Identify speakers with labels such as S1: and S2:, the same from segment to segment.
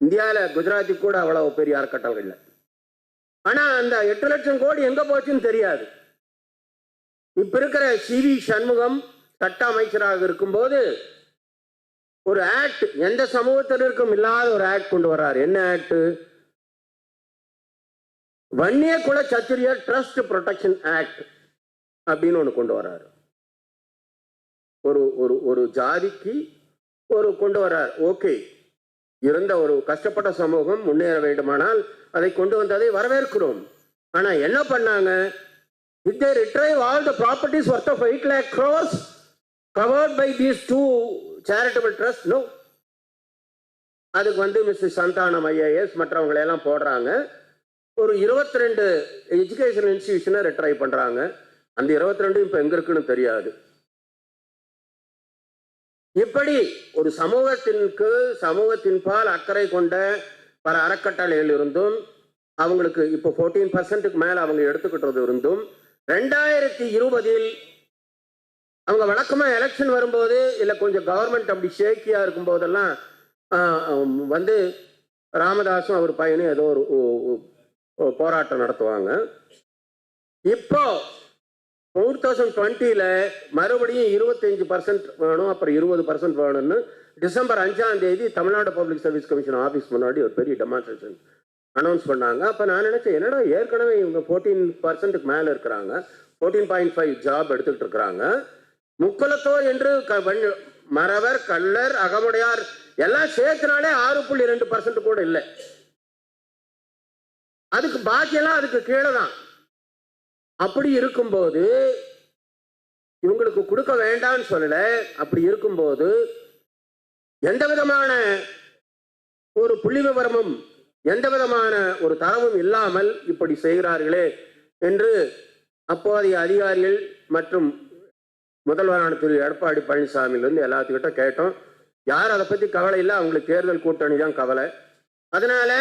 S1: இந்தியாவில் குஜராத்துக்கு கூட அவ்வளவு பெரிய அறக்கட்டளை இல்லை. ஆனா அந்த 8 லட்சம் கோடி எங்க போச்சுன்னு தெரியாது. இப்ப இருக்கிற சிவி சண்முகம் சட்ட அமைச்சராக இருக்கும்போது ஒரு ஆக்ட், எந்த சமூகத்தினருக்கும் இல்லாத ஒரு ஆக்ட் கொண்டு வர்றாரு. என்ன ஆக்ட்? வன்னிய குல சத்திரிய ட்ரஸ்ட் ப்ரொடெக்ஷன் ஆக்ட் அப்படின்னு ஒண்ணு கொண்டு வர்றாரு. ஒரு ஒரு ஒரு ஜாதிக்கு ஒரு கொண்டு வர்றார். ஓகே, இருந்த ஒரு கஷ்டப்பட்ட சமூகம் முன்னேற வேண்டுமானால் அதை கொண்டு வந்ததை வரவேற்கிறோம். ஆனா என்ன பண்ணாங்க? Did they retrieve all the properties worth of 8 lakh crores covered by these two charitable trusts? No. அதுக்கு மிஸ்டர் சந்தானம் IAS மற்றவங்களை எல்லாம் போடுறாங்க. ஒரு 22 எஜுகேஷன் இன்ஸ்டிடியூஷனை ரிட்ரைவ் பண்றாங்க. அந்த 22 இப்ப எங்க இருக்குன்னு தெரியாது. இப்படி ஒரு சமூகத்தின் பால் அக்கறை கொண்ட பல அறக்கட்டளைகள் இருந்தும் அவங்களுக்கு இப்போ 14% மேல அவங்க எடுத்துக்கிட்டது இருந்தும் 2020 அவங்க வழக்கமா எலெக்ஷன் வரும்போது இல்ல கொஞ்சம் கவர்மெண்ட் அப்படி ஷேக்கியா இருக்கும் போதெல்லாம் ராமதாசும் அவர் பையனும் ஏதோ ஒரு போராட்டம் நடத்துவாங்க. இப்போ 2020 மறுபடியும் 25% வேணும், அப்புறம் 20% வேணும்னு டிசம்பர் 5ஆம் தேதி Tamil Nadu public service commission office முன்னாடி ஒரு பெரிய டெமான்ஸ்ட்ரேஷன் அனௌன்ஸ் பண்ணாங்க. அப்ப நான் நினைச்சேன், என்னடா ஏற்கனவே இவங்க 14% மேல இருக்கிறாங்க, 14.5 ஜாப் எடுத்துக்கிட்டு இருக்கிறாங்க. முக்குலத்தோர் என்று மறவர், கள்ளர், அகமுடையார் எல்லாம் சேர்த்துனாலே 6.2% கூட இல்லை. அதுக்கு பாக்கியெல்லாம் அதுக்கு கீழே தான். அப்படி இருக்கும்போது இவங்களுக்கு கொடுக்க வேண்டாம்னு சொல்லல. அப்படி இருக்கும்போது எந்த விதமான ஒரு புள்ளி விவரமும் எந்த விதமான ஒரு தரவும் இல்லாமல் இப்படி செய்கிறார்களே என்று அப்போதைய அதிகாரிகள் மற்றும் முதல்வரான திரு எடப்பாடி பழனிசாமியிலிருந்து எல்லாத்துக்கிட்ட கேட்டோம். யார் அதை பத்தி கவலை இல்லை, அவங்களுக்கு தேர்தல் கூட்டணி தான் கவலை. அதனால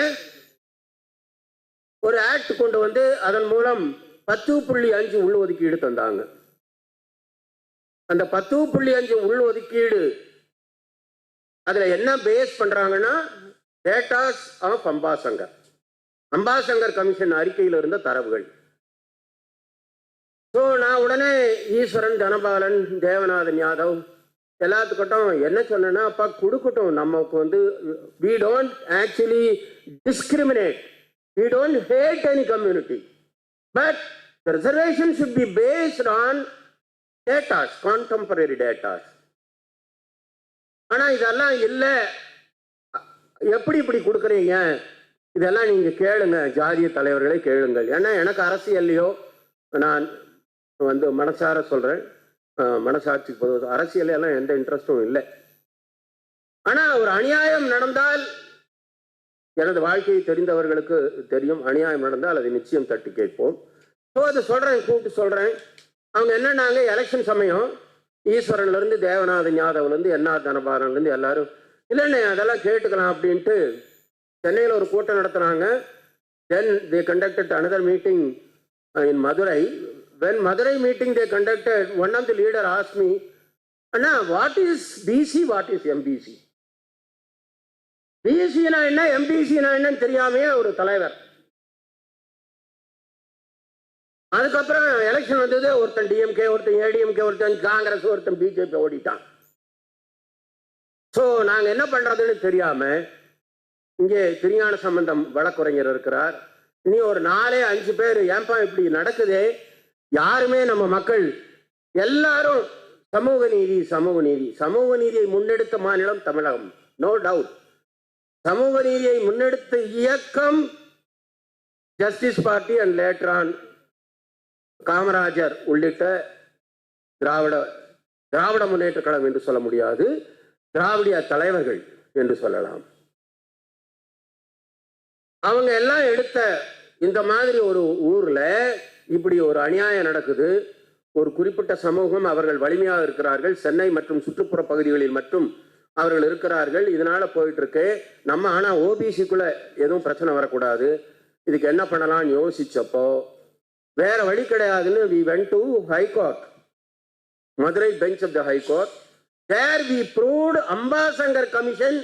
S1: ஒரு ஆக்ட் கொண்டு அதன் மூலம் 10.5 உள்ஒதுக்கீடு தந்தாங்க. அந்த 10.5 உள்ஒதுக்கீடு அதுல என்ன பேஸ் பண்றாங்கன்னா டேட்டாஸ் ஆஃப் அம்பாசங்கர் கமிஷன் அறிக்கையில் இருந்த தரவுகள். ஸோ நான் உடனே ஈஸ்வரன், தனபாலன், தேவநாதன் யாதவ் எல்லாத்துக்கிட்டும் என்ன சொன்னேன்னா, அப்பா கொடுக்கட்டும், நமக்கு we don't actually discriminate, we don't hate any community, but the reservation should be based on data, contemporary data. ஆனா இதெல்லாம் இல்லை, எப்படி இப்படி கொடுக்குறீங்க, இதெல்லாம் நீங்க கேளுங்க, ஜாதிய தலைவர்களை கேளுங்கள். ஏன்னா எனக்கு அரசியல்லையோ, நான் மனசார சொல்றேன், மனசாட்சி அரசியல்லாம் எந்த இன்ட்ரெஸ்டும் இல்லை. ஆனா ஒரு அநியாயம் நடந்தால், எனது வாழ்க்கையை தெரிந்தவர்களுக்கு தெரியும், அநியாயம் நடந்தால் அதை நிச்சயம் தட்டி கேட்போம். ஸோ அதை சொல்றேன், கூப்பிட்டு சொல்றேன். அவங்க என்னன்னாங்க, எலெக்ஷன் சமயம் ஈஸ்வரன்ல இருந்து தேவநாதன் யாதவ்ல இருந்து என்ஆர் தனபாலன்ல இருந்து எல்லாரும் இல்லைண்ணே அதெல்லாம் கேட்டுக்கலாம் அப்படின்ட்டு சென்னையில் ஒரு கூட்டம் நடத்துனாங்க. தென் தே conducted another meeting in Madurai. When Madurai meeting they conducted, one of the leader asked me, Anna, what is BC, what is MBC? BC na enna, MBC na enna தெரியாமே ஒரு தலைவர். அதுக்கப்புறம் எலெக்ஷன் வந்தது, ஒருத்தன் டிஎம்கே, ஒருத்தன் ஏடிஎம்கே, ஒருத்தன் காங்கிரஸ், ஒருத்தன் BJP ஓடிட்டான். ஸோ நாங்கள் என்ன பண்றதுன்னு தெரியாம, இங்கே திருஞான சம்பந்தம் வழக்குரைஞர் இருக்கிறார், இனி ஒரு 4-5 பேர், ஏன்பா இப்படி நடக்குதே, யாருமே நம்ம மக்கள் எல்லாரும் சமூக நீதியை முன்னெடுத்த மாநிலம் தமிழகம், நோ டவுட். சமூக நீதியை முன்னெடுத்த இயக்கம் justice party and later on Kamarajar உள்ளிட்ட திராவிட முன்னேற்ற கழகம் என்று சொல்ல முடியாது, திராவிடிய தலைவர்கள் என்று சொல்லலாம். அவங்க எல்லாம் எடுத்த இந்த மாதிரி ஒரு ஊர்ல இப்படி ஒரு அநியாயம் நடக்குது. ஒரு குறிப்பிட்ட சமூகம் அவர்கள் வலிமையாக இருக்கிறார்கள், சென்னை மற்றும் சுற்றுப்புற பகுதிகளில் மட்டும் அவர்கள் இருக்கிறார்கள், இதனால போயிட்டு இருக்கு. நம்ம ஆனா ஓபிசிக்குள்ள எதுவும் பிரச்சனை வரக்கூடாது, இதுக்கு என்ன பண்ணலாம்னு யோசிச்சப்போ வேற வழி கிடையாதுன்னு we went to High Court, Madurai bench of the High Court. There we proved Ambasankar Commission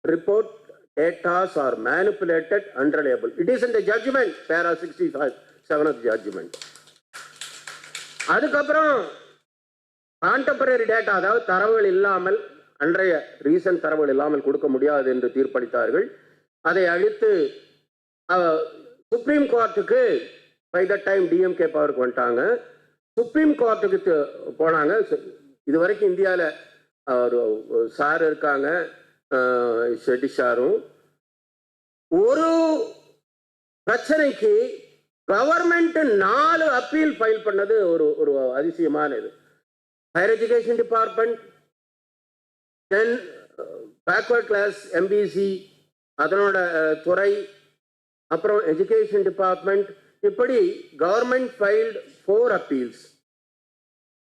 S1: report datas are manipulated, unreliable. It is in the judgment, para 67 of the judgment. அதுக்கப்புறம் கான்டெம்பரரி டேட்டா, அதாவது தரவுகள் இல்லாமல், அன்றைய recent தரவுகள் இல்லாமல் கொடுக்க முடியாது என்று தீர்ப்பளித்தார்கள். அதை அழித்து சுப்ரீம் கோர்ட்டுக்கு பை த டைம் டிஎம்கே பவருக்கு வந்துட்டாங்க. சுப்ரீம் கோர்ட்டுக்கு போனாங்க. இது வரைக்கும் இந்தியாவில் ஒரு சார் இருக்காங்க, ஷெட்டி சாரும். ஒரு பிரச்சனைக்கு கவர்மெண்ட் 4 அப்பீல் ஃபைல் பண்ணது ஒரு அதிசயமான இது. ஹையர் எஜுகேஷன் டிபார்ட்மெண்ட், தென் பேக்வர்ட் கிளாஸ் எம்பிசி அதனோட துறை, அப்புறம் எஜுகேஷன் டிபார்ட்மெண்ட், இப்படி கவர்மெண்ட் ஃபைல்டு 4 அப்பீல்ஸ்.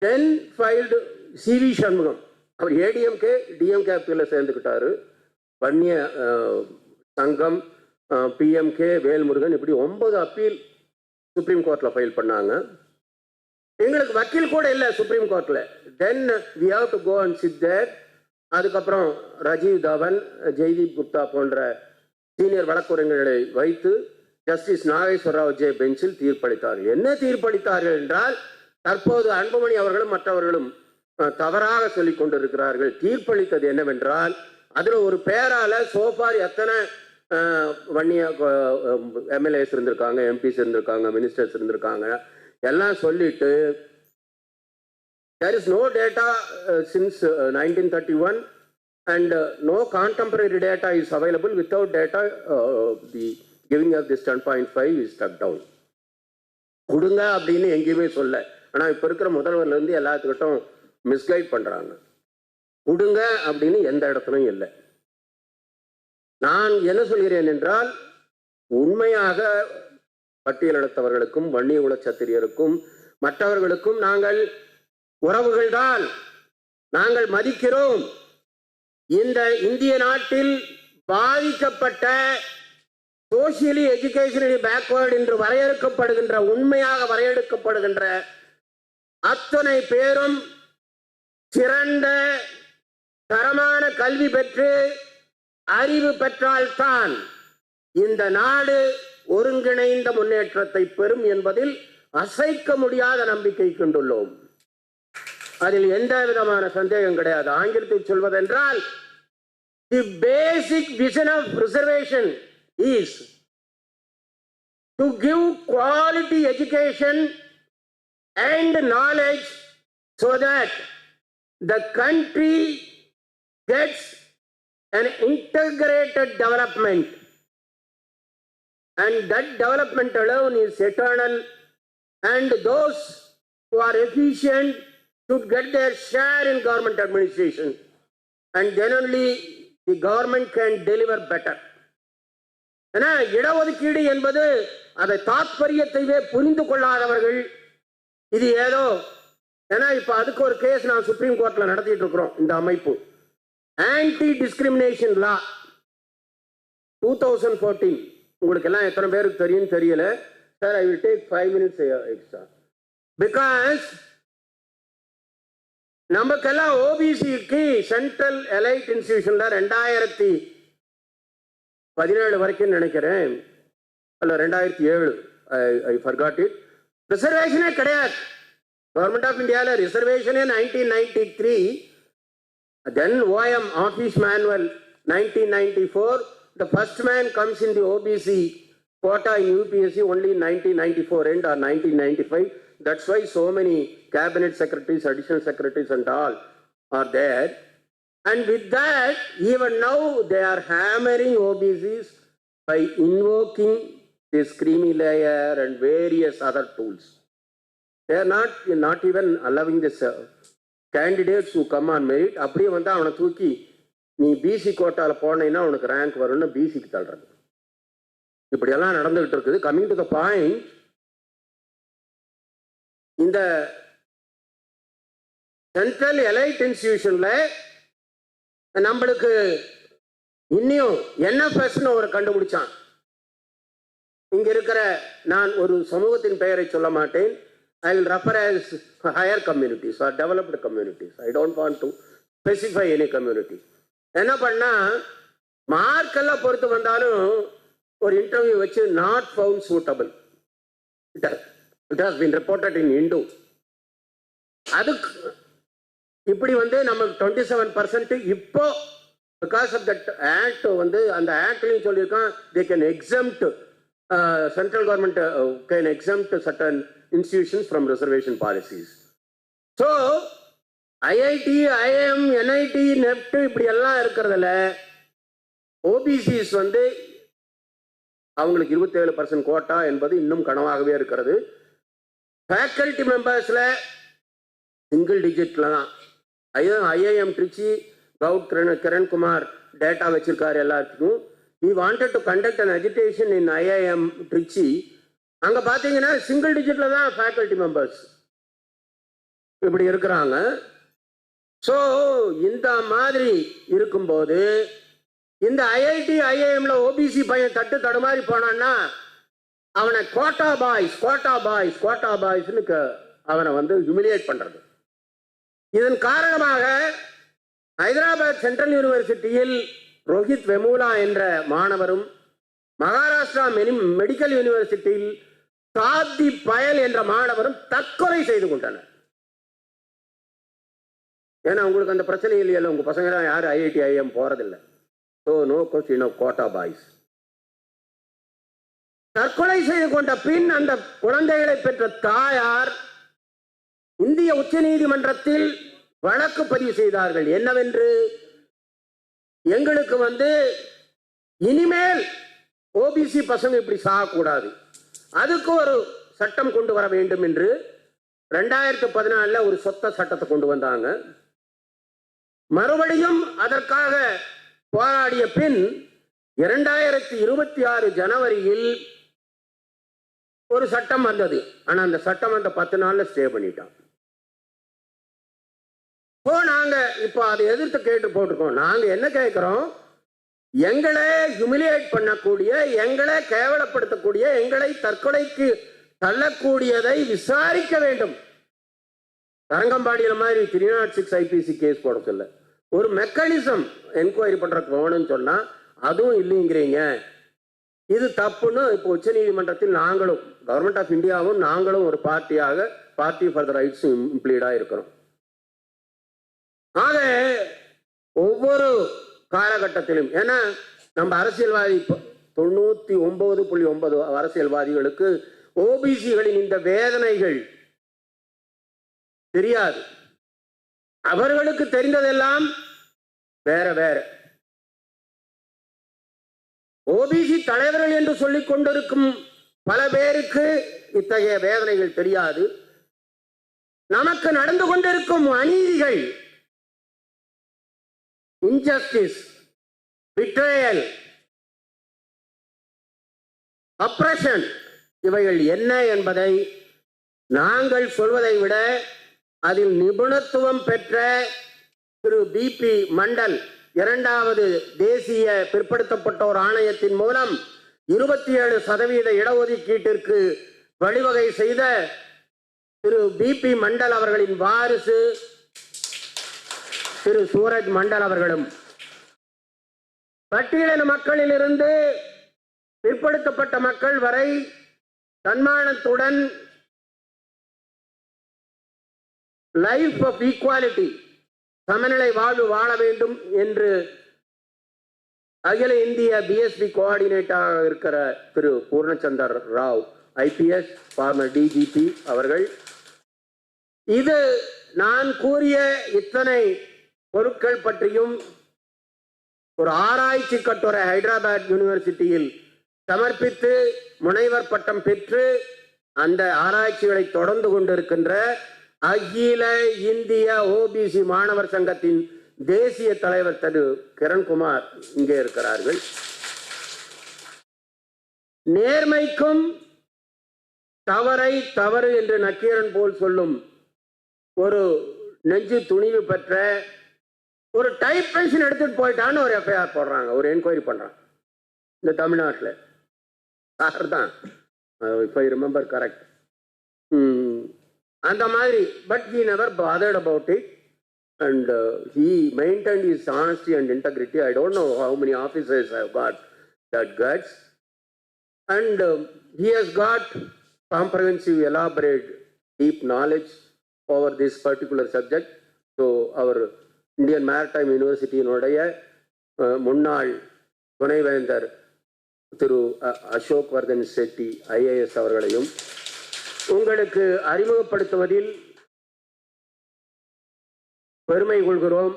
S1: தென் ஃபைல்டு சிவி சண்முகம், அவர் ஏடிஎம்கே டிஎம்கே அப்பீலில் சேர்ந்துக்கிட்டாரு. வன்னிய சங்கம், பிஎம்கே, வேல்முருகன், இப்படி 9 அப்பீல் சுப்ரீம் கோர்ட்டில் ஃபைல் பண்ணாங்க. எங்களுக்கு வக்கீல் கூட இல்லை சுப்ரீம் கோர்ட்டில். Then we have to go and sit there. அதுக்கப்புறம் ராஜீவ் தவன், ஜெய்தீப் குப்தா போன்ற சீனியர் வழக்குரைஞர்களை வைத்து ஜஸ்டிஸ் நாகேஸ்வரராவ் ஜே பெஞ்சில் தீர்ப்பளித்தார்கள். என்ன தீர்ப்பளித்தார்கள் என்றால், தற்போது அன்புமணி அவர்களும் மற்றவர்களும் தவறாக சொல்லிக் கொண்டிருக்கிறார்கள். தீர்ப்பளித்தது என்னவென்றால், அதில் ஒரு பேரால சோஃபார் எத்தனை வன்னிய எம்எல்ஏஸ் இருந்திருக்காங்க, எம்பிஸ் இருந்திருக்காங்க, மினிஸ்டர்ஸ் இருந்திருக்காங்க எல்லாம் சொல்லிட்டு, there is no data since 1931 and no contemporary data is available. Without data, the giving of this 10.5 is struck down. கொடுங்க அப்படின்னு எங்கேயுமே சொல்ல. ஆனால் இப்போ இருக்கிற முதல்வர்லேருந்து எல்லாத்துக்கிட்டும் மிஸ்கைட் பண்ணுறாங்க. கொடுங்க அப்படின்னு எந்த இடத்துலையும் இல்லை. நான் என்ன சொல்கிறேன் என்றால், உண்மையாக பட்டியலிடத்தவர்களுக்கும் வன்னிய குல சத்திரியருக்கும் மற்றவர்களுக்கும் நாங்கள் உறவுகள்தான், நாங்கள் மதிக்கிறோம். இந்த இந்திய நாட்டில் பாதிக்கப்பட்ட சோசியலி எஜுகேஷனலி பேக்வர்டு என்று வரையறுக்கப்படுகின்ற, உண்மையாக வரையறுக்கப்படுகின்ற அத்தனை பேரும் சிறந்த தரமான கல்வி பெற்று அறிவு பெற்றால்தான் இந்த நாடு ஒருங்கிணைந்த முன்னேற்றத்தை பெறும் என்பதில் அசைக்க முடியாத நம்பிக்கை கொண்டுள்ளோம். அதில் எந்த விதமான சந்தேகம் கிடையாது. ஆங்கிலத்தில் சொல்வதென்றால், the basic vision of reservation is to give quality education and knowledge so that the country gets an integrated development, and that development alone is eternal, and those who are efficient should get their share in government administration, and then only the government can deliver better. ஏன்னா இடஒதுக்கீடு என்பது அதை தாற்பயத்தையே புரிந்து கொள்ளாதவர்கள் இது ஏதோ. ஏன்னா இப்போ அதுக்கு ஒரு கேஸ் நான் சுப்ரீம் கோர்ட்டில் நடத்திட்டு இருக்கிறோம். இந்த அமைப்பு ஆன்டி டிஸ்கிரிமினேஷன் லா 2014, உங்களுக்கு எல்லாம் எத்தனை பேருக்கு தெரியும் தெரியல. Sir, I will take 5 minutes extra because நமக்கெல்லாம் ஓபிசிக்கு சென்ட்ரல் எலைட் இன்ஸ்டிடியூஷன்ல 2017 வரைக்கும் நினைக்கிறேன், அல்ல 2007, ஐ ஃபர்காட் இட், ரிசர்வேஷனே கிடையாது. கவர்மெண்ட் ஆஃப் இந்தியாவில் ரிசர்வேஷனே 1993. Then OIM Office Manual 1994. The first man comes in the OBC quota in UPSC only in 1994 end or 1995. That's why so many cabinet secretaries, additional secretaries and all are there. And with that, even now they are hammering OBCs by invoking this creamy layer and various other tools. They are not even allowing this candidates who come on merit. அப்படியே வந்து அவனை தூக்கி நீ PC கோட்டாவில் போனீங்கன்னா உனக்கு rank வரும்னு பிசிக்கு தள்ளுறது. இப்படியெல்லாம் நடந்துகிட்டு இருக்குது. கம்மிங் டு த பாயிண்ட், இந்த சென்ட்ரல் எலைட் இன்ஸ்டிடியூஷன்ல நம்மளுக்கு இன்னும் என்எஃப்எஸ்ன்னு ஒரு கண்டுபிடிச்சான். இங்க இருக்கிற, நான் ஒரு சமூகத்தின் பெயரை சொல்ல மாட்டேன், I will refer as higher communities or developed communities. I don't want to specify any community. என்ன பண்ணா, மார்க்கெல்லாம் பொறுத்து வந்தாலும் ஒரு இன்டர்வியூ வச்சு not found suitable. It has been reported இன் இந்து. அதுக்கு இப்படி நம்ம 27% இப்போ பிகாஸ் ஆஃப் தட் ஆக்ட் அந்த ஆக்ட்லையும் சொல்லியிருக்கான், they can exempt, central government can exempt certain institutions from reservation policies. So IIT, IIM, NIT, NIFT இப்படி எல்லாம் இருக்கிறதுல ஓபிசிஸ் அவங்களுக்கு 27% கோட்டா என்பது இன்னும் கனவாகவே இருக்கிறது. ஃபேக்கல்டி மெம்பர்ஸ்ல சிங்கிள் டிஜிட்ல தான். ஐஐஎம் திருச்சி கவுட் கிரண் குமார் டேட்டா வச்சிருக்காரு எல்லாத்துக்கும். he wanted to conduct an agitation in IIM Trichy. அங்க பாத்தீங்கன்னா சிங்கிள் டிஜிட்ல தான் ஃபேக்கல்டி மெம்பர்ஸ் இப்படி இருக்கிறாங்க. ஸோ இந்த மாதிரி இருக்கும்போது இந்த ஐஐடி, ஐஐஎம்ல ஓபிசி பையன் தடுமாறி போனான்னா அவனை கோட்டா பாய்ஸ்னு அவனை ஹியூமிலியேட் பண்றது. இதன் காரணமாக ஹைதராபாத் சென்ட்ரல் யூனிவர்சிட்டியில் ரோஹித் வெமுலா என்ற மாணவரும், மகாராஷ்டிரா மெடிக்கல் யூனிவர்சிட்டியில் சாத்தி பயல் என்ற மாணவரும் தற்கொலை செய்து கொண்டனர். ஏன்னா உங்களுக்கு அந்த பிரச்சனை இல்லையல்ல, உங்க பசங்க யாரும் ஐஐடி, ஐஎம் போறதில்லை. So no question of quota boys. தற்கொலை செய்து கொண்ட பின் அந்த குழந்தைகளை பெற்ற தாயார் இந்திய உச்ச நீதிமன்றத்தில் வழக்கு பதிவு செய்தார்கள். என்னவென்று, எங்களுக்கு இனிமேல் ஓபிசி பசங்க இப்படி சாகக்கூடாது, அதுக்கு ஒரு சட்டம் கொண்டு வர வேண்டும் என்று 2014 ஒரு சொத்த சட்டத்தை கொண்டு வந்தாங்க. மறுபடியும் அதற்காக போராடிய பின் 2026 ஜனவரியில் ஒரு சட்டம் வந்தது. ஆனா அந்த சட்டம் 10 நாள்ல ஸ்டே பண்ணிட்டான். நாங்க இப்போ அதை எதிர்த்து கேட்டு போட்டிருக்கோம். நாங்க என்ன கேட்கிறோம், எங்களை ஹியூமிலியேட் பண்ணக்கூடிய, எங்களை கேவலப்படுத்தக்கூடிய, எங்களை தற்கொலைக்கு தள்ளக்கூடியதை விசாரிக்க வேண்டும். தரங்கம்பாடியில மாதிரி 306 ஐபிசி கேஸ் போட சொல்ல ஒரு மெக்கானிசம் என்கொயரி பண்றதுக்கு வேணும்னு சொன்னா அதுவும் இல்லைங்கிறீங்க. இது தப்புன்னு இப்போ உச்ச நீதிமன்றத்தில் நாங்களும், கவர்மெண்ட் ஆஃப் இந்தியாவும் நாங்களும் ஒரு பார்ட்டியாக பார்ட்டி ஃபார் த ரைட்ஸ் இம்ப்ளீடா இருக்கிறோம். ஆக ஒவ்வொரு காலகட்டத்திலும், ஏன்னா நம்ம அரசியல்வாதி 99.9 அரசியல்வாதிகளுக்கு ஓபிசிகளின் இந்த வேதனைகள் தெரியாது. அவர்களுக்கு தெரிந்ததெல்லாம் வேற வேற. ஓபிசி தலைவர்கள் என்று சொல்லிக் கொண்டிருக்கும் பல பேருக்கு இத்தகைய வேதனைகள் தெரியாது. நமக்கு நடந்து கொண்டிருக்கும் அநீதிகள், இன்ஜஸ்டிஸ், பிட்ரேயல், அப்ரஷன், இவைகள் என்ன என்பதை நாங்கள் சொல்வதை விட அதில் நிபுணத்துவம் பெற்ற திரு பிபி மண்டல் 2வது தேசிய பிற்படுத்தப்பட்டோர் ஆணையத்தின் மூலம் 27% இடஒதுக்கீட்டிற்கு வழிவகை செய்த திரு பிபி மண்டல் அவர்களின் வாரிசு திரு சூரஜ் மண்டல் அவர்களும், பட்டியலின மக்களிலிருந்து பிற்படுத்தப்பட்ட மக்கள் வரை தன்மானத்துடன் லைஃப் ஆஃப் ஈக்குவாலிட்டி, சமநிலை வாழ்வு வாழ வேண்டும் என்று அகில இந்திய பிஎஸ்பி கோஆர்டினேட்டராக இருக்கிற திரு பூர்ணச்சந்தர் ராவ் ஐபிஎஸ், ஃபார்மர் டிஜிபி அவர்கள், இது நான் கூறிய இத்தனை பொருட்கள் பற்றியும் ஒரு ஆராய்ச்சி கட்டுரை ஹைதராபாத் யூனிவர்சிட்டியில் சமர்ப்பித்து முனைவர் பட்டம் பெற்று அந்த ஆராய்ச்சிகளை தொடர்ந்து கொண்டிருக்கின்ற அகில இந்திய ஓபிசி மாணவர் சங்கத்தின் தேசிய தலைவர் திரு கிரண் குமார் இங்கே இருக்கிறார்கள். நேர்மைக்கும் தவறை தவறு என்று நக்கீரன் போல் சொல்லும் ஒரு நெஞ்சு துணிவு பெற்ற ஒரு டைப் பென்ஷன் எடுத்துட்டு போயிட்டான்னு ஒரு எஃப்ஐஆர் போடுறாங்க, ஒரு என்கொயரி பண்றாங்க இந்த தமிழ்நாட்டில். தான் இஃப் ஐ ரிமெம்பர் கரெக்ட். அந்த மாதிரி, but he never bothered about it. and he maintained his honesty and integrity. I don't know how many officers have got that guts. And he has got comprehensive, elaborate, deep knowledge over this particular subject. So our Indian Maritime University முன்னாள் துணைவேந்தர் திரு Ashok Vardhan Shetty IAS அவர்களையும் உங்களுக்கு அறிமுகப்படுத்துவதில் பெருமை கொள்கிறோம்.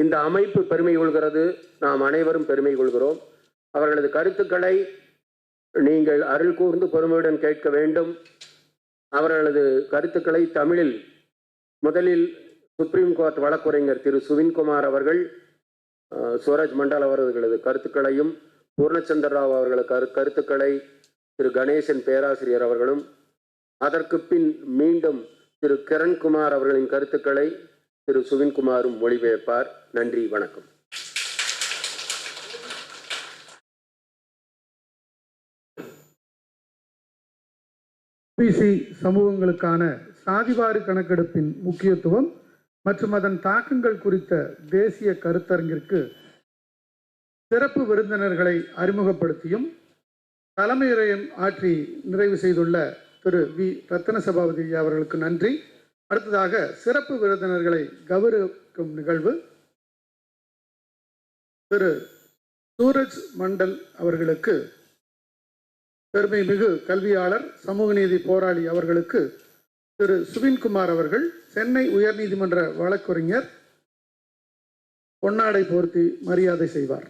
S1: இந்த அமைப்பு பெருமை கொள்கிறது, நாம் அனைவரும் பெருமை கொள்கிறோம். அவர்களது கருத்துக்களை நீங்கள் அருள் கூர்ந்து பொறுமையுடன் கேட்க வேண்டும். அவர்களது கருத்துக்களை தமிழில் முதலில் சுப்ரீம் கோர்ட் வழக்குரைஞர் திரு சுவின்குமார் அவர்கள் சூரஜ் மண்டல் அவர்களது கருத்துக்களையும், பூர்ணச்சந்திர ராவ் அவர்களது கருத்துக்களை திரு கணேசன் பேராசிரியர் அவர்களும், அதற்கு பின் மீண்டும் திரு கிரண் குமார் அவர்களின் கருத்துக்களை திரு சுவின்குமாரும் மொழிபெயர்ப்பார். நன்றி, வணக்கம்.
S2: OBC சமூகங்களுக்கான சாதிவாரி கணக்கெடுப்பின் முக்கியத்துவம் மற்றும் அதன் தாக்கங்கள் குறித்த தேசிய கருத்தரங்கிற்கு சிறப்பு விருந்தினர்களை அறிமுகப்படுத்தியும் தலைமையுரையும் ஆற்றி நிறைவு செய்துள்ள திரு ரத்ன சபாபதி அவர்களுக்கு நன்றி. அடுத்ததாக சிறப்பு விருந்தினர்களை கௌரவிக்கும் நிகழ்வு திரு சூரஜ் மண்டல் அவர்களுக்கு, பெருமை மிகு கல்வியாளர் சமூக நீதி போராளி அவர்களுக்கு திரு சுவின்குமார் அவர்கள் சென்னை உயர்நீதிமன்ற வழக்குரைஞர் பொன்னாடை போர்த்தி மரியாதை செய்வார்.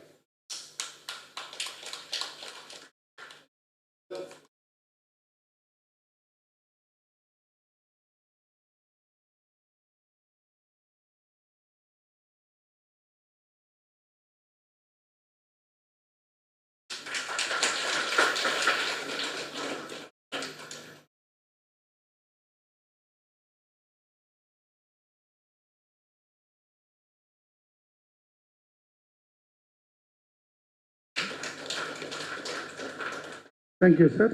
S2: Thank you sir.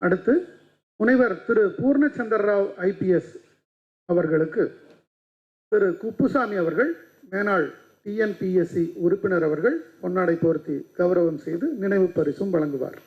S2: அடுத்து முனைவர் திரு பூர்ணச்சந்திர ராவ் IPS அவர்களுக்கு திரு குப்புசாமி அவர்கள், மேனாள் TNPSC உறுப்பினர் அவர்கள் பொன்னாடை போர்த்தி கௌரவம் செய்து நினைவு பரிசும் வழங்குவார்.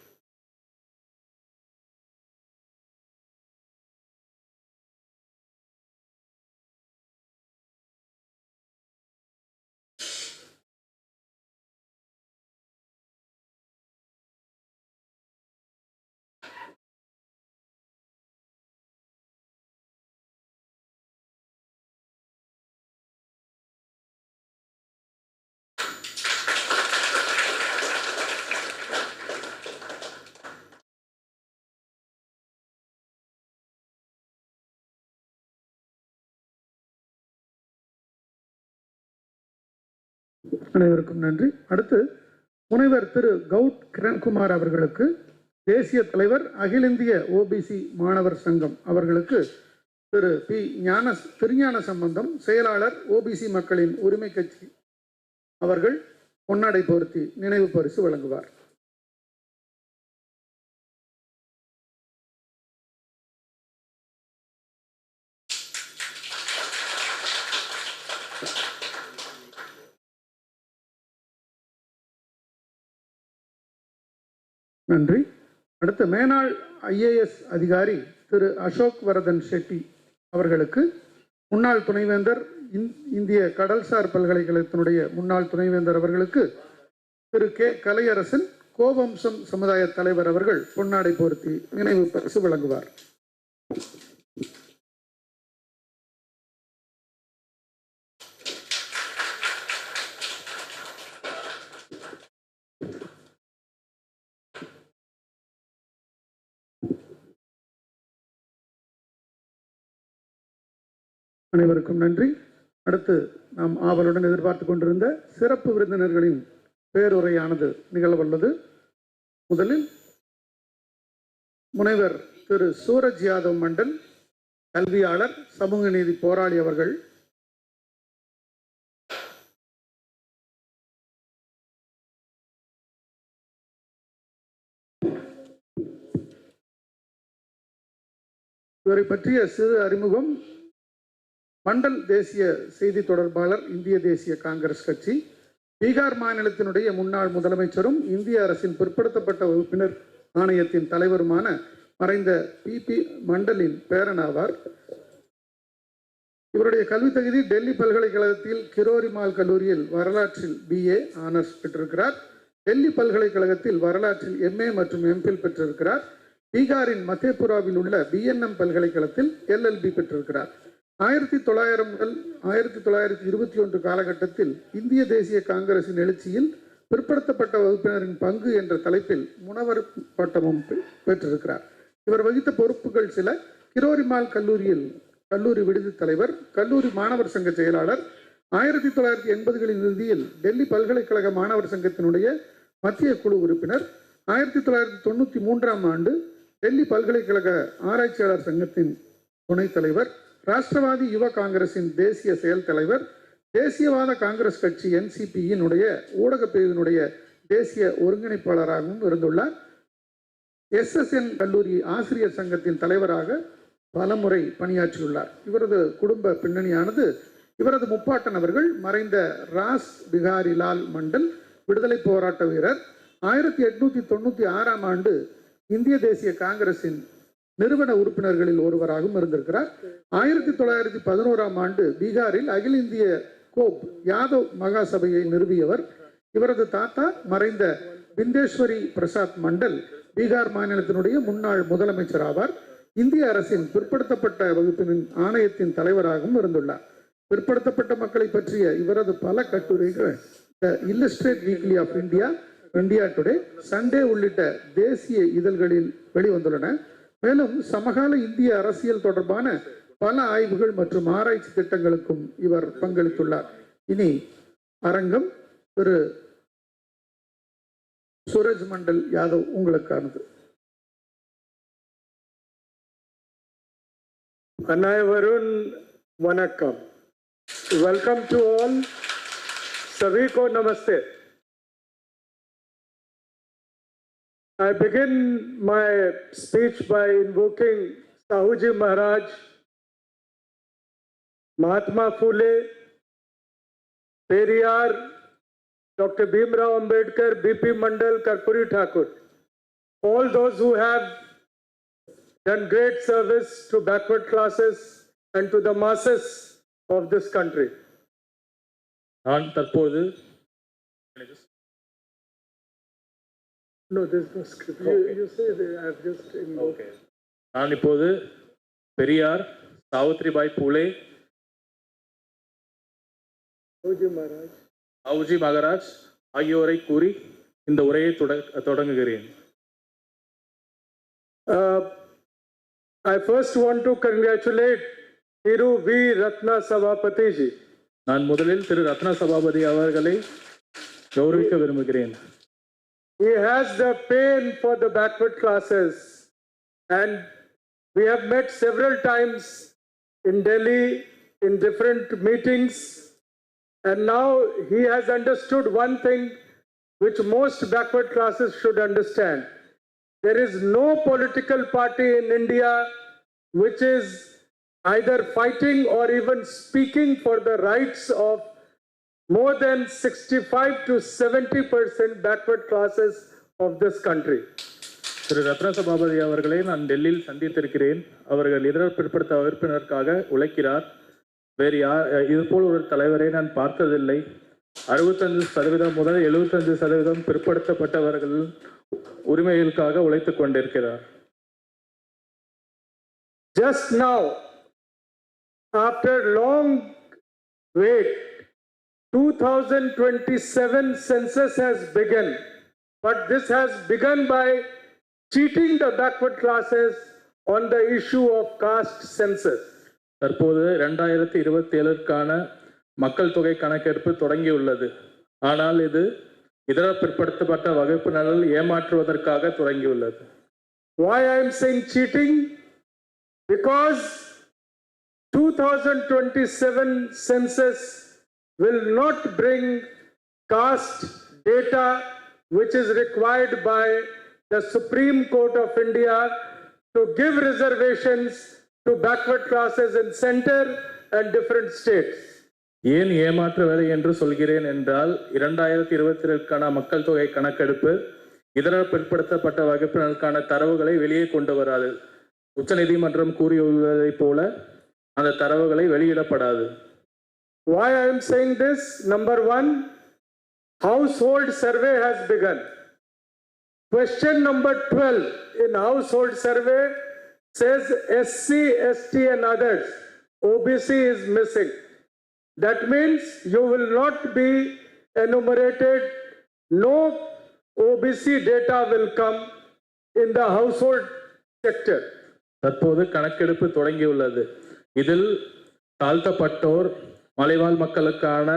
S2: அனைவருக்கும் நன்றி. அடுத்து முனைவர் திரு கவுட் கிரண்குமார் அவர்களுக்கு தேசிய தலைவர் அகில இந்திய OBC மாணவர் சங்கம் அவர்களுக்கு திரு திருஞான சம்பந்தம் செயலாளர் OBC மக்களின் உரிமை கட்சி அவர்கள் பொன்னாடை போர்த்தி நினைவு பரிசு வழங்குவார். நன்றி. அடுத்த மேனாள் IAS அதிகாரி திரு அசோக் வரதன் ஷெட்டி அவர்களுக்கு முன்னாள் துணைவேந்தர் இந்திய கடல்சார் பல்கலைக்கழகத்தினுடைய முன்னாள் துணைவேந்தர் அவர்களுக்கு திரு கலையரசன் கோவம்சம் சமுதாய தலைவர் அவர்கள் பொன்னாடை போர்த்தி நினைவு பரிசு வழங்குவார். அனைவருக்கும் நன்றி. அடுத்து நாம் ஆவலுடன் எதிர்பார்த்து கொண்டிருந்த சிறப்பு விருந்தினர்களின் பேருரையானது நிகழவுள்ளது. முதலில் முனைவர் திரு சூரஜ் யாதவ் மண்டல், கல்வியாளர் சமூக நீதி போராளி அவர்கள் இவரை பற்றிய சிறு அறிமுகம் மண்டல் தேசிய செய்தி தொடர்பாளர், இந்திய தேசிய காங்கிரஸ் கட்சி. பீகார் மாநிலத்தினுடைய முன்னாள் முதலமைச்சரும் இந்திய அரசின் பிற்படுத்தப்பட்ட வகுப்பினர் ஆணையத்தின் தலைவருமான மறைந்த பி மண்டலின் பேரனாவார். இவருடைய கல்வி தகுதி டெல்லி பல்கலைக்கழகத்தில் கிரோரிமால் கல்லூரியில் வரலாற்றில் BA ஆனர்ஸ் பெற்றிருக்கிறார். டெல்லி பல்கலைக்கழகத்தில் வரலாற்றில் MA மற்றும் MPhil பெற்றிருக்கிறார். பீகாரின் மதேபுராவில் உள்ள BNM பல்கலைக்கழகத்தில் LLB பெற்றிருக்கிறார். 1900 முதல் 1921 காலகட்டத்தில் இந்திய தேசிய காங்கிரசின் எழுச்சியில் பிற்படுத்தப்பட்ட வகுப்பினரின் பங்கு என்ற தலைப்பில் முனைவர் பட்டமும் பெற்றிருக்கிறார். இவர் வகித்த பொறுப்புகள் சில: கிரோரிமால் கல்லூரியில் கல்லூரி விடுதி தலைவர், கல்லூரி மாணவர் சங்க செயலாளர், 1980களின் இறுதியில் டெல்லி பல்கலைக்கழக மாணவர் சங்கத்தினுடைய மத்திய குழு உறுப்பினர், 1993ஆம் ஆண்டு டெல்லி பல்கலைக்கழக ஆராய்ச்சியாளர் சங்கத்தின் துணைத் தலைவர், ராஷ்டிரவாதி யுவ காங்கிரசின் தேசிய செயல் தலைவர், தேசியவாத காங்கிரஸ் கட்சி NCPயினுடைய ஊடகப் பிரிவினுடைய தேசிய ஒருங்கிணைப்பாளராகவும் இருந்துள்ளார். SSN கல்லூரி ஆசிரியர் சங்கத்தின் தலைவராக பலமுறை பணியாற்றியுள்ளார். இவரது குடும்ப பின்னணியானது, இவரது முப்பாட்டன் அவர்கள் மறைந்த ராஸ் பிகாரி லால் மண்டல் விடுதலை போராட்ட வீரர். 1896ஆம் ஆண்டு இந்திய தேசிய காங்கிரசின் நிறுவன உறுப்பினர்களில் ஒருவராகவும் இருந்திருக்கிறார். 1911ஆம் ஆண்டு பீகாரில் அகில இந்திய கோப் யாதவ் மகாசபையை நிறுவியவர். இவரது தாத்தா மறைந்த பிந்தேஸ்வரி பிரசாத் மண்டல் பீகார் மாநிலத்தினுடைய முன்னாள் முதலமைச்சர் ஆவார். இந்திய அரசின் பிற்படுத்தப்பட்ட வகுப்பினின் ஆணையத்தின் தலைவராகவும் இருந்துள்ளார். பிற்படுத்தப்பட்ட மக்களை பற்றிய இவரது பல கட்டுரைகள் the illustrated weekly of India, India today, Sunday உள்ளிட்ட தேசிய இதழ்களில் வெளிவந்துள்ளன. மேலும் சமகால இந்திய அரசியல் தொடர்பான பல ஆய்வுகள் மற்றும் ஆராய்ச்சி திட்டங்களுக்கும் இவர் பங்களித்துள்ளார். இனி அரங்கம் திரு சூரஜ் மண்டல் யாதவ் உங்களுக்கானது.
S3: अनायवरुण वनक्कम. Welcome to all. सभी को नमस्ते. I begin my speech by invoking Sahuji Maharaj, Mahatma Phule, Periyar, Dr. Bhimrao Ambedkar, BP Mandal, Karpuri Thakur, all those who have done great service to backward classes and to the masses of this country.
S4: நான் தற்போது
S3: No, there's no script. You say that I've just invoked.
S4: Okay. நான் இப்போது பெரியார், சாவித்ரிபாய் பூலே, சாவுஜி மகாராஜ் ஆகியோரை கூறி இந்த உரையை தொடங்குகிறேன்.
S3: I first want to congratulate Thiru V. Rathna Sabapathy ji.
S4: நான் முதலில் திரு ரத்ன சபாபதி அவர்களை கௌரவிக்க விரும்புகிறேன்.
S3: He has the pain for the backward classes, and we have met several times in Delhi in different meetings, and now he has understood one thing which most backward classes should understand. There is no political party in India which is either fighting or even speaking for the rights of more than 65 to 70% backward classes of this country.
S4: திரு ரத்ன சபாபதி அவர்களை நான் டெல்லியில் சந்தித்திருக்கிறேன். அவர்கள் இதர பிற்படுத்த வகுப்பினருக்காக உழைக்கிறார். வேறு இதுபோல் ஒரு தலைவரை நான் பார்த்ததில்லை. 65% முதல் 75% பிற்படுத்தப்பட்டவர்கள் உரிமைகளுக்காக உழைத்துக் கொண்டிருக்கிறார்.
S3: Just now, after long wait, 2027 census has begun, but this has begun by cheating the backward classes on the issue of caste census.
S4: தற்போது 2027க்கான மக்கள் தொகை கணக்கெடுப்பு தொடங்கியுள்ளது. ஆனால் இது இதர பிற்படுத்தப்பட்ட வகுப்பினர்கள் ஏமாற்றுவதற்காக தொடங்கியுள்ளது.
S3: Why I am saying cheating? Because 2027 census will not bring caste data which is required by the Supreme Court of India to give reservations to backward classes in center and different states.
S4: ஏன் ஏமாற்று வேலை என்று சொல்கிறேன் என்றால் 2022க்கான மக்கள் தொகை கணக்கெடுப்பு இதர பிற்படுத்தப்பட்ட வகுப்பினருக்கான தரவுகளை வெளியே கொண்டு வராது. உச்சநீதிமன்றம் கூறியுள்ளதைப் போல அந்த தரவுகளை வெளியிடப்படாது.
S3: Why I am saying this? Number one, household survey has begun. Question number 12 in household survey says SC, ST and others, OBC is missing. That means you will not be enumerated. No OBC data will come in the household sector.
S4: தற்போது கணக்கெடுப்பு தொடங்கியுள்ளது. இதில் தாழ்த்தப்பட்டோர் மலைவாழ் மக்களுக்கான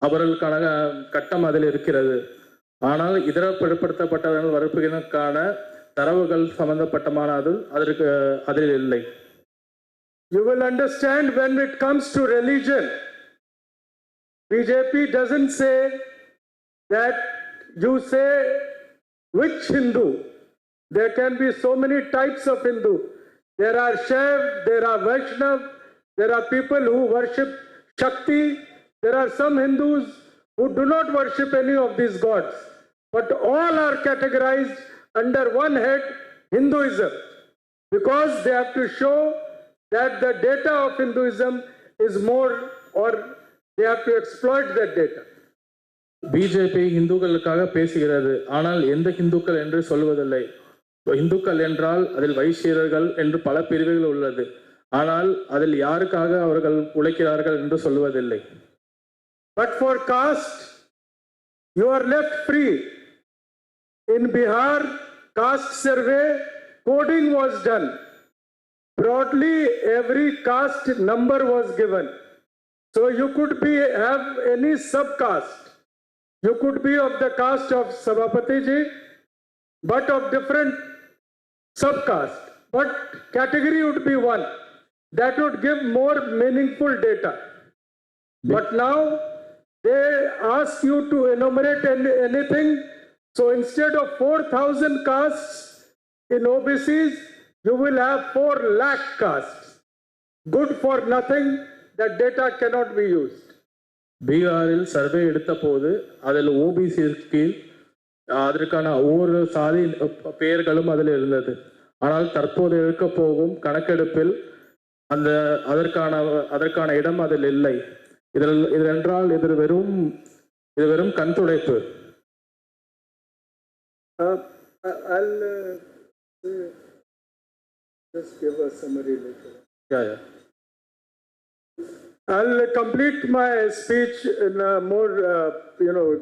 S4: அவர்களுக்கான கட்டம் அதில் இருக்கிறது. ஆனால் இதர பிற்படுத்தப்பட்டவர்கள் வகுப்பினருக்கான தரவுகள் சம்பந்தப்பட்டமானது அதில் இல்லை.
S3: You will understand when it comes to religion. BJP doesn't say that you say which Hindu. There can be so many types of Hindu. There are Shaiv, there are Vaishnav, there are people who worship Shakti. There are some Hindus who do not worship any of these gods. But all are categorized under one head, Hinduism. Because they have to show that the data of Hinduism is more, or they have to exploit that data.
S4: BJP இந்துக்களுக்காக பேசுகிறது. ஆனால் எந்த இந்துக்கள் என்று சொல்வதில்லை. இந்துக்கள் என்றால் அதில் வைசியர்கள் என்று பல பிரிவுகள் உள்ளது. ஆனால் அதில் யாருக்காக அவர்கள் உழைக்கிறார்கள் என்று சொல்வதில்லை.
S3: But for caste, you are left free. In Bihar, caste survey, coding was done. Broadly, every caste number was given. So you could have any subcaste. You could be of the caste of Sabapathy ji, but of different subcaste. But category would be one. That would give more meaningful data. But now they ask you to enumerate anything. So instead of 4,000 castes in OBCs, you will have 4 lakh castes. Good for nothing. That data cannot be used.
S4: பீகாரில் survey எடுத்த போது அதில் OBC கீழ் அதற்கான ஒவ்வொரு சாதி பெயர்களும் அதில் இருந்தது. ஆனால் தற்போது எடுக்க போகும் கணக்கெடுப்பில் அதற்கான இடம் அதில் இல்லை. இதென்றால் இது வெறும் கண் துடைப்பு.
S3: I'll just give a summary later.
S4: Yeah.
S3: I'll complete my speech in a more,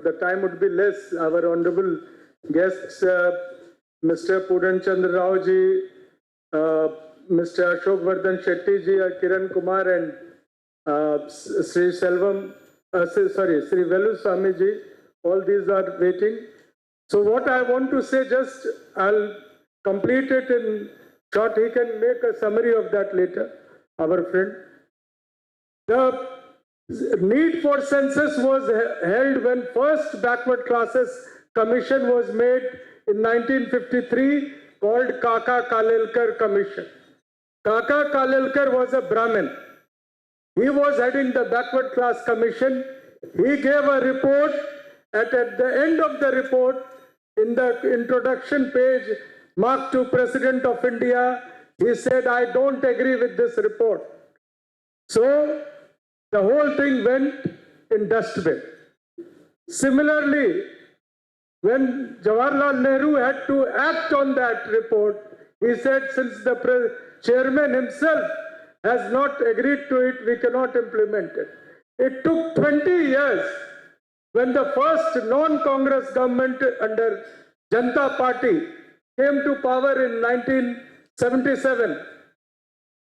S3: the time would be less. Our honorable guests, Mr. Purnachandra Rao ji, Mr. Ashok Varadhan Shetty ji, Kiran Kumar and Shri Velu Swami ji, all these are waiting. So what I want to say, I'll complete it in short. He can make a summary of that later, our friend. The need for census was held when first backward classes commission was made in 1953, called Kaka Kalelkar Commission. Kaka Kalelkar was a Brahmin. He was heading the backward class commission. He gave a report. At the end of the report, in the introduction page marked to President of India, he said, "I don't agree with this report." So the whole thing went in dustbin. Similarly, when Jawaharlal Nehru had to act on that report, he said, since the chairman himself has not agreed to it, we cannot implement it. It took 20 years when the first non-Congress government under Janata Party came to power in 1977.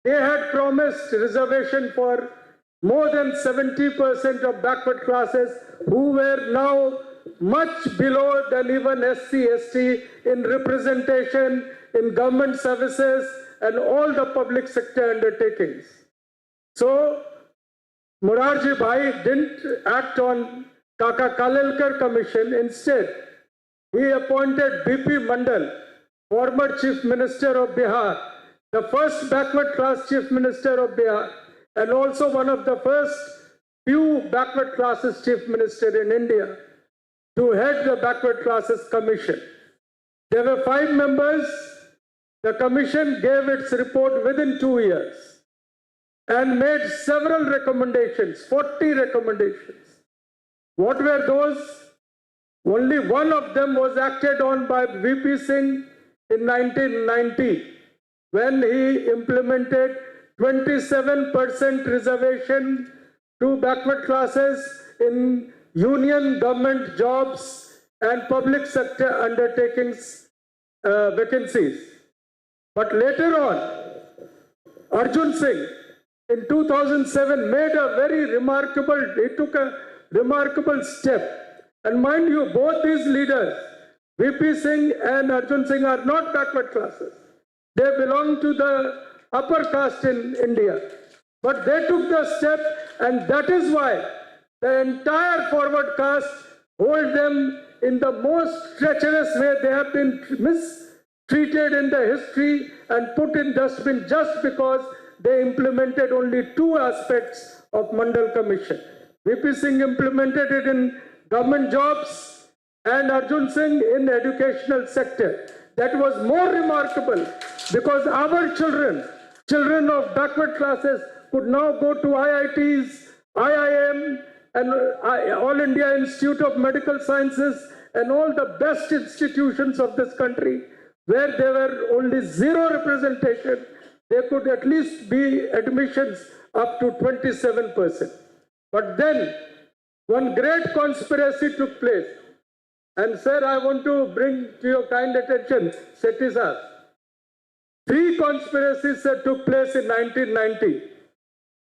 S3: They had promised reservation for more than 70% of backward classes who were now much below than even SC, ST in representation, in government services and all the public sector undertakings. So Morarji Bhai didn't act on Kaka Kalelkar Commission. Instead, he appointed BP Mandal, former Chief Minister of Bihar, the first backward class Chief Minister of Bihar. and also one of the first few backward classes chief minister in India to head the Backward Classes Commission. There were 5 members. The commission gave its report within 2 years and made several recommendations, 40 recommendations. What were those? Only one of them was acted on by VP Singh in 1990 when he implemented 27% reservation to backward classes in union government jobs and public sector undertakings vacancies. But later on, Arjun Singh in 2007 made a very remarkable, he took a remarkable step. And mind you, both these leaders, VP Singh and Arjun Singh, are not backward classes. They belong to the upper caste in India. But they took the step, and that is why the entire forward caste hold them in the most treacherous way. They have been mistreated in the history and put in dustbin just because they implemented only 2 aspects of Mandal Commission. VP Singh implemented it in government jobs and Arjun Singh in educational sector. That was more remarkable because our children of backward classes could now go to IITs, IIM, and All India Institute of Medical Sciences and all the best institutions of this country, where there were only 0 representation, there could at least be admissions up to 27%. But then one great conspiracy took place. And sir, I want to bring to your kind attention, Shetty sir. 3 conspiracies that took place in 1990.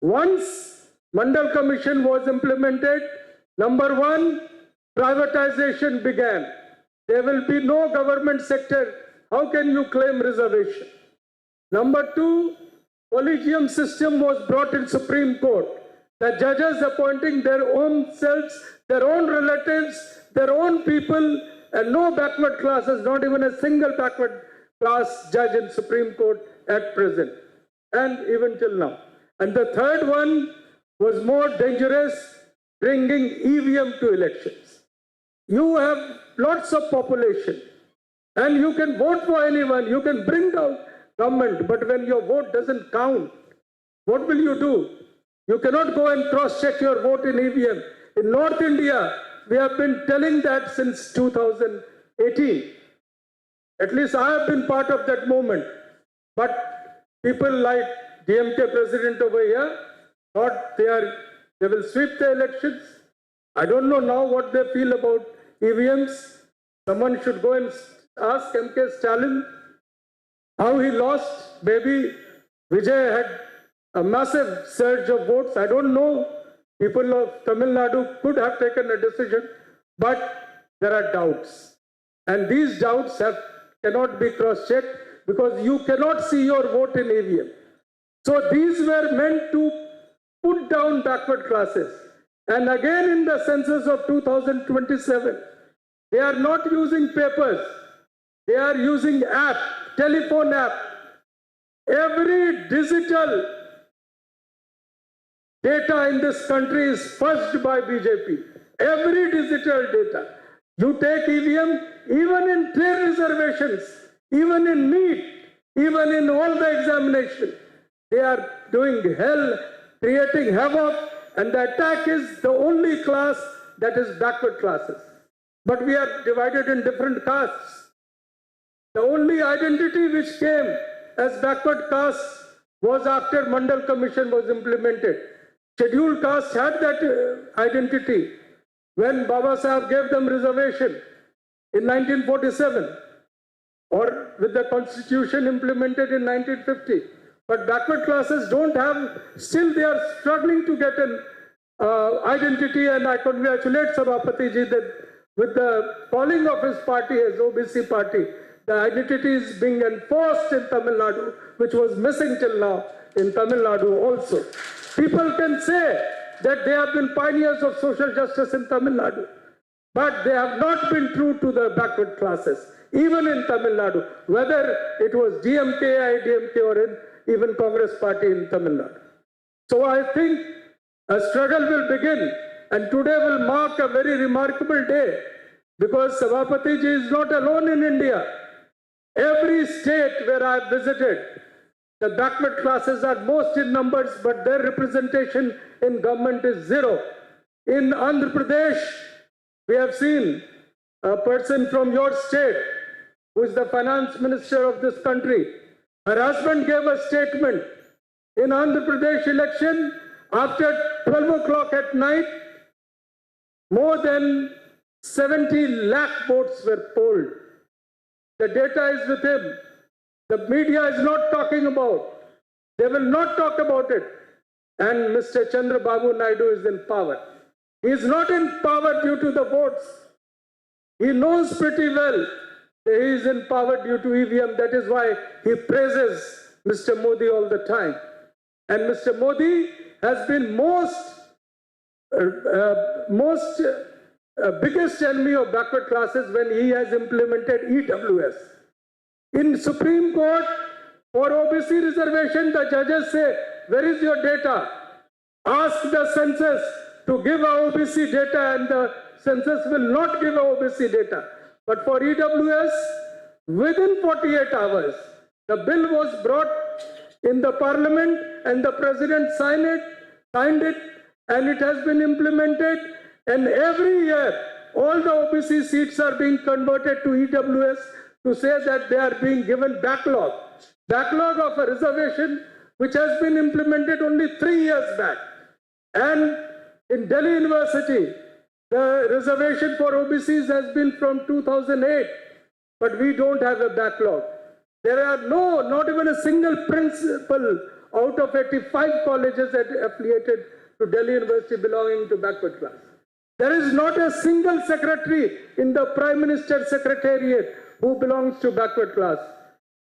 S3: Once Mandal Commission was implemented, number 1, privatization began. There will be no government sector. How can you claim reservation? Number 2, collegium system was brought in Supreme Court. The judges appointing their own selves, their own relatives, their own people, and no backward classes, not even a single backward class judge in Supreme Court at present, and even till now. And the third one was more dangerous, bringing EVM to elections. You have lots of population, and you can vote for anyone, you can bring down government, but when your vote doesn't count, what will you do? You cannot go and cross-check your vote in EVM. In North India, we have been telling that since 2018. At least I have been part of that movement. But people like DMK president over here thought they will sweep the elections. I don't know now what they feel about EVMs. Someone should go and ask MK Stalin how he lost. Maybe Vijay had a massive surge of votes. I don't know. People of Tamil Nadu could have taken a decision, but there are doubts. And these doubts cannot be cross-checked because you cannot see your vote in EVM. So these were meant to put down backward classes. And again in the census of 2027, they are not using papers. They are using app, telephone app. Every digital data in this country is fudged by BJP. Every digital data. You take EVM, even in trade reservations, even in NEET, even in all the examination, they are doing hell, creating havoc, and the attack is the only class that is backward classes. But we are divided in different castes. The only identity which came as backward caste was after Mandal Commission was implemented. Scheduled caste had that identity when Baba Sahib gave them reservation in 1947 or with the constitution implemented in 1950. But backward classes don't have, still they are struggling to get an identity, and I congratulate Sabapathy ji that with the calling of his party as OBC party, the identity is being enforced in Tamil Nadu, which was missing till now in Tamil Nadu also. People can say that they have been pioneers of social justice in Tamil Nadu, but they have not been true to the backward classes, even in Tamil Nadu, whether it was DMK, IDMK, or even Congress party in Tamil Nadu. So I think a struggle will begin, and today will mark a very remarkable day, because Sabapathy ji is not alone in India. Every state where I have visited, the backward classes are most in numbers, but their representation in government is zero. In Andhra Pradesh, we have seen a person from your state, who is the finance minister of this country. Her husband gave a statement in Andhra Pradesh election after 12 o'clock at night. More than 70 lakh votes were polled. The data is with him. The media is not talking about. They will not talk about it. And Mr. Chandra Babu Naidu is in power. He is not in power due to the votes. He knows pretty well that he is in power due to EVM. That is why he praises Mr. Modi all the time. And Mr. Modi has been biggest enemy of backward classes when he has implemented EWS. In Supreme Court, for OBC reservation, the judges say, where is your data? Ask the census to give a OBC data, and the census will not give a OBC data. But for EWS, within 48 hours, the bill was brought in the parliament and the president signed it, and it has been implemented. And every year, all the OBC seats are being converted to EWS to say that they are being given backlog of a reservation which has been implemented only 3 years back. And in Delhi University, the reservation for OBCs has been from 2008, but we don't have a backlog. There are not even a single principal out of 85 colleges that affiliated to Delhi University belonging to backward class. There is not a single secretary in the Prime Minister's Secretariat who belongs to backward class.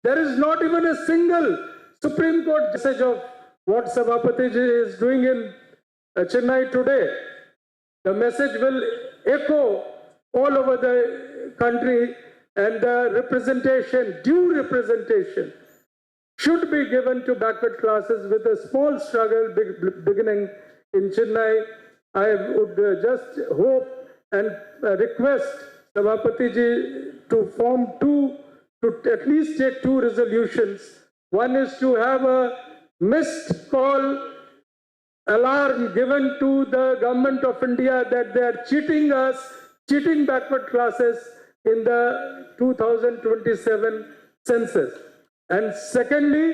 S3: There is not even a single Supreme Court message of what Sabapathy ji is doing in Chennai today. The message will echo all over the country, and the representation, due representation, should be given to backward classes with a small struggle beginning in Chennai. I would just hope and request Sabapathy ji to at least take 2 resolutions. One is to have a missed call alarm given to the government of India that they are cheating backward classes in the 2027 census. And secondly,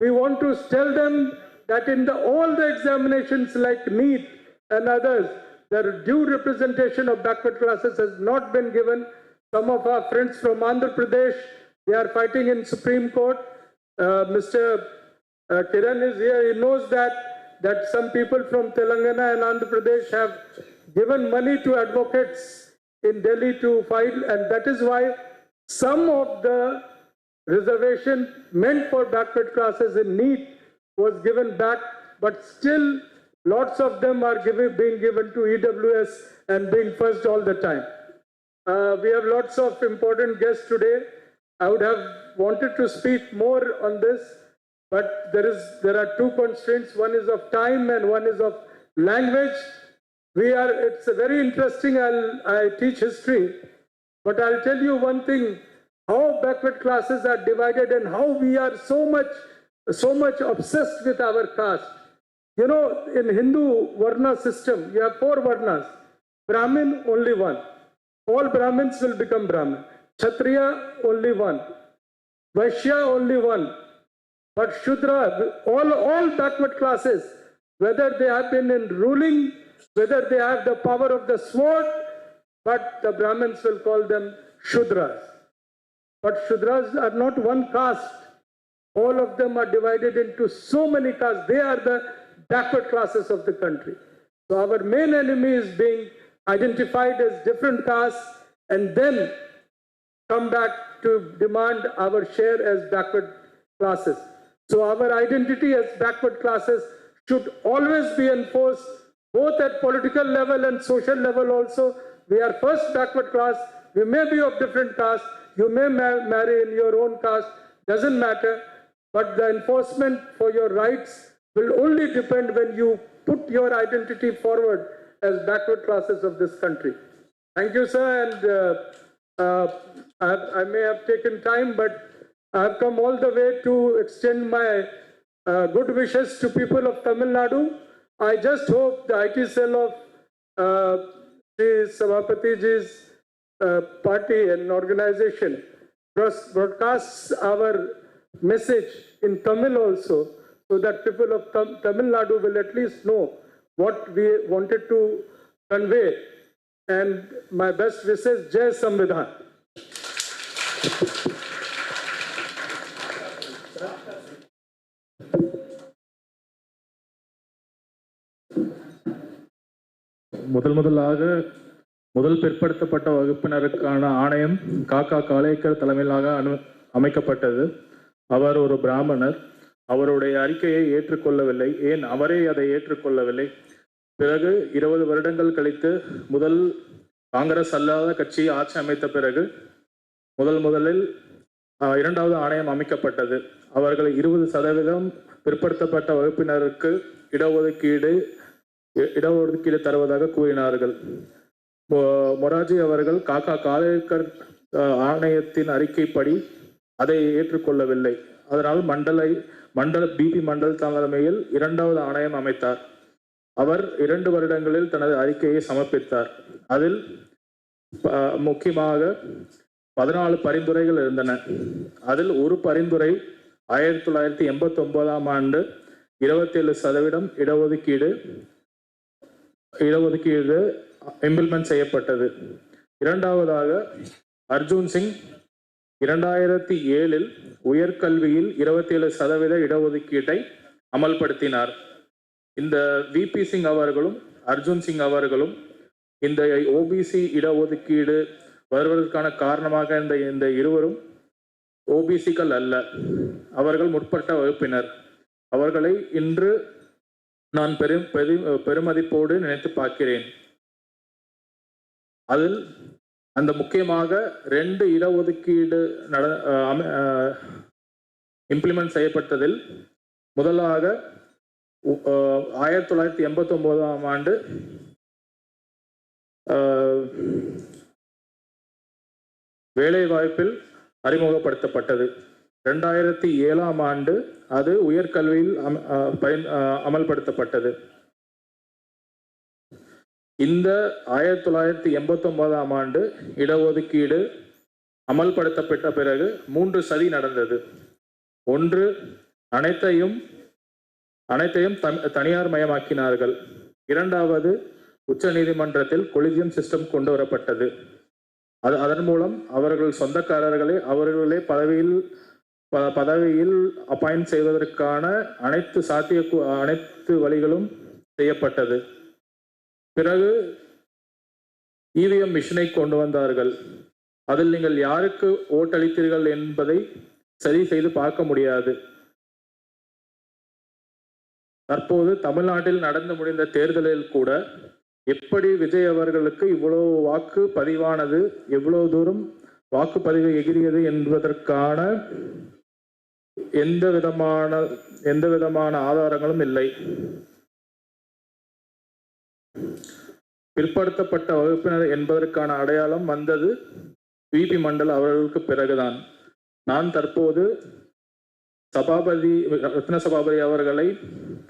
S3: we want to tell them that in all the examinations like NEET and others, the due representation of backward classes has not been given. Some of our friends from Andhra Pradesh, they are fighting in Supreme Court. Mr. Kiran is here. He knows that some people from Telangana and Andhra Pradesh have given money to advocates in Delhi to file, and that is why some of the reservation meant for backward classes in NEET was given back, but still lots of them are being given to EWS and being first all the time. We have lots of important guests today. I would have wanted to speak more on this, but there are 2 constraints. One is of time and one is of language. It's a very interesting. I teach history, but I'll tell you one thing: how backward classes are divided and how we are so much obsessed with our caste. You know, in Hindu Varna system, you have 4 Varnas. Brahmin, only one. All Brahmins will become Brahmin. Kshatriya, only one. Vaishya, only one. But Shudra, all backward classes, whether they have been in ruling, whether they have the power of the sword, but the Brahmins will call them Shudras. But Shudras are not one caste. All of them are divided into so many castes. They are the backward classes of the country. So our main enemy is being identified as different castes and then come back to demand our share as backward classes. So our identity as backward classes should always be enforced, both at political level and social level also. We are first backward class. We may be of different caste. You may marry in your own caste. Doesn't matter. But the enforcement for your rights will only depend when you put your identity forward as backward classes of this country. Thank you, sir. And I may have taken time, but I have come all the way to extend my good wishes to people of Tamil Nadu. I just hope the IT cell of Shri Sabapathyji's party and organization broadcasts our message in Tamil also, so that people of Tamil Nadu will at least know what we wanted to convey. And my best wishes, Jai Samvidhan.
S4: முதல் பிற்படுத்தப்பட்ட வகுப்பினருக்கான ஆணையம் காக்கா காலேக்கர் தலைமையிலாக அமைக்கப்பட்டது. அவர் ஒரு பிராமணர். அவருடைய அறிக்கையை ஏற்றுக்கொள்ளவில்லை. ஏன் அவரே அதை ஏற்றுக்கொள்ளவில்லை? பிறகு 20 வருடங்கள் கழித்து முதல் காங்கிரஸ் அல்லாத கட்சி ஆட்சி அமைத்த பிறகு முதலில் இரண்டாவது ஆணையம் அமைக்கப்பட்டது. அவர்கள் 20% பிற்படுத்தப்பட்ட வகுப்பினருக்கு இடஒதுக்கீடு தருவதாக கூறினார்கள். மொராஜி அவர்கள் காக்கா காலேக்கர் ஆணையத்தின் அறிக்கைப்படி அதை ஏற்றுக்கொள்ளவில்லை. அதனால் பிபி மண்டல் தலைமையில் இரண்டாவது ஆணையம் அமைத்தார். அவர் 2 வருடங்களில் தனது அறிக்கையை சமர்ப்பித்தார். அதில் முக்கியமாக 14 பரிந்துரைகள் இருந்தன. அதில் ஒரு பரிந்துரை 1989ஆம் ஆண்டு 27% இடஒதுக்கீடு இம்ப்ளிமெண்ட் செய்யப்பட்டது. இரண்டாவதாக அர்ஜுன் சிங் 2007 உயர்கல்வியில் 27% இடஒதுக்கீட்டை அமல்படுத்தினார். இந்த விபி சிங் அவர்களும் அர்ஜுன் சிங் அவர்களும் இந்த ஓபிசி இடஒதுக்கீடு வருவதற்கான காரணமாக இந்த இருவரும் ஓபிசிக்கள் அல்ல, அவர்கள் முற்பட்ட வகுப்பினர். அவர்களை இன்று நான் பெருமதிப்போடு நினைத்து பார்க்கிறேன். அதில் அந்த முக்கியமாக 2 இடஒதுக்கீடு இம்ப்ளிமெண்ட் செய்யப்பட்டதில் முதலாக 1989ஆம் ஆண்டு வேலைவாய்ப்பில் அறிமுகப்படுத்தப்பட்டது. 2007ஆம் ஆண்டு அது உயர்கல்வியில் அமல்படுத்தப்பட்டது. இந்த 1989ஆம் ஆண்டு இடஒதுக்கீடு அமல்படுத்தப்பட்ட பிறகு 3 சதி நடந்தது. ஒன்று, அனைத்தையும் தனியார் மயமாக்கினார்கள். இரண்டாவது, உச்ச நீதிமன்றத்தில் கொலிஜியம் சிஸ்டம் கொண்டு வரப்பட்டது. அதன் மூலம் அவர்கள் சொந்தக்காரர்களை அவர்களே பதவியில் அப்பாயிண்ட் செய்வதற்கான அனைத்து வழிகளும் செய்யப்பட்டது. பிறகு இவிஎம் மிஷினை கொண்டு வந்தார்கள். அதில் நீங்கள் யாருக்கு ஓட்டளித்தீர்கள் என்பதை சரி செய்து பார்க்க முடியாது. தற்போது தமிழ்நாட்டில் நடந்து முடிந்த தேர்தலில் கூட எப்படி விஜய் அவர்களுக்கு இவ்வளவு வாக்கு பதிவானது, எவ்வளவு தூரம் வாக்குப்பதிவு எகிரியது என்பதற்கான எந்த விதமான ஆதாரங்களும் இல்லை. பிற்படுத்தப்பட்ட வகுப்பினர் என்பதற்கான அடையாளம் வந்தது விபி மண்டல் அவர்களுக்கு பிறகுதான். நான் தற்போது ரத்ன சபாபதி அவர்களை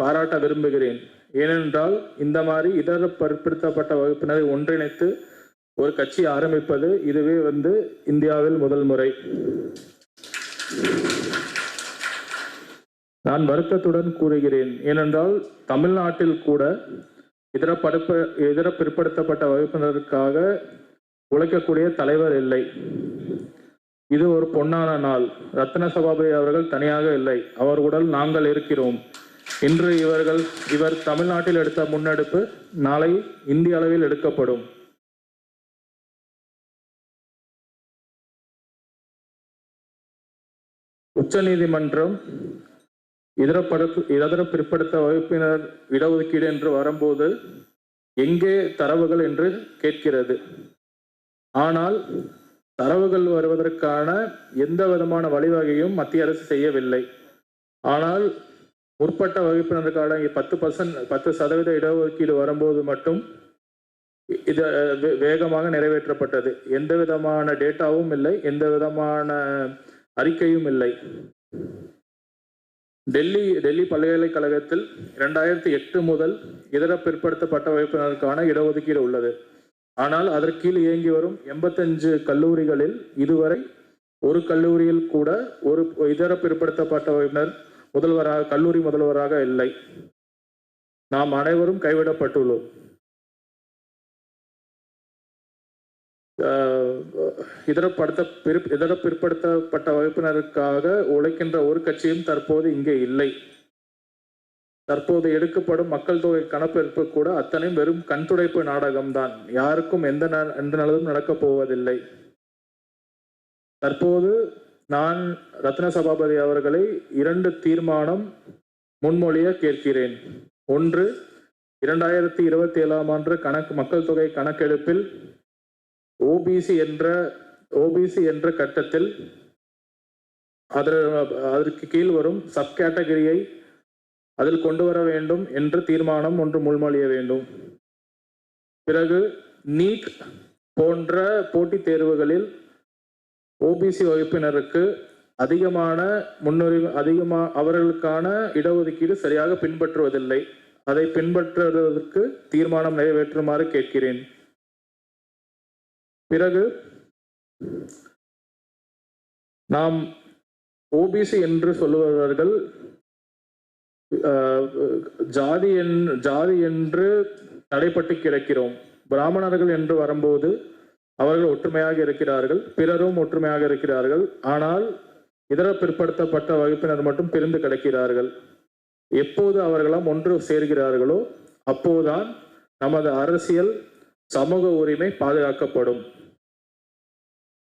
S4: பாராட்ட விரும்புகிறேன். ஏனென்றால் இந்த மாதிரி இதர பிற்படுத்தப்பட்ட வகுப்பினரை ஒன்றிணைத்து ஒரு கட்சி ஆரம்பிப்பது இதுவே இந்தியாவில் முதல் முறை. நான் வருத்தத்துடன் கூறுகிறேன். ஏனென்றால் தமிழ்நாட்டில் கூட இதர பிற்படுத்தப்பட்ட வகுப்பினருக்காக உழைக்கக்கூடிய தலைவர் இல்லை. இது ஒரு பொன்னான நாள். ரத்ன சபாபதி அவர்கள் தனியாக இல்லை, அவர்களுடன் நாங்கள் இருக்கிறோம். இன்று இவர் தமிழ்நாட்டில் எடுத்த முன்னெடுப்பு நாளை இந்திய அளவில் எடுக்கப்படும். உச்ச நீதிமன்றம் இதர பிற்படுத்த வகுப்பினர் இடஒதுக்கீடு என்று வரும்போது எங்கே தரவுகள் என்று கேட்கிறது. ஆனால் தரவுகள் வருவதற்கான எந்த விதமான வழிவகையும் மத்திய அரசு செய்யவில்லை. ஆனால் முற்பட்ட வகுப்பினருக்கான 10% இடஒதுக்கீடு வரும்போது மட்டும் இது வேகமாக நிறைவேற்றப்பட்டது. எந்த விதமான டேட்டாவும் இல்லை, எந்த விதமான அறிக்கையும் இல்லை. டெல்லி பல்கலைக்கழகத்தில் 2008 முதல் இதர பிற்படுத்தப்பட்ட வகுப்பினருக்கான இடஒதுக்கீடு உள்ளது. ஆனால் அதற்கு கீழ் இயங்கி வரும் 85 கல்லூரிகளில் இதுவரை ஒரு கல்லூரியில் கூட ஒரு இதர பிற்படுத்தப்பட்ட வகுப்பினர் கல்லூரி முதல்வராக இல்லை. நாம் அனைவரும் கைவிடப்பட்டுள்ளோம். இதர பிற்படுத்தப்பட்ட வகுப்பினருக்காக உழைக்கின்ற ஒரு கட்சியும் தற்போது இங்கே இல்லை. தற்போது எடுக்கப்படும் மக்கள் தொகை கணக்கெடுப்பு கூட அத்தனையும் வெறும் கண்துடைப்பு நாடகம்தான். யாருக்கும் எந்த நல்லதும் நடக்கப் போவதில்லை. தற்போது நான் ரத்ன சபாபதி அவர்களை 2 தீர்மானம் முன்மொழிய கேட்கிறேன். ஒன்று, 2027 ஆண்டு மக்கள் தொகை கணக்கெடுப்பில் ஓபிசி என்ற கட்டத்தில் அதற்கு கீழ் வரும் சப் கேட்டகரியை அதில் கொண்டு வர வேண்டும் என்று தீர்மானம் ஒன்று முன்மொழிய வேண்டும். பிறகு நீட் போன்ற போட்டித் தேர்வுகளில் ஓபிசி வகுப்பினருக்கு அதிகமான முன்னுரிமை அவர்களுக்கான இடஒதுக்கீடு சரியாக பின்பற்றுவதில்லை. அதை பின்பற்றுவதற்கு தீர்மானம் நிறைவேற்றுமாறு கேட்கிறேன். பிறகு நாம் ஓபிசி என்று சொல்லுபவர்கள் ஜாதி என்று தடைப்பட்டு கிடக்கிறோம். பிராமணர்கள் என்று வரும்போது அவர்கள் ஒற்றுமையாக இருக்கிறார்கள், பிறரும் ஒற்றுமையாக இருக்கிறார்கள். ஆனால் இதர பிற்படுத்தப்பட்ட வகுப்பினர் மட்டும் பிரிந்து கிடக்கிறார்கள். எப்போது அவர்களாம் ஒன்று சேர்கிறார்களோ அப்போதுதான் நமது அரசியல் சமூக உரிமை பாதுகாக்கப்படும்.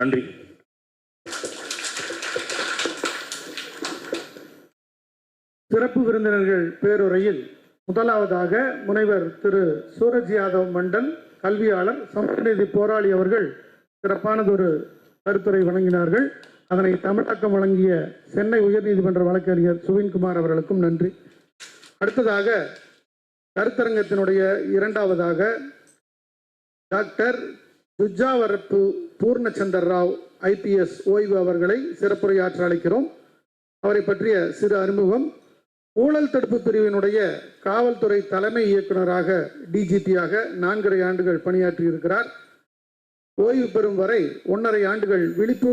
S4: நன்றி.
S2: சிறப்பு விருந்தினர்கள் பேருரையில் முதலாவதாக முனைவர் திரு சூரஜ் யாதவ் மண்டல், கல்வியாளர், சமூக நீதி போராளி அவர்கள் சிறப்பானதொரு கருத்துரை வழங்கினார்கள். அதனை தமிழாக்கம் வழங்கிய சென்னை உயர்நீதிமன்ற வழக்கறிஞர் குமார் அவர்களுக்கும் நன்றி. அடுத்ததாக கருத்தரங்கத்தினுடைய இரண்டாவதாக டாக்டர் துஜாவரப்பு பூர்ணச்சந்தர் ராவ் IPS ஓய்வு அவர்களை சிறப்புரையாற்ற அழைக்கிறோம். அவரை பற்றிய சிறு அறிமுகம். ஊழல் தடுப்பு பிரிவினுடைய காவல்துறை தலைமை இயக்குநராக DGP-யாக 4.5 ஆண்டுகள் பணியாற்றியிருக்கிறார். ஓய்வு பெறும் வரை 1.5 ஆண்டுகள் விழிப்பு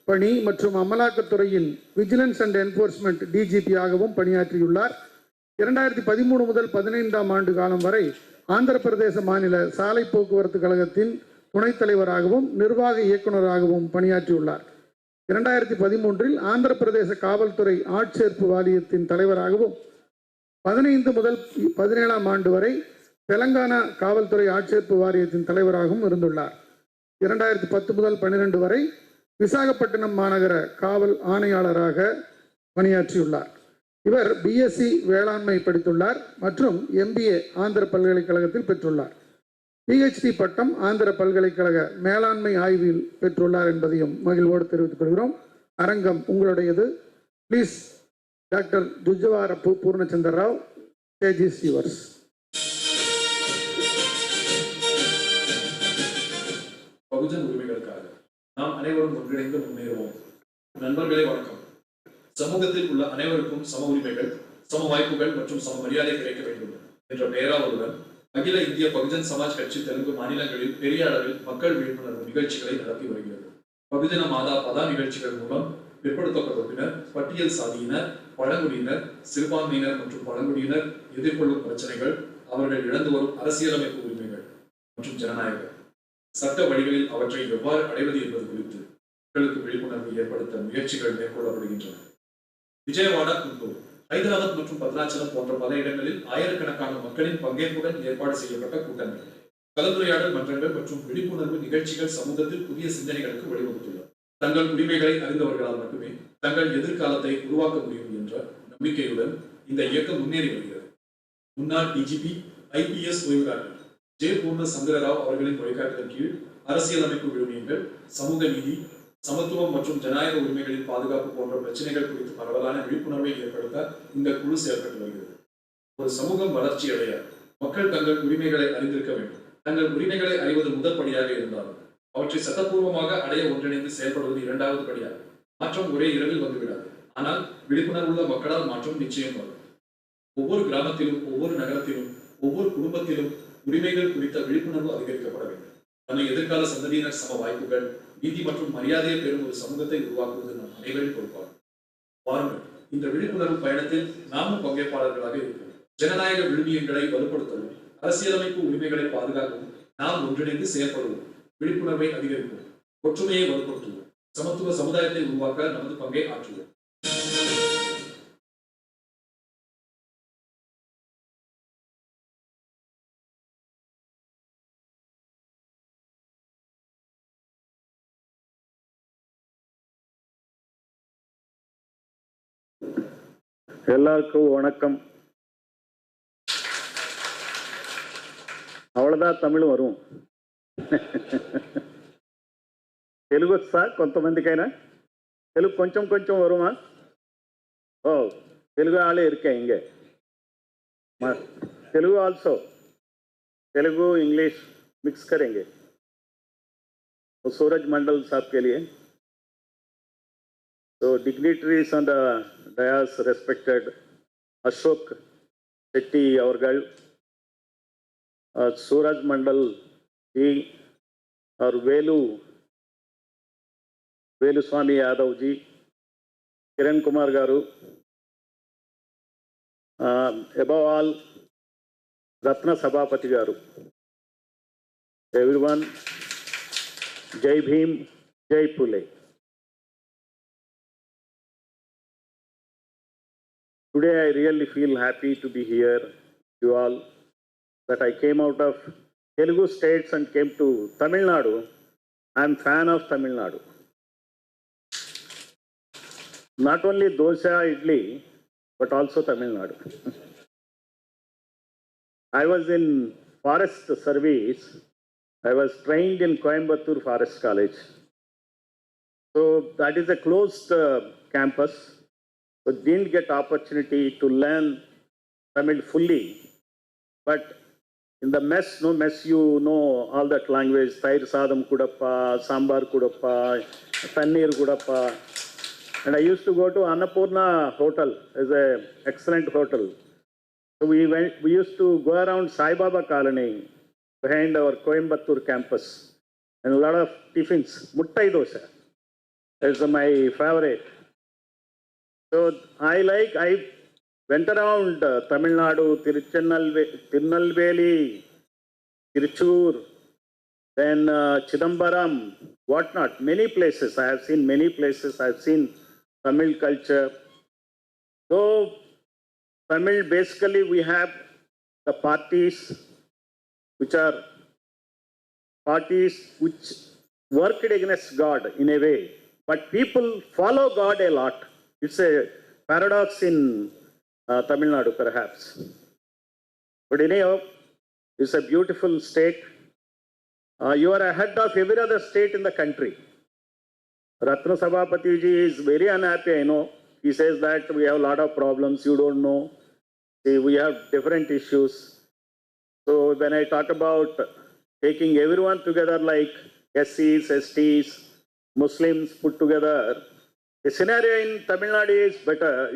S2: பணி மற்றும் அமலாக்கத்துறையின் விஜிலன்ஸ் அண்ட் என்ஃபோர்ஸ்மெண்ட் DGP-ஆகவும் பணியாற்றியுள்ளார். 2013 முதல் 15ஆம் ஆண்டு காலம் வரை ஆந்திர பிரதேச மாநில சாலை போக்குவரத்து கழகத்தின் துணைத் தலைவராகவும் நிர்வாக இயக்குநராகவும் பணியாற்றியுள்ளார். 2013இல் ஆந்திர பிரதேச காவல்துறை ஆட்சேர்ப்பு வாரியத்தின் தலைவராகவும் 15 முதல் 17ஆம் ஆண்டு வரை தெலங்கானா காவல்துறை ஆட்சேர்ப்பு வாரியத்தின் தலைவராகவும் இருந்துள்ளார். 2010 முதல் 12 வரை விசாகப்பட்டினம் மாநகர காவல் ஆணையாளராக பணியாற்றியுள்ளார். இவர் BSc வேளாண்மை படித்துள்ளார் மற்றும் MBA ஆந்திர பல்கலைக்கழகத்தில் பெற்றுள்ளார். PhD பட்டம் ஆந்திர பல்கலைக்கழக மேலாண்மை ஆய்வில் பெற்றுள்ளார் என்பதையும் மகிழ்வோடு தெரிவித்துக் கொள்கிறோம். அரங்கம் உங்களுடையது. Please doctor Tujavarapu Purnachandar Rao, stage is yours.
S5: Bahujan உரிமைகளுக்காக நாம் அனைவரும் ஒன்றிணைந்து முன்னேறுவோம். நண்பர்களே வணக்கம். சமூகத்தில் உள்ள அனைவருக்கும் சம உரிமைகள், சம வாய்ப்புகள் மற்றும் சம மரியாதை கிடைக்க வேண்டும் என்ற பெயராவதுடன் அகில இந்திய பகுஜன் சமாஜ் கட்சி தெலுங்கு மாநிலங்களில் பெரிய அளவில் மக்கள் விழிப்புணர்வு நிகழ்ச்சிகளை நடத்தி வருகிறது. பகுஜன மாதா பதா நிகழ்ச்சிகள் மூலம் பிற்படுத்தப்பட்ட வகுப்பினர், பட்டியல் சாதியினர், பழங்குடியினர், சிறுபான்மையினர் மற்றும் பழங்குடியினர் எதிர்கொள்ளும் பிரச்சனைகள், அவர்கள் இழந்து வரும் அரசியலமைப்பு உரிமைகள் மற்றும் ஜனநாயக சட்ட வழிகளில் அவற்றை எவ்வாறு அடைவது என்பது குறித்து மக்களுக்கு விழிப்புணர்வு ஏற்படுத்த முயற்சிகள் மேற்கொள்ளப்படுகின்றன. விஜயவாடா, குண்டூர், ஹைதராபாத் மற்றும் பத்ராச்சலம் போன்ற பல இடங்களில் ஆயிரக்கணக்கான மக்களின் பங்கேற்புடன் ஏற்பாடு செய்யப்பட்ட கூட்டங்கள், கலந்துரையாடல் மன்றங்கள் மற்றும் விழிப்புணர்வு நிகழ்ச்சிகள் சமூகத்தில் புதிய சிந்தனைகளுக்கு வழிவகுத்துள்ளன. தங்கள் உரிமைகளை அறிந்தவர்களால் மட்டுமே தங்கள் எதிர்காலத்தை உருவாக்க முடியும் என்ற நம்பிக்கையுடன் இந்த இயக்கம் முன்னேறி வருகிறது. முன்னாள் DGP IPS ஓய்வுகாரர் J. Purnachandra அவர்களின் வழிகாட்டுதல் கீழ் அரசியலமைப்பு விழுமியங்கள், சமூக நீதி, சமத்துவம் மற்றும் ஜனநாயக உரிமைகளின் பாதுகாப்பு போன்ற பிரச்சனைகள் குறித்து பரவலான விழிப்புணர்வை ஏற்படுத்த இந்த குழு செயல்பட்டு வருகிறது. ஒரு சமூகம் வளர்ச்சி அடைய மக்கள் தங்கள் உரிமைகளை அறிந்திருக்க வேண்டும். தங்கள் உரிமைகளை அறிவது முதல் படியாக இருந்தாலும் அவற்றை சட்டப்பூர்வமாக அடைய ஒன்றிணைந்து செயல்படுவது இரண்டாவது படியாக. மாற்றம் ஒரே இரவில் வந்துவிடாது. ஆனால் விழிப்புணர்வுள்ள மக்களால் மாற்றம் நிச்சயம் வரும். ஒவ்வொரு கிராமத்திலும், ஒவ்வொரு நகரத்திலும், ஒவ்வொரு குடும்பத்திலும் உரிமைகள் குறித்த விழிப்புணர்வு அதிகரிக்கப்பட வேண்டும். நம்ம எதிர்கால சந்ததியினர் சம வாய்ப்புகள், நீதி மற்றும் மரியாதையை பெறும் ஒரு சமூகத்தை உருவாக்குவது நம் அனைவரின் பொறுப்பாகும். வாருங்கள், இந்த விழிப்புணர்வு பயணத்தில் நாமும் பங்கேற்பாளர்களாக இருப்போம். ஜனநாயக விழுமியங்களை வலுப்படுத்தவும், அரசியலமைப்பு உரிமைகளை பாதுகாக்கவும் நாம் ஒன்றிணைந்து செயல்படுவோம். விழிப்புணர்வை அதிகரிப்போம், ஒற்றுமையை வலுப்படுத்துவோம், சமத்துவ சமுதாயத்தை உருவாக்க நமது பங்கை ஆற்றுவோம்.
S6: எல்லாருக்கும் வணக்கம். అவ்வளోதான் தமிழ் வரும். తెలుగు వచ్చా కొంతమందికైనా? తెలుగు కొంచెం కొంచెం வருமா? ఓ తెలుగు ఆలే இருக்கேன் இங்கே. Telugu also, Telugu English mix करेंगे. वो सूरज मंडल साहब के लिए. So dignitaries on the dais, respected Ashok, Shetty avargal, Suraj Mandal ji, or Velu Swami Yadav ji, Kiran Kumar garu, above all Rathna Sabapathy garu. Everyone, Jai Bhim, Jai Pule. Today I really feel happy to be here, you all, that I came out of Telugu states and came to Tamil Nadu. I am fan of Tamil Nadu. Not only dosa, idli, but also Tamil Nadu. I was in forest service. I was trained in Coimbatore Forest College. So that is a closed campus. So didn't get opportunity to learn Tamil fully, but in the mess, no mess, you know all that language. Thair sadam kudappa, sambar kudappa, paneer kudappa. And I used to go to Annapurna Hotel, as a excellent hotel. So we used to go around Sai Baba Colony behind our Coimbatore campus, and a lot of tiffins. Muttai dosa is my favorite. So I went around Tamil Nadu, Tirunelveli, Tiruchur, then Chidambaram, whatnot, many places. I have seen many places. I have seen Tamil culture. So Tamil, basically we have the parties which worked against God in a way, but people follow God a lot. It's a paradox in Tamil Nadu, perhaps. But anyhow, it's a beautiful state. You are ahead of every other state in the country. Rathna Sabapathy ji is very unhappy, I know. He says that we have a lot of problems, you don't know. See, we have different issues. So when I talk about taking everyone together like SCs, STs, Muslims put together, the scenario in Tamil Nadu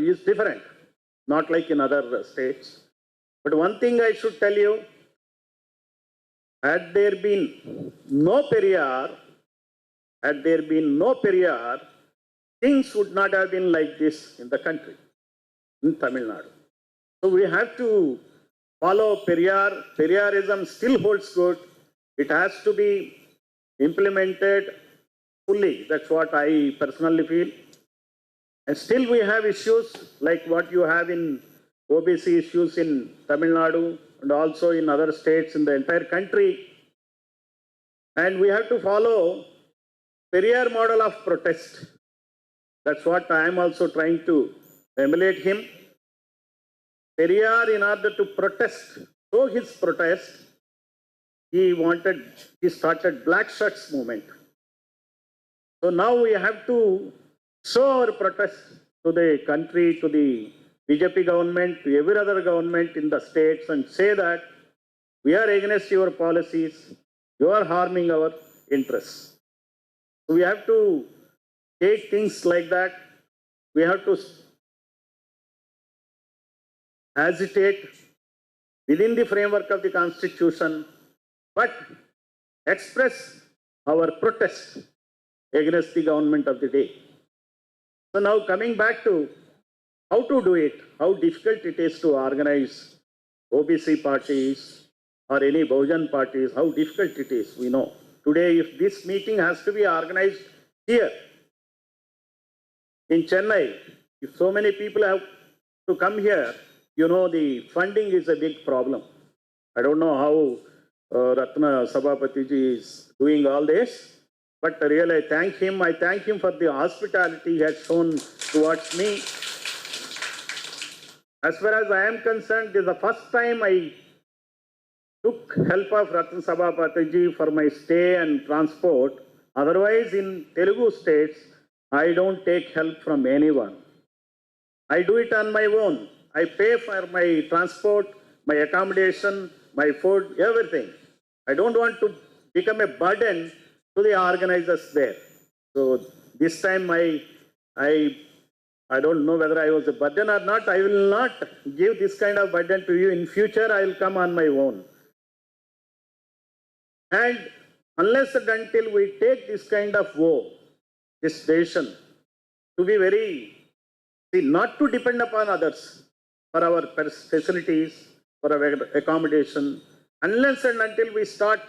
S6: is different, not like in other states. But one thing I should tell you, had there been no Periyar, things would not have been like this in the country, in Tamil Nadu. So we have to follow Periyar. Periyarism still holds good. It has to be implemented fully. That's what I personally feel. And still we have issues like what you have in OBC issues in Tamil Nadu and also in other states in the entire country. And we have to follow Periyar model of protest. That's what I am also trying to emulate him. Periyar, in order to protest, show his protest, he started Black Shirts movement. So now we have to show our protest to the country, to the BJP government, to every other government in the states and say that we are against your policies, you are harming our interests. So we have to take things like that. We have to agitate within the framework of the Constitution, but express our protest against the government of the day. So now coming back to how to do it, how difficult it is to organize OBC parties or any Bahujan parties, how difficult it is, we know. Today, if this meeting has to be organized here in Chennai, if so many people have to come here, you know, the funding is a big problem. I don't know how Rathna Sabapathy is doing all this, but really I thank him. I thank him for the hospitality he has shown towards me. As far as I am concerned, this is the first time I took help of Rathna Sabapathy for my stay and transport. Otherwise, in Telugu states, I don't take help from anyone. I do it on my own. I pay for my transport, my accommodation, my food, everything. I don't want to become a burden to the organizers there. So this time I don't know whether I was a burden or not. I will not give this kind of burden to you. In future, I will come on my own. And unless and until we take this kind of vow, this decision, to be very, not to depend upon others for our facilities, for our accommodation, unless and until we start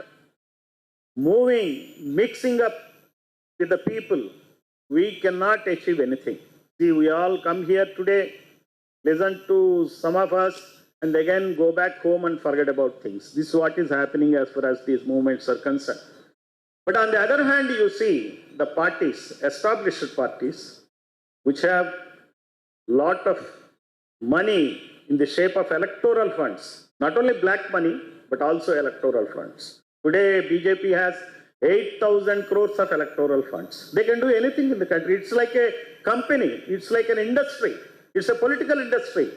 S6: moving, mixing up with the people, we cannot achieve anything. See, we all come here today, listen to some of us, and again go back home and forget about things. This is what is happening as far as these movements are concerned. But on the other hand, you see the parties, established parties, which have lot of money in the shape of electoral funds, not only black money, but also electoral funds. Today, BJP has 8,000 crores of electoral funds. They can do anything in the country. It's like a company. It's like an industry. It's a political industry.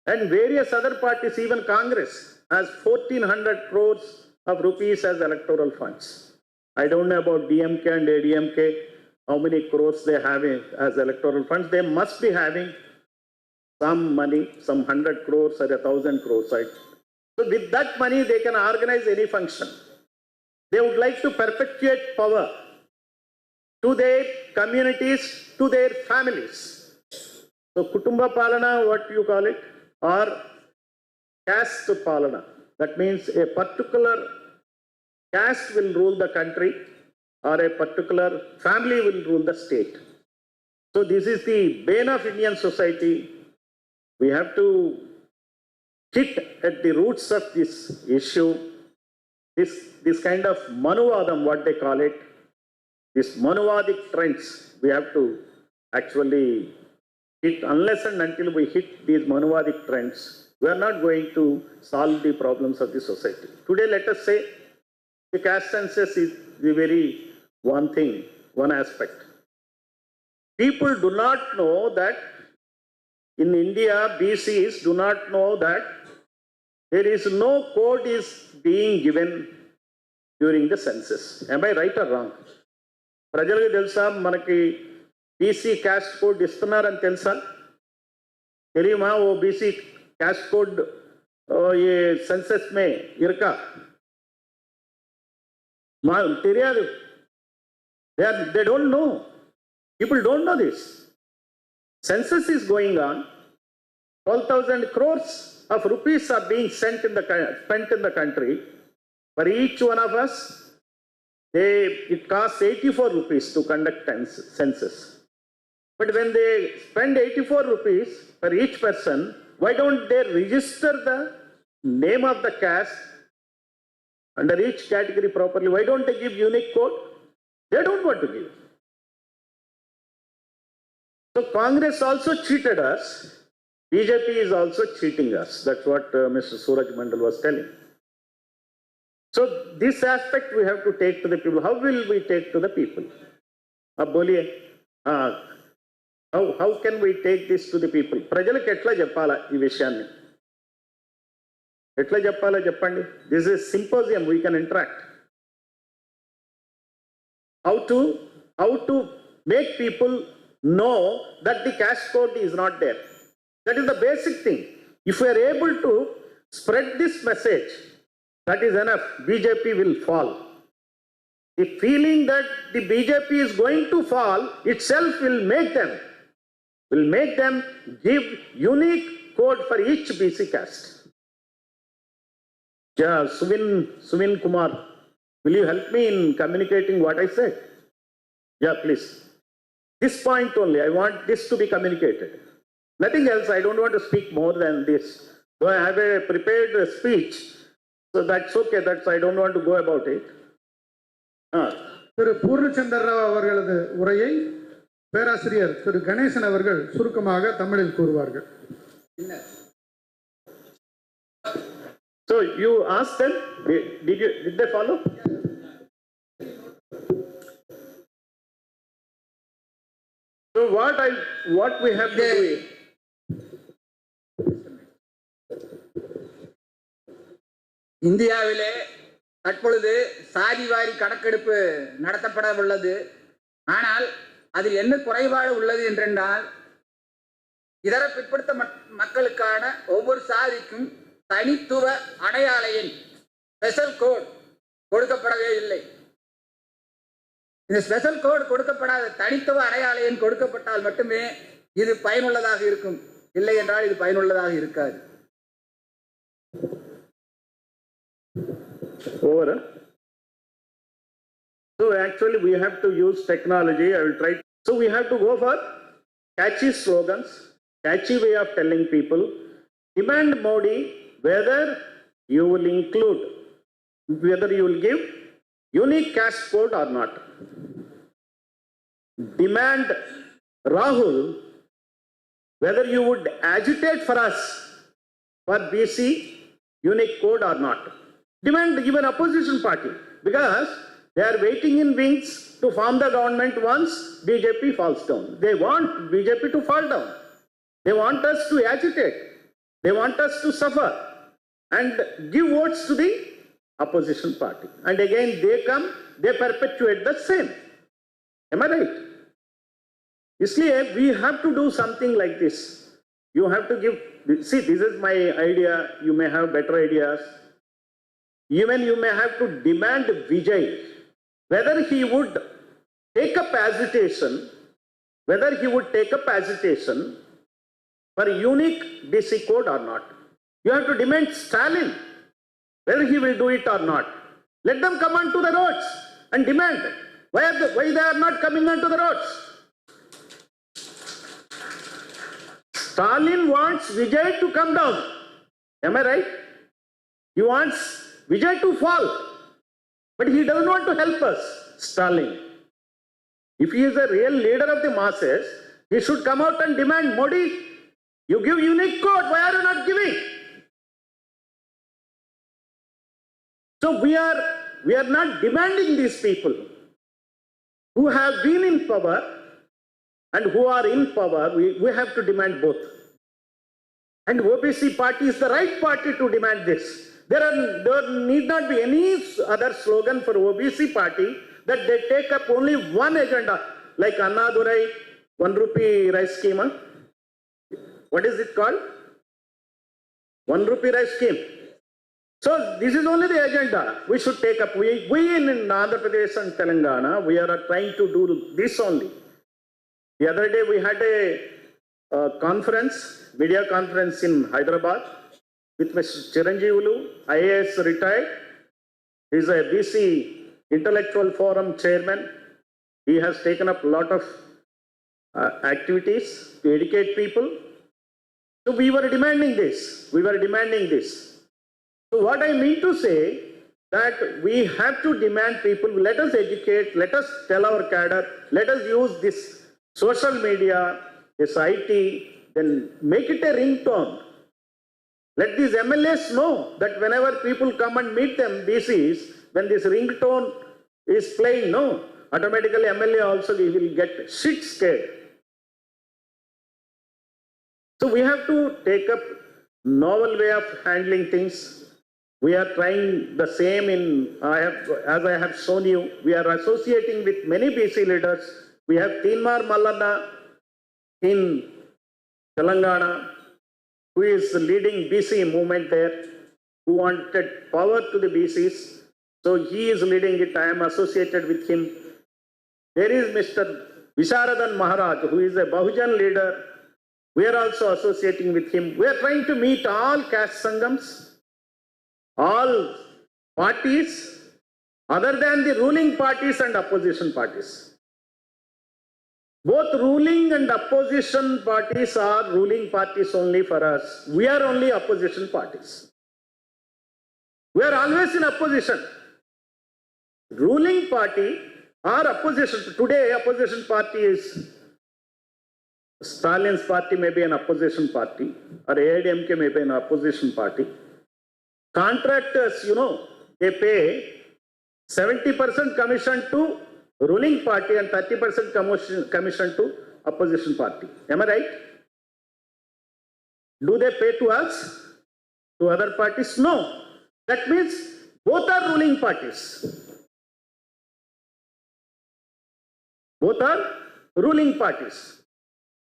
S6: And various other parties, even Congress, has 1,400 crores of rupees as electoral funds. I don't know about DMK and ADMK, how many crores they have as electoral funds. They must be having some money, some 100 crores or 1,000 crores. Right? So with that money, they can organize any function. They would like to perpetuate power to their communities, to their families. So Kutumba Palana, what you call it, or caste Palana. That means a particular caste will rule the country or a particular family will rule the state. So this is the bane of Indian society. We have to hit at the roots of this issue, this kind of Manuvadam, what they call it, this Manuvadic trends, we have to actually hit. Unless and until we hit these Manuvadic trends, we are not going to solve the problems of the society. Today, let us say the caste census is the very one thing, one aspect. People do not know that in India, BCs do not know that there is no code is being given during the census. Am I right or wrong? Prajalaki telsa manaki BC caste code istunarani telsa? Teliyuma wo BC caste code ye census mein irka? Teriyadu. They don't know. People don't know this. Census is going on. 12,000 crores of rupees are being spent in the country. For each one of us, it costs 84 rupees to conduct census. But when they spend 84 rupees for each person, why don't they register the name of the caste under each category properly? Why don't they give unique code? They don't want to give. So Congress also cheated us. BJP is also cheating us. That's what Mr. Suraj Mandal was telling. So this aspect we have to take to the people. How will we take to the people? How can we take this to the people? Prajalaki etla cheppala ee vishayanni. Etla cheppala cheppandi. This is a symposium, we can interact. How to make people know that the caste code is not there. That is the basic thing. If we are able to spread this message, that is enough. BJP will fall. The feeling that the BJP is going to fall itself will make them give unique code for each BC caste. Yeah, Suvin Kumar, will you help me in communicating what I said? Yeah, please. This point only, I want this to be communicated. Nothing else, I don't want to speak more than this. So I have a prepared speech, so that's okay, I don't want to go about it.
S2: திரு பூர்ணச்சந்திர அவர்களது உரையை பேராசிரியர் திரு கணேசன் அவர்கள் சுருக்கமாக தமிழில் கூறுவார்கள்.
S6: So you asked them, did they follow? So what we have to do is,
S7: இந்தியாவிலே தற்பொழுது சாதிவாரி கணக்கெடுப்பு நடத்தப்பட உள்ளது. ஆனால் அதில் என்ன குறைபாடு உள்ளது என்றால், இதர பிற்படுத்த மக்களுக்கான ஒவ்வொரு சாதிக்கும் தனித்துவ அடையாள எண், ஸ்பெஷல் கோட் கொடுக்கப்படவே இல்லை. இந்த ஸ்பெஷல் கோட் கொடுக்கப்படாத தனித்துவ அடையாள எண் கொடுக்கப்பட்டால் மட்டுமே இது பயனுள்ளதாக இருக்கும். இல்லை என்றால் இது பயனுள்ளதாக இருக்காது.
S6: Over. So actually we have to use technology. I will try. So we have to go for catchy slogans, catchy way of telling people. Demand Modi whether you will include, whether you will give unique caste code or not. Demand Rahul whether you would agitate for us for BC unique code or not. Demand even opposition party, because they are waiting in wings to form the government once BJP falls down. They want BJP to fall down. They want us to agitate. They want us to suffer and give votes to the opposition party. And again they come, they perpetuate the same. Am I right? Isliye we have to do something like this. You have to give, see, this is my idea, you may have better ideas. Even you may have to demand Vijay, whether he would take up agitation, for unique BC code or not. You have to demand Stalin, whether he will do it or not. Let them come onto the roads and demand. Why they are not coming onto the roads? Stalin wants Vijay to come down. Am I right? He wants Vijay to fall, but he doesn't want to help us, Stalin. If he is a real leader of the masses, he should come out and demand, Modi, you give unique code, why are you not giving? So we are not demanding these people who have been in power and who are in power. We have to demand both. And OBC party is the right party to demand this. There need not be any other slogan for OBC party that they take up only one agenda, like Annadurai 1 rupee rice scheme. What is it called? 1 rupee rice scheme. So this is only the agenda we should take up. We in Andhra Pradesh and Telangana, we are trying to do this only. The other day we had a media conference in Hyderabad with Mr. Chiranjeevulu, IAS retired. He is a BC Intellectual Forum chairman. He has taken up a lot of activities to educate people. So we were demanding this. So what I mean to say, that we have to demand people, let us educate, let us tell our cadre, let us use this social media, this IT, then make it a ringtone. Let these MLAs know that whenever people come and meet them, BCs, when this ringtone is playing, no, automatically MLA also will get shit scared. So we have to take up novel way of handling things. We are trying the same as I have shown you, we are associating with many BC leaders. We have Tinmar Mallana in Telangana, who is leading BC movement there, who wanted power to the BCs. So he is leading it. I am associated with him. There is Mr. Varadhan Maharaj, who is a Bahujan leader. We are also associating with him. We are trying to meet all caste sangams, all parties, other than the ruling parties and opposition parties. Both ruling and opposition parties are ruling parties only for us. We are only opposition parties. We are always in opposition. Ruling party or opposition. Today, opposition party is Stalin's party may be an opposition party, or AIOBCSA may be an opposition party. Contractors, they pay 70% commission to ruling party and 30% commission to opposition party. Am I right? Do they pay to us? To other parties? No. That means both are ruling parties. Both are ruling parties.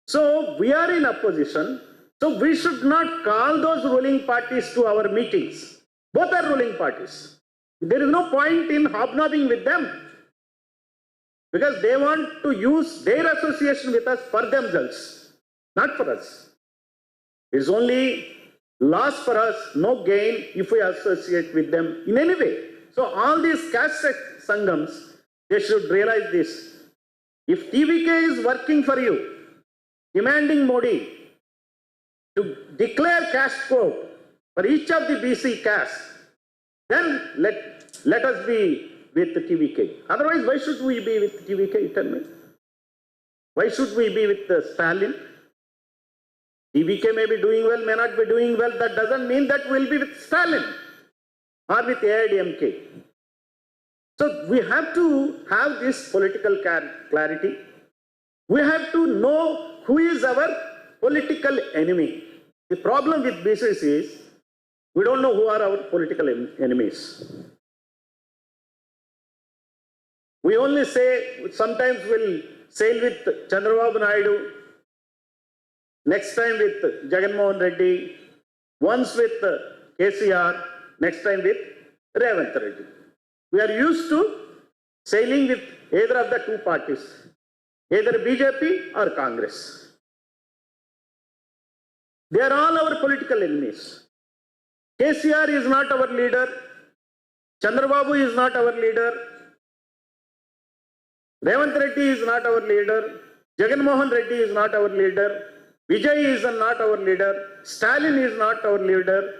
S6: So we are in opposition. So we should not call those ruling parties to our meetings. Both are ruling parties. There is no point in hobnobbing with them, because they want to use their association with us for themselves, not for us. It's only loss for us, no gain if we associate with them in any way. So all these caste sangams, they should realize this. If TVK is working for you, demanding Modi to declare caste code for each of the BC castes, then let us be with the TVK. Otherwise, why should we be with TVK? Tell me. Why should we be with Stalin? TVK may be doing well, may not be doing well. That doesn't mean that we'll be with Stalin or with AIOBCSA. So we have to have this political clarity. We have to know who is our political enemy. The problem with BCs is we don't know who are our political enemies. We only say, sometimes we'll sail with Chandrababu Naidu, next time with Jagannath Reddy, once with KCR, next time with Revanth Reddy. We are used to sailing with either of the two parties, either BJP or Congress. They are all our political enemies. KCR is not our leader. Chandrababu is not our leader. Revanth Reddy is not our leader. Jagannath Reddy is not our leader. Vijay is not our leader. Stalin is not our leader.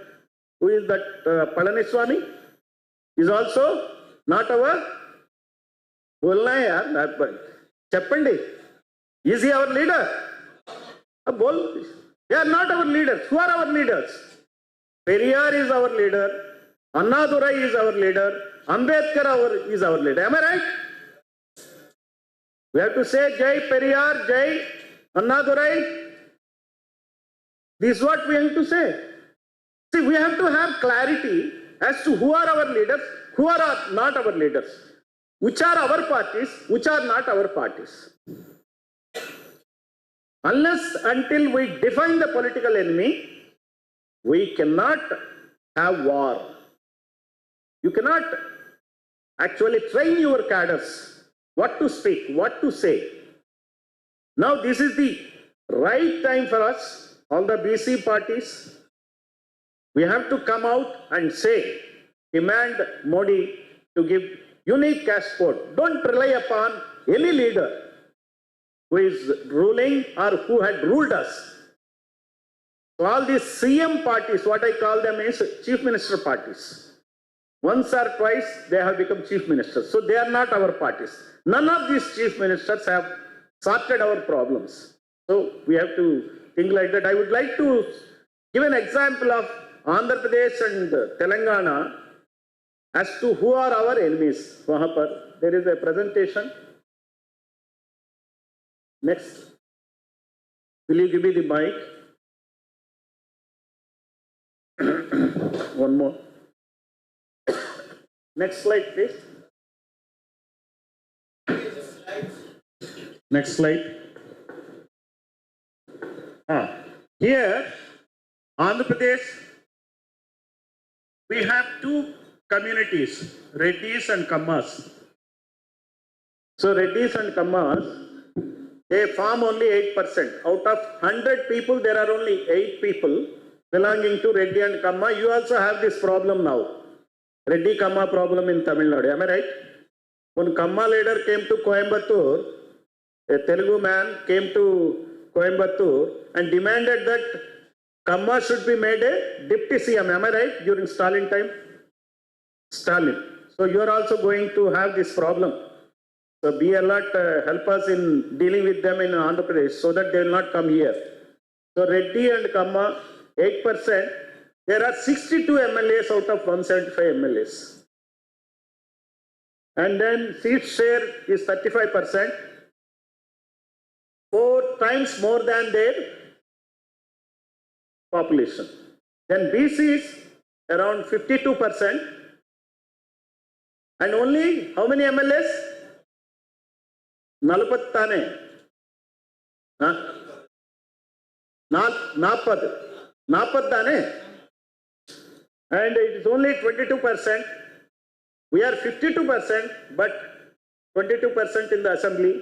S6: Who is that? Palaniswamy is also not our. Cheppandi. Is he our leader? They are not our leaders. Who are our leaders? Periyar is our leader. Annadurai is our leader. Ambedkar is our leader. Am I right? We have to say Jai Periyar, Jai Annadurai. This is what we have to say. See, we have to have clarity as to who are our leaders, who are not our leaders, which are our parties, which are not our parties. Unless until we define the political enemy, we cannot have war. You cannot actually train your cadres what to speak, what to say. Now this is the right time for us, all the BC parties. We have to come out and say, demand Modi to give unique caste code. Don't rely upon any leader who is ruling or who had ruled us. So all these CM parties, what I call them is chief minister parties. Once or twice they have become chief ministers. So they are not our parties. None of these chief ministers have sorted our problems. So we have to think like that. I would like to give an example of Andhra Pradesh and Telangana as to who are our enemies. वहाँ पर there is a presentation. Next. Will you give me the mic? One more. Next slide, please. Next slide. Here, Andhra Pradesh, we have two communities, Reddis and Kammas. So Reddis and Kammas, they form only 8%. Out of 100 people, there are only 8 people belonging to Reddy and Kamma. You also have this problem now. Reddy Kamma problem in Tamil Nadu. Am I right? When Kamma leader came to Coimbatore, a Telugu man came to Coimbatore and demanded that Kamma should be made a deputy CM. Am I right? During Stalin time? Stalin. So you are also going to have this problem. So be alert, help us in dealing with them in Andhra Pradesh so that they will not come here. So Reddy and Kamma, 8%. There are 62 MLAs out of 175 MLAs. And then seat share is 35%. 4 times more than their population. Then BC is around 52%. And only how many MLAs? 40 ತಾನೆ 40 ತಾನೆ and it is only 22%. We are 52%, but 22% in the assembly,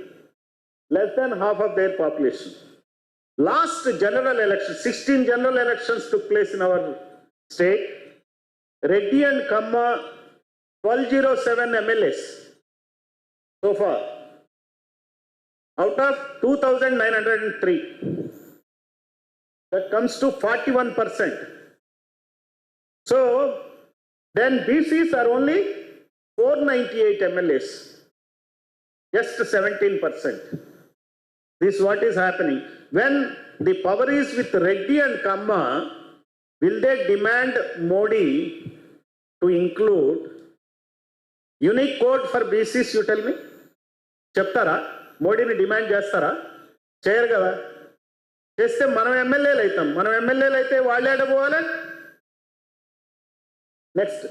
S6: less than half of their population. Last general election, 16 general elections took place in our state. Reddy and Kamma, 1207 MLAs so far, out of 2,903. That comes to 41%. So, then BCs are only 498 MLAs, just 17%. This is what is happening. When the power is with Reddy and Kamma, will they demand Modi to include unique code for BCs, you tell me? చెప్తారా మోడీని demand చేస్తారా? చేయరు కదా. చేస్తే మనం ఎమ్మెల్యేలు అవుతాం. మనం ఎమ్మెల్యేలు అయితే వాళ్ళు ఏడపోవాలి. Next.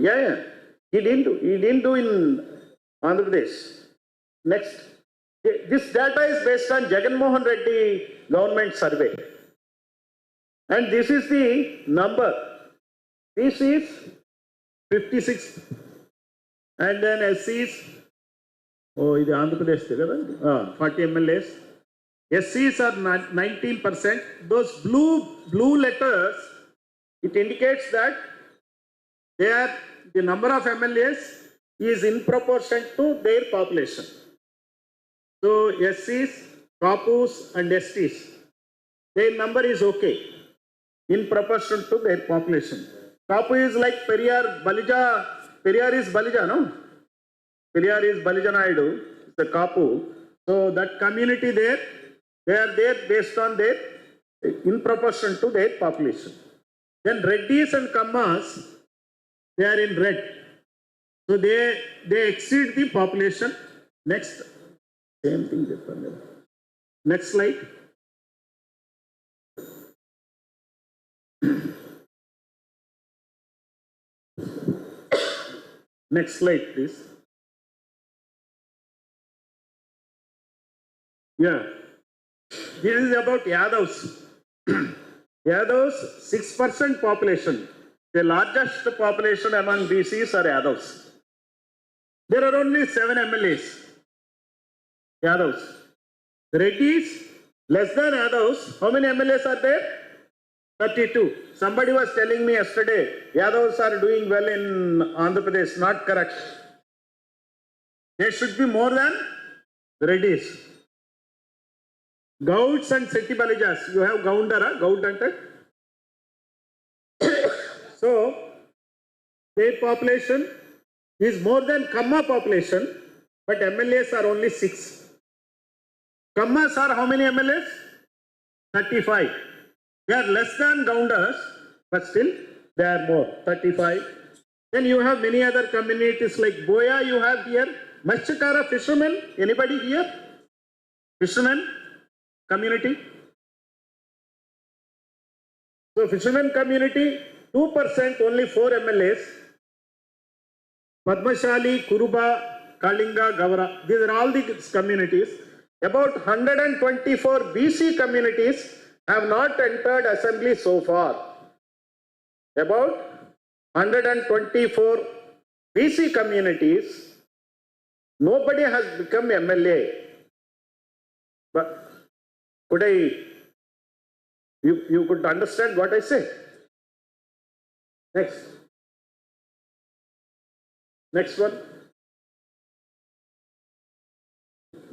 S6: Yeah. He didn't do in Andhra Pradesh. Next. This data is based on Jagan Mohan Reddy government survey. And this is the number. This is 56. And then SCs, this is Andhra Pradesh, 40 MLAs. SCs are 19%. Those blue letters, it indicates that the number of MLAs is in proportion to their population. So SCs, Kapus and STs, their number is okay in proportion to their population. Kapu is like Periyar Balija. Periyar is Balija, no? Periyar is Balija Naidu, the Kapu. So that community there, they are there based on their, in proportion to their population. Then Reddis and Kammas, they are in red. So they exceed the population. Next. Same thing. Next slide. Next slide, please. Yeah. This is about Yadavs. Yadavs, 6% population. The largest population among BCs are Yadavs. There are only 7 MLAs. Yadavs. Reddis, less than Yadavs. How many MLAs are there? 32. Somebody was telling me yesterday, Yadavs are doing well in Andhra Pradesh. Not correct. There should be more than Reddis. Gowds and Shetty Balijas. You have Gowdara, Gowd ante. So, their population is more than Kamma population, but MLAs are only 6. Kammas are how many MLAs? 35. They are less than Gowders, but still they are more, 35. Then you have many other communities like Boya you have here. Machakara fishermen, anybody here? Fishermen community? So fishermen community, 2%, only 4 MLAs. Padmashali, Kuruba, Kalinga, Gavara, these are all the communities. About 124 BC communities have not entered assembly so far. About 124 BC communities, nobody has become MLA. But could you could understand what I say? Next. Next one.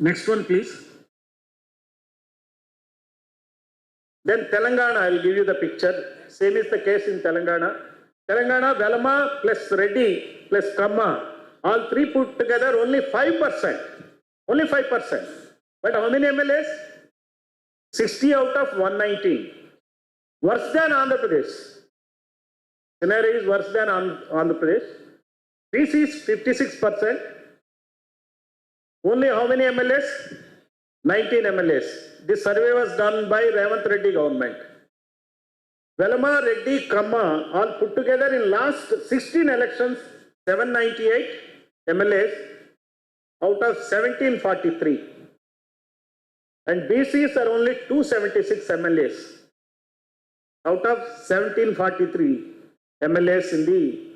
S6: Next one, please. Then Telangana, I will give you the picture. Same is the case in Telangana. Telangana, Velama plus Reddy plus Kamma, all three put together only 5%. Only 5%. But how many MLAs? 60 out of 119. Worse than Andhra Pradesh. Chennai is worse than Andhra Pradesh. BC is 56%. Only how many MLAs? 19 MLAs. This survey was done by Revanth Reddy government. Velama, Reddy, Kamma all put together in last 16 elections, 798 MLAs out of 1743. And BCs are only 276 MLAs out of 1743 MLAs in the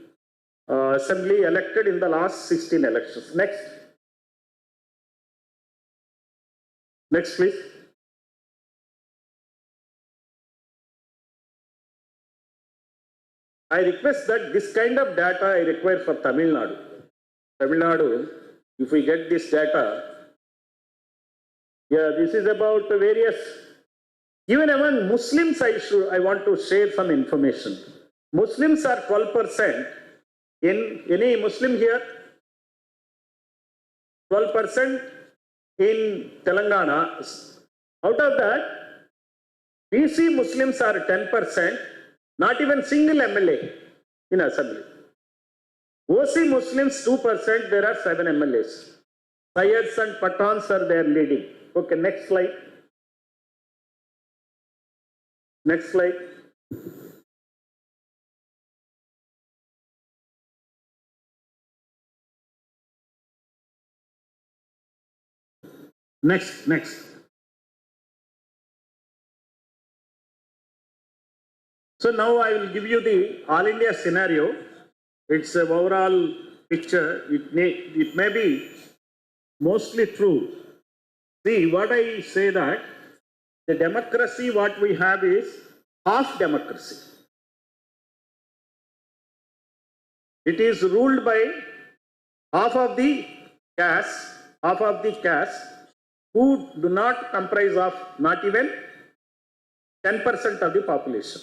S6: assembly elected in the last 16 elections. Next. Next, please. I request that this kind of data I require for Tamil Nadu. Tamil Nadu, if we get this data, yeah, this is about various, even among Muslims I want to share some information. Muslims are 12%. In any Muslim here? 12% in Telangana. Out of that, BC Muslims are 10%, not even single MLA in assembly. OC Muslims 2%, there are 7 MLAs. Sayeds and Pathans are there leading. Okay, next slide. Next slide. Next. So now I will give you the All India scenario. It's an overall picture. It may be mostly true. See, what I say that the democracy what we have is half democracy. It is ruled by half of the caste who do not comprise of not even 10% of the population.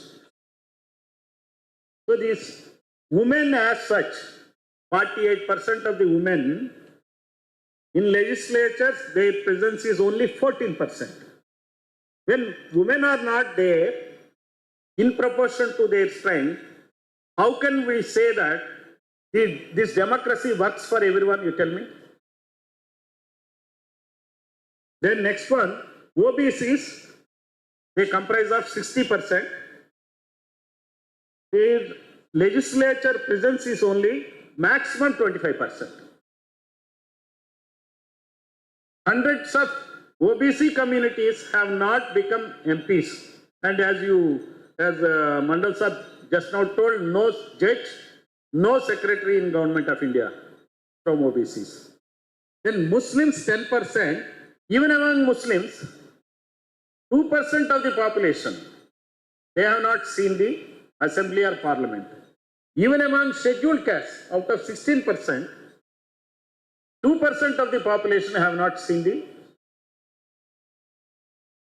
S6: So these women as such, 48% of the women in legislatures, their presence is only 14%. When women are not there in proportion to their strength, how can we say that this democracy works for everyone, you tell me? Then next one, OBCs, they comprise of 60%. Their legislature presence is only maximum 25%. Hundreds of OBC communities have not become MPs. And as Mandal sir just now told, no judge, no secretary in Government of India from OBCs. Then Muslims 10%, even among Muslims, 2% of the population, they have not seen the assembly or parliament. Even among scheduled castes, out of 16%, 2% of the population have not seen the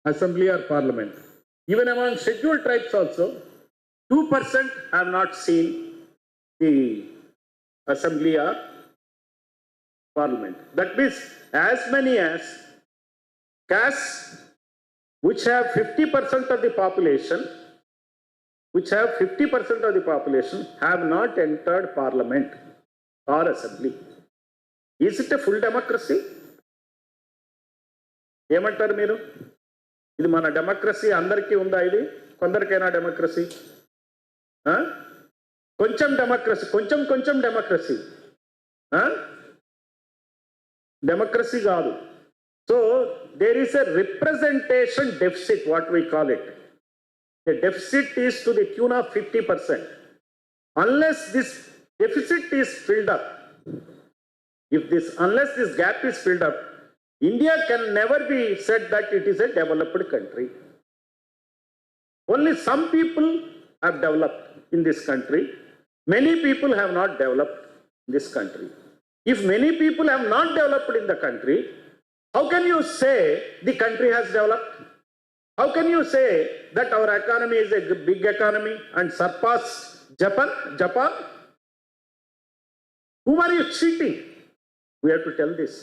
S6: assembly or parliament. Even among scheduled tribes also, 2% have not seen the assembly or parliament. That means as many as castes which have 50% of the population, have not entered parliament or assembly. Is it a full democracy? ఏమంటారు మీరు? ఇది మన democracy అందరికీ ఉందా? ఇది కొందరికైనా democracy? కొంచెం democracy, కొంచెం democracy, democracy కాదు. So there is a representation deficit, what we call it. The deficit is to the tune of 50%. Unless this deficit is filled up, unless this gap is filled up, India can never be said that it is a developed country. Only some people have developed in this country. Many people have not developed in this country. If many people have not developed in the country, how can you say the country has developed? How can you say that our economy is a big economy and surpassed Japan? Whom are you cheating? We have to tell this.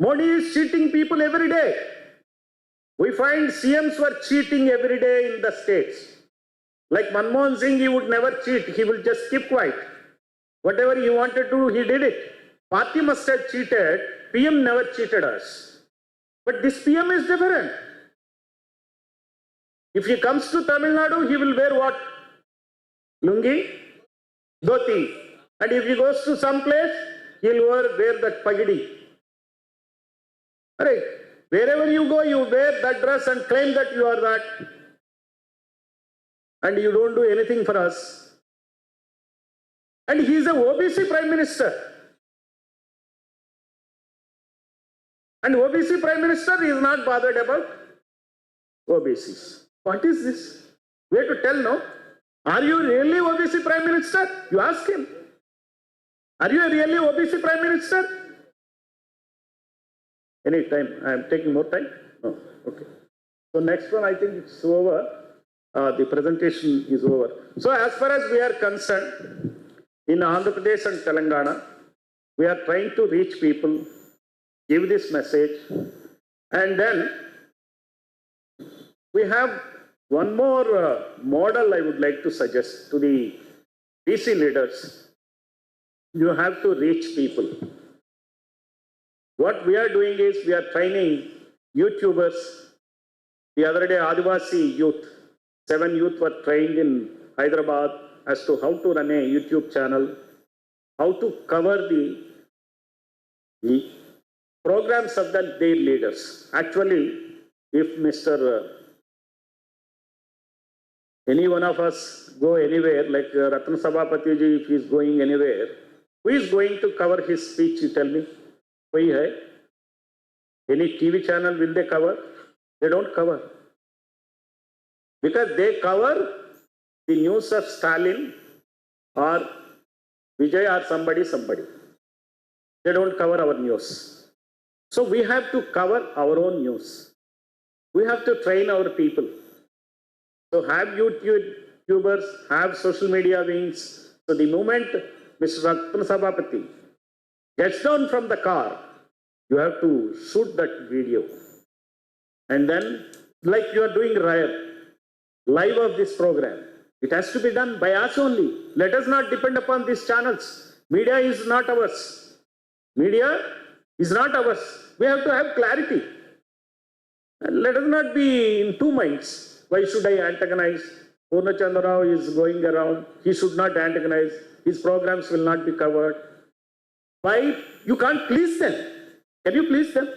S6: Modi is cheating people every day. We find CMs were cheating every day in the states. Like Manmohan Singh, he would never cheat. He will just keep quiet. Whatever he wanted to do, he did it. Party must have cheated. PM never cheated us. But this PM is different. If he comes to Tamil Nadu, he will wear what? Lungi, dhoti. And if he goes to some place, he will wear that pagidi. Right. Wherever you go, you wear that dress and claim that you are that. And you don't do anything for us. And he is a OBC Prime Minister. And OBC Prime Minister is not bothered about OBCs. What is this? We have to tell, no? Are you really OBC Prime Minister? You ask him. Are you really OBC Prime Minister? Any time? I am taking more time? No. Okay. So next one, I think it's over. The presentation is over. So as far as we are concerned, in Andhra Pradesh and Telangana, we are trying to reach people, give this message, and then we have one more model I would like to suggest to the BC leaders. You have to reach people. What we are doing is we are training YouTubers. The other day, Adivasi youth, 7 youth were trained in Hyderabad as to how to run a YouTube channel, how to cover the programs of their leaders. Actually, if any one of us go anywhere, like Rathna Sabapathy ji, if he is going anywhere, who is going to cover his speech, you tell me? Koi hai? Any TV channel will they cover? They don't cover. Because they cover the news of Stalin or Vijay or somebody. They don't cover our news. So we have to cover our own news. We have to train our people. So have YouTubers, have social media wings. So the moment Mr. Rathna Sabapathy gets down from the car, you have to shoot that video. And then, like you are doing live of this program, it has to be done by us only. Let us not depend upon these channels. Media is not ours. Media is not ours. We have to have clarity. And let us not be in two minds. Why should I antagonize? Purnachandra is going around. He should not antagonize. His programs will not be covered. Why? You can't please them. Can you please them?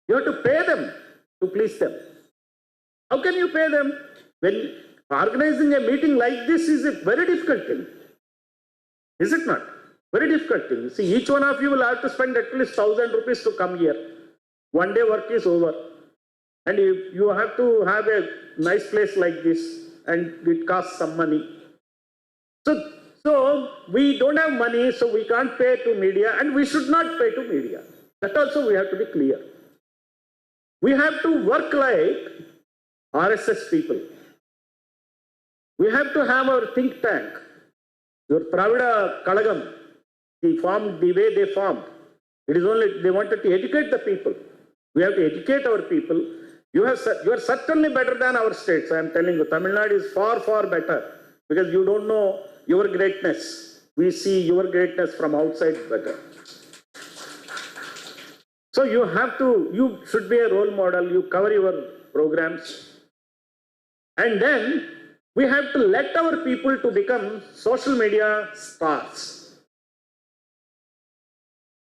S6: You have to pay them to please them. How can you pay them? When organizing a meeting like this is a very difficult thing. Is it not? Very difficult thing. See, each one of you will have to spend at least 1,000 rupees to come here. One day work is over. And you have to have a nice place like this, and it costs some money. So we don't have money, so we can't pay to media, and we should not pay to media. That also we have to be clear. We have to work like RSS people. We have to have our think tank. Your Pravida Kalagam, the way they formed, it is only they wanted to educate the people. We have to educate our people. You are certainly better than our states. I am telling you, Tamil Nadu is far, far better because you don't know your greatness. We see your greatness from outside better. So you should be a role model. You cover your programs. And then we have to let our people to become social media stars.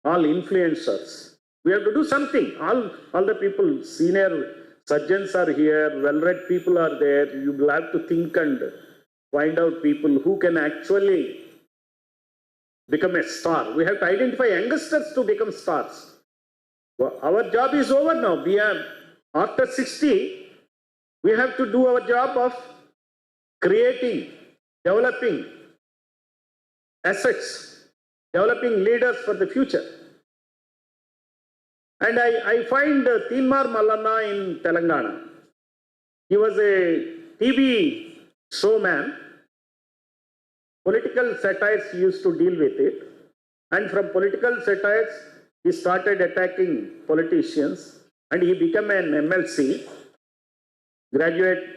S6: All influencers. We have to do something. All the people, senior surgeons are here, well-read people are there. You will have to think and find out people who can actually become a star. We have to identify youngsters to become stars. Our job is over now. After 60, we have to do our job of creating, developing assets, developing leaders for the future. And I find Tinmar Malana in Telangana. He was a TV showman. Political satires, he used to deal with it. And from political satires, he started attacking politicians. And he became an MLC, graduate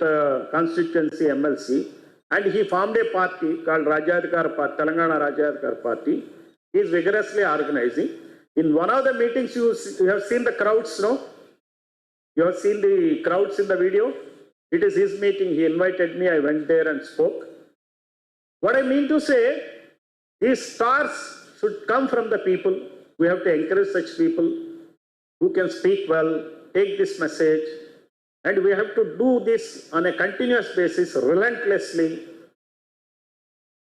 S6: constituency MLC. And he formed a party called Telangana Rajadhikar Party. He is vigorously organizing. In one of the meetings, you have seen the crowds, no? You have seen the crowds in the video? It is his meeting. He invited me. I went there and spoke. What I mean to say, these stars should come from the people. We have to encourage such people who can speak well, take this message, and we have to do this on a continuous basis, relentlessly.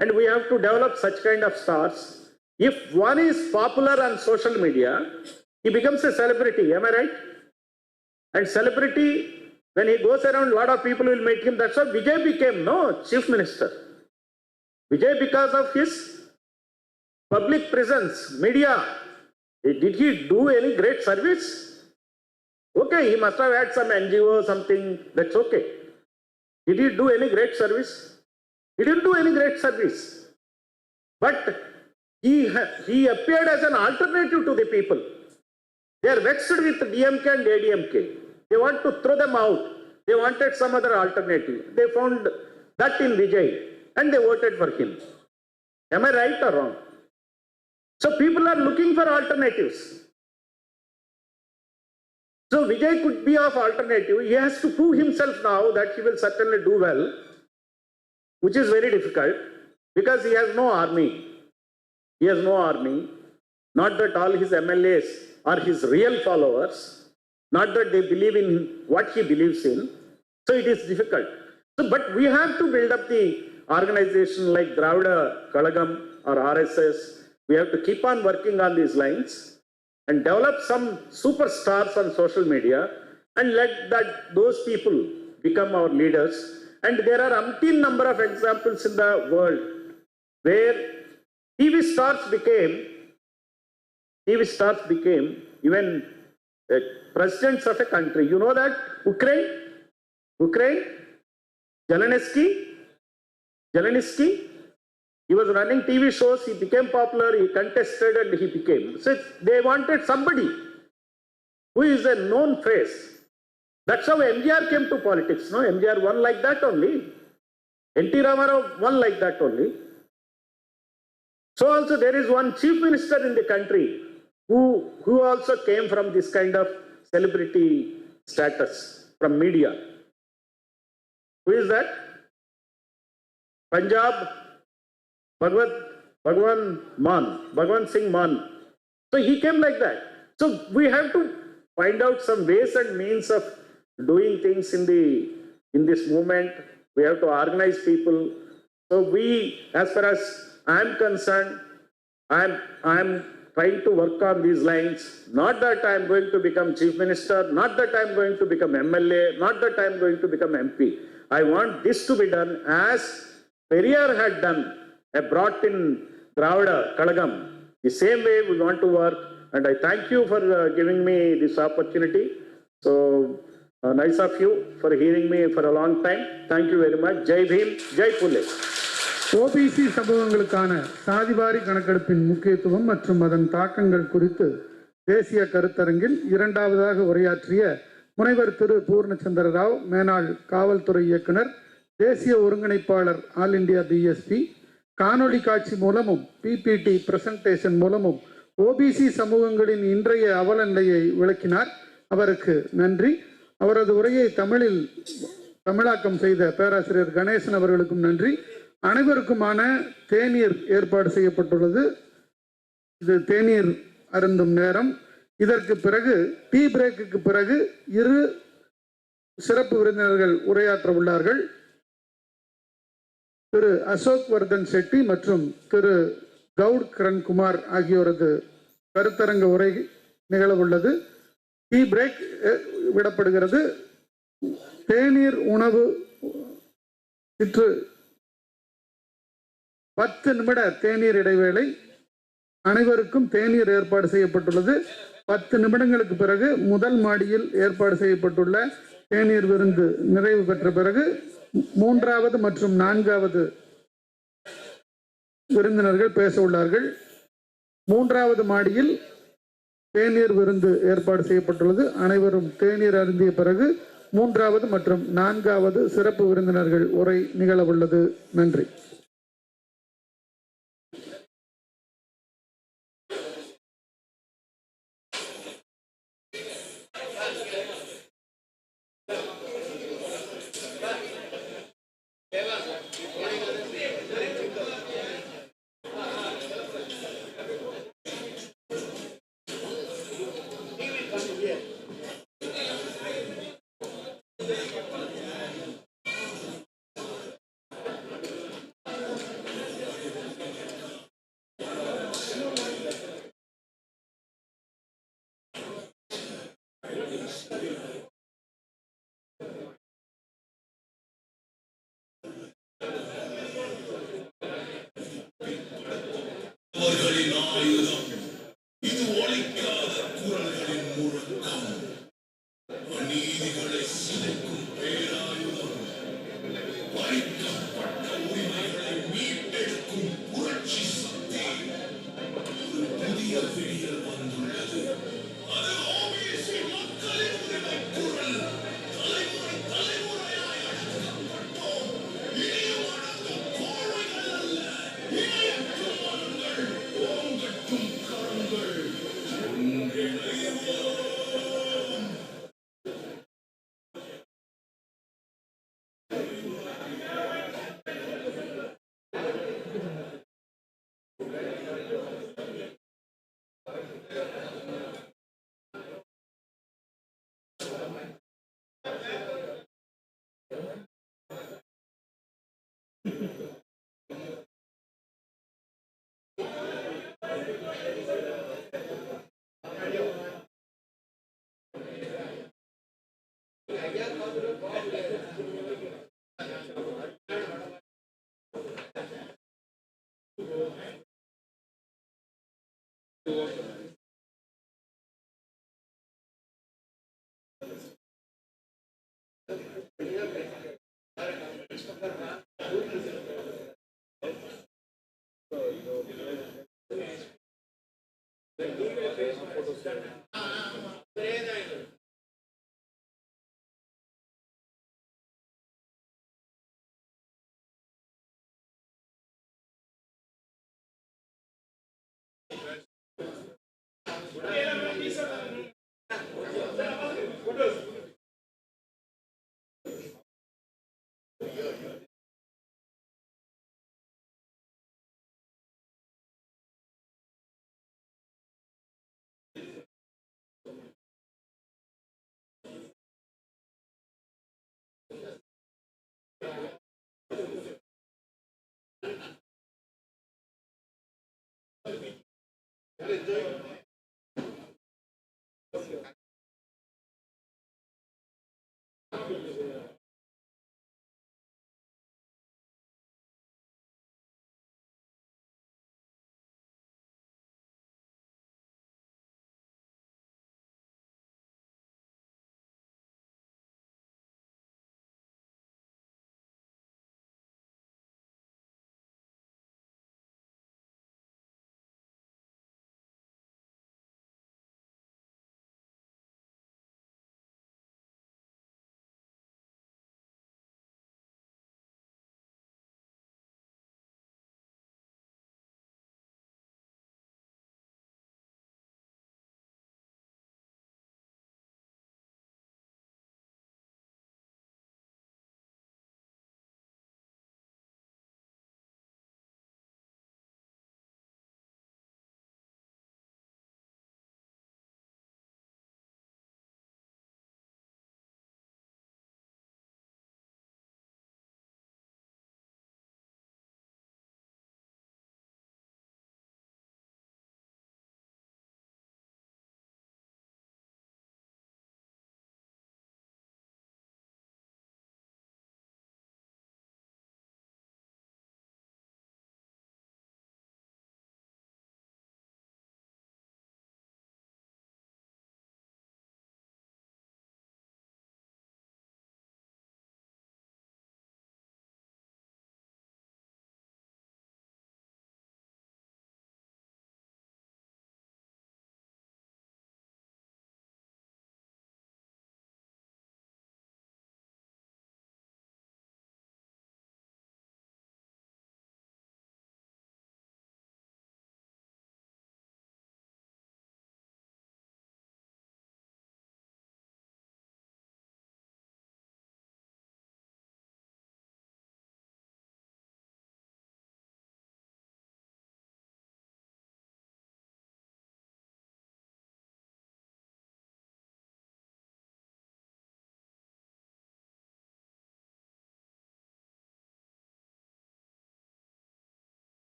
S6: And we have to develop such kind of stars. If one is popular on social media, he becomes a celebrity, am I right? And celebrity, when he goes around, a lot of people will meet him. That's how Vijay became, chief minister. Vijay, because of his public presence, media, did he do any great service? Okay, he must have had some NGO or something, that's okay. Did he do any great service? He didn't do any great service. But he appeared as an alternative to the people. They are vexed with DMK and ADMK. They want to throw them out. They wanted some other alternative. They found that in Vijay and they voted for him. Am I right or wrong? So people are looking for alternatives. So Vijay could be of alternative. He has to prove himself now that he will certainly do well, which is very difficult because he has no army. He has no army. Not that all his MLAs are his real followers. Not that they believe in what he believes in. So it is difficult. So, but we have to build up the organization like Dravida Kalagam or RSS. We have to keep on working on these lines and develop some superstars on social media and let those people become our leaders. And there are umpteen number of examples in the world where TV stars became even presidents of a country. You know that? Ukraine, Zelensky, he was running TV shows, he became popular, he contested and he became. So they wanted somebody who is a known face. That's how MGR came to politics, no? MGR won like that only. NT Ramarao won like that only. So also there is one chief minister in the country who also came from this kind of celebrity status from media. Who is that? Punjab, Bhagwan Singh Man. So he came like that. So we have to find out some ways and means of doing things in this movement. We have to organize people. So as far as I am concerned, I am trying to work on these lines. Not that I am going to become chief minister, not that I am going to become MLA, not that I am going to become MP. I want this to be done as Periyar had done, brought in Dravida Kalagam. The same way we want to work. And I thank you for giving me this opportunity. So nice of you for hearing me for a long time. Thank you very much. Jai Bhim, Jai Pule.
S2: OBC சமூகங்களுக்கான சாதிவாரி கணக்கெடுப்பின் முக்கியத்துவம் மற்றும் அதன் தாக்கங்கள் குறித்து தேசிய கருத்தரங்கில் இரண்டாவதாக உரையாற்றிய முனைவர் திரு பூர்ணச்சந்திர ராவ், மேனாள் காவல்துறை இயக்குனர், தேசிய ஒருங்கிணைப்பாளர், ஆல் இந்தியா பிஎஸ்பி, காணொளி காட்சி மூலமும் பிபிடி பிரசன்டேஷன் மூலமும் ஓபிசி சமூகங்களின் இன்றைய அவல நிலையை விளக்கினார். அவருக்கு நன்றி. அவரது உரையை தமிழாக்கம் செய்த பேராசிரியர் கணேசன் அவர்களுக்கும் நன்றி. அனைவருக்குமான தேநீர் ஏற்பாடு செய்யப்பட்டுள்ளது. இது தேநீர் அருந்தும் நேரம். இதற்கு பிறகு டீ பிரேக்குக்கு பிறகு 2 சிறப்பு விருந்தினர்கள் உரையாற்ற உள்ளார்கள். திரு அசோக் வர்தன் ஷெட்டி மற்றும் திரு கவுட் கிரண் குமார் ஆகியோரது கருத்தரங்க உரை நிகழவுள்ளது. டீ பிரேக் விடப்படுகிறது. தேநீர் உணவு 10 நிமிட தேநீர் இடைவேளை. அனைவருக்கும் தேநீர் ஏற்பாடு செய்யப்பட்டுள்ளது. 10 நிமிடங்களுக்கு பிறகு முதல் மாடியில் ஏற்பாடு செய்யப்பட்டுள்ள தேநீர் விருந்து நிறைவு பெற்ற பிறகு 3வது மற்றும் 4வது விருந்தினர்கள் பேச உள்ளார்கள். 3வது மாடியில் தேநீர் விருந்து ஏற்பாடு செய்யப்பட்டுள்ளது. அனைவரும் தேநீர் அருந்திய பிறகு 3வது மற்றும் 4வது சிறப்பு விருந்தினர்கள் உரை நிகழவுள்ளது. நன்றி.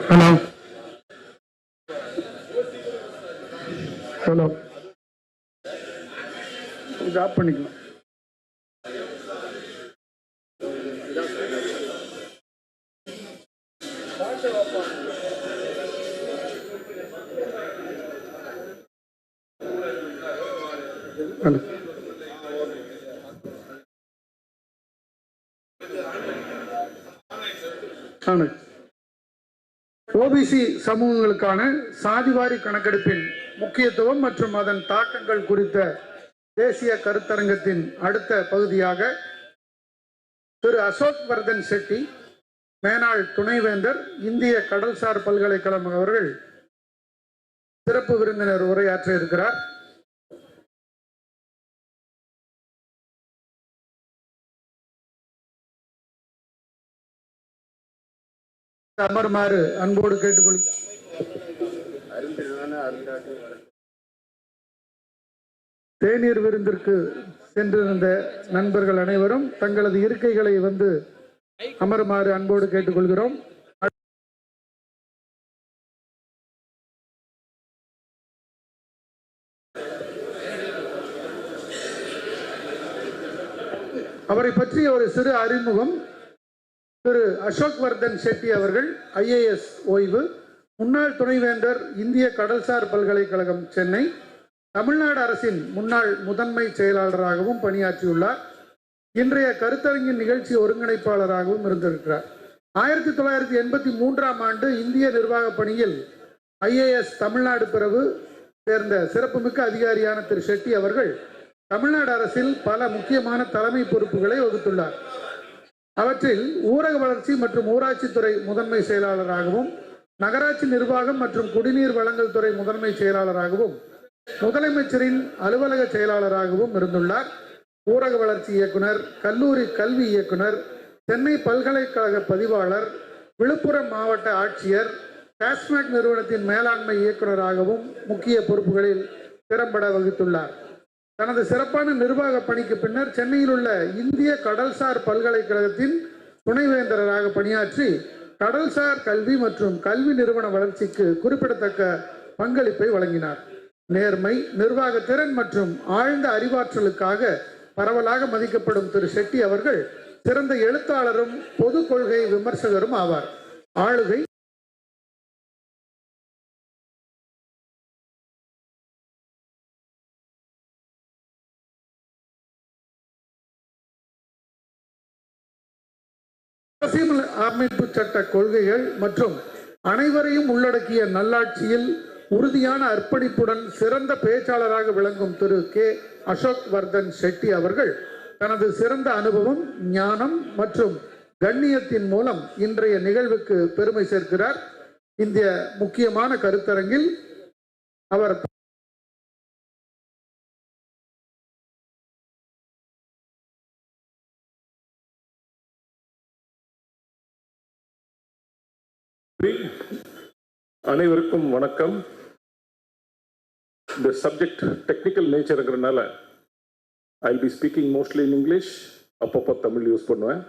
S2: ஹலோ ஹலோ இது ஆஃப் பண்ணிக்கலாம். ஹலோ ஓபிசி சமூகங்களுக்கான சாதிவாரி கணக்கெடுப்பின் முக்கியத்துவம் மற்றும் அதன் தாக்கங்கள் குறித்த தேசிய கருத்தரங்கத்தின் அடுத்த பகுதியாக திரு அசோக் வர்தன் ஷெட்டி, மேனாள் துணைவேந்தர், இந்திய கடல்சார் பல்கலைக்கழகம் அவர்கள் சிறப்பு விருந்தினர் உரையாற்ற இருக்கிறார். அமருமாறு அன்போடு கேட்டுக்கொள்கிறேன். தேநீர் விருந்திற்கு சென்றிருந்த நண்பர்கள் அனைவரும் தங்களது இருக்கைகளை வந்து அமருமாறு அன்போடு கேட்டுக்கொள்கிறோம். அவரை பற்றிய ஒரு சிறு அறிமுகம். திரு அசோக் வர்தன் ஷெட்டி அவர்கள் ஐஏஎஸ் ஓய்வு, முன்னாள் துணைவேந்தர், இந்திய கடல்சார் பல்கலைக்கழகம் சென்னை, தமிழ்நாடு அரசின் முன்னாள் முதன்மை செயலாளராகவும் பணியாற்றியுள்ளார். இன்றைய கருத்தரங்கின் நிகழ்ச்சி ஒருங்கிணைப்பாளராகவும் இருந்திருக்கிறார். 1983ஆம் ஆண்டு இந்திய நிர்வாக பணியில் ஐஏஎஸ் தமிழ்நாடு பிரிவு சேர்ந்த சிறப்புமிக்க அதிகாரியான திரு ஷெட்டி அவர்கள் தமிழ்நாடு அரசில் பல முக்கியமான தலைமை பொறுப்புகளை வகித்துள்ளார். அவற்றில் ஊரக வளர்ச்சி மற்றும் ஊராட்சித்துறை முதன்மை செயலாளராகவும், நகராட்சி நிர்வாகம் மற்றும் குடிநீர் வழங்கல் துறை முதன்மை செயலாளராகவும், முதலமைச்சரின் அலுவலக செயலாளராகவும் இருந்துள்ளார். ஊரக வளர்ச்சி இயக்குனர், கல்லூரி கல்வி இயக்குனர், சென்னை பல்கலைக்கழக பதிவாளர், விழுப்புரம் மாவட்ட ஆட்சியர், டாஸ்மாக் நிறுவனத்தின் மேலாண்மை இயக்குநராகவும் முக்கிய பொறுப்புகளில் திறம்பட வகித்துள்ளார். தனது சிறப்பான நிர்வாக பணிக்கு பின்னர் சென்னையில் உள்ள இந்திய கடல்சார் பல்கலைக்கழகத்தின் துணைவேந்தராக பணியாற்றி கடல்சார் கல்வி மற்றும் கல்வி நிறுவன வளர்ச்சிக்கு குறிப்பிடத்தக்க பங்களிப்பை வழங்கினார். நேர்மை, நிர்வாக திறன் மற்றும் ஆழ்ந்த அறிவாற்றலுக்காக பரவலாக மதிக்கப்படும் திரு ஷெட்டி அவர்கள் சிறந்த எழுத்தாளரும் பொது கொள்கை விமர்சகரும் ஆவார். ஆளுகை, அரசியலமைப்பு சட்ட கொள்கைகள் மற்றும் அனைவரையும் உள்ளடக்கிய நல்லாட்சியில் உறுதியான அர்ப்பணிப்புடன் சிறந்த பேச்சாளராக விளங்கும் திரு அசோக் வர்தன் ஷெட்டி அவர்கள் தனது சிறந்த அனுபவம், ஞானம் மற்றும் கண்ணியத்தின் மூலம் இன்றைய நிகழ்வுக்கு பெருமை சேர்க்கிறார். இந்த முக்கியமான கருத்தரங்கில் அவர்
S8: அனைவருக்கும் வணக்கம். இந்த சப்ஜெக்ட் டெக்னிக்கல் நேச்சருங்கிறதுனால I'll be speaking mostly in English. அப்பப்போ தமிழ் யூஸ் பண்ணுவேன்.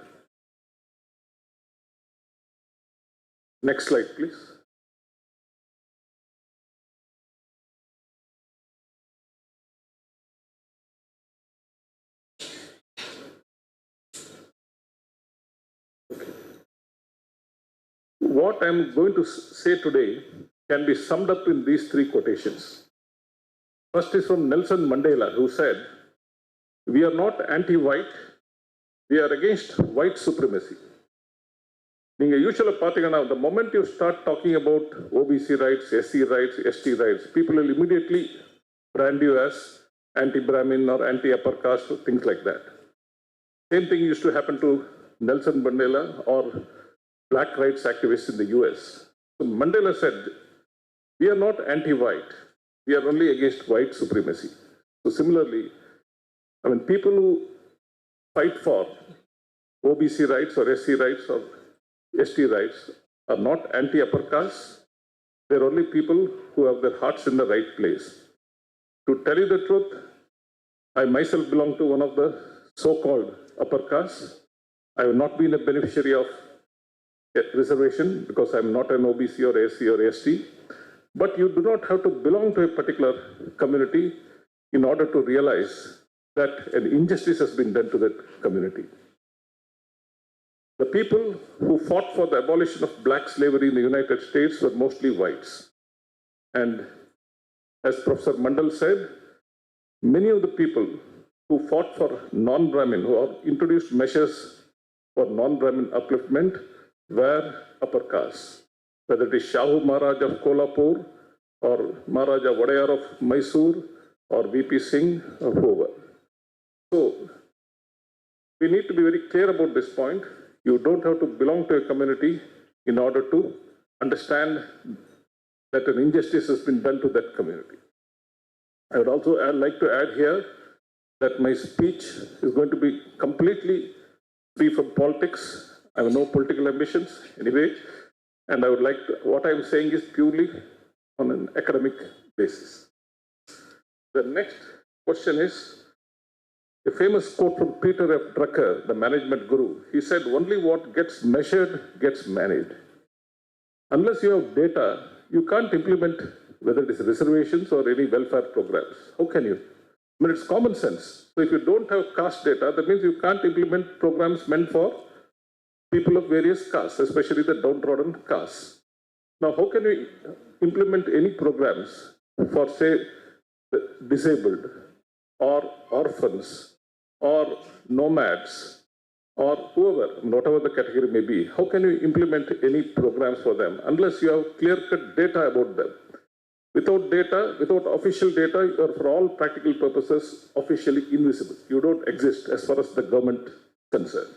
S8: Next slide please. What I'm going to say today can be summed up in these three quotations. First is from Nelson Mandela, who said, "We are not anti-white, we are against white supremacy. நீங்கள் யூஸ்வலாக பார்த்தீங்கன்னா the moment you start talking about OBC rights, SC rights, ST rights, people will immediately brand you as anti-Brahmin or anti-upper caste, things like that. Same thing used to happen to Nelson Mandela or black rights activists in the US. So Mandela said, we are not anti-white, we are only against white supremacy. So similarly, I mean, people who fight for OBC rights or SC rights or ST rights are not anti-upper caste, they're only people who have their hearts in the right place. To tell you the truth, I myself belong to one of the so-called upper caste. I have not been a beneficiary of a reservation because I'm not an OBC or SC or ST. But you do not have to belong to a particular community in order to realize that an injustice has been done to that community. The people who fought for the abolition of black slavery in the United States were mostly whites. And as Professor Mandal said, many of the people who fought for non-Brahmin, who introduced measures for non-Brahmin upliftment, were upper caste. Whether it is Shahu Maharaj of Kolhapur or Maharaja Wadayar of Mysore or VP Singh or whoever. So, we need to be very clear about this point. You don't have to belong to a community in order to understand that an injustice has been done to that community. I would also like to add here that my speech is going to be completely free from politics. I have no political ambitions anyway, and I would like to, what I am saying is purely on an academic basis. The next question is a famous quote from Peter F. Drucker, the management guru. He said, only what gets measured gets managed. Unless you have data, you can't implement whether it is reservations or any welfare programs. How can you? I mean, it's common sense. So if you don't have caste data, that means you can't implement programs meant for people of various castes, especially the downtrodden castes. Now, how can we implement any programs for, say, the disabled or orphans or nomads or whoever, whatever the category may be? How can you implement any programs for them unless you have clear-cut data about them? Without data, without official data, you are for all practical purposes officially invisible. You don't exist as far as the government is concerned.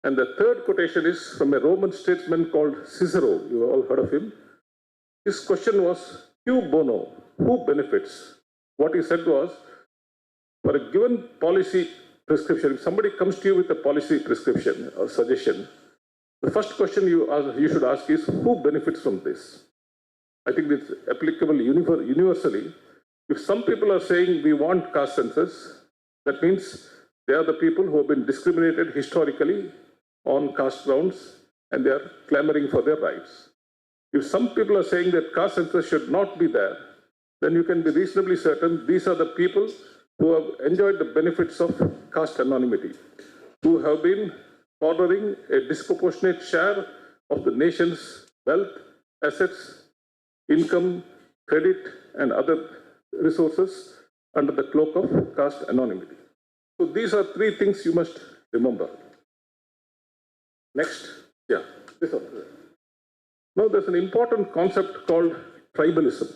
S8: And the third quotation is from a Roman statesman called Cicero. You have all heard of him. His question was, Q bono, who benefits? What he said was, for a given policy prescription, if somebody comes to you with a policy prescription or suggestion, the first question you should ask is, who benefits from this? I think it's applicable universally. If some people are saying we want caste census, that means they are the people who have been discriminated historically on caste grounds and they are clamoring for their rights. If some people are saying that caste census should not be there, then you can be reasonably certain these are the people who have enjoyed the benefits of caste anonymity, who have been cornering a disproportionate share of the nation's wealth, assets, income, credit, and other resources under the cloak of caste anonymity. So these are three things you must remember. Next, yeah, this one. Now there's an important concept called tribalism.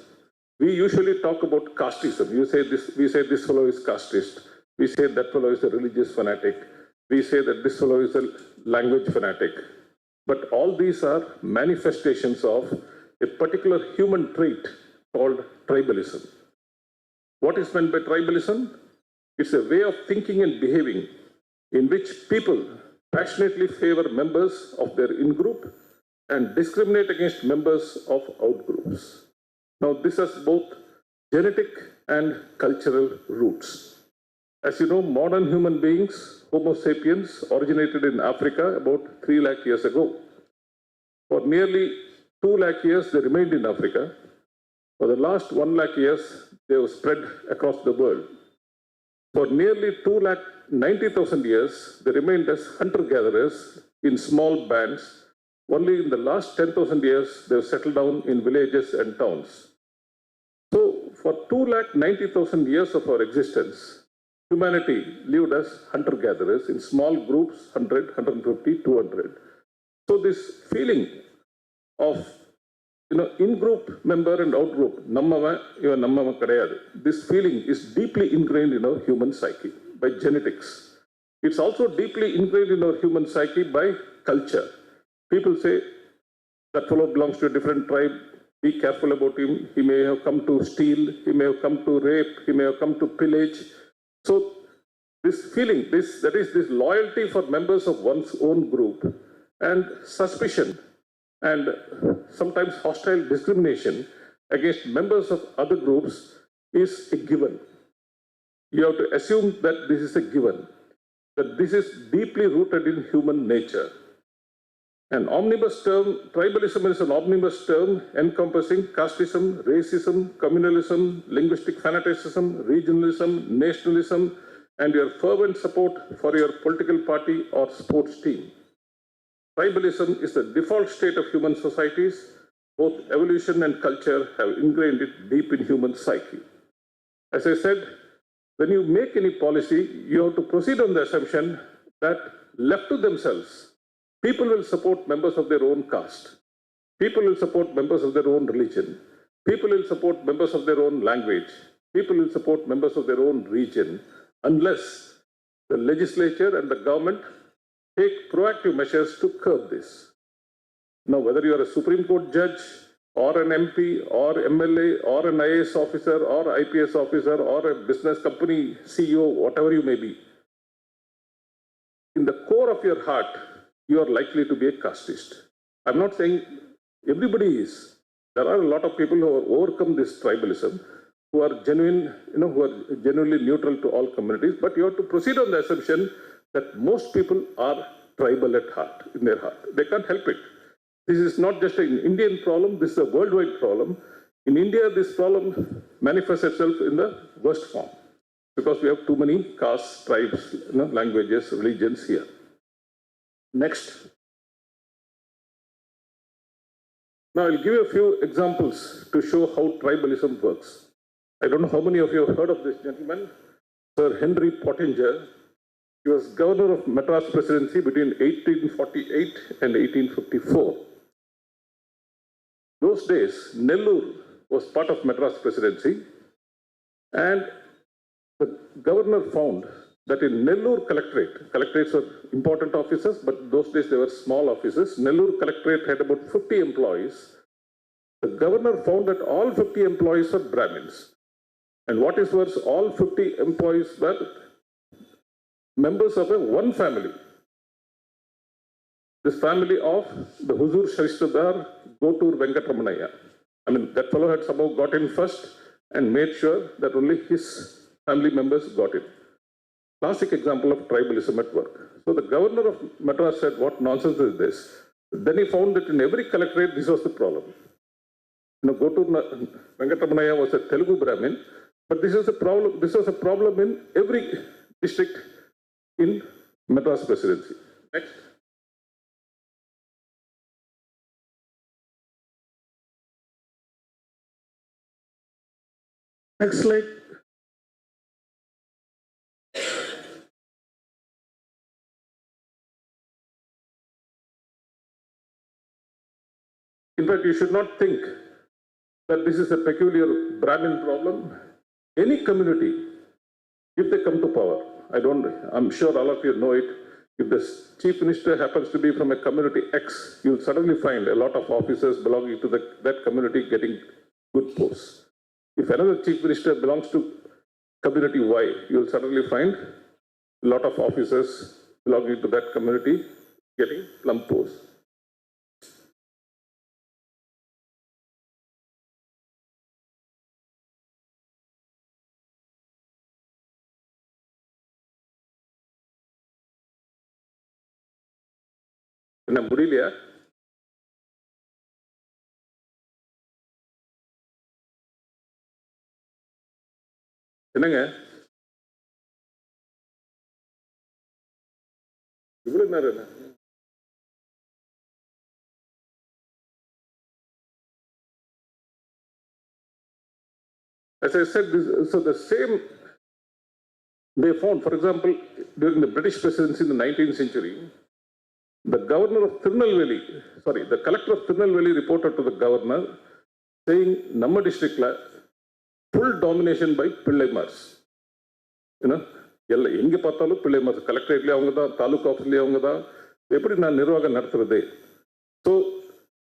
S8: We usually talk about casteism. We say this fellow is casteist. We say that fellow is a religious fanatic. We say that this fellow is a language fanatic. But all these are manifestations of a particular human trait called tribalism. What is meant by tribalism? It's a way of thinking and behaving in which people passionately favor members of their in-group and discriminate against members of out-groups. Now, this has both genetic and cultural roots. As you know, modern human beings, Homo sapiens, originated in Africa about 3 lakh years ago. For nearly 2 lakh years, they remained in Africa. For the last 1 lakh years, they have spread across the world. For nearly 2,90,000 years, they remained as hunter-gatherers in small bands. Only in the last 10,000 years, they have settled down in villages and towns. So, for 2,90,000 years of our existence, humanity lived as hunter-gatherers in small groups, 100, 150, 200. So this feeling of in-group member and out-group, nammava, ivan nammava kadayadu. This feeling is deeply ingrained in our human psyche by genetics. It's also deeply ingrained in our human psyche by culture. People say, that fellow belongs to a different tribe, be careful about him, he may have come to steal, he may have come to rape, he may have come to pillage. So this feeling, this loyalty for members of one's own group and suspicion and sometimes hostile discrimination against members of other groups is a given. You have to assume that this is a given, that this is deeply rooted in human nature. An omnibus term, tribalism is an omnibus term encompassing casteism, racism, communalism, linguistic fanaticism, regionalism, nationalism, and your fervent support for your political party or sports team. Tribalism is the default state of human societies. Both evolution and culture have ingrained it deep in human psyche. As I said, when you make any policy, you have to proceed on the assumption that left to themselves, people will support members of their own caste. People will support members of their own religion. People will support members of their own language. People will support members of their own region, unless the legislature and the government take proactive measures to curb this. Now, whether you are a Supreme Court judge, or an MP, or MLA, or an IAS officer, or IPS officer, or a business company CEO, whatever you may be, in the core of your heart, you are likely to be a casteist. I'm not saying everybody is. There are a lot of people who have overcome this tribalism, who are genuine, who are genuinely neutral to all communities, but you have to proceed on the assumption that most people are tribal at heart, in their heart. They can't help it. This is not just an Indian problem, this is a worldwide problem. In India, this problem manifests itself in the worst form, because we have too many castes, tribes, languages, religions here. Next. Now I'll give you a few examples to show how tribalism works. I don't know how many of you have heard of this gentleman, Sir Henry Pottinger. He was governor of Madras Presidency between 1848 and 1854. Those days, Nellore was part of Madras Presidency, and the governor found that in Nellore collectorates were important offices, but those days they were small offices. Nellore collectorate had about 50 employees. The governor found that all 50 employees were Brahmins. And what is worse, all 50 employees were members of one family. This family of the Huzur Sharistadar Gotur Venkatramanaya. I mean, that fellow had somehow got in first and made sure that only his family members got in. Classic example of tribalism at work. So the governor of Madras said, what nonsense is this? Then he found that in every collectorate, this was the problem. Gotur Venkatramanaya was a Telugu Brahmin, but this was a problem in every district in Madras Presidency. Next.
S2: Next slide.
S8: In fact, you should not think that this is a peculiar Brahmin problem. Any community, if they come to power, I'm sure all of you know it, if the chief minister happens to be from a community X, you'll suddenly find a lot of officers belonging to that community getting good posts. If another chief minister belongs to community Y, you'll suddenly find a lot of officers belonging to that community getting plum posts. என்ன முடியலையா? என்னங்க இவ்வளவு நேரம் என்ன? As I said, so the same They found, for example, during the British presidency in the 19th century, the governor of the collector of Tirunelveli reported to the governor saying, Namma district full domination by Pillaimars. You know, எங்கே பார்த்தாலும் பிள்ளைமார் கலெக்டரேட்லேயே அவங்க தான், தாலுக்கா ஆஃபீஸ்லேயே அவங்க தான். எப்படி நான் நிர்வாகம் நடத்துறது? So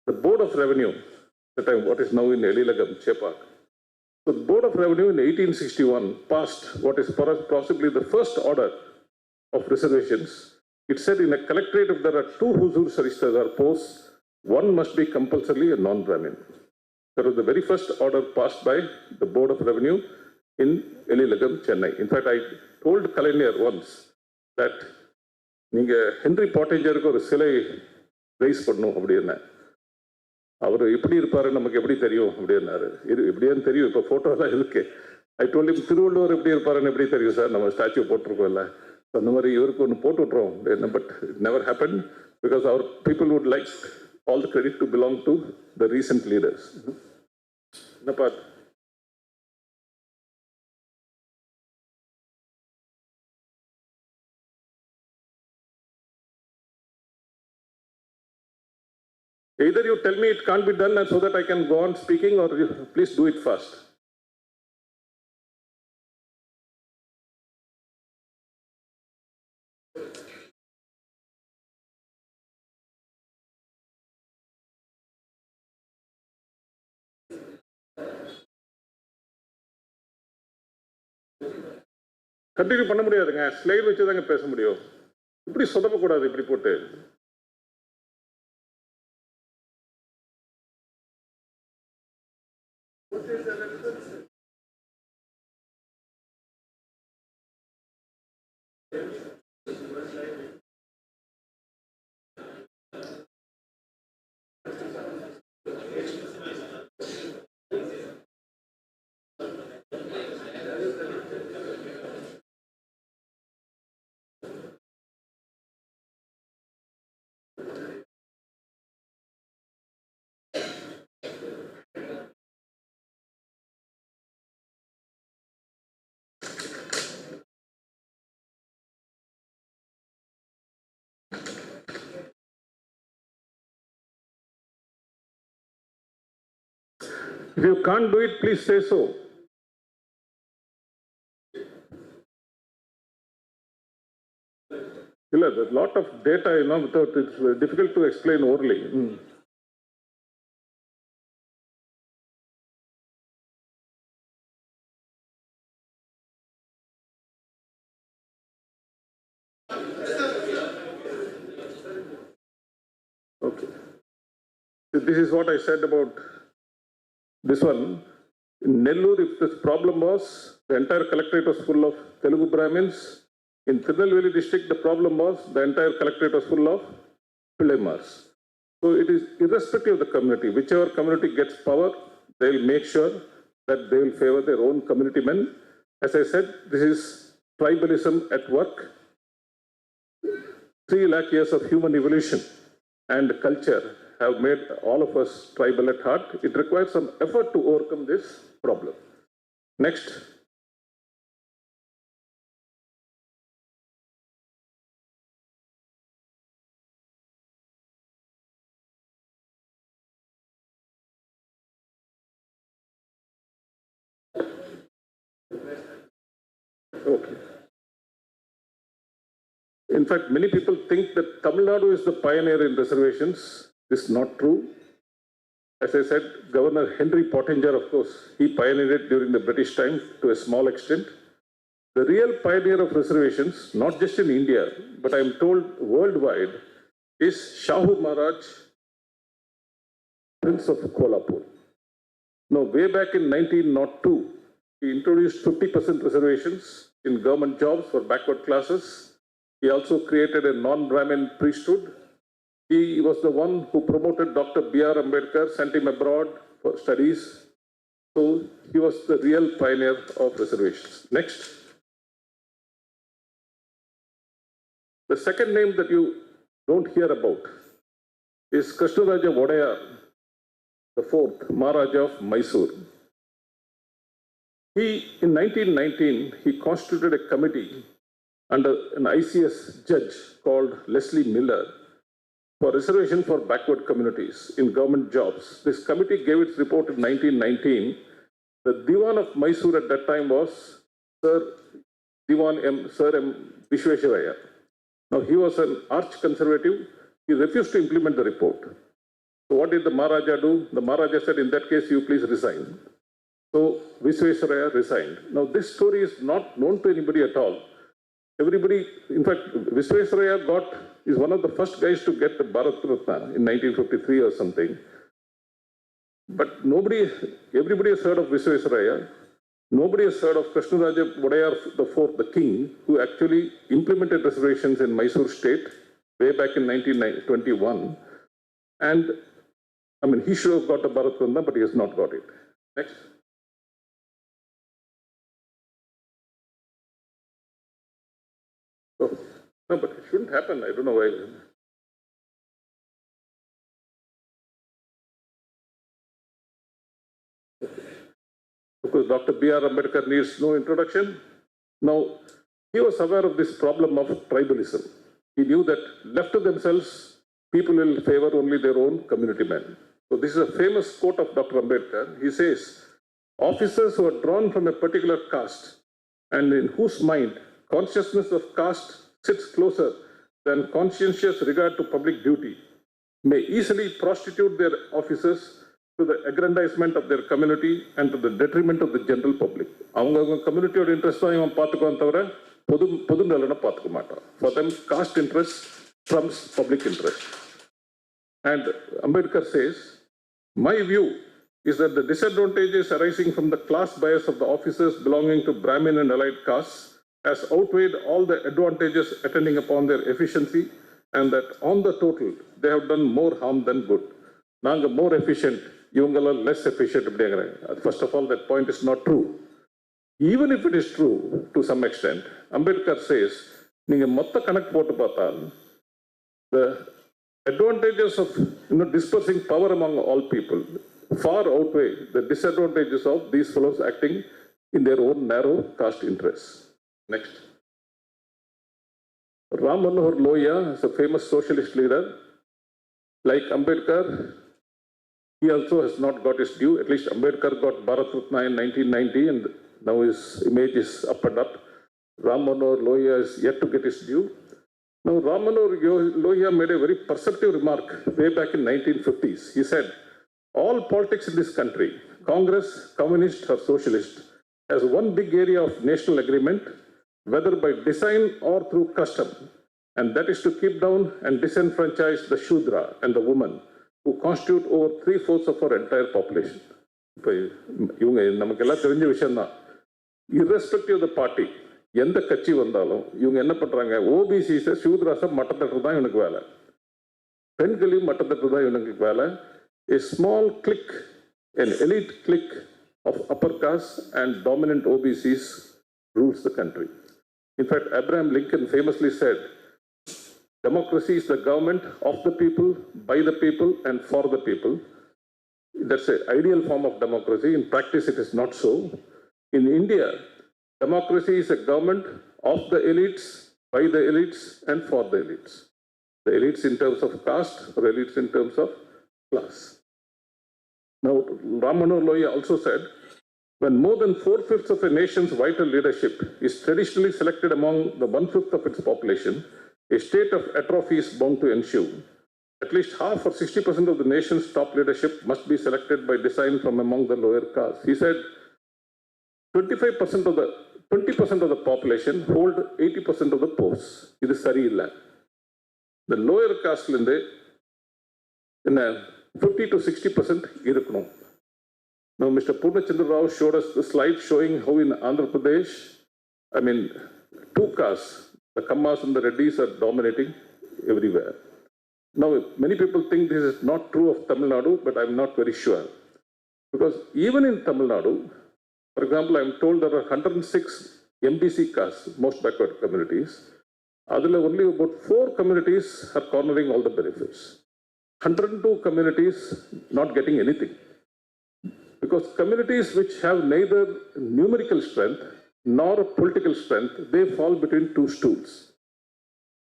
S8: the Board of Revenue, the time what is now in Elilagam, Chepak. So the Board of Revenue in 1861 passed what is possibly the first order of reservations. It said in a collectorate if there are 2 Huzur Saristas or posts, one must be compulsorily a non-Brahmin. That was the very first order passed by the Board of Revenue in Elilagam, Chennai. In fact, I told Kalaignar once that நீங்கள் Henry பாட்டேஞ்சருக்கு ஒரு சிலை rice பண்ணணும் அப்படின்னா, அவர் எப்படி இருப்பாருன்னு நமக்கு எப்படி தெரியும் அப்படின்னாரு. எப்படியான்னு தெரியும், இப்போ ஃபோட்டோலாம் இருக்கு. ஐ டோல்ட் ஹிம், திருவள்ளுவர் எப்படி இருப்பாருன்னு எப்படி தெரியும் சார், நம்ம ஸ்டாச்சு போட்டிருக்கோம்ல, அந்த மாதிரி இவருக்கு ஒன்று போட்டு விட்றோம். But it never happen because our people would like all the credit to belong to the recent leaders. என்னப்பா either you tell me it can't be done so that I can go on speaking, or you please do it fast. Continue பண்ண முடியாதுங்க, slide வச்சு தாங்க பேச முடியும். இப்படி சொதப்பக்கூடாது, இப்படி போட்டு. If you can't do it, please say so. There's a lot of data, without it's difficult to explain orally. Okay. This is what I said about this one. In Nellore, if the problem was the entire collectorate was full of Telugu Brahmins, in Tirunelveli district the problem was the entire collectorate was full of Pillaimars. So it is irrespective of the community. Whichever community gets power, they will make sure that they will favor their own community men. As I said, this is tribalism at work. 3 lakh years of human evolution and culture have made all of us tribal at heart. It requires some effort to overcome this problem. Next. Okay. In fact, many people think that Tamil Nadu is the pioneer in reservations. This is not true. As I said, Governor Henry Pottinger, of course, he pioneered it during the British time to a small extent. The real pioneer of reservations, not just in India, but I am told worldwide, is Shahu Maharaj, Prince of Kolhapur. Now, way back in 1902, he introduced 50% reservations in government jobs for backward classes. He also created a non-Brahmin priesthood. He was the one who promoted Dr. B.R. Ambedkar, sent him abroad for studies. So he was the real pioneer of reservations. Next. The second name that you don't hear about is Krishnaraja Vodayar, the 4th Maharaja of Mysore. In 1919, he constituted a committee under an ICS judge called Leslie Miller for reservation for backward communities in government jobs. This committee gave its report in 1919. The Diwan of Mysore at that time was Sir M. Vishwesharaya. Now, he was an arch conservative. He refused to implement the report. So what did the Maharaja do? The Maharaja said, in that case, you please resign. So Vishwesharaya resigned. Now, this story is not known to anybody at all. Everybody, in fact, Vishwesharaya is one of the first guys to get the Bharat Rathna in 1953 or something. But everybody has heard of Vishwesharaya. Nobody has heard of Krishnaraja Wadayar IV, the king, who actually implemented reservations in Mysore state way back in 1921. And I mean, he should have got the Bharat Rathna, but he has not got it. Next. Oh, no, but it shouldn't happen. I don't know why. Because Dr. B.R. Ambedkar needs no introduction. Now, he was aware of this problem of tribalism. He knew that left to themselves, people will favor only their own community men. So this is a famous quote of Dr. Ambedkar. He says, officers who are drawn from a particular caste and in whose mind consciousness of caste sits closer than conscientious regard to public duty may easily prostitute their officers to the aggrandizement of their community and to the detriment of the general public. Avanga community or interest ivan paathukuvan thavara podu nalana paathuka maata. For them, caste interest trumps public interest. And Ambedkar says, my view is that the disadvantages arising from the class bias of the officers belonging to Brahmin and allied castes has outweighed all the advantages attending upon their efficiency, and that on the total, they have done more harm than good. Nanga more efficient, ivangala less efficient. First of all, that point is not true. Even if it is true to some extent, Ambedkar says, ninga motta kanak potu paatha, the advantages of dispersing power among all people far outweigh the disadvantages of these fellows acting in their own narrow caste interests. Next. Ram Manohar Lohia is a famous socialist leader. Like Ambedkar, he also has not got his due. At least Ambedkar got Bharat Ratna in 1990 and now his image is up and up. Ram Manohar Lohia is yet to get his due. Now, Ram Manohar Lohia made a very perceptive remark way back in 1950s. He said, all politics in this country, Congress, Communist or Socialist, has one big area of national agreement, whether by design or through custom, and that is to keep down and disenfranchise the Shudra and the woman, who constitute over 3/4 of our entire population. Irrespective of the party, எந்த கட்சி வந்தாலும் இவங்க என்ன பண்றாங்க, ஓபிசிஸை சூத்ராஸை மட்டத்தட்டு தான் இவனுக்கு வேலை, பெண்களையும் மட்டத்தட்டு தான் இவனுக்கு வேலை. A small clique, an elite clique of upper caste and dominant OBCs rules the country. In fact, Abraham Lincoln famously said, democracy is the government of the people, by the people, and for the people. That's an ideal form of democracy. In practice, it is not so. In India, democracy is a government of the elites, by the elites, and for the elites. The elites in terms of caste or elites in terms of class. Now, Ram Manohar Lohia also said, when more than 4/5 of a nation's vital leadership is traditionally selected among the 1/5 of its population, a state of atrophy is bound to ensue. At least half or 60% of the nation's top leadership must be selected by design from among the lower caste. He said, 20% of the population hold 80% of the posts. It is sariyilla. The lower caste linde in 50 to 60% irukkum. Now, Mr. Purnachandra showed us the slide showing how in Andhra Pradesh, I mean, two castes, the Kammas and the Reddys, are dominating everywhere. Now, many people think this is not true of Tamil Nadu, but I'm not very sure. Because even in Tamil Nadu, for example, I'm told there are 106 MBC castes, most backward communities. Adula only about 4 communities are cornering all the benefits. 102 communities not getting anything. Because communities which have neither numerical strength nor political strength, they fall between two stools.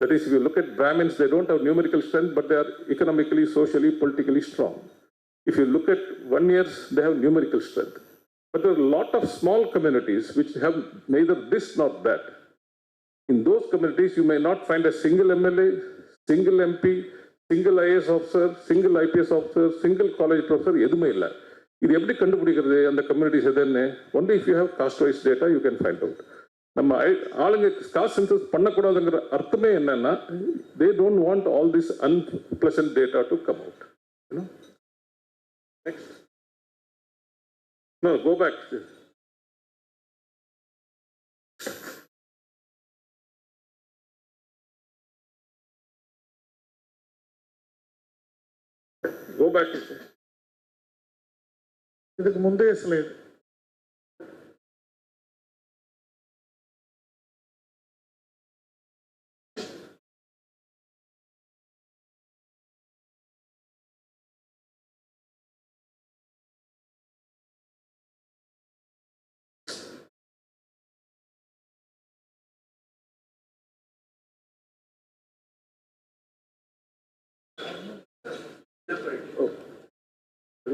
S8: That is, if you look at Brahmins, they don't have numerical strength, but they are economically, socially, politically strong. If you look at Vanyers, they have numerical strength. But there are a lot of small communities which have neither this nor that. In those communities, you may not find a single MLA, single MP, single IAS officer, single IPS officer, single college professor, எதுவுமே இல்லை. இது எப்படி கண்டுபிடிக்கிறது அந்த communities எதுன்னு? Only if you have caste-wise data, you can find out. நம்ம ஆளுங்க cost census பண்ணக்கூடாதுங்கிற அர்த்தமே என்னன்னா, they don't want all this unpleasant data to come out. You know? Next. No, go back. Go back.
S2: இதுக்கு முந்தைய slide.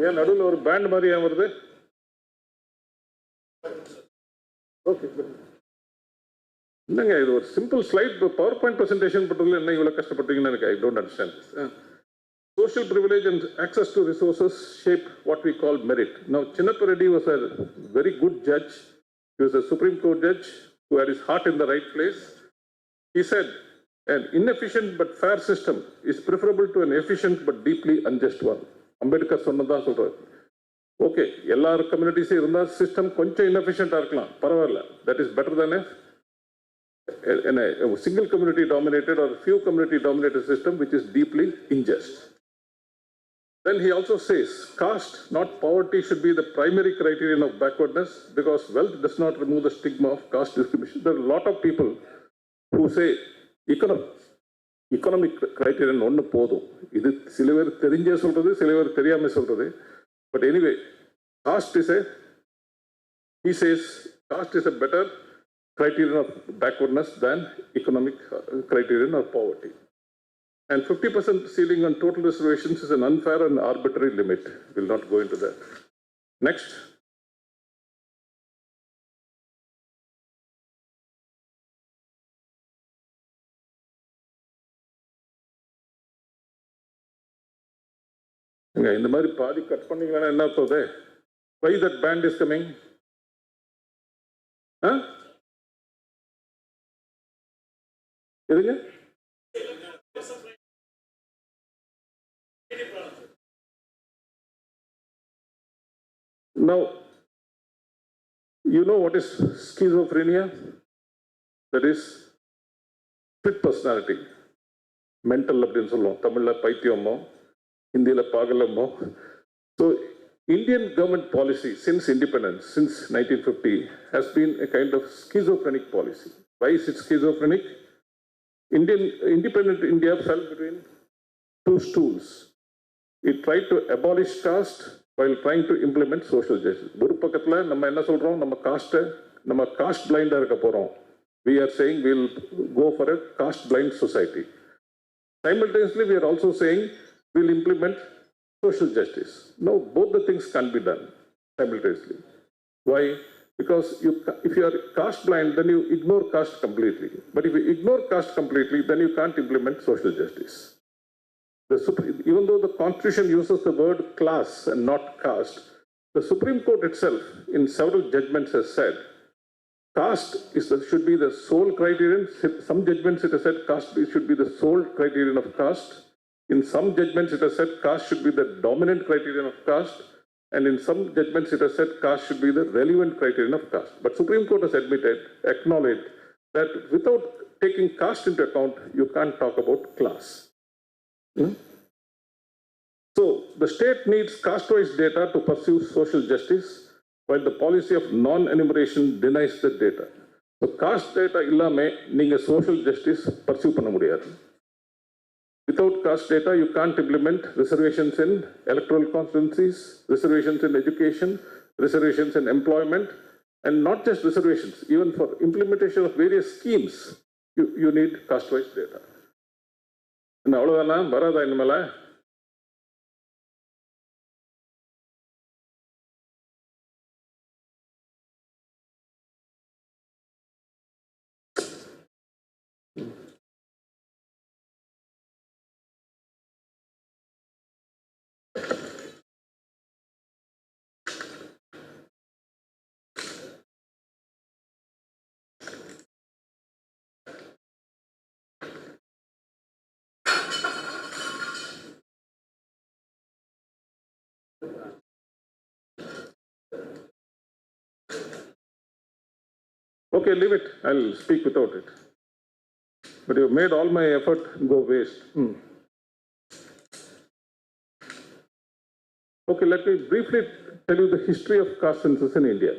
S8: ஏன் நடுவில் ஒரு pant மாதிரி ஏன் வருது? ஓகே, என்னங்க இது ஒரு simple slide power point presentation பண்றதுல என்ன இவ்வளவு கஷ்டப்பட்டீங்கன்னு எனக்கு I don't understand. Social privilege and access to resources shape what we call merit. Now, Chinnappa Reddy was a very good judge. He was a Supreme Court judge who had his heart in the right place. He said, an inefficient but fair system is preferable to an efficient but deeply unjust one. Ambedkar சொன்னதான் சொல்றாரு. Okay, எல்லா கம்யூனிட்டிஸும் இருந்தால் system கொஞ்சம் இன்எஃபிஷியண்டாக இருக்கலாம், பரவாயில்ல. That is better than a single community dominated or few community dominated system which is deeply unjust. Then he also says, caste, not poverty, should be the primary criterion of backwardness because wealth does not remove the stigma of caste discrimination. There are a lot of people who say, economic criterion ஒன்று போதும். இது சில பேர் தெரிஞ்சே சொல்றது, சில பேர் தெரியாம சொல்றது. But anyway, caste is he says, caste is a better criterion of backwardness than economic criterion of poverty. And 50% ceiling on total reservations is an unfair and arbitrary limit. We'll not go into that. Next. இந்த மாதிரி பாதி cut பண்ணீங்கன்னா என்ன போகுது? Why that band is coming? எதுங்க? Now, you know what is schizophrenia? That is split personality. Mental அப்படின்னு சொல்லுவோம். தமிழ்ல பைத்தியமோ, ஹிந்தியில பாகலமோ. So, Indian government policy since independence, since 1950, has been a kind of schizophrenic policy. Why is it schizophrenic? Independent India fell between two stools. It tried to abolish caste while trying to implement social justice. ஒரு பக்கத்துல நம்ம என்ன சொல்றோம்? நம்ம caste blind இருக்க போறோம். We are saying we'll go for a caste blind society. Simultaneously, we are also saying we'll implement social justice. Now, both the things can be done simultaneously. Why? Because if you are caste blind, then you ignore caste completely. But if you ignore caste completely, then you can't implement social justice. Even though the Constitution uses the word class and not caste, the Supreme Court itself, in several judgments, has said caste should be the sole criterion. Some judgments it has said caste should be the sole criterion of caste. In some judgments, it has said caste should be the dominant criterion of caste, and in some judgments, it has said caste should be the relevant criterion of caste. But Supreme Court has acknowledged that without taking caste into account, you can't talk about class. So, the state needs caste-wise data to pursue social justice, while the policy of non-enumeration denies the data. So, caste data illame, neenga social justice pursue panna mudiyadhu. Without caste data, you can't implement reservations in electoral constituencies, reservations in education, reservations in employment, and not just reservations, even for implementation of various schemes, you need caste-wise data. And அவ்வளவுதானா வராதா இனிமேல? Okay, leave it. I'll speak without it. But you've made all my effort go waste. Okay, let me briefly tell you the history of caste census in India.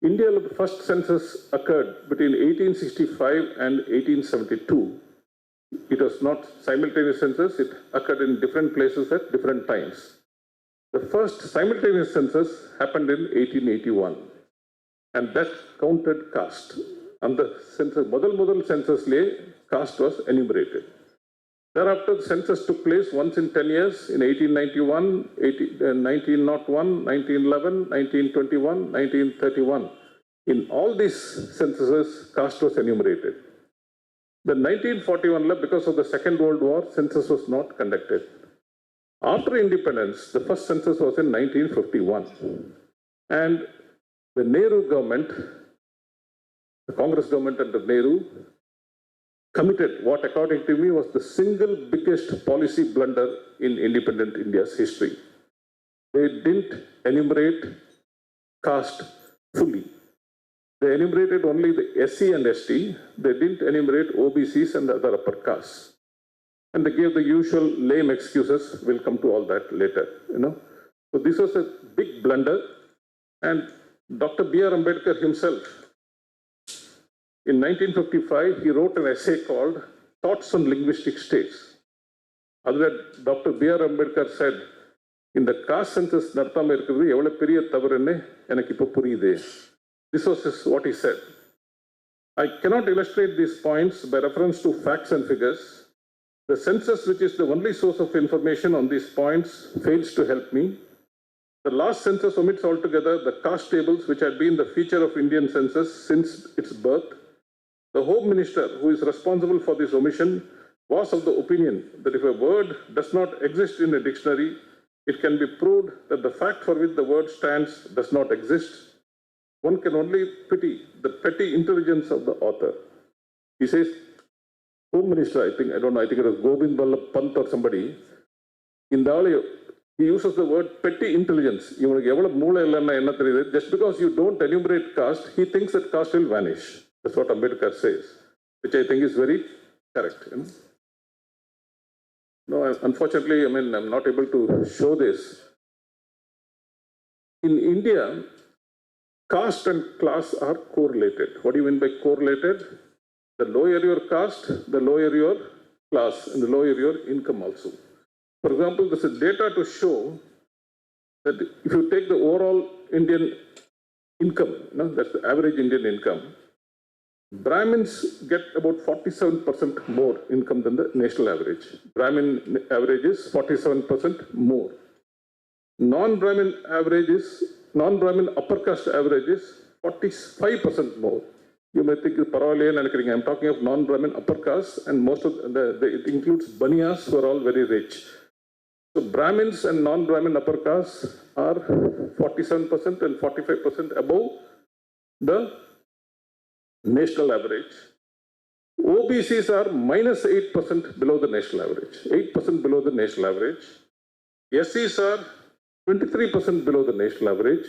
S8: India, the first census occurred between 1865 and 1872. It was not simultaneous census, it occurred in different places at different times. The first simultaneous census happened in 1881, and that counted caste. And the census, model census caste was enumerated. Thereafter, the census took place once in 10 years in 1891, 1901, 1911, 1921, 1931. In all these censuses, caste was enumerated. The 1941, because of the Second World War, census was not conducted. After independence, the first census was in 1951. And the Nehru government, the Congress government under Nehru, committed what, according to me, was the single biggest policy blunder in independent India's history. They didn't enumerate caste fully. They enumerated only the SC and ST. They didn't enumerate OBCs and other upper castes. And they gave the usual lame excuses. We'll come to all that later, So this was a big blunder. And Dr. B.R. Ambedkar himself, in 1955, he wrote an essay called Thoughts on Linguistic States. Other Dr. B.R. Ambedkar said, in the caste census நடத்தாம இருக்கிறது எவ்வளவு பெரிய தவறுன்னு எனக்கு இப்போ புரியுது. This was what he said. I cannot illustrate these points by reference to facts and figures. The census, which is the only source of information on these points, fails to help me. The last census omits altogether the caste tables which had been the feature of Indian census since its birth. The Home Minister, who is responsible for this omission, was of the opinion that if a word does not exist in a dictionary, it can be proved that the fact for which the word stands does not exist. One can only pity the petty intelligence of the author. He says, Home Minister, I think it was Govind Ballabh Pant or somebody, in the he uses the word petty intelligence. Just because you don't enumerate caste, he thinks that caste will vanish. That's what Ambedkar says, which I think is very correct. No, unfortunately, I'm not able to show this. In India, caste and class are correlated. What do you mean by correlated? The lower your caste, the lower your class, and the lower your income also. For example, this is data to show that if you take the overall Indian income, that's the average Indian income, Brahmins get about 47% more income than the national average. Brahmin average is 47% more. Non-Brahmin upper caste average is 45% more. You may think I'm talking of non-Brahmin upper caste, and most of it includes Baniyas who are all very rich. So Brahmins and non-Brahmin upper caste are 47% and 45% above the national average. OBCs are minus 8% below the national average. 8% below the national average. SCs are 23% below the national average.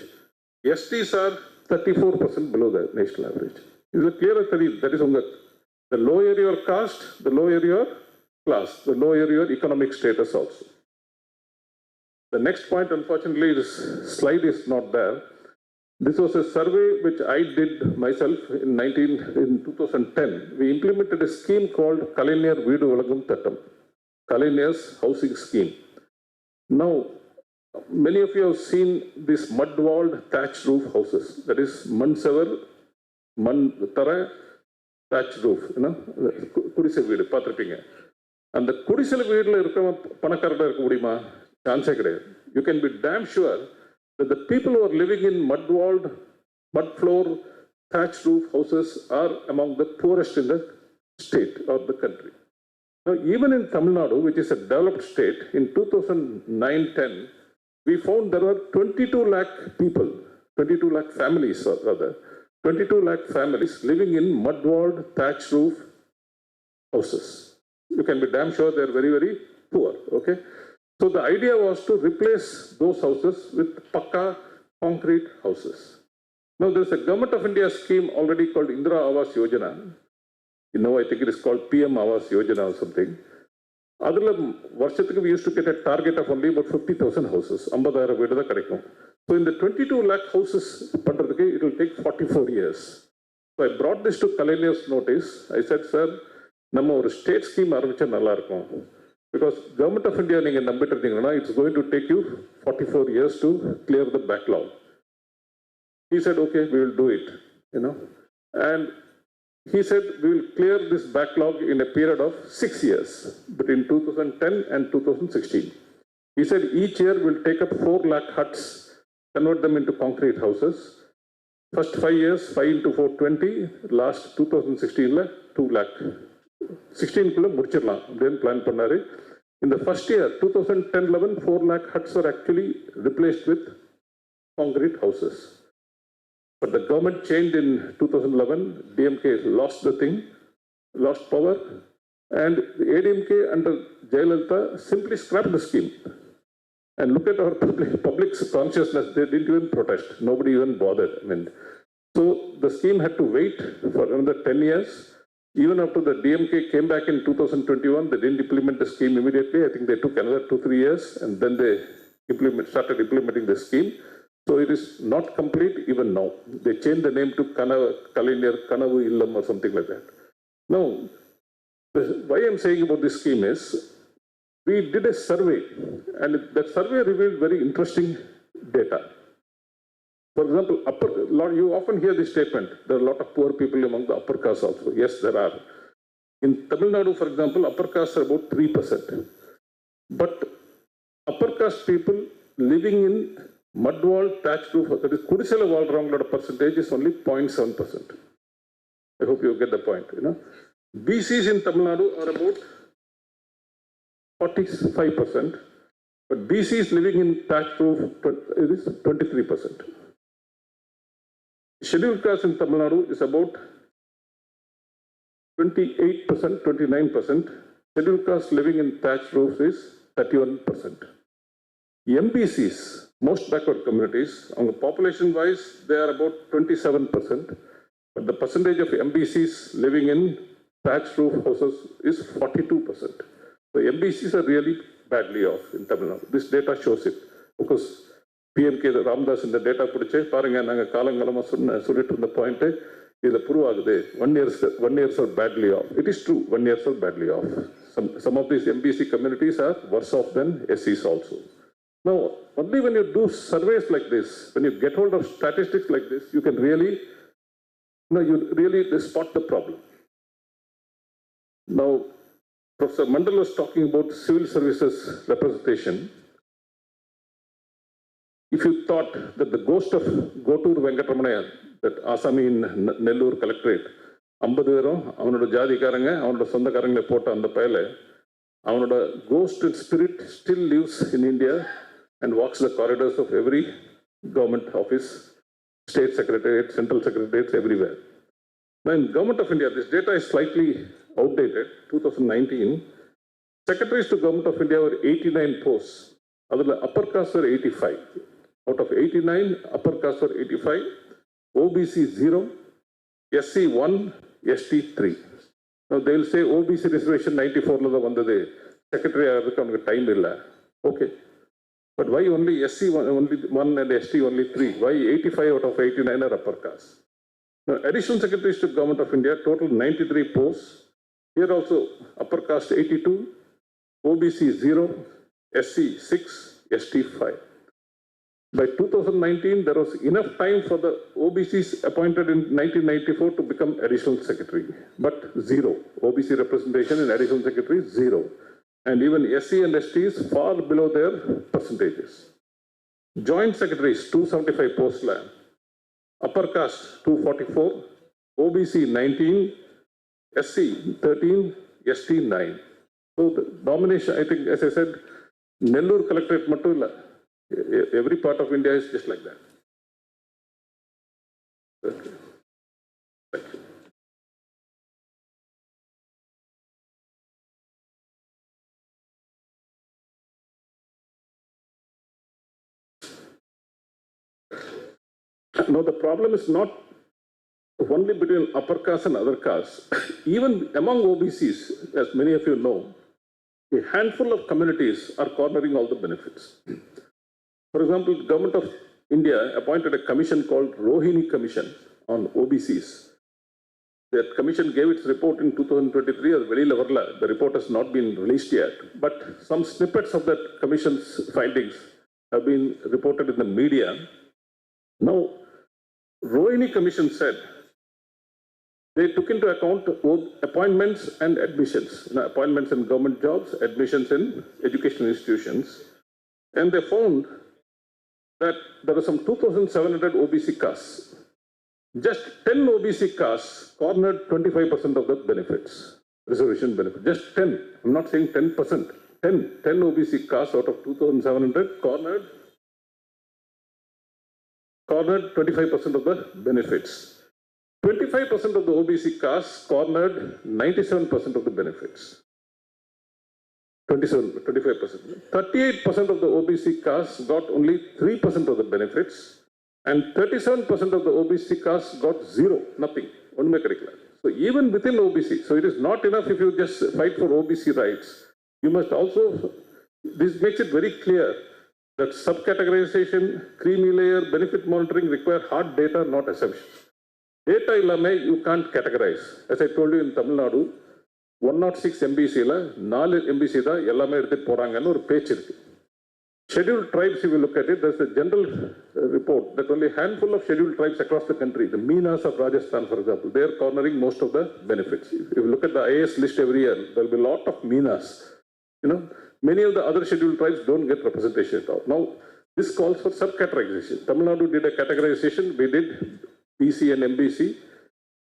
S8: STs are 34% below the national average. Is it clear? That is the lower your caste, the lower your class, the lower your economic status also. The next point, unfortunately, this slide is not there. This was a survey which I did myself in 2010. We implemented a scheme called Kalaignar Veedu Valagum Thattam. Kalaigner's housing scheme. Now, many of you have seen these mud-walled thatched roof houses. That is Mansavar, Mantara, thatched roof. Kudisal veedu பார்த்திருப்பீங்க. அந்த குடிசல் வீட்டில் இருக்கிற பணக்காரடாக இருக்க முடியுமா? சான்ஸே கிடையாது. You can be damn sure that the people who are living in mud-walled, mud-floor, thatched roof houses are among the poorest in the state or the country. Now, even in Tamil Nadu, which is a developed state, in 2009-10, we found there were 22 lakh people, 22 lakh families rather, 22 lakh families living in mud-walled, thatched roof houses. You can be damn sure they're very, very poor, okay? So the idea was to replace those houses with pakka concrete houses. Now there's a Government of India scheme already called Indira Awas Yojana. You know, I think it is called PM Awas Yojana or something. We used to get a target of only about 50,000 houses. So in the 22 lakh houses, it will take 44 years. So I brought this to Kalaigner's notice. I said, sir, நம்ம ஒரு state scheme ஆரம்பிச்சா நல்லா இருக்கும். Because Government of India, it's going to take you 44 years to clear the backlog. He said, okay, we will do it, And he said, we will clear this backlog in a period of 6 years, between 2010 and 2016. He said, each year we'll take up 4 lakh huts, convert them into concrete houses. First 5 years, 5 into 4, 20. Last 2016, 2 lakh. 16 முடிச்சிடலாம் அப்படின்னு plan பண்ணாரு. In the first year, 2010-11, 4 lakh huts were actually replaced with concrete houses. But the government changed in 2011. DMK lost the thing, lost power, and the ADMK under Jayalalitha simply scrapped the scheme. And look at our public's consciousness. They didn't even protest. Nobody even bothered. So the scheme had to wait for another 10 years. Even after the DMK came back in 2021, they didn't implement the scheme immediately. I think they took another 2-3 years, and then they started implementing the scheme. So it is not complete even now. They changed the name to Kalaigner Kanavu Illam or something like that. Now, why I'm saying about this scheme is, we did a survey, and that survey revealed very interesting data. For example, you often hear this statement, there are a lot of poor people among the upper caste also. Yes, there are. In Tamil Nadu, for example, upper caste are about 3%. But upper caste people living in mud-walled, thatched roof, that is, Kudisala wall wrong percentage is only 0.7%. I hope you get the point, BCs in Tamil Nadu are about 45%, but BCs living in thatched roof is 23%. Scheduled caste in Tamil Nadu is about 28%, 29%. Scheduled caste living in thatched roofs is 31%. MBCs, most backward communities, on the population-wise, they are about 27%. But the percentage of MBCs living in thatched roof houses is 42%. So MBCs are really badly off in Tamil Nadu. This data shows it. Because PMK Ramdas in the data பிடிச்சே பாருங்க, நாங்கள் காலங்காலமாக சொல்லிட்டு இருந்த point இதில் prove ஆகுது. 1 years are badly off. It is true, 1 years are badly off. Some of these MBC communities are worse off than SCs also. Now, only when you do surveys like this, when you get hold of statistics like this, you can really, spot the problem. Now, Professor Mandal was talking about civil services representation. If you thought that the ghost of Gotur Venkatramanaya, that Asami in Nellore Collectorate, 50 பேரும் அவனோட ஜாதிக்காரங்க அவனோட சொந்தக்காரங்களை போட்ட அந்த பயல அவனோட ghost and spirit still lives in India and walks the corridors of every government office, state secretariat, central secretariats, everywhere. Now in Government of India, this data is slightly outdated, 2019. Secretaries to Government of India were 89 posts. Adula upper caste were 85. Out of 89, upper caste were 85, OBC 0, SC 1, ST 3. Now they will say OBC reservation 94 la vandade, secretary avukku time illa. Okay. But why only SC only 1 and ST only 3? Why 85 out of 89 are upper caste? Now additional secretaries to Government of India, total 93 posts. Here also upper caste 82, OBC 0, SC 6, ST 5. By 2019, there was enough time for the OBCs appointed in 1994 to become additional secretary, but 0. OBC representation in additional secretary, 0. And even SC and ST is far below their percentages. Joint secretaries, 275 posts, upper caste, 244, OBC 19, SC 13, ST 9. So the domination, I think, as I said, Nellore Collectorate Matula, every part of India is just like that. Okay. Thank you. No, the problem is not only between upper caste and other castes. Even among OBCs, as many of you know, a handful of communities are cornering all the benefits. For example, the government of India appointed a commission called Rohini Commission on OBCs. That commission gave its report in 2023 as very level. The report has not been released yet, but some snippets of that commission's findings have been reported in the media. Now, Rohini Commission said they took into account appointments and admissions, appointments in government jobs, admissions in educational institutions, and they found that there were some 2,700 OBC castes. Just 10 OBC castes cornered 25% of the benefits, reservation benefits. Just 10. I'm not saying 10%. 10 OBC castes out of 2,700 cornered 25% of the benefits. 25% of the OBC castes cornered 97% of the benefits. 25%. 38% of the OBC castes got only 3% of the benefits, and 37% of the OBC castes got 0, nothing. So even within OBC, so it is not enough if you just fight for OBC rights. You must also, this makes it very clear that subcategorization, creamy layer, benefit monitoring require hard data, not assumptions. Data illame you can't categorize. As I told you in Tamil Nadu, 106 MBC la 4 MBC da ellame eduthu poranga or page irukku. Scheduled tribes, if you look at it, there's a general report that only a handful of scheduled tribes across the country, the Meenas of Rajasthan, for example, they are cornering most of the benefits. If you look at the IAS list every year, there will be a lot of Meenas. Many of the other scheduled tribes don't get representation at all. Now, this calls for subcategorization. Tamil Nadu did a categorization. We did BC and MBC.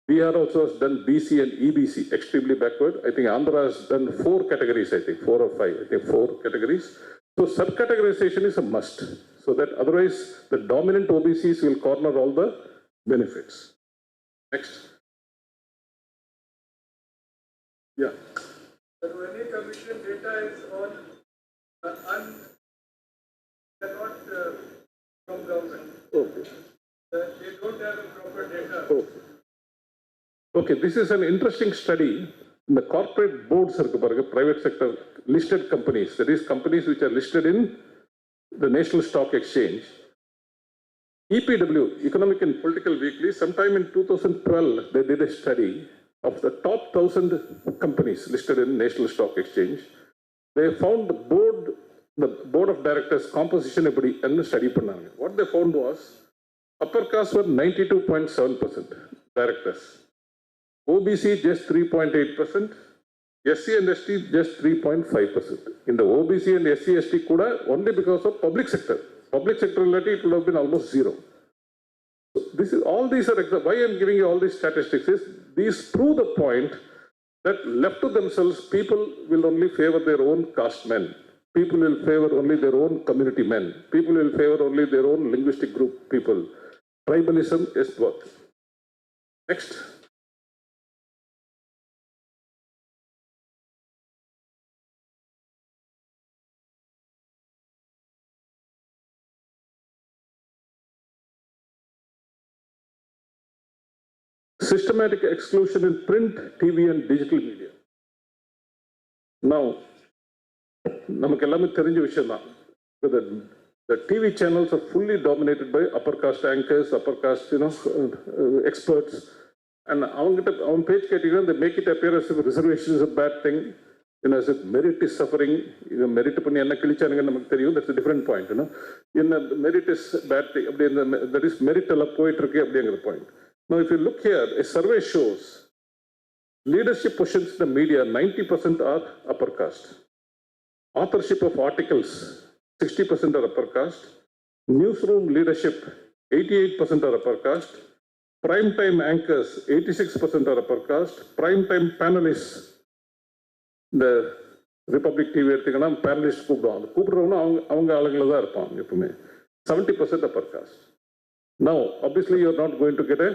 S8: Bihar also has done BC and EBC, extremely backward. I think Andhra has done 4 categories, 4 or 5, 4 categories. So subcategorization is a must. So that otherwise the dominant OBCs will corner all the benefits. Next. Yeah.
S3: The Rohini Commission data is all cannot from government.
S8: Okay.
S3: They don't have a proper data.
S8: Okay. Okay, this is an interesting study. In the corporate boards, private sector listed companies, that is companies which are listed in the National Stock Exchange. EPW, Economic and Political Weekly, sometime in 2012, they did a study of the top 1,000 companies listed in National Stock Exchange. They found the board of directors composition and study. What they found was upper caste were 92.7% directors. OBC just 3.8%, SC and ST just 3.5%. In the OBC and SC ST kuda only because of public sector. Public sector it would have been almost 0. So this is all these are why I am giving you all these statistics is these prove the point that left to themselves people will only favor their own caste men. People will favor only their own community men. People will favor only their own linguistic group people. Tribalism is what? Next. Systematic exclusion in print, TV and digital media. Now, the TV channels are fully dominated by upper caste anchors, upper caste experts. And on page category, they make it appear as if reservation is a bad thing. as if merit is suffering, merit பண்ணி என்ன கிழிச்சானுங்கன்னு நமக்கு தெரியும். That's a different point. In merit is bad thing. That is merit எல்லாம் போயிட்டு இருக்கு அப்படிங்கிற point. Now, if you look here, a survey shows leadership positions in the media, 90% are upper caste. Authorship of articles, 60% are upper caste. Newsroom leadership, 88% are upper caste. Prime time anchors, 86% are upper caste. Prime time panelists, the Republic TV எடுத்தீங்கன்னா panelists கூப்பிடுவாங்க. கூப்பிடுறவங்க அவங்க ஆளுங்களை தான் இருப்பாங்க எப்பவுமே. 70% upper caste. Now, obviously, you're not going to get a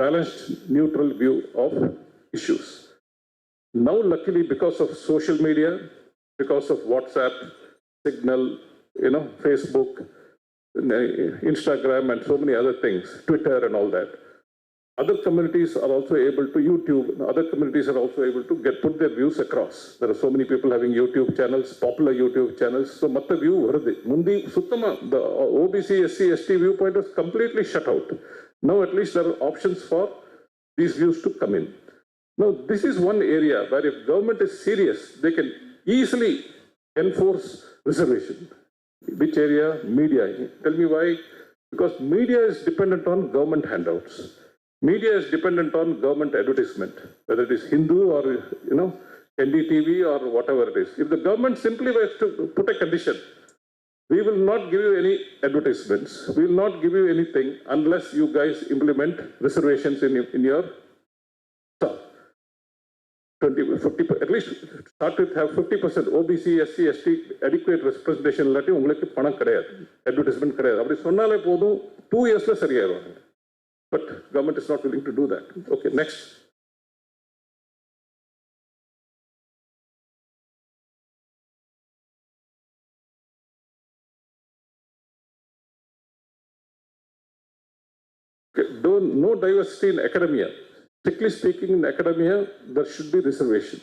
S8: balanced, neutral view of issues. Now, luckily, because of social media, because of WhatsApp, Signal, Facebook, Instagram, and so many other things, Twitter and all that, other communities are also able to YouTube, other communities are also able to put their views across. There are so many people having YouTube channels, popular YouTube channels. So, matta view varudhu. Mundi suttama, the OBC, SC, ST viewpoint was completely shut out. Now, at least there are options for these views to come in. Now, this is one area where if government is serious, they can easily enforce reservation. Which area? Media. Tell me why? Because media is dependent on government handouts. Media is dependent on government advertisement, whether it is Hindu or, NDTV or whatever it is. If the government simply were to put a condition, we will not give you any advertisements, we will not give you anything unless you guys implement reservations in your stuff. 40, at least start with have 50% OBC, SC, ST adequate representation இல்லாட்டி உங்களுக்கு பணம் கிடையாது, advertisement கிடையாது. அப்படி சொன்னாலே போதும் 2 yearsல சரியாயிருவாங்க. But government is not willing to do that. Okay, next. Okay, no diversity in academia. Strictly speaking, in academia, there should be reservation.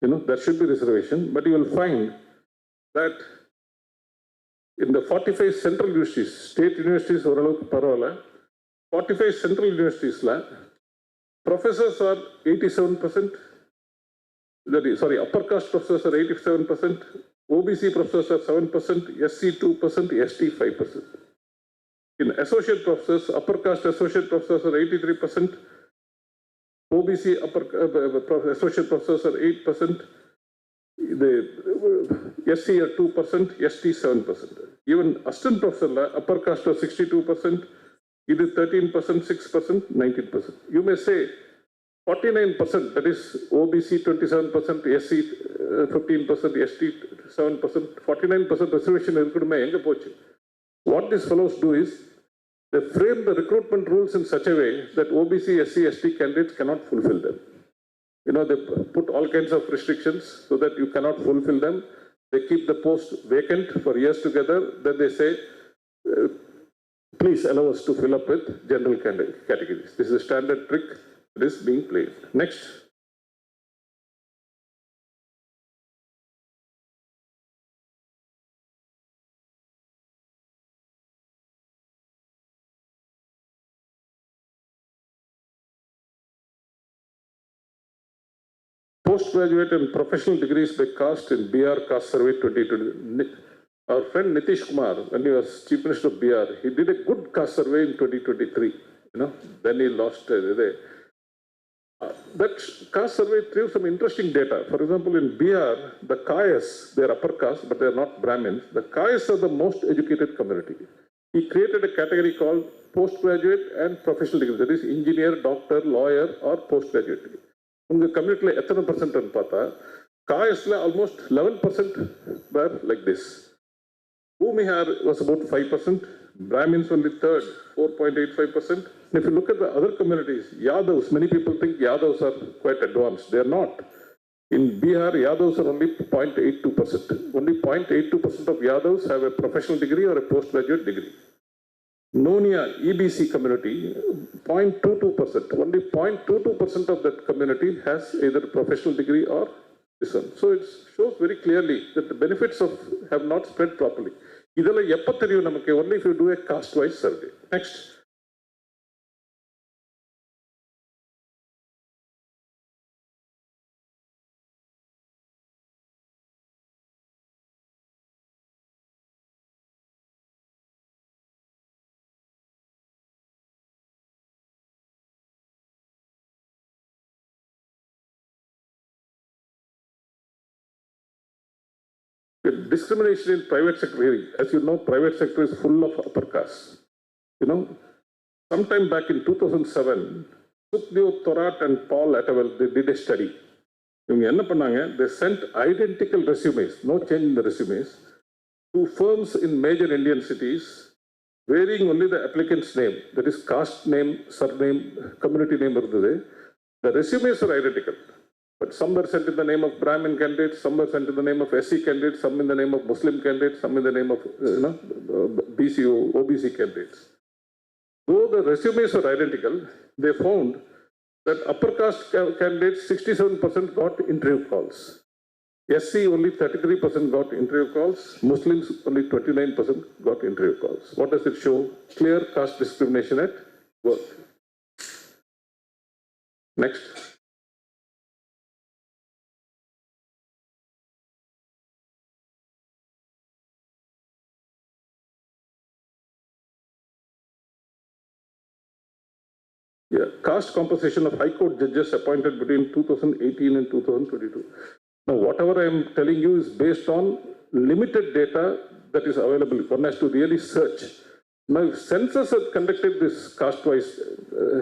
S8: There should be reservation, but you will find that in the 45 central universities, state universities, oralukku paravala, 45 central universities, professors are 87%, upper caste professors are 87%, OBC professors are 7%, SC 2%, ST 5%. In associate professors, upper caste associate professors are 83%, OBC associate professors are 8%, the SC are 2%, ST 7%. Even assistant professor, upper caste are 62%, it is 13%, 6%, 19%. You may say 49%, that is OBC 27%, SC 15%, ST 7%, 49% reservation. What these fellows do is, they frame the recruitment rules in such a way that OBC, SC, ST candidates cannot fulfill them. They put all kinds of restrictions so that you cannot fulfill them. They keep the post vacant for years together. Then they say, please allow us to fill up with general categories. This is a standard trick that is being played. Next. Postgraduate and professional degrees by caste in BR Caste Survey 2020. Our friend Nitish Kumar, when he was Chief Minister of BR, he did a good caste survey in 2023. Then he lost. That caste survey threw some interesting data. For example, in BR, the Kayas, they are upper caste, but they are not Brahmins. The Kayas are the most educated community. He created a category called postgraduate and professional degree. That is engineer, doctor, lawyer, or postgraduate degree. உங்கள் கம்யூனிட்டியில் எத்தனை பர்சன்ட்னு பார்த்தா காயஸில் almost 11% were like this. Bhumihar was about 5%, Brahmins only third, 4.85%. And if you look at the other communities, Yadavs, many people think Yadavs are quite advanced. They are not. In Bihar, Yadavs are only 0.82%. Only 0.82% of Yadavs have a professional degree or a postgraduate degree. Nonia, EBC community, 0.22%. Only 0.22% of that community has either a professional degree or this one. So it shows very clearly that the benefits have not spread properly. Idella eppa theriyum namakku only if you do a caste-wise survey. Next. Discrimination in private sector, as you know, private sector is full of upper caste. You know, sometime back in 2007, Sukhdev Thorat and Paul Atavel, they did a study. They sent identical resumes, no change in the resumes, to firms in major Indian cities, varying only the applicant's name, that is caste name, surname, community name. The resumes are identical. But some were sent in the name of Brahmin candidates, some were sent in the name of SC candidates, some in the name of Muslim candidates, some in the name of BC or OBC candidates. Though the resumes were identical, they found that upper caste candidates, 67% got interview calls. SC only 33% got interview calls. Muslims only 29% got interview calls. What does it show? Clear caste discrimination at work. Next. Yeah, caste composition of High Court judges appointed between 2018 and 2022. Now, whatever I am telling you is based on limited data that is available. One has to really search. Now, if census had conducted this caste-wise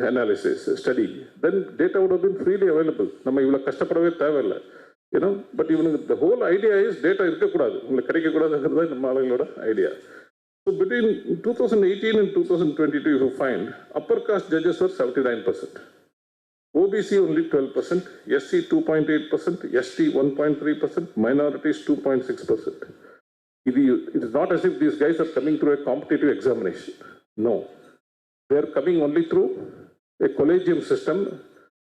S8: analysis study, then data would have been freely available. You know, but even the whole idea is data is idea. So between 2018 and 2022, you find upper caste judges were 79%, OBC only 12%, SC 2.8%, ST 1.3%, minorities 2.6%. It is not as if these guys are coming through a competitive examination. No, they are coming only through a collegium system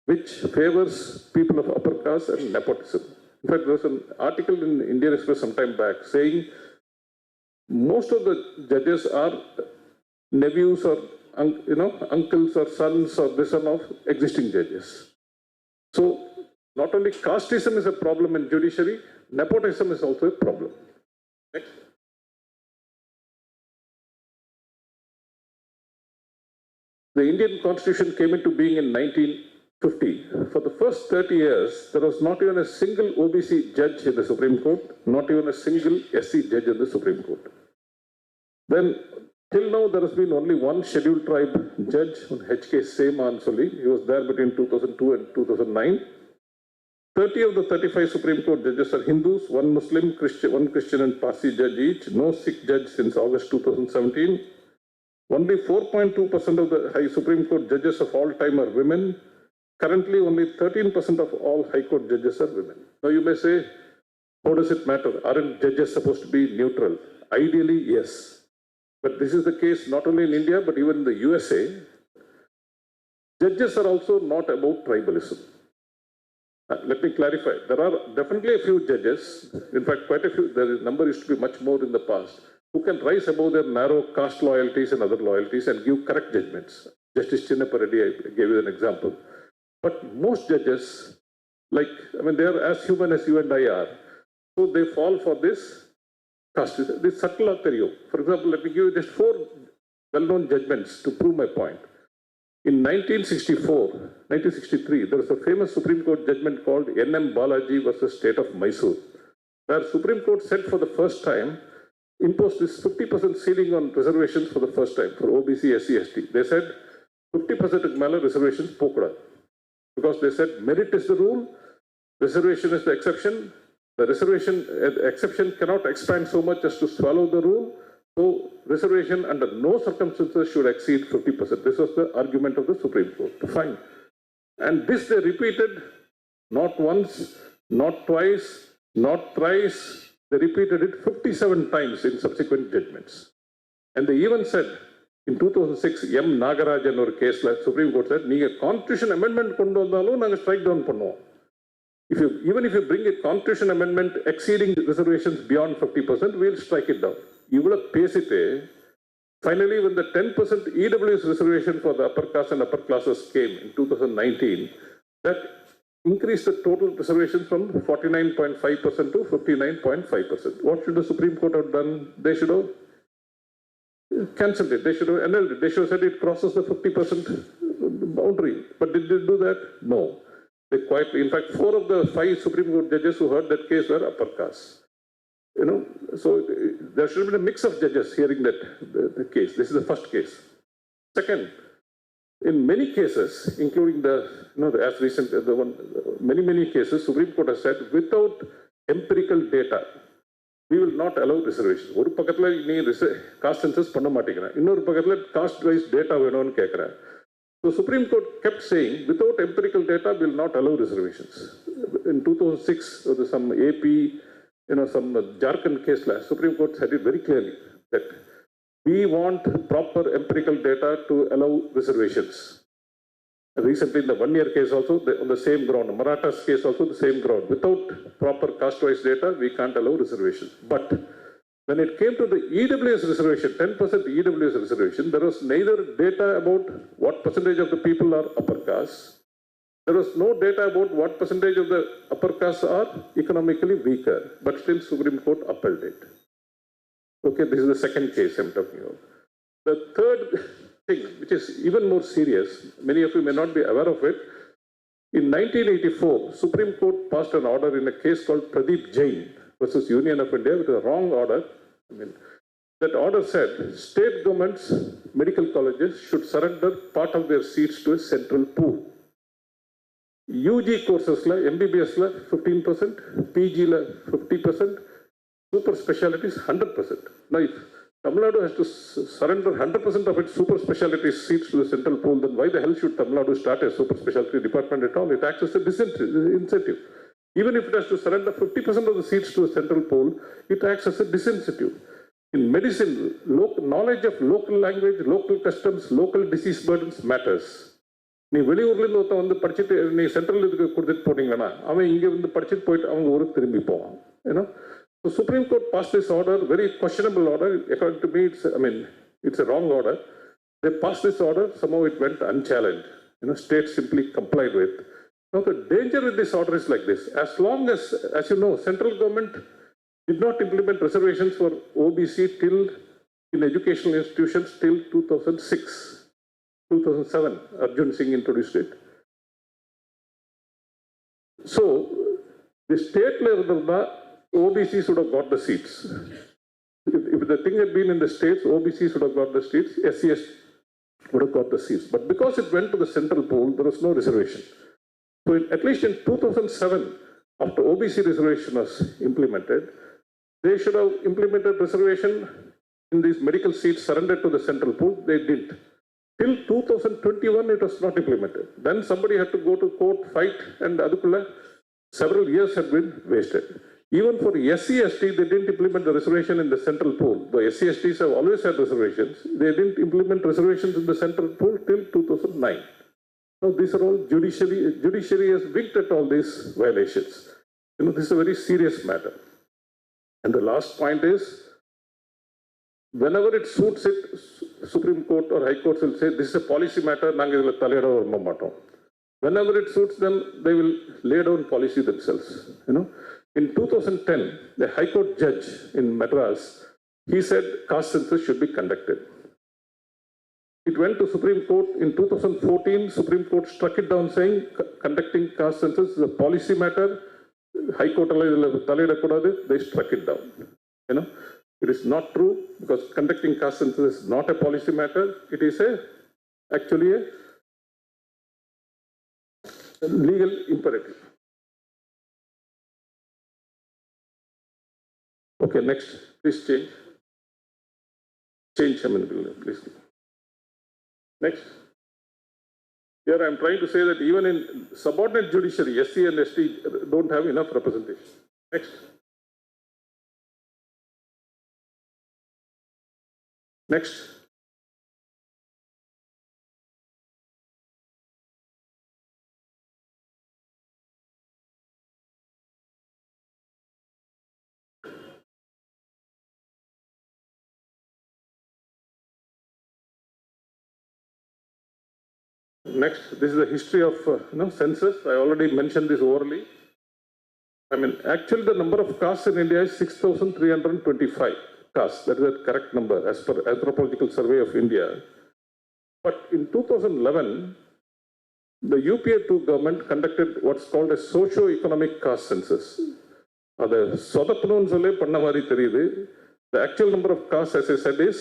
S8: which favors people of upper caste and nepotism. In fact, there was an article in Indian Express some time back saying most of the judges are nephews or uncles or sons or the son of existing judges. So not only casteism is a problem in judiciary, nepotism is also a problem. Next. The Indian Constitution came into being in 1950. For the first 30 years, there was not even a single OBC judge in the Supreme Court, not even a single SC judge in the Supreme Court. Then, till now, there has been only one scheduled tribe judge on H.K. Semansoli. He was there between 2002 and 2009. 30 of the 35 Supreme Court judges are Hindus, one Muslim, one Christian and Parsi judge each. No Sikh judge since August 2017. Only 4.2% of the High Supreme Court judges of all time are women. Currently, only 13% of all High Court judges are women. Now, you may say, how does it matter? Aren't judges supposed to be neutral? Ideally, yes. But this is the case not only in India, but even in the USA. Judges are also not about tribalism. Let me clarify. There are definitely a few judges, in fact, quite a few, the number used to be much more in the past, who can rise above their narrow caste loyalties and other loyalties and give correct judgments. Justice Chinnappa Reddy, I gave you an example. But most judges, they are as human as you and I are. So they fall for this caste, this subtle arterio. For example, let me give you just 4 well-known judgments to prove my point. In 1963, there was a famous Supreme Court judgment called N.M. Balaji versus State of Mysore, where Supreme Court said for the first time, imposed this 50% ceiling on reservations for the first time for OBC, SC, ST. They said 50% mala reservations pokra. Because they said merit is the rule, reservation is the exception. The exception cannot expand so much as to swallow the rule. So reservation under no circumstances should exceed 50%. This was the argument of the Supreme Court. Fine. And this they repeated not once, not twice, not thrice. They repeated it 57 times in subsequent judgments. And they even said, in 2006, M. Nagarajan or case like Supreme Court said, "Neenga Constitution amendment kondu vandalum naanga strike down pannuvom." Even if you bring a Constitution amendment exceeding reservations beyond 50%, we'll strike it down. Finally, when the 10% EWS reservation for the upper caste and upper classes came in 2019, that increased the total reservation from 49.5% to 59.5%. What should the Supreme Court have done? They should have cancelled it. They should have annulled it. They should have said it crosses the 50% boundary. But did they do that? No. They quietly, in fact, 4 of the 5 Supreme Court judges who heard that case were upper caste. So there should have been a mix of judges hearing that the case. This is the first case. Second, in many cases, including as recent, many cases, Supreme Court has said, without empirical data, we will not allow reservation. ஒரு பக்கத்துல நீ cost census பண்ண மாட்டேங்கிறேன், இன்னொரு பக்கத்துல cost wise data வேணும்னு கேட்கிறேன். So Supreme Court kept saying, without empirical data, we will not allow reservations. In 2006, there was some AP, some Jharkhand case law. Supreme Court said it very clearly that we want proper empirical data to allow reservations. Recently, in the 1-year case also, on the same ground, Marathas case also the same ground. Without proper caste-wise data, we can't allow reservations. But when it came to the EWS reservation, 10% EWS reservation, there was neither data about what percentage of the people are upper caste. There was no data about what percentage of the upper caste are economically weaker. But still, Supreme Court upheld it. Okay, this is the second case I'm talking about. The third thing, which is even more serious, many of you may not be aware of it. In 1984, Supreme Court passed an order in a case called Pradeep Jain versus Union of India, with a wrong order. That order said state governments, medical colleges should surrender part of their seats to a central pool. UG courses, MBBS, 15%, PG, 50%, super specialties, 100%. Now, if Tamil Nadu has to surrender 100% of its super specialty seats to the central pool, then why the hell should Tamil Nadu start a super specialty department at all? It acts as a disincentive. Even if it has to surrender 50% of the seats to the central pool, it acts as a disincentive. In medicine, knowledge of local language, local customs, local disease burdens matters. நீ வெளியூர்லேருந்து ஒருத்தன் வந்து படிச்சுட்டு நீ central இதுக்கு கொடுத்துட்டு போனீங்கன்னா அவன் இங்கே வந்து படிச்சுட்டு போயிட்டு அவங்க ஊருக்கு திரும்பி போவான். So Supreme Court passed this order, very questionable order. According to me, it's a wrong order. They passed this order, somehow it went unchallenged. States simply complied with. Now the danger with this order is like this. As long as you know, central government did not implement reservations for OBC in educational institutions till 2006. 2007, Arjun Singh introduced it. So the state level, OBCs would have got the seats. If the thing had been in the states, OBCs would have got the seats, SCS would have got the seats. But because it went to the central pool, there was no reservation. So at least in 2007, after OBC reservation was implemented, they should have implemented reservation in these medical seats surrendered to the central pool. They didn't. Till 2021, it was not implemented. Then somebody had to go to court, fight, and several years had been wasted. Even for SC/ST, they didn't implement the reservation in the central pool. The SC/STs have always had reservations. They didn't implement reservations in the central pool till 2009. Now, these are all judiciary has winked at all these violations. This is a very serious matter. And the last point is, whenever it suits it, Supreme Court or High Court will say, this is a policy matter, whenever it suits them, they will lay down policy themselves. In 2010, the High Court judge in Madras, he said caste census should be conducted. It went to Supreme Court in 2014. Supreme Court struck it down, saying conducting caste census is a policy matter. High Court, they struck it down. It is not true, because conducting caste census is not a policy matter. It is actually a legal imperative. Okay, next, please change. Please. Next. Here I am trying to say that even in subordinate judiciary, SC and ST don't have enough representation. Next. Next. Next, this is the history of census. I already mentioned this orally. Actually the number of castes in India is 6,325 castes. That is the correct number as per Anthropological Survey of India. But in 2011, the UPA 2 government conducted what's called a socio-economic caste census. அதை சொதப்பணும்னு சொல்லி பண்ண மாதிரி தெரியுது. The actual number of castes, as I said, is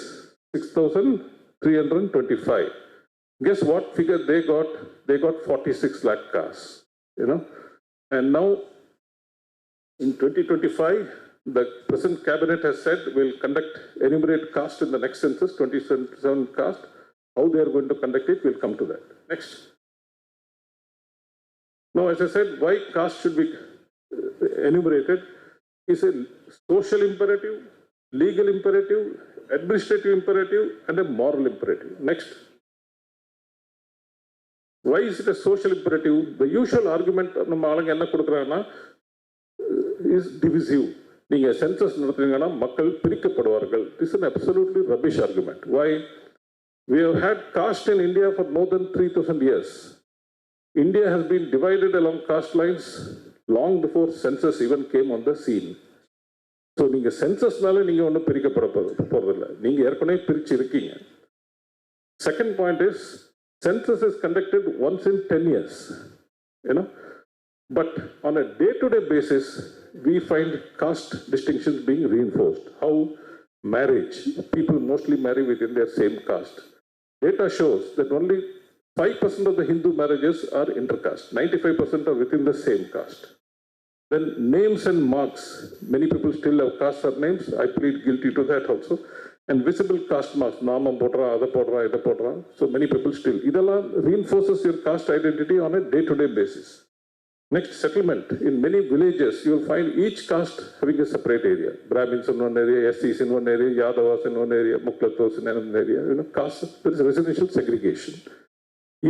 S8: 6,325. Guess what figure they got? They got 46 lakh castes, you know. And now in 2025, the present cabinet has said we'll conduct enumerate caste in the next census, 27 caste. How they are going to conduct it, we'll come to that. Next. Now, as I said, why caste should be enumerated is a social imperative, legal imperative, administrative imperative, and a moral imperative. Next. Why is it a social imperative? The usual argument is divisive. நீங்க census நடத்துறீங்கன்னா மக்கள் பிரிக்கப்படுவார்கள். This is an absolutely rubbish argument. Why? We have had caste in India for more than 3,000 years. India has been divided along caste lines long before census even came on the scene. So நீங்க சென்சஸ்னால நீங்க ஒன்றும் பிரிக்கப்பட போறதில்லை. நீங்க ஏற்கனவே பிரிச்சு இருக்கீங்க. Second point is census is conducted once in 10 years, you know. But on a day-to-day basis, we find caste distinctions being reinforced. How? Marriage. People mostly marry within their same caste. Data shows that only 5% of the Hindu marriages are intercaste. 95% are within the same caste. Then names and marks. Many people still have caste surnames. I plead guilty to that also. And visible caste marks. Namam podra, ada podra, ida podra. So many people still. Idala reinforces your caste identity on a day-to-day basis. Next, settlement. In many villages, you will find each caste having a separate area. Brahmins in one area, SCs in one area, Yadavas in one area, Muklatos in another area. You know, caste, there is residential segregation.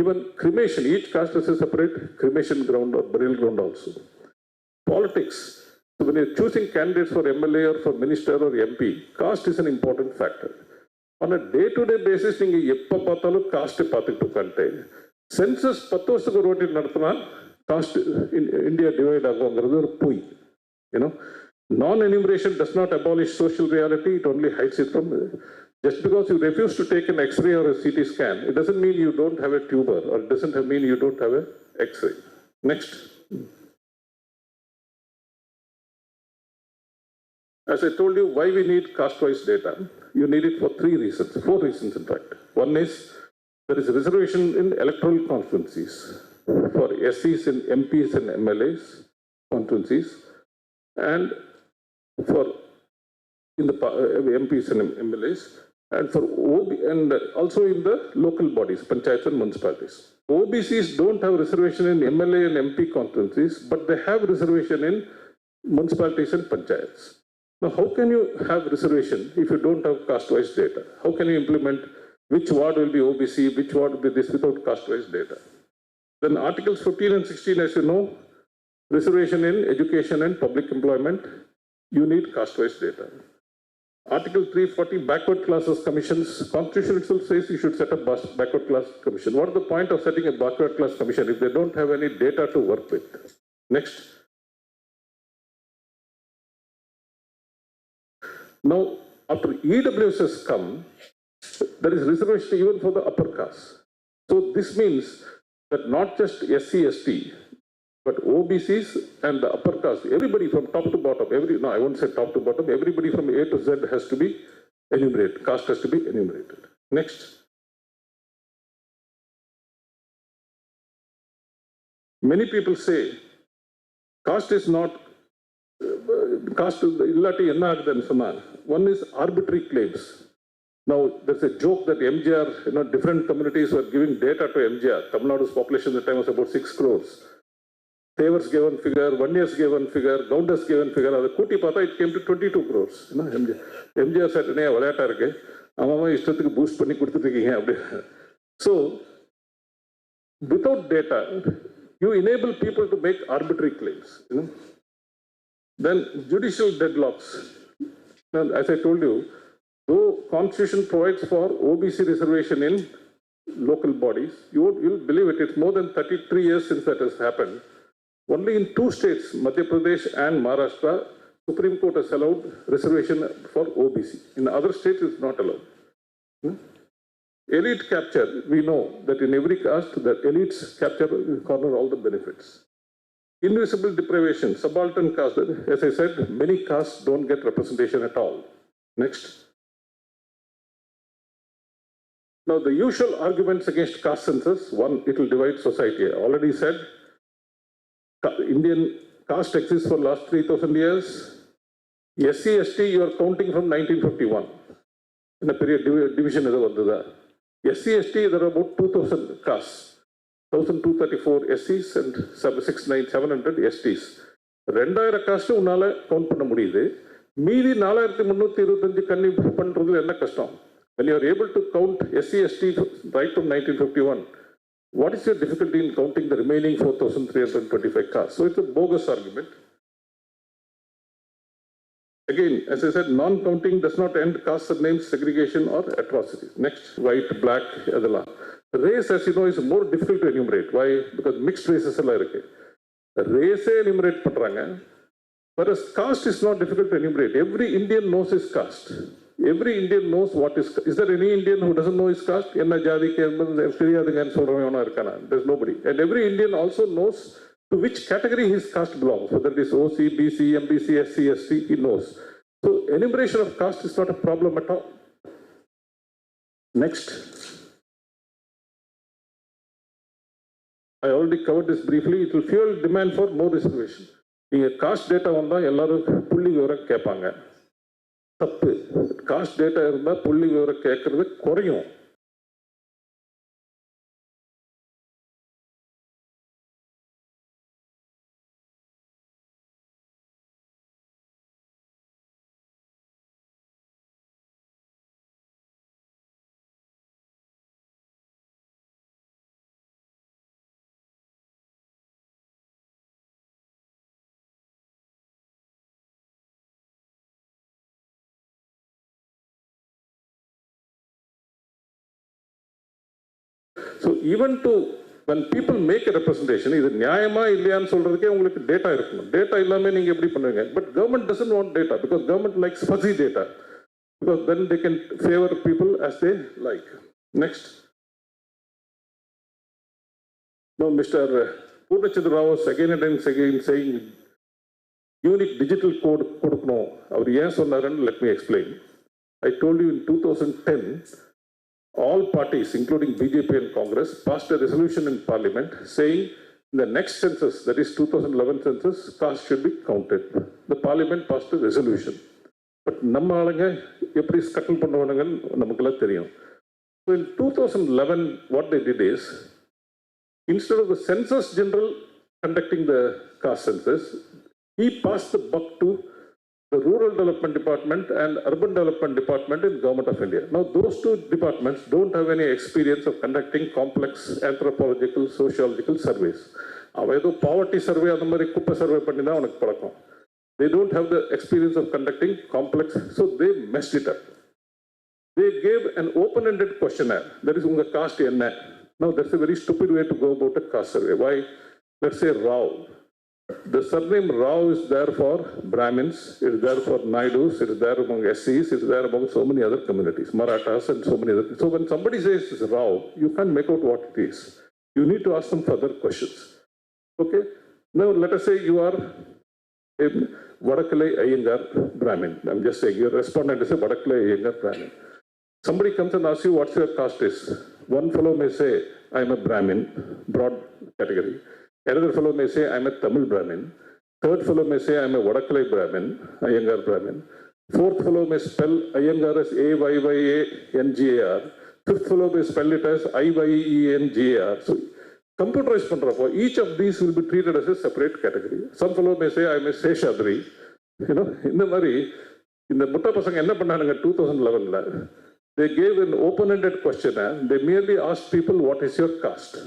S8: Even cremation, each caste has a separate cremation ground or burial ground also. Politics. So when you're choosing candidates for MLA or for minister or MP, caste is an important factor. On a day-to-day basis, you can caste census 10 வருஷத்துக்கு ஒரு வாட்டி நடத்தினா caste in India divide ஆகுங்கிறது ஒரு பொய். You know, non-enumeration does not abolish social reality, it only hides it from. Just because you refuse to take an X-ray or a CT scan, it doesn't mean you don't have a tumor, or it doesn't mean you don't have a X-ray. Next. As I told you, why we need caste-wise data? You need it for 3 reasons, 4 reasons in fact. One is there is a reservation in electoral constituencies for SCs and MPs and MLAs constituencies, and for in the MPs and MLAs, and for OB, and also in the local bodies, panchayats and municipalities. OBCs don't have reservation in MLA and MP constituencies, but they have reservation in municipalities and panchayats. Now, how can you have reservation if you don't have caste-wise data? How can you implement which ward will be OBC, which ward will be this without caste-wise data? Then Articles 15 and 16, as you know, reservation in education and public employment, you need caste-wise data. Article 340, backward classes commissions. Constitution itself says you should set up backward class commission. What is the point of setting a backward class commission if they don't have any data to work with? Next. Now, after EWS has come, there is reservation even for the upper caste. So this means that not just SC, ST, but OBCs and the upper caste, everybody from top to bottom, I won't say top to bottom, everybody from A to Z has to be enumerated, caste has to be enumerated. Next. Many people say caste is not, caste illati enna agudhu sonna. One is arbitrary claims. Now, there's a joke that MGR, different communities were giving data to MGR. Tamil Nadu's population at the time was about 6 crores. Tevars gave one figure, Vanyas gave one figure, Gowdas gave one figure. Kuti pata, it came to 22 crores. MGR said, boost so, without data, you enable people to make arbitrary claims. Then judicial deadlocks. Now, as I told you, though Constitution provides for OBC reservation in local bodies, you'll believe it, it's more than 33 years since that has happened. Only in 2 states, Madhya Pradesh and Maharashtra, Supreme Court has allowed reservation for OBC. In other states, it's not allowed. Elite capture, we know that in every caste, the elites capture corner all the benefits. Invisible deprivation, subaltern caste. As I said, many castes don't get representation at all. Next. Now, the usual arguments against caste census, one, it will divide society. I already said, Indian caste exists for last 3,000 years. SC, ST, you are counting from 1951. In a period division is over. SC, ST, there are about 2,000 castes. 1,234 SCs and 700 STs. 2,000 caste உன்னால count பண்ண முடியுது. மீதி 4,325 கன்னி பண்றதுல என்ன கஷ்டம்? When you are able to count SC, ST right from 1951, what is your difficulty in counting the remaining 4,325 castes? So it's a bogus argument. Again, as I said, non-counting does not end caste surnames, segregation or atrocities. Next, white, black, adala. Race, as you know, is more difficult to enumerate. Why? Because mixed races are like race enumerate patranga. Whereas caste is not difficult to enumerate. Every Indian knows his caste. Every Indian knows what is. Is there any Indian who doesn't know his caste? There's nobody. And every Indian also knows to which category his caste belongs. Whether it is OC, BC, MBC, SC, ST, he knows. So enumeration of caste is not a problem at all. Next. I already covered this briefly. It will fuel demand for more reservation. Caste data vanda ellarum pulli vivaram kepanga. தப்பு. Cost data இருந்தால் புள்ளி விவரம் கேட்கறது குறையும். So even to, when people make a representation, இது நியாயமா இல்லையான்னு சொல்றதுக்கே உங்களுக்கு டேட்டா இருக்கணும். டேட்டா இல்லாம நீங்க எப்படி பண்ணுவீங்க? But government doesn't want data because government likes fuzzy data because then they can favor people as they like. Next. Now Mr. Purnachandra was again and again saying unique digital code கொடுக்கணும். அவர் ஏன் சொன்னாருன்னு let me explain. I told you in 2010 all parties, including BJP and Congress, passed a resolution in Parliament saying in the next census, that is 2011 census, caste should be counted. The Parliament passed a resolution. But நம்ம ஆளுங்க எப்படி ஸ்கட்டில் பண்ணுவானுங்கன்னு நமக்குலாம் தெரியும். So in 2011, what they did is, instead of the Census General conducting the caste census, he passed the buck to the Rural Development Department and Urban Development Department in Government of India. Now, those two departments don't have any experience of conducting complex anthropological, sociological surveys. Poverty survey, survey, they don't have the experience of conducting complex, so they messed it up. They gave an open-ended questionnaire. That is, unga caste enna. Now, that's a very stupid way to go about a caste survey. Why? Let's say Rao. The surname Rao is there for Brahmins, it is there for Naidus, it is there among SCs, it is there among so many other communities, Marathas and so many other. So when somebody says it's Rao, you can't make out what it is. You need to ask some further questions. Okay? Now let us say you are a Vadakalai Iyengar Brahmin. I'm just saying, your respondent is a Vadakalai Iyengar Brahmin. Somebody comes and asks you what's your caste is. One fellow may say, I'm a Brahmin, broad category. Another fellow may say, I'm a Tamil Brahmin. Third fellow may say, I'm a Vadakalai Brahmin, Iyengar Brahmin. Fourth fellow may spell Iyengar as A-Y-Y-A-N-G-A-R. Fifth fellow may spell it as I-Y-E-N-G-A-R. So, computerized pandrapo, each of these will be treated as a separate category. Some fellow may say, I'm a Seshadri. You know, in the Mari, in the Mutta Pasang enna pannanga 2011, they gave an open-ended questionnaire. They merely asked people, what is your caste?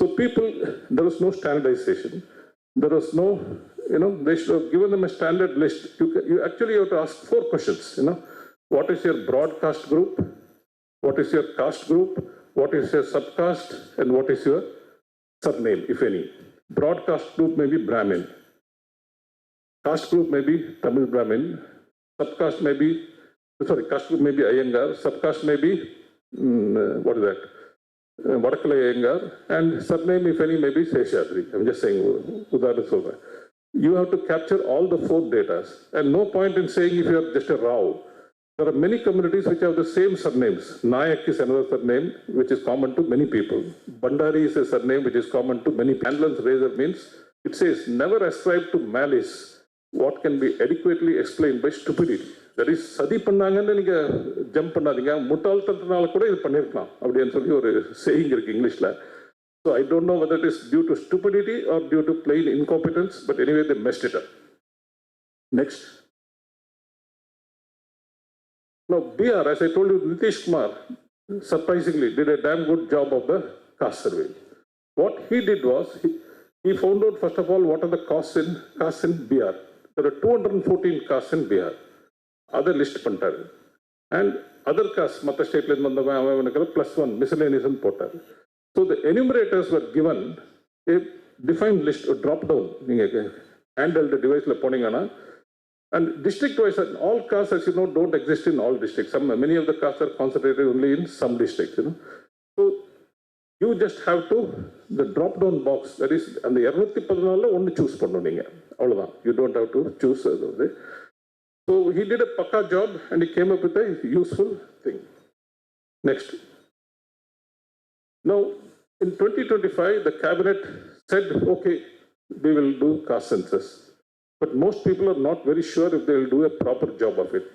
S8: So people, there was no standardization. There was no, they should have given them a standard list. You actually have to ask 4 questions, What is your broad caste group? What is your caste group? What is your subcaste? And what is your surname, if any? Broad caste group may be Brahmin. Caste group may be Tamil Brahmin. Subcaste may be, caste group may be Iyengar. Subcaste may be, what is that? Vadakala Iyengar, and surname, if any, may be Seshadri. I'm just saying, Udaharanam solren. You have to capture all the 4 datas, and no point in saying if you are just a Rao. There are many communities which have the same surnames. Nayak is another surname which is common to many people. Bandari is a surname which is common to many people. Handlan's razor means, it says, never ascribe to malice what can be adequately explained by stupidity. That is, சதி பண்ணாங்கன்னு நீங்க jump பண்ணாதீங்க, முட்டாள்தனத்தினால கூட இது பண்ணிருக்கலாம் அப்படின்னு சொல்லி ஒரு சேயிங் இருக்கு இங்கிலீஷ்ல. So I don't know whether it is due to stupidity or due to plain incompetence, but anyway they messed it up. Next. Now BR, as I told you, Nitish Kumar surprisingly did a damn good job of the caste survey. What he did was, he found out first of all what are the castes in BR. There are 214 castes in BR. Other list பண்ணிட்டாரு. And other castes, மற்ற ஸ்டேட்லேருந்து வந்தவன் அவனுக்கு +1 miscellaneous போட்டார். So the enumerators were given a defined list, a drop down. நீங்கள் handheld deviceல போனீங்கன்னா, and district wise, all castes, as you know, don't exist in all districts. Many of the castes are concentrated only in some districts. So you just have to, the drop down box, that is, and the 214 ஒன்று choose பண்ணணும் நீங்க, அவ்வளவுதான். You don't have to choose. So he did a pakka job and he came up with a useful thing. Next. Now, in 2025, the cabinet said, okay, we will do caste census. But most people are not very sure if they will do a proper job of it.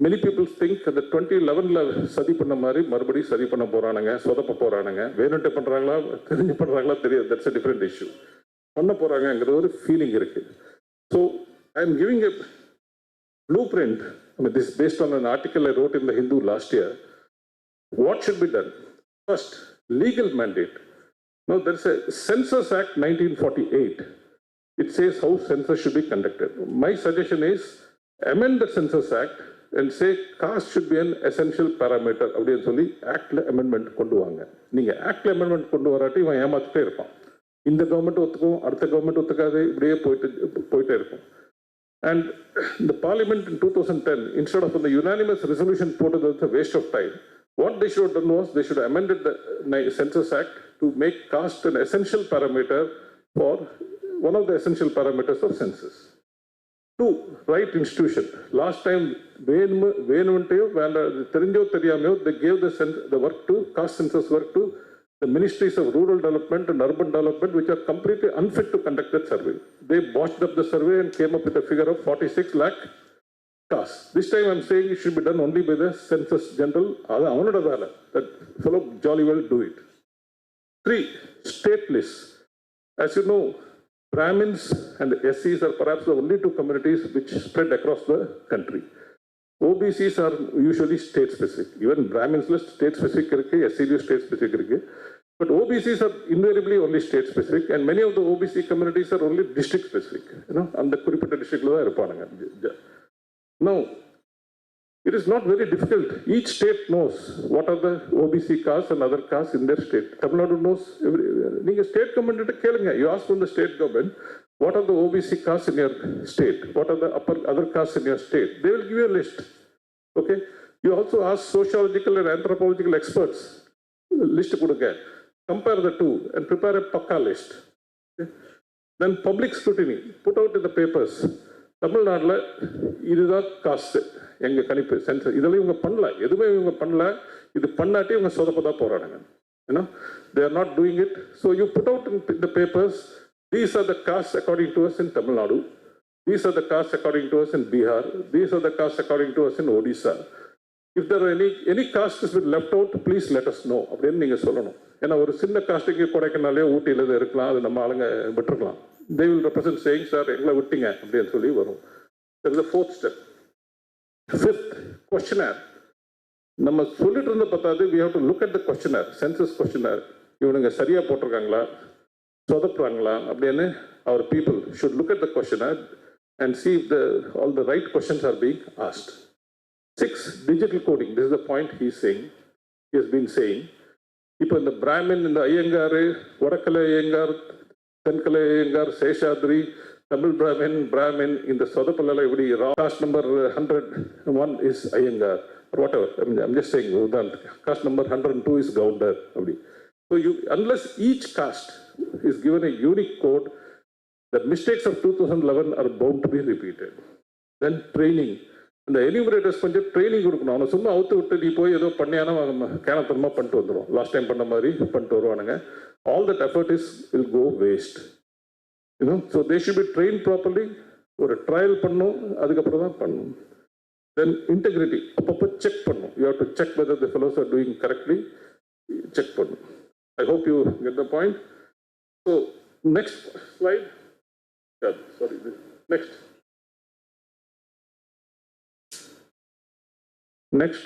S8: Many people think that 2011 சதி பண்ண மாதிரி மறுபடியும் சதி பண்ண போறானுங்க, சொதப்ப போறானுங்க, வேணும்ட்டு பண்றாங்களா தெரிஞ்சு பண்றாங்களா தெரியாது. That's a different issue. பண்ண போறாங்கங்கிற ஒரு ஃபீலிங் இருக்கு. So I am giving a blueprint. I mean, this is based on an article I wrote in the Hindu last year. What should be done? First, legal mandate. Now, there is a Census Act 1948. It says how census should be conducted. My suggestion is amend the Census Act and say caste should be an essential parameter. அப்படின்னு சொல்லி ஆக்ட்ல amendment கொண்டு வாங்க. நீங்க ஆக்ட்ல amendment கொண்டு வராட்டி இவன் ஏமாத்திட்டே இருப்பான். இந்த கவர்மெண்ட் ஒத்துக்கும், அடுத்த கவர்மெண்ட் ஒத்துக்காது, இப்படியே போயிட்டே இருக்கும். And the parliament in 2010, instead of the unanimous resolution put it as a waste of time, what they should have done was they should have amended the Census Act to make caste an essential parameter for one of the essential parameters of census. 2, right institution. Last time, they gave the work to, caste census work to the ministries of rural development and urban development, which are completely unfit to conduct that survey. They botched up the survey and came up with a figure of 46 lakh castes. This time I'm saying it should be done only by the Census General. That fellow jolly well do it. 3, state lists. As you know, Brahmins and SCs are perhaps the only 2 communities which spread across the country. OBCs are usually state specific. Even Brahmins list state specific, SCs state specific. But OBCs are invariably only state specific, and many of the OBC communities are only district specific. And the குறிப்பிட்ட districtல தான் இருப்பாங்க. Now, it is not very difficult. Each state knows what are the OBC castes and other castes in their state. Tamil Nadu knows. நீங்க state government கேளுங்க. You ask from the state government, what are the OBC castes in your state? What are the other castes in your state? They will give you a list. Okay. You also ask sociological and anthropological experts. List கொடுங்க. Compare the 2 and prepare a pakka list. Okay. Then public scrutiny. Put out in the papers. தமிழ்நாட்டில் இதுதான் cost எங்கள் கணிப்பு census. இதெல்லாம் இவங்க பண்ணல, எதுவுமே இவங்க பண்ணல. இது பண்ணாட்டி இவங்க சொதப்பதான் போராடுங்க. They are not doing it. So you put out in the papers, these are the castes according to us in Tamil Nadu. These are the castes according to us in Bihar. These are the castes according to us in Odisha. If there are any caste has been left out, please let us know. அப்படின்னு நீங்கள் சொல்லணும். ஏன்னா ஒரு சின்ன காஸ்ட்டுக்கு கொடைக்கானலே ஊட்டியில் இருக்கலாம், அது நம்ம ஆளுங்க விட்டுருக்கலாம். They will represent saying, sir, எங்களை விட்டீங்க அப்படின்னு சொல்லி வரும். That is the 4th step. 5th, questionnaire. நம்ம சொல்லிட்டு இருந்த பார்த்தாது, we have to look at the questionnaire, census questionnaire. இவனுங்க சரியா போட்டிருக்காங்களா, சொதப்புறாங்களா அப்படின்னு our people should look at the questionnaire and see if all the right questions are being asked. 6, digital coding. This is the point he has been saying. இப்போ இந்த பிராமின், இந்த ஐயங்கார், வடக்கலை ஐயங்கார், தென்கலை ஐயங்கார், சேஷாத்ரி, தமிழ் பிராமின், இந்த சொதப்பல்லாம் எப்படி caste number 101 is Iyengar or whatever. I'm just saying, caste number 102 is Gounder அப்படி. So unless each caste is given a unique code, the mistakes of 2011 are bound to be repeated. Then training. And the enumerators கொஞ்சம் training கொடுக்கணும். அவனை சும்மா அவுத்து விட்டு நீ போய் ஏதோ பண்ணியானா கேனத்தனமாக பண்ணிட்டு வந்துடும். லாஸ்ட் டைம் பண்ண மாதிரி பண்ணிட்டு வருவானுங்க. All that effort will go waste. So they should be trained properly. ஒரு ட்ரையல் பண்ணும், அதுக்கப்புறம் தான் பண்ணணும். Then integrity. அப்பப்போ செக் பண்ணும். You have to check whether the fellows are doing correctly. Check பண்ணும். I hope you get the point. So next slide. Yeah, sorry. Next. Next.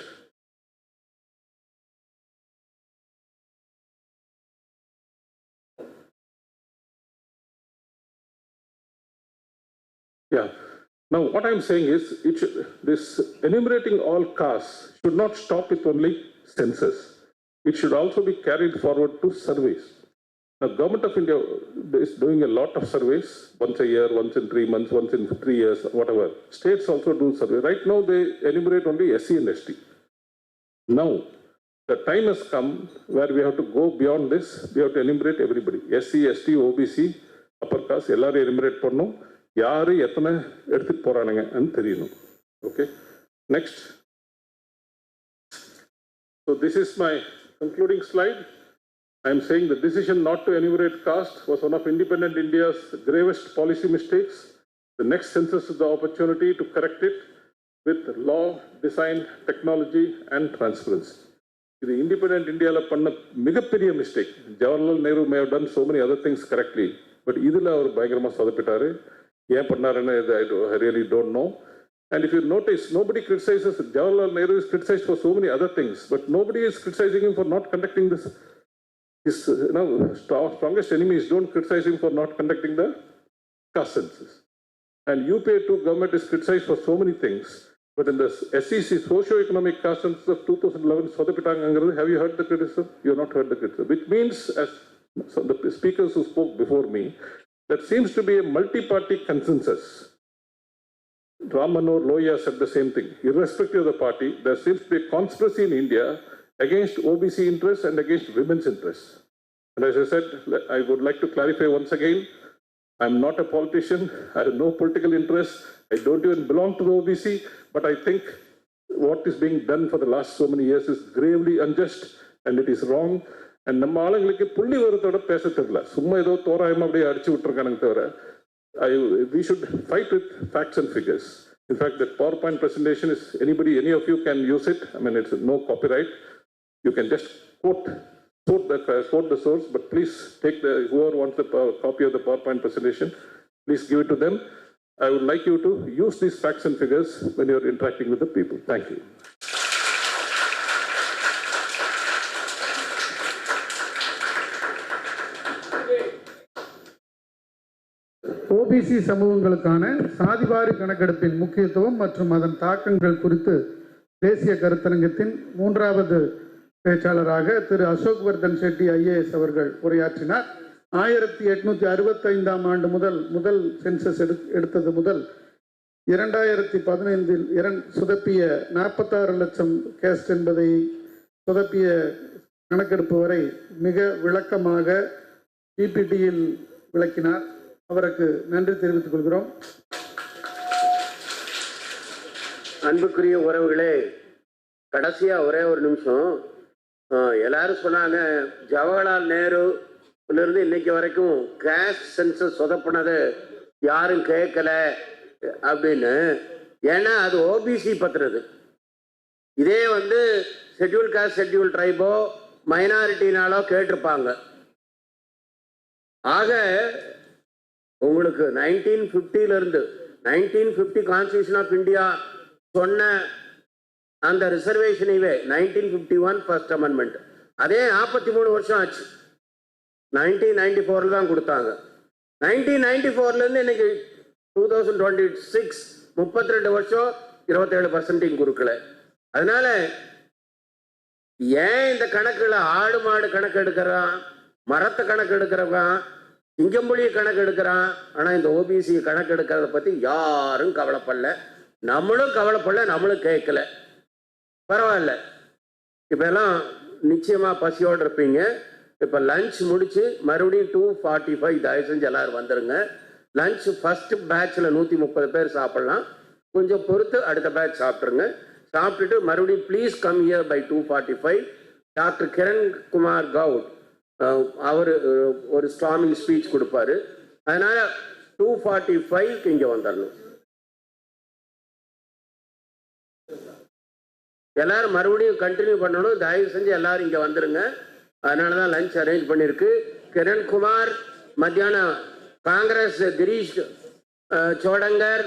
S8: Yeah. Now, what I'm saying is, this enumerating all castes should not stop with only census. It should also be carried forward to surveys. Now, Government of India is doing a lot of surveys, once a year, once in 3 months, once in 3 years, whatever. States also do survey. Right now, they enumerate only SC and ST. Now, the time has come where we have to go beyond this. We have to enumerate everybody. SC, ST, OBC, upper caste, எல்லாரும் enumerate பண்ணணும். யாரு எத்தனை எடுத்துட்டு போறானுங்கன்னு தெரியணும். Okay. Next. So this is my concluding slide. I am saying the decision not to enumerate caste was one of independent India's gravest policy mistakes. The next census is the opportunity to correct it with law, design, technology and transparency. The independent India la panna migaperiya mistake. Jawaharlal Nehru may have done so many other things correctly, but idhula avaru bayangarama sodapitaru. Yen pannarana I really don't know. And if you notice, nobody criticizes Jawaharlal Nehru is criticized for so many other things, but nobody is criticizing him for not conducting this. His strongest enemies don't criticize him for not conducting the caste census. And UPA 2 government is criticized for so many things. But in the SEC socio-economic caste census of 2011, have you heard the criticism? You have not heard the criticism. Which means, as the speakers who spoke before me, that seems to be a multi-party consensus. Ram Manohar Lohia said the same thing. Irrespective of the party, there seems to be a conspiracy in India against OBC interests and against women's interests. And as I said, I would like to clarify once again, I'm not a politician, I have no political interest, I don't even belong to the OBC, but I think what is being done for the last so many years is gravely unjust and it is wrong. And நம்ம ஆளுங்களுக்கு புள்ளி விவரத்தோட பேச தெரியல, சும்மா ஏதோ தோராயமா அப்படியே அடிச்சு விட்டுருக்கானுங்க தவிர we should fight with facts and figures. In fact, that PowerPoint presentation is any of you can use it. I mean, it's no copyright. You can just quote the source, but please take whoever wants the copy of the PowerPoint presentation, please give it to them. I would like you to use these facts and figures when you're interacting with the people. Thank you.
S2: OBC சமூகங்களுக்கான சாதிவாரி கணக்கெடுப்பின் முக்கியத்துவம் மற்றும் அதன் தாக்கங்கள் குறித்து தேசிய கருத்தரங்கத்தின் 3வது பேச்சாளராக திரு அசோக் வர்தன் ஷெட்டி IAS அவர்கள் உரையாற்றினார். 1865ஆம் ஆண்டு முதல் சென்சஸ் எடுத்தது முதல் 2015 சுதப்பிய 46 லட்சம் கேஸ்ட் என்பதை சுதப்பிய கணக்கெடுப்பு வரை மிக விளக்கமாக PPTயில் விளக்கினார். அவருக்கு நன்றி தெரிவித்துக் கொள்கிறோம்.
S1: அன்புக்குரிய உறவுகளே, கடைசியா ஒரே ஒரு நிமிஷம். எல்லாரும் சொன்னாங்க ஜவஹர்லால் நேருலேருந்து இன்னைக்கு வரைக்கும் கேஸ்ட் சென்சஸ் சொதப்பினது யாரும் கேட்கல அப்படின்னு. ஏன்னா அது ஓபிசி பத்துறது. இதே ஷெட்யூல் காஸ்ட் ஷெட்யூல் ட்ரைபோ மைனாரிட்டினாலோ கேட்டிருப்பாங்க. ஆக உங்களுக்கு 1950 கான்ஸ்டியூஷன் ஆஃப் இந்தியா சொன்ன அந்த ரிசர்வேஷனைவே 1951 ஃபர்ஸ்ட் அமெண்ட்மெண்ட் அதே 43 வருஷம் ஆச்சு. 1994 தான் கொடுத்தாங்க. 1994 இன்னைக்கு 2026 32 வருஷம் 27% கொடுக்கல. அதனால ஏன் இந்த கணக்குல ஆடு மாடு கணக்கு எடுக்கிறான், மரத்தை கணக்கு எடுக்கிறவன், சிங்கம்புலியை கணக்கு எடுக்கிறான். ஆனா இந்த ஓபிசி கணக்கு எடுக்கிறத பத்தி யாரும் கவலைப்படல, நம்மளும் கவலைப்படல, நம்மளும் கேட்கல. பரவாயில்ல, இப்ப எல்லாம் நிச்சயமா பசியோடு இருப்பீங்க. இப்போ லஞ்ச் முடிச்சு மறுபடியும் 2:45 தயவு செஞ்சு எல்லாரும் வந்துடுங்க. லஞ்ச் ஃபர்ஸ்ட் பேட்சில் 130 பேர் சாப்பிட்லாம். கொஞ்சம் பொறுத்து அடுத்த பேட்ச் சாப்பிட்ருங்க. சாப்பிட்டுட்டு மறுபடியும் please come here by 2:45. Doctor Kiran Kumar Goud அவர் ஒரு ஸ்டாமிங் ஸ்பீச் கொடுப்பாரு. அதனால் 2:45க்கு இங்கே வந்துடணும். எல்லாரும் மறுபடியும் கண்டினியூ பண்ணணும். தயவு செஞ்சு எல்லாரும் இங்கே வந்துடுங்க. அதனால தான் லஞ்ச் அரேஞ்ச் பண்ணியிருக்கு. கிரண்குமார் மத்தியானம் காங்கிரஸ் கிரீஷ் சோடங்கர்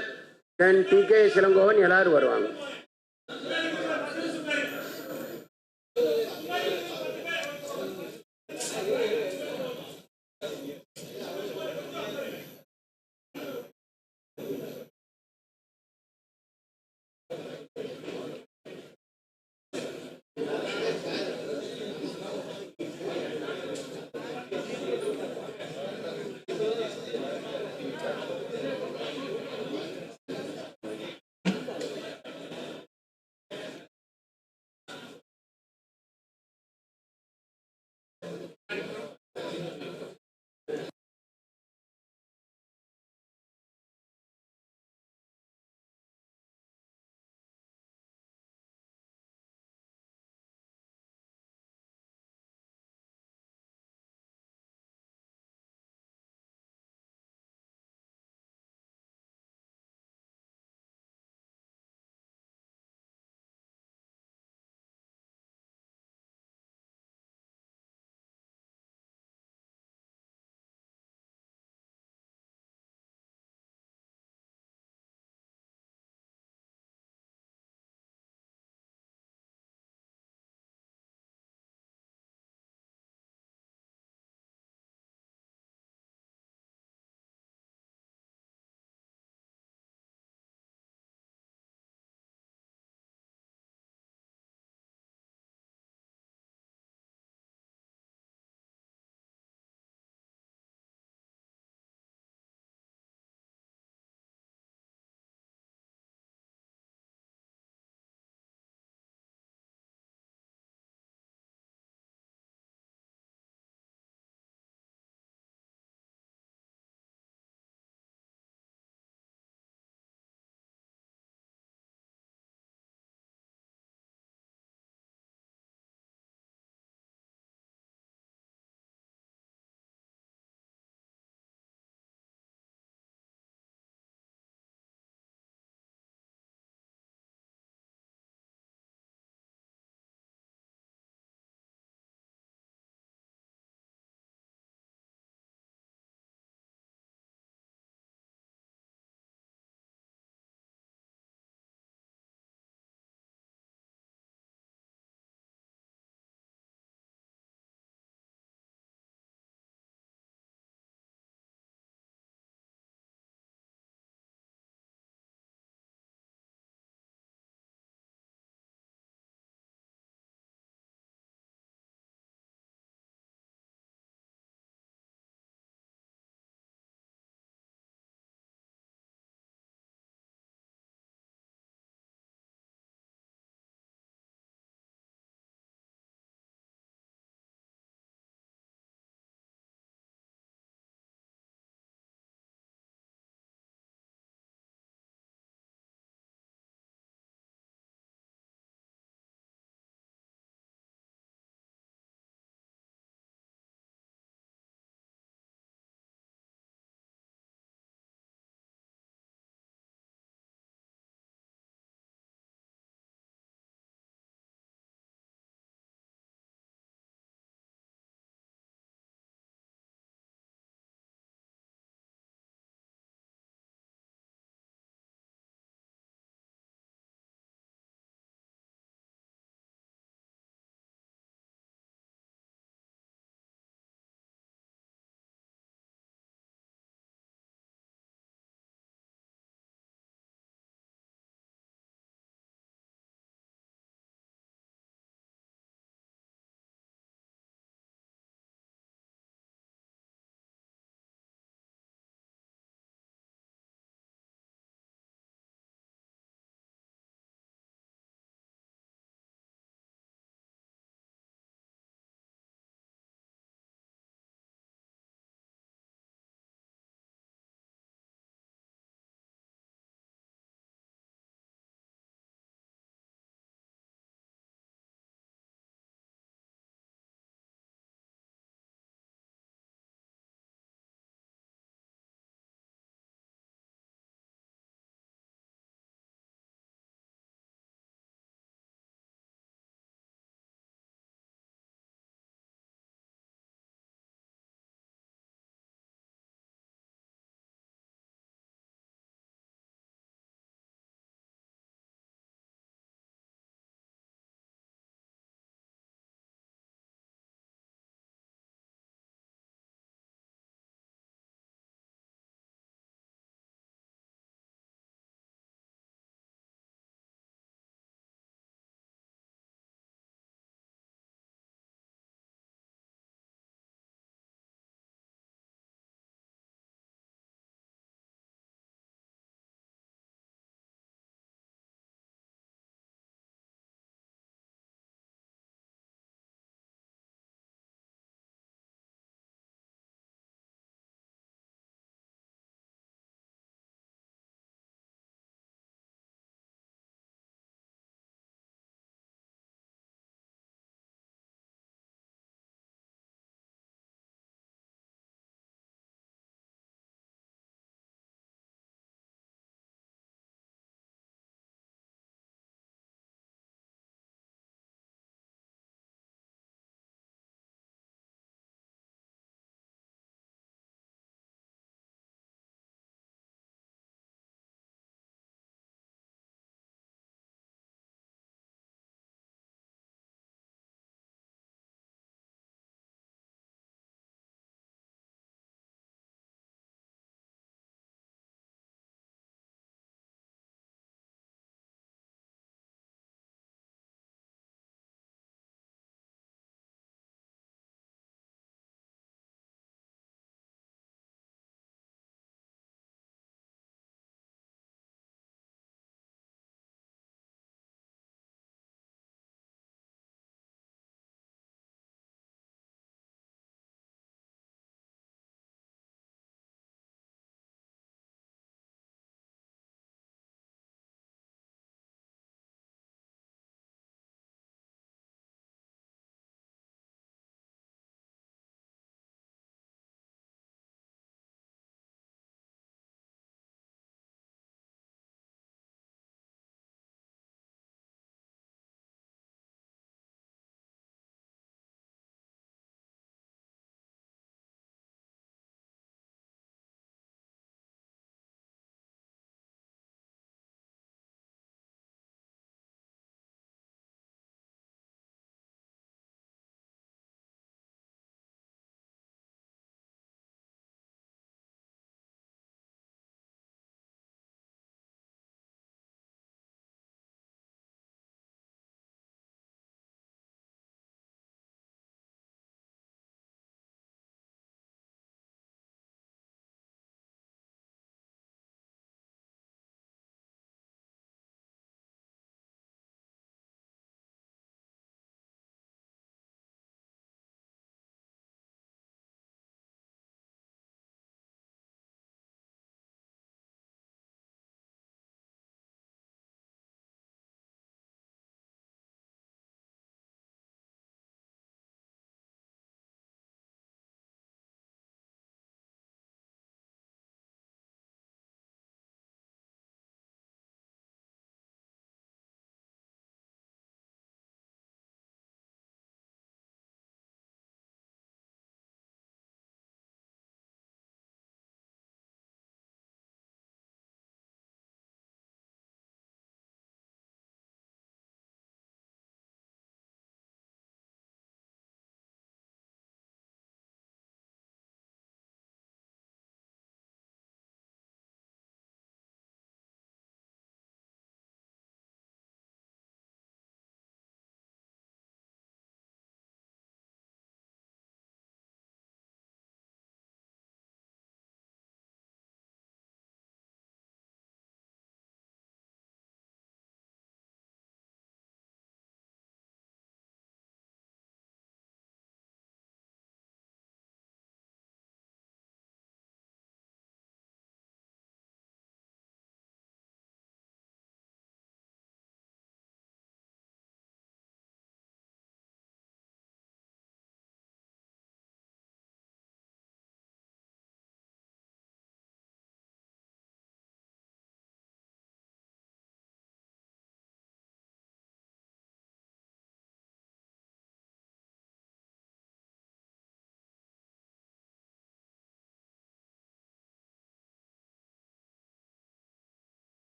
S1: தென் TK சிலங்கோவன் எல்லாரும் வருவாங்க.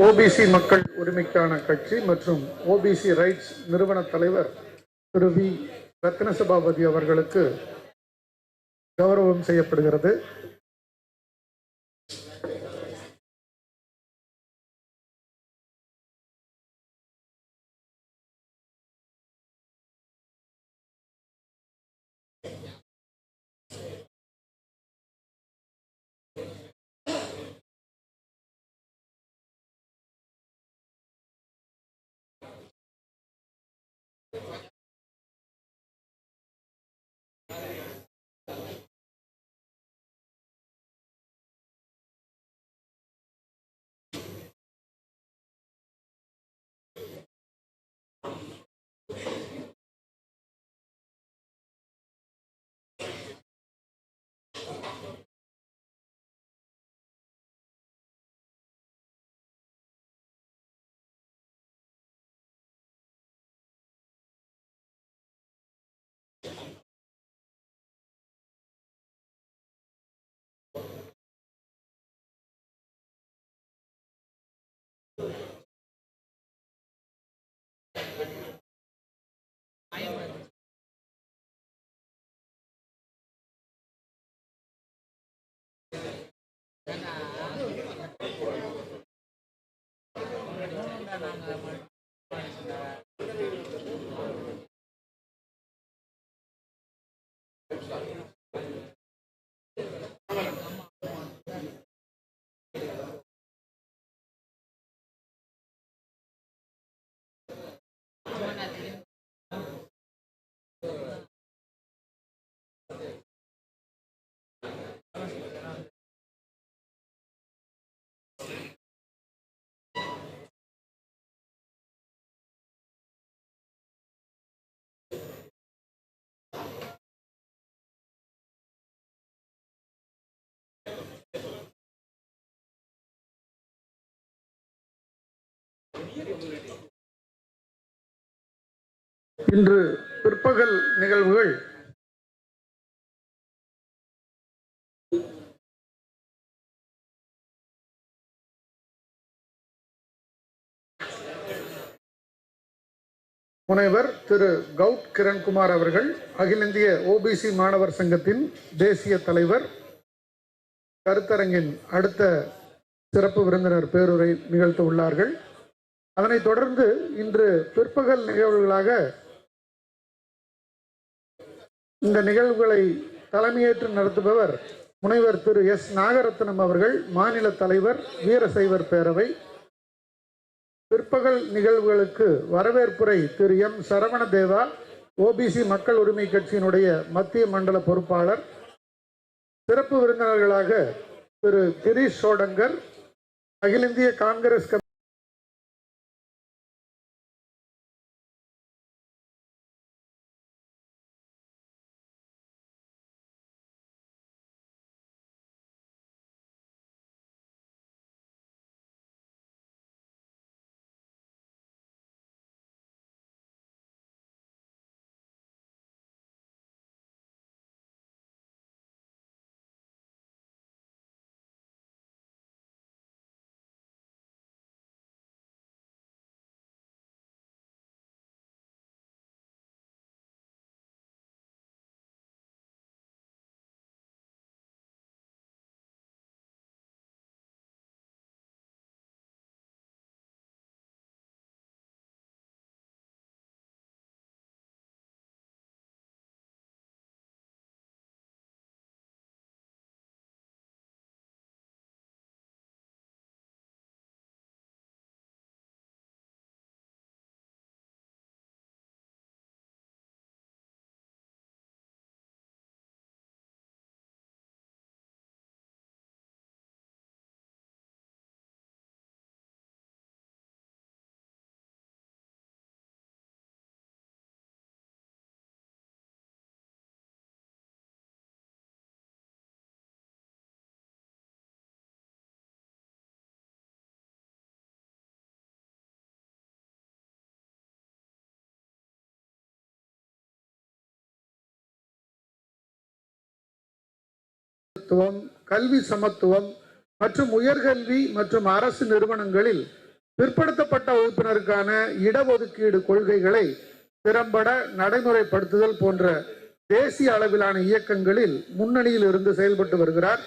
S2: ஓபிசி மக்கள் உரிமைக்கான கட்சி மற்றும் ஓபிசி ரைட்ஸ் நிறுவன தலைவர் திரு வி ரத்ன சபாபதி அவர்களுக்கு கௌரவம் செய்யப்படுகிறது. இன்று பிற்பகல் நிகழ்வுகள் முனைவர் திரு கவுட் கிரண் குமார் அவர்கள் அகில இந்திய ஓபிசி மாணவர் சங்கத்தின் தேசிய தலைவர் கருத்தரங்கின் அடுத்த சிறப்பு விருந்தினர் பேருரை நிகழ்த்த உள்ளார்கள். அதனைத் தொடர்ந்து இன்று பிற்பகல் நிகழ்வுகளாக இந்த நிகழ்வுகளை தலைமையேற்று நடத்துபவர் முனைவர் திரு எஸ் நாகரத்னம் அவர்கள், மாநில தலைவர், வீரசைவர் பேரவை. பிற்பகல் நிகழ்வுகளுக்கு வரவேற்புரை திரு எம் சரவணதேவா, ஓபிசி மக்கள் உரிமை கட்சியினுடைய மத்திய மண்டல பொறுப்பாளர். சிறப்பு விருந்தினர்களாக திரு கிரீஷ் சோடங்கர், அகில இந்திய காங்கிரஸ் கல்வி சமத்துவம் மற்றும் உயர்கல்வி மற்றும் அரசு நிறுவனங்களில் பிற்படுத்தப்பட்ட வகுப்பினருக்கான இடஒதுக்கீடு கொள்கைகளை திறம்பட நடைமுறைப்படுத்துதல் போன்ற தேசிய அளவிலான இயக்கங்களில் முன்னணியில் இருந்து செயல்பட்டு வருகிறார்.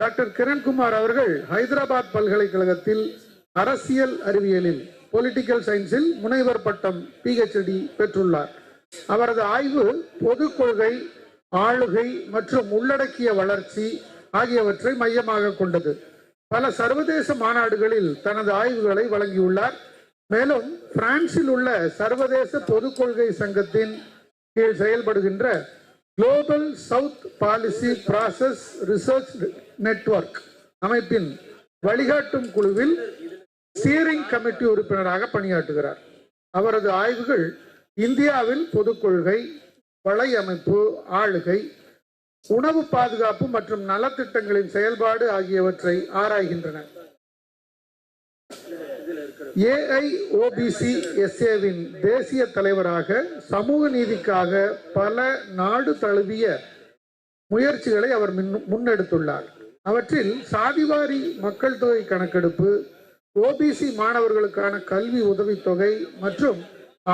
S2: டாக்டர் கிரண்குமார் அவர்கள் ஹைதராபாத் பல்கலைக்கழகத்தில் அரசியல் அறிவியலில் பொலிட்டிக்கல் சயின்ஸில் முனைவர் பட்டம் PhD பெற்றுள்ளார். அவரது ஆய்வு பொது கொள்கை, ஆளுகை மற்றும் உள்ளடக்கிய வளர்ச்சி ஆகியவற்றை மையமாக கொண்டது. பல சர்வதேச மாநாடுகளில் தனது ஆய்வுகளை வழங்கியுள்ளார். மேலும் பிரான்சில் உள்ள சர்வதேச பொது கொள்கை சங்கத்தின் கீழ் செயல்படுகின்ற global south policy process research network அமைப்பின் வழிகாட்டும் குழுவில் ஸ்டீரிங் கமிட்டி உறுப்பினராக பணியாற்றுகிறார். அவரது ஆய்வுகள் இந்தியாவில் பொது கொள்கை, வலையமைப்பு, ஆளுகை, உணவு பாதுகாப்பு மற்றும் நலத்திட்டங்களின் செயல்பாடு ஆகியவற்றை ஆராய்கின்றன. AIOBCSAவின் தேசிய தலைவராக சமூக நீதிக்காக பல நாடு தழுவிய முயற்சிகளை அவர் முன்னெடுத்துள்ளார். அவற்றில் சாதிவாரி மக்கள் தொகை கணக்கெடுப்பு, OBC மாணவர்களுக்கான கல்வி உதவித்தொகை மற்றும்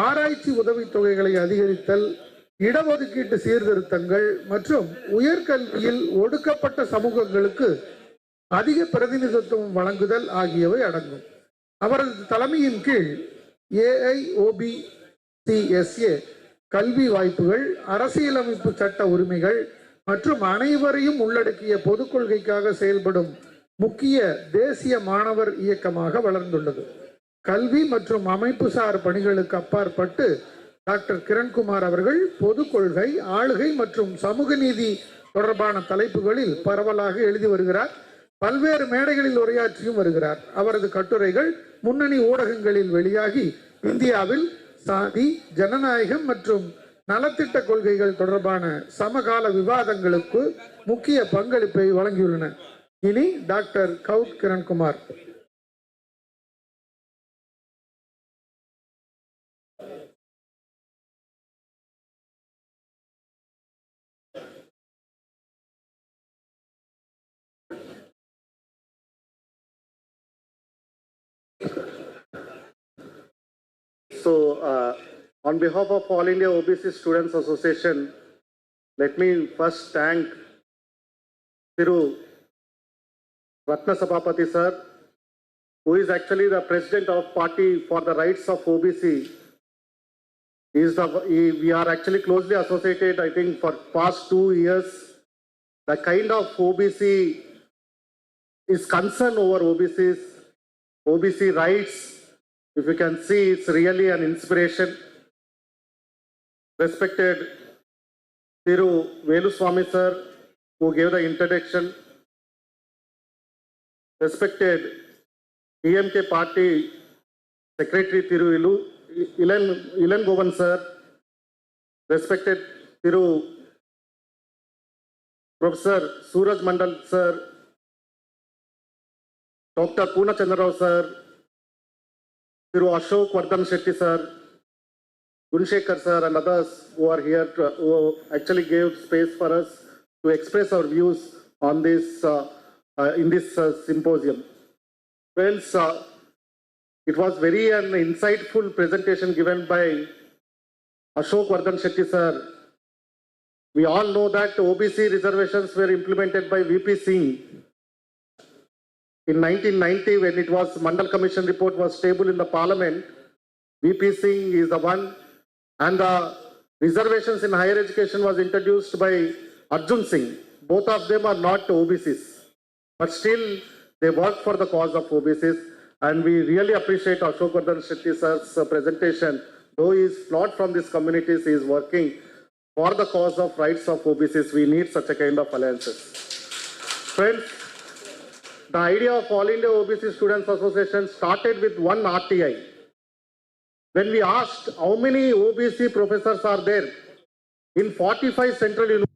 S2: ஆராய்ச்சி உதவித்தொகைகளை அதிகரித்தல், இடஒதுக்கீட்டு சீர்திருத்தங்கள் மற்றும் உயர்கல்வியில் ஒடுக்கப்பட்ட சமூகங்களுக்கு அதிக பிரதிநிதித்துவம் வழங்குதல் ஆகியவை அடங்கும். அவரது தலைமையின் கீழ் AIOBCSA கல்வி வாய்ப்புகள், அரசியலமைப்பு சட்ட உரிமைகள் மற்றும் அனைவரையும் உள்ளடக்கிய பொது கொள்கைக்காக செயல்படும் முக்கிய தேசிய மாணவர் இயக்கமாக வளர்ந்துள்ளது. கல்வி மற்றும் அமைப்புசார் பணிகளுக்கு அப்பாற்பட்டு டாக்டர் கிரண்குமார் அவர்கள் பொது கொள்கை, ஆளுகை மற்றும் சமூக நீதி தொடர்பான தலைப்புகளில் பரவலாக எழுதி வருகிறார். பல்வேறு மேடைகளில் உரையாற்றியும் வருகிறார். அவரது கட்டுரைகள் முன்னணி ஊடகங்களில் வெளியாகி இந்தியாவில் சாதி, ஜனநாயகம் மற்றும் நலத்திட்ட கொள்கைகள் தொடர்பான சமகால விவாதங்களுக்கு முக்கிய பங்களிப்பை வழங்கியுள்ளன. இனி doctor Goud Kirankumar.
S9: So, on behalf of All India OBC Students Association, let me first thank Thiru Rathna Sabapathy sir, who is actually the president of Party for the Rights of OBC. We are actually closely associated, I think, for past 2 years. The kind of OBC is concern over OBC rights. If you can see, it's really an inspiration. Respected Thiru Veluswamy sir, who gave the introduction. Respected EMK Party Secretary Thiru Ilan Govan sir. Respected Thiru Professor Suraj Mandal sir. Dr. Purnachandra sir. Thiru Ashok, Varadhan, Shetty sir, Gunshekar sir and others who are here who actually gave space for us to express our views on this in this symposium. Friends, it was very an insightful presentation given by Ashok, Varadhan, Shetty sir. We all know that OBC reservations were implemented by VP Singh in 1990, when it was Mandal Commission report was tabled in the Parliament. VP Singh is the one, and the reservations in higher education was introduced by Arjun Singh. Both of them are not OBCs, but still they work for the cause of OBCs, and we really appreciate Ashok Varadhan Shetty sir's presentation. Though he is not from these communities, he is working for the cause of rights of OBCs. We need such a kind of alliances. Friends, the idea of All India OBC Students Association started with one RTI. When we asked how many OBC professors are there in 45 central universities,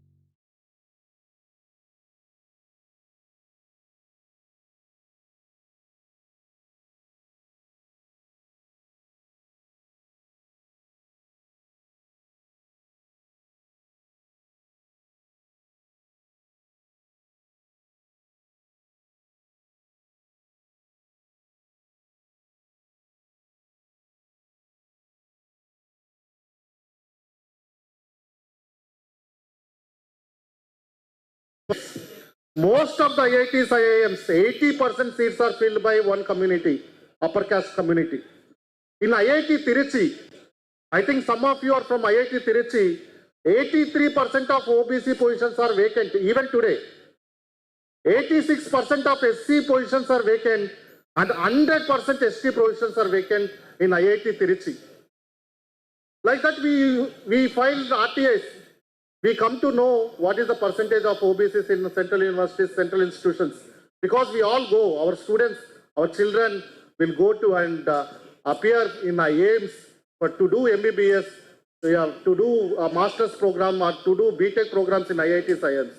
S9: Most of the IITs, IIMs, 80% seats are filled by one community, upper caste community. In IIT Tiruchi, I think some of you are from IIT Tiruchi, 83% of OBC positions are vacant, even today. 86% of SC positions are vacant and 100% ST positions are vacant in IIT Tiruchi. Like that, we filed RTIs. We come to know what is the percentage of OBCs in central universities, central institutions. Because we all go, our students, our children will go to and appear in IIMs, but to do MBBS, to do a master's program or to do BTech programs in IIT Science.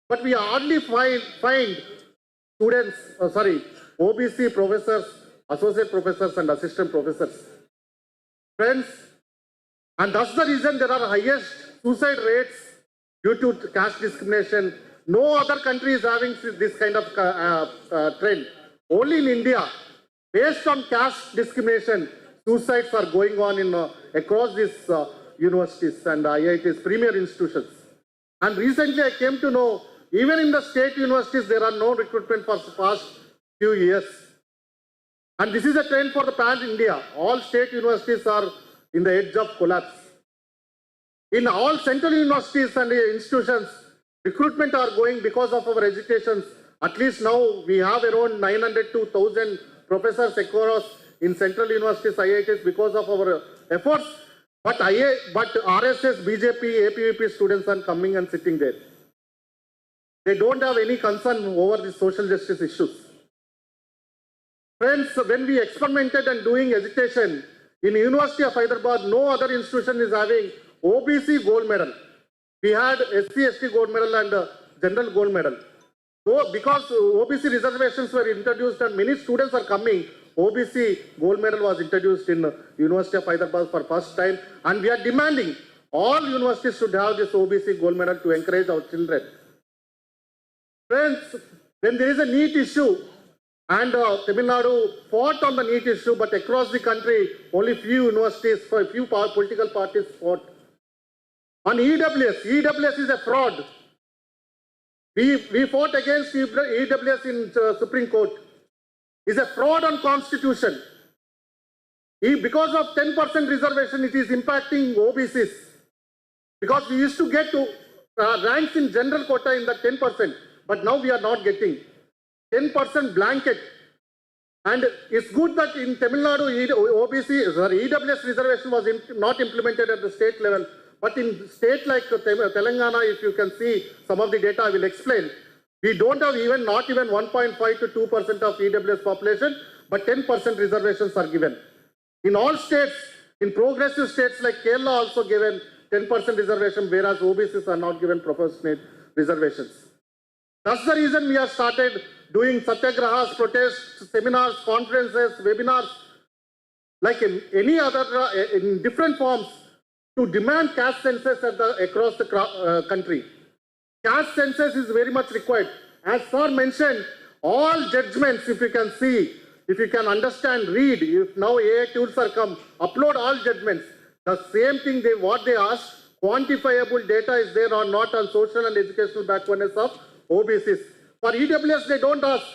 S9: But we hardly find students, OBC professors, associate professors and assistant professors. Friends, and that's the reason there are highest suicide rates due to caste discrimination. No other country is having this kind of trend. Only in India, based on caste discrimination, suicides are going on in across these universities and IITs, premier institutions. And recently I came to know, even in the state universities, there are no recruitment for the past few years. And this is a trend for the pan-India. All state universities are in the edge of collapse. In all central universities and institutions, recruitment are going because of our education. At least now we have around 900 to 1,000 professors across in central universities, IITs, because of our efforts. But RSS, BJP, APVP students are coming and sitting there. They don't have any concern over the social justice issues. Friends, when we experimented and doing education, in University of Hyderabad, no other institution is having OBC gold medal. We had SC, ST gold medal and general gold medal. So because OBC reservations were introduced and many students are coming, OBC gold medal was introduced in University of Hyderabad for first time, and we are demanding all universities should have this OBC gold medal to encourage our children. Friends, when there is a NEET issue, and Tamil Nadu fought on the NEET issue, but across the country, only few universities, for a few political parties fought. On EWS is a fraud. We fought against EWS in Supreme Court. It's a fraud on Constitution. Because of 10% reservation, it is impacting OBCs. Because we used to get to ranks in general quota in the 10%, but now we are not getting 10% blanket. And it's good that in Tamil Nadu, EWS reservation was not implemented at the state level. But in state like Telangana, if you can see some of the data I will explain, we don't have not even 1.5 to 2% of EWS population, but 10% reservations are given. In all states, in progressive states like Kerala also given 10% reservation, whereas OBCs are not given proportionate reservations. That's the reason we have started doing satyagrahas, protests, seminars, conferences, webinars, like in any other, in different forms, to demand caste census across the country. Caste census is very much required. As sir mentioned, all judgments, if you can see, if you can understand, read, if now AI tools are come, upload all judgments. The same thing, what they ask, quantifiable data is there or not on social and educational backwardness of OBCs. For EWS, they don't ask.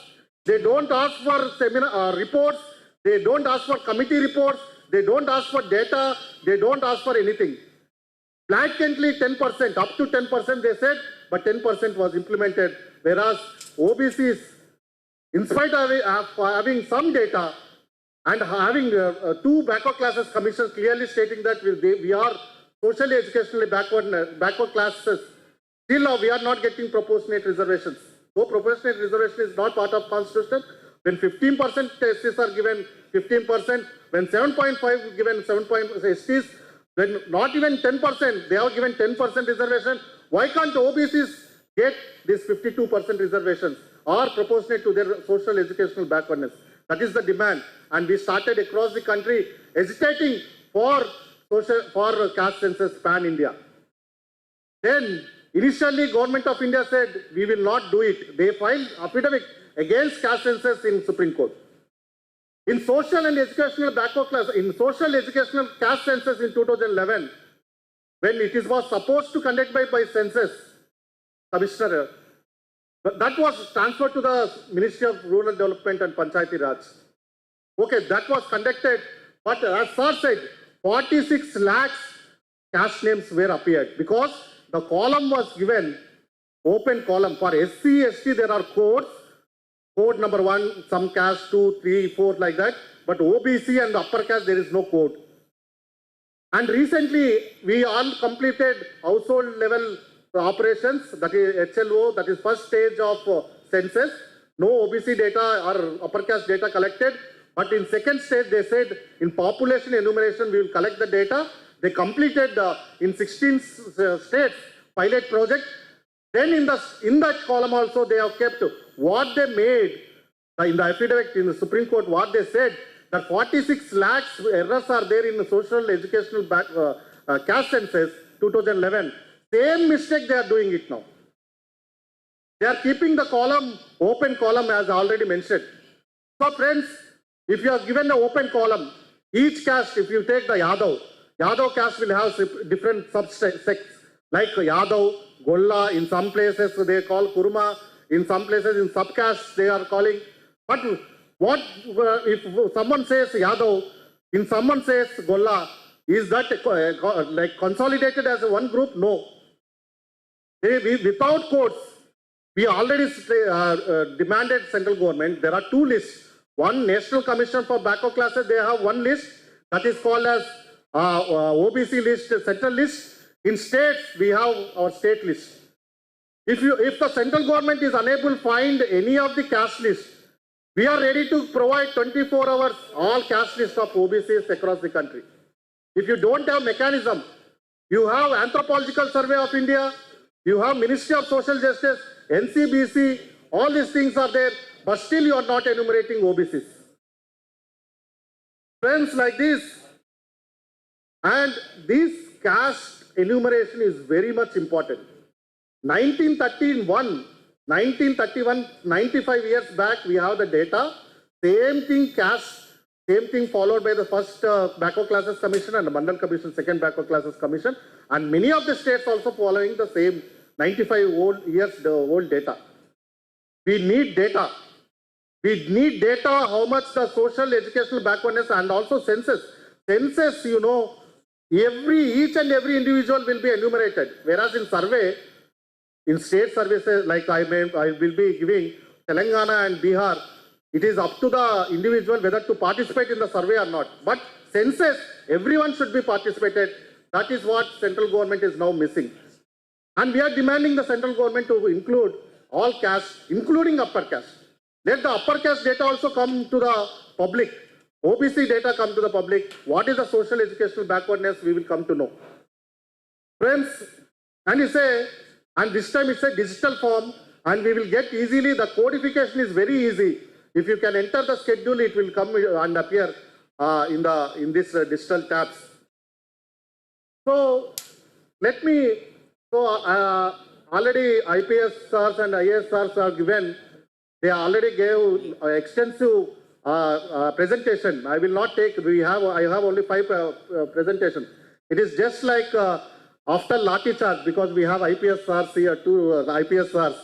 S9: They don't ask for seminar reports. They don't ask for committee reports. They don't ask for data. They don't ask for anything. Blatantly 10%, up to 10% they said, but 10% was implemented. Whereas OBCs, in spite of having some data and having two backward classes commissions clearly stating that we are socially educationally backward classes, still we are not getting proportionate reservations. So proportionate reservation is not part of constitution. When 15% SCs are given 15%, when 7.5 given 7.5 SCs, when not even 10%, they have given 10% reservation. Why can't OBCs get this 52% reservations or proportionate to their social educational backwardness? That is the demand. And we started across the country agitating for caste census pan-India. Then initially government of India said we will not do it. They filed affidavit against caste census in Supreme Court. In social and educational backward class, in social educational caste census in 2011, when it was supposed to conduct by census commissioner, But that was transferred to the Ministry of Rural Development and Panchayati Raj. Okay, that was conducted, but as Sir said, 46 lakhs caste names were appeared because the column was given, open column. For SC, ST, there are codes, code number 1, some caste 2, 3, 4 like that, but OBC and upper caste, there is no code. And recently, we all completed household level operations, that is HLO, that is first stage of census. No OBC data or upper caste data collected. But in second stage, they said in population enumeration, we will collect the data. They completed in 16 states pilot project. Then in that column also, they have kept what they made in the affidavit in the Supreme Court, what they said, that 46 lakhs errors are there in the social educational caste census 2011. Same mistake they are doing it now. They are keeping the column, open column as already mentioned. So friends, if you are given the open column, each caste, if you take the Yadav caste will have different subsects like Yadav, Golla, in some places they call Kurma, in some places in subcaste they are calling. But what if someone says Yadav, in someone says Golla, is that like consolidated as one group? No. Without codes, we already demanded central government, there are 2 lists. One National Commission for Backward Classes, they have one list that is called as OBC list, central list. In states, we have our state list. If the central government is unable to find any of the caste lists, we are ready to provide 24 hours all caste lists of OBCs across the country. If you don't have mechanism, you have Anthropological Survey of India, you have Ministry of Social Justice, NCBC, all these things are there, but still you are not enumerating OBCs. Friends, like this, and this caste enumeration is very much important. 1931, 95 years back, we have the data. Same thing caste, same thing followed by the first Backward Classes Commission and the Mandal Commission, second Backward Classes Commission. And many of the states also following the same 95 years old data. We need data. We need data how much the social educational backwardness and also census. Census, you know, each and every individual will be enumerated. Whereas in survey, in state services like I will be giving Telangana and Bihar, it is up to the individual whether to participate in the survey or not. But census, everyone should be participated. That is what central government is now missing. And we are demanding the central government to include all castes, including upper caste. Let the upper caste data also come to the public. OBC data come to the public. What is the social educational backwardness, we will come to know. Friends, and you say, and this time it's a digital form, and we will get easily, the codification is very easy. If you can enter the schedule, it will come and appear in this digital tabs. So, let me, already IPS SARs and IAS SARs are given. They already gave extensive presentation. I will not take, I have only 5 presentations. It is just like after Lati charge, because we have IPS SARs here, 2 IPS SARs.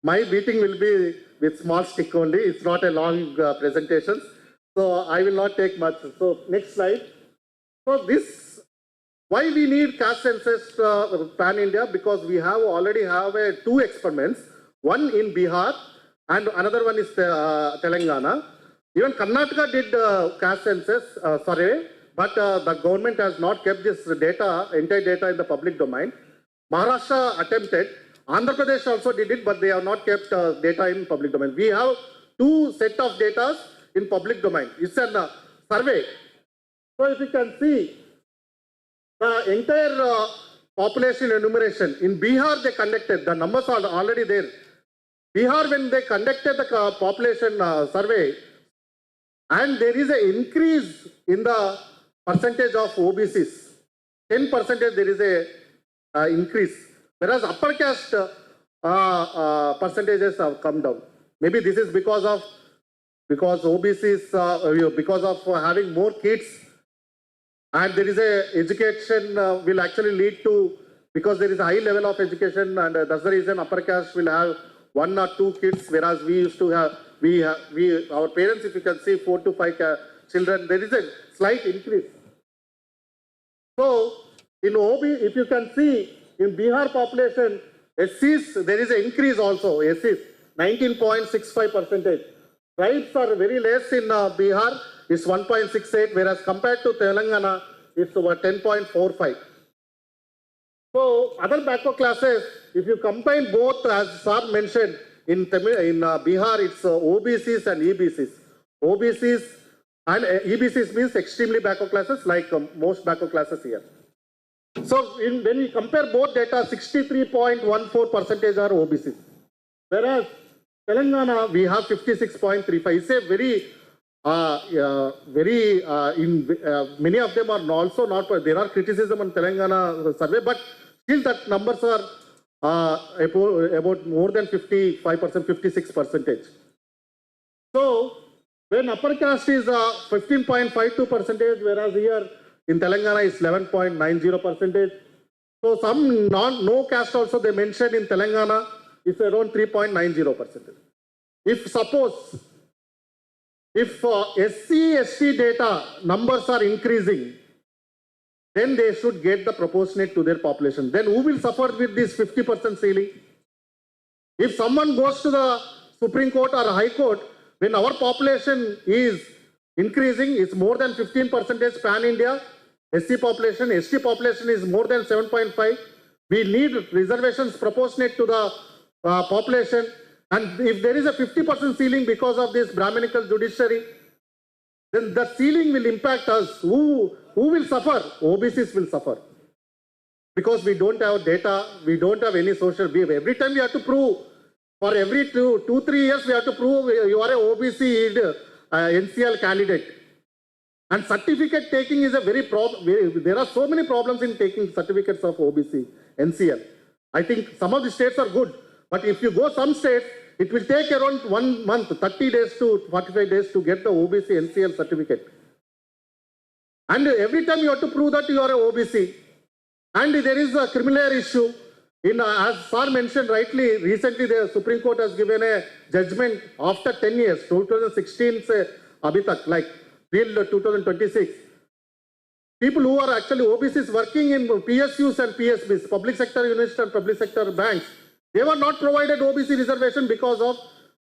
S9: My meeting will be with small stick only. It's not a long presentation. So I will not take much. So next slide. So this, why we need caste census pan-India? Because we already have 2 experiments. One in Bihar and another one is Telangana. Even Karnataka did caste census survey, but the government has not kept this data, entire data in the public domain. Maharashtra attempted. Andhra Pradesh also did it, but they have not kept data in public domain. We have 2 set of data in public domain. It's a survey. So if you can see, the entire population enumeration, in Bihar they conducted, the numbers are already there. Bihar, when they conducted the population survey, and there is an increase in the percentage of OBCs. 10% there is a increase. Whereas upper caste percentages have come down. Maybe this is because OBCs, because of having more kids, and there is a education will actually lead to, because there is a high level of education, and that's the reason upper caste will have 1 or 2 kids, whereas we used to have, our parents, if you can see 4 to 5 children, there is a slight increase. So, in OB, if you can see, in Bihar population, SCs, there is an increase also, SCs, 19.65%. Tribes are very less in Bihar, it's 1.68, whereas compared to Telangana, it's over 10.45. So, other backward classes, if you combine both, as Sir mentioned, in Bihar, it's OBCs and EBCs. OBCs and EBCs means extremely backward classes, like most backward classes here. So, when we compare both data, 63.14% are OBCs. Whereas, Telangana, we have 56.35. It's a very, many of them are also not, there are criticism on Telangana survey, but still that numbers are about more than 55%, 56%. So, when upper caste is 15.52%, whereas here in Telangana is 11.90%. So, some no caste also they mentioned in Telangana is around 3.90%. If suppose, if SC, ST data numbers are increasing, then they should get the proportionate to their population. Then who will suffer with this 50% ceiling? If someone goes to the Supreme Court or High Court, when our population is increasing, it's more than 15% pan-India, SC population, ST population is more than 7.5. We need reservations proportionate to the population. And if there is a 50% ceiling because of this Brahminical judiciary, then the ceiling will impact us. Who will suffer? OBCs will suffer. Because we don't have data, we don't have any social behavior. Every time we have to prove, for every 2-3 years, we have to prove you are a OBC NCL candidate. And certificate taking is a very problem. There are so many problems in taking certificates of OBC, NCL. I think some of the states are good. But if you go some states, it will take around 1 month, 30 days to 45 days to get the OBC NCL certificate. And every time you have to prove that you are a OBC. And there is a criminal issue. As Sir mentioned rightly, recently the Supreme Court has given a judgment after 10 years, 2016 se abhi tak, like till 2026. People who are actually OBCs working in PSUs and PSBs, public sector universities and public sector banks, they were not provided OBC reservation because of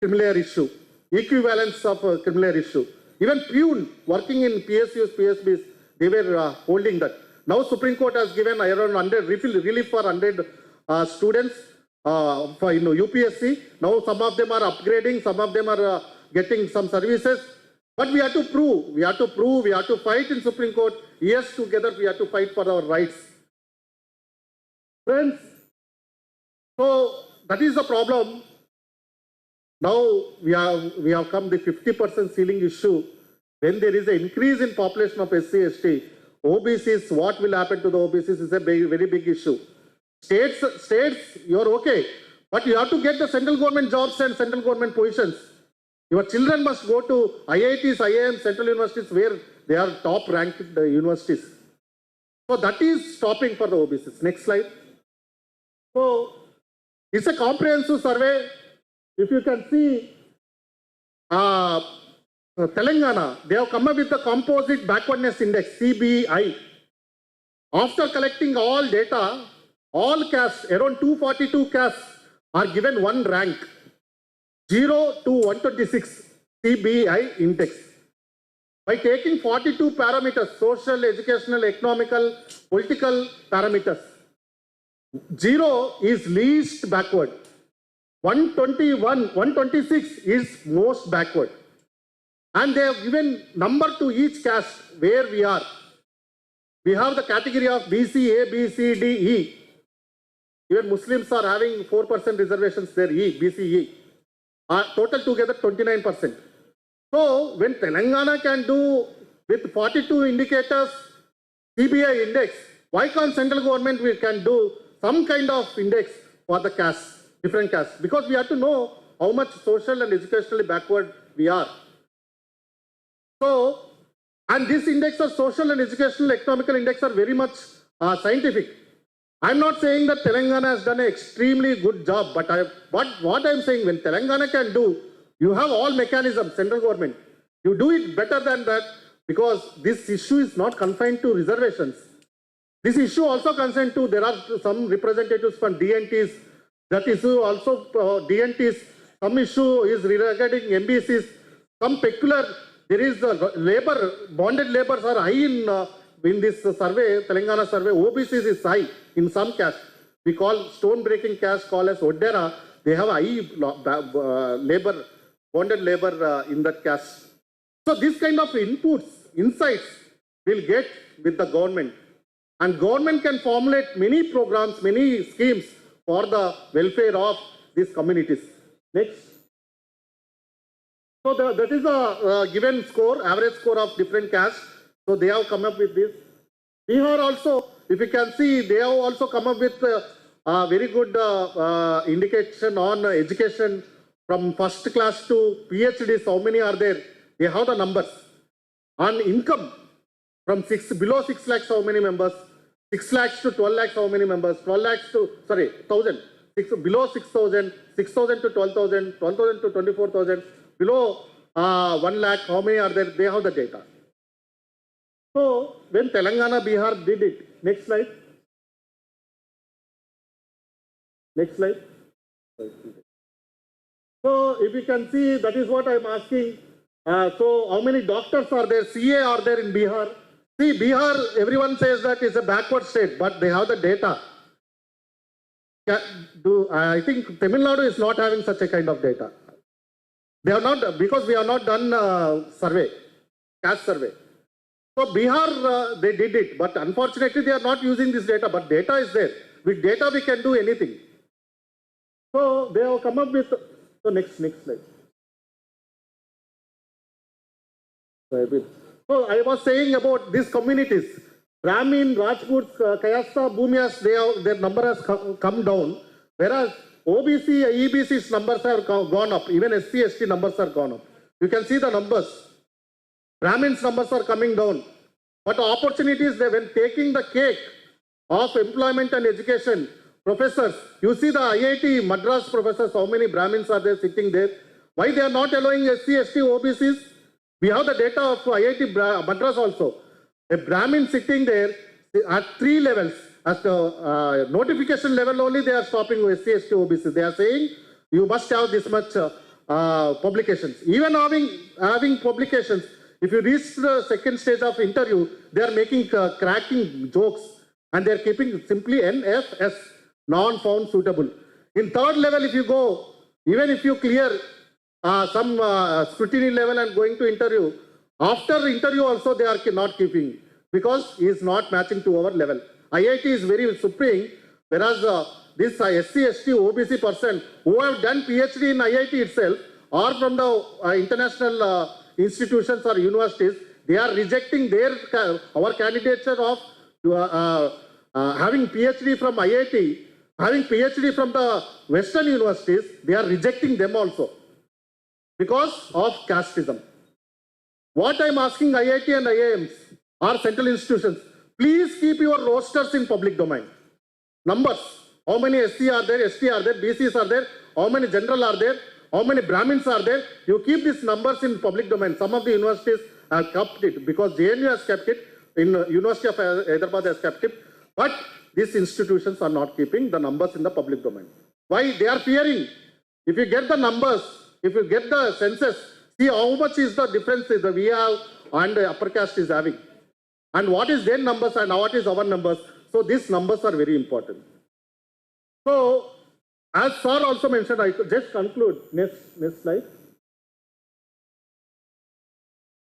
S9: criminal issue, equivalence of criminal issue. Even Pune working in PSUs, PSBs, they were holding that. Now Supreme Court has given around 100 relief for 100 students for UPSC. Now some of them are upgrading, some of them are getting some services. But we have to prove, we have to fight in Supreme Court. Years together we have to fight for our rights. Friends, so that is the problem. Now we have come the 50% ceiling issue. When there is an increase in population of SC, ST, OBCs, what will happen to the OBCs is a very big issue. States, you're okay. But you have to get the central government jobs and central government positions. Your children must go to IITs, IIMs, central universities where they are top ranked universities. So that is stopping for the OBCs. Next slide. So it's a comprehensive survey. If you can see, Telangana, they have come up with the Composite Backwardness Index, CBI. After collecting all data, all castes, around 242 castes are given one rank, 0 to 126 CBI index. By taking 42 parameters, social, educational, economical, political parameters, 0 is least backward. 126 is most backward. And they have given number to each caste where we are. We have the category of BC, A, B, C, D, E. Even Muslims are having 4% reservations there, E, BC, E. Total together 29%. So when Telangana can do with 42 indicators, CBI index, why can't central government we can do some kind of index for the castes, different castes? Because we have to know how much social and educationally backward we are. So, and this index of social and educational economical index are very much scientific. I'm not saying that Telangana has done an extremely good job, but what I'm saying, when Telangana can do, you have all mechanisms, central government. You do it better than that, because this issue is not confined to reservations. This issue also concerned to, there are some representatives from DNTs, that issue also DNTs, some issue is regarding MBCs, some peculiar, there is labor, bonded labors are high in this survey, Telangana survey, OBCs is high in some caste. We call stone breaking caste called as Oddera, they have high labor, bonded labor in that caste. So this kind of inputs, insights will get with the government. And government can formulate many programs, many schemes for the welfare of these communities. Next. So that is a given score, average score of different castes. So they have come up with this. Bihar also, if you can see, they have also come up with a very good indication on education from first class to PhDs. How many are there? They have the numbers. On income, from below 6 lakhs, how many members? 6 lakhs to 12 lakhs, how many members? 12 lakhs to, 1,000. Below 6,000, 6,000 to 12,000, 12,000 to 24,000. Below 1 lakh, how many are there? They have the data. So, when Telangana, Bihar did it, next slide. Next slide. So, if you can see, that is what I am asking. So, how many doctors are there? CA are there in Bihar? See, Bihar, everyone says that it's a backward state, but they have the data. I think Tamil Nadu is not having such a kind of data. They are not, because we have not done survey, caste survey. So Bihar, they did it, but unfortunately they are not using this data, but data is there. With data we can do anything. So they have come up with, so next slide. So I was saying about these communities, Brahmin, Rajputs, Kayasta, Bhumiyas, their number has come down, whereas OBC, EBC's numbers have gone up, even SC, ST numbers are gone up. You can see the numbers. Brahmins numbers are coming down. But opportunities, when taking the cake of employment and education, professors, you see the IIT Madras professors, how many Brahmins are there sitting there? Why they are not allowing SC, ST, OBCs? We have the data of IIT Madras also. A Brahmin sitting there at 3 levels. At the notification level only they are stopping SC, ST, OBC. They are saying you must have this much publications. Even having publications, if you reach the second stage of interview, they are making cracking jokes and they are keeping simply NFS, non-found suitable. In third level, if you go, even if you clear some scrutiny level and going to interview, after interview also they are not keeping because he is not matching to our level. IIT is very supreme, whereas this SC, ST, OBC person who have done PhD in IIT itself or from the international institutions or universities, they are rejecting our candidature of having PhD from IIT, having PhD from the Western universities, they are rejecting them also because of casteism. What I am asking IIT and IIMs or central institutions, please keep your rosters in public domain. Numbers, how many SC are there, ST are there, BCs are there, how many general are there, how many Brahmins are there? You keep these numbers in public domain. Some of the universities have kept it because JNU has kept it, in University of Hyderabad has kept it, but these institutions are not keeping the numbers in the public domain. Why? They are fearing. If you get the numbers, if you get the census, see how much is the difference that we have and the upper caste is having. And what is their numbers and what is our numbers. So these numbers are very important. So, as Sir also mentioned, I could just conclude. Next slide.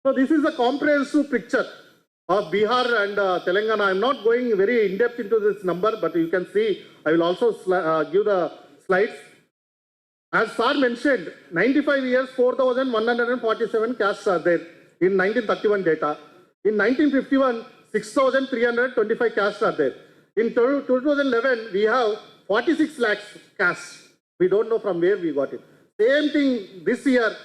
S9: So this is a comprehensive picture of Bihar and Telangana. I am not going very in-depth into this number, but you can see, I will also give the slides. As Sir mentioned, 95 years, 4,147 castes are there in 1931 data. In 1951, 6,325 castes are there. In 2011, we have 46 lakhs castes. We don't know from where we got it. Same thing this year,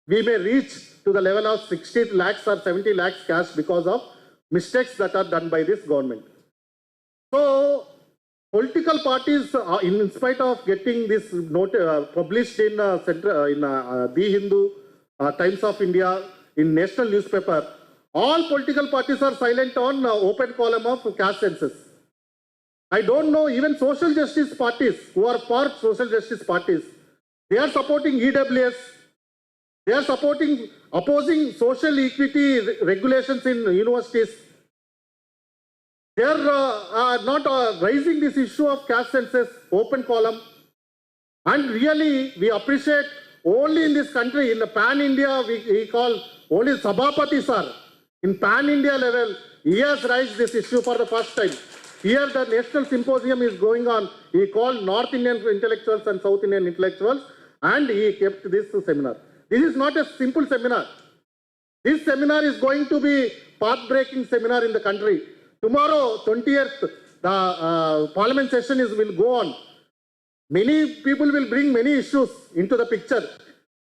S9: we may reach to the level of 60 lakhs or 70 lakhs castes because of mistakes that are done by this government. So, political parties, in spite of getting this note published in The Hindu, Times of India, in national newspaper, all political parties are silent on open column of caste census. I don't know, even social justice parties who are for social justice parties, they are supporting EWS, they are opposing social equity regulations in universities. They are not raising this issue of caste census, open column. And really, we appreciate only in this country, in the pan-India, we call only Sabapathy sir. In pan-India level, he has raised this issue for the first time. Here the national symposium is going on. He called North Indian intellectuals and South Indian intellectuals, and he kept this seminar. This is not a simple seminar. This seminar is going to be path-breaking seminar in the country. Tomorrow, 20th, the parliament session will go on. Many people will bring many issues into the picture.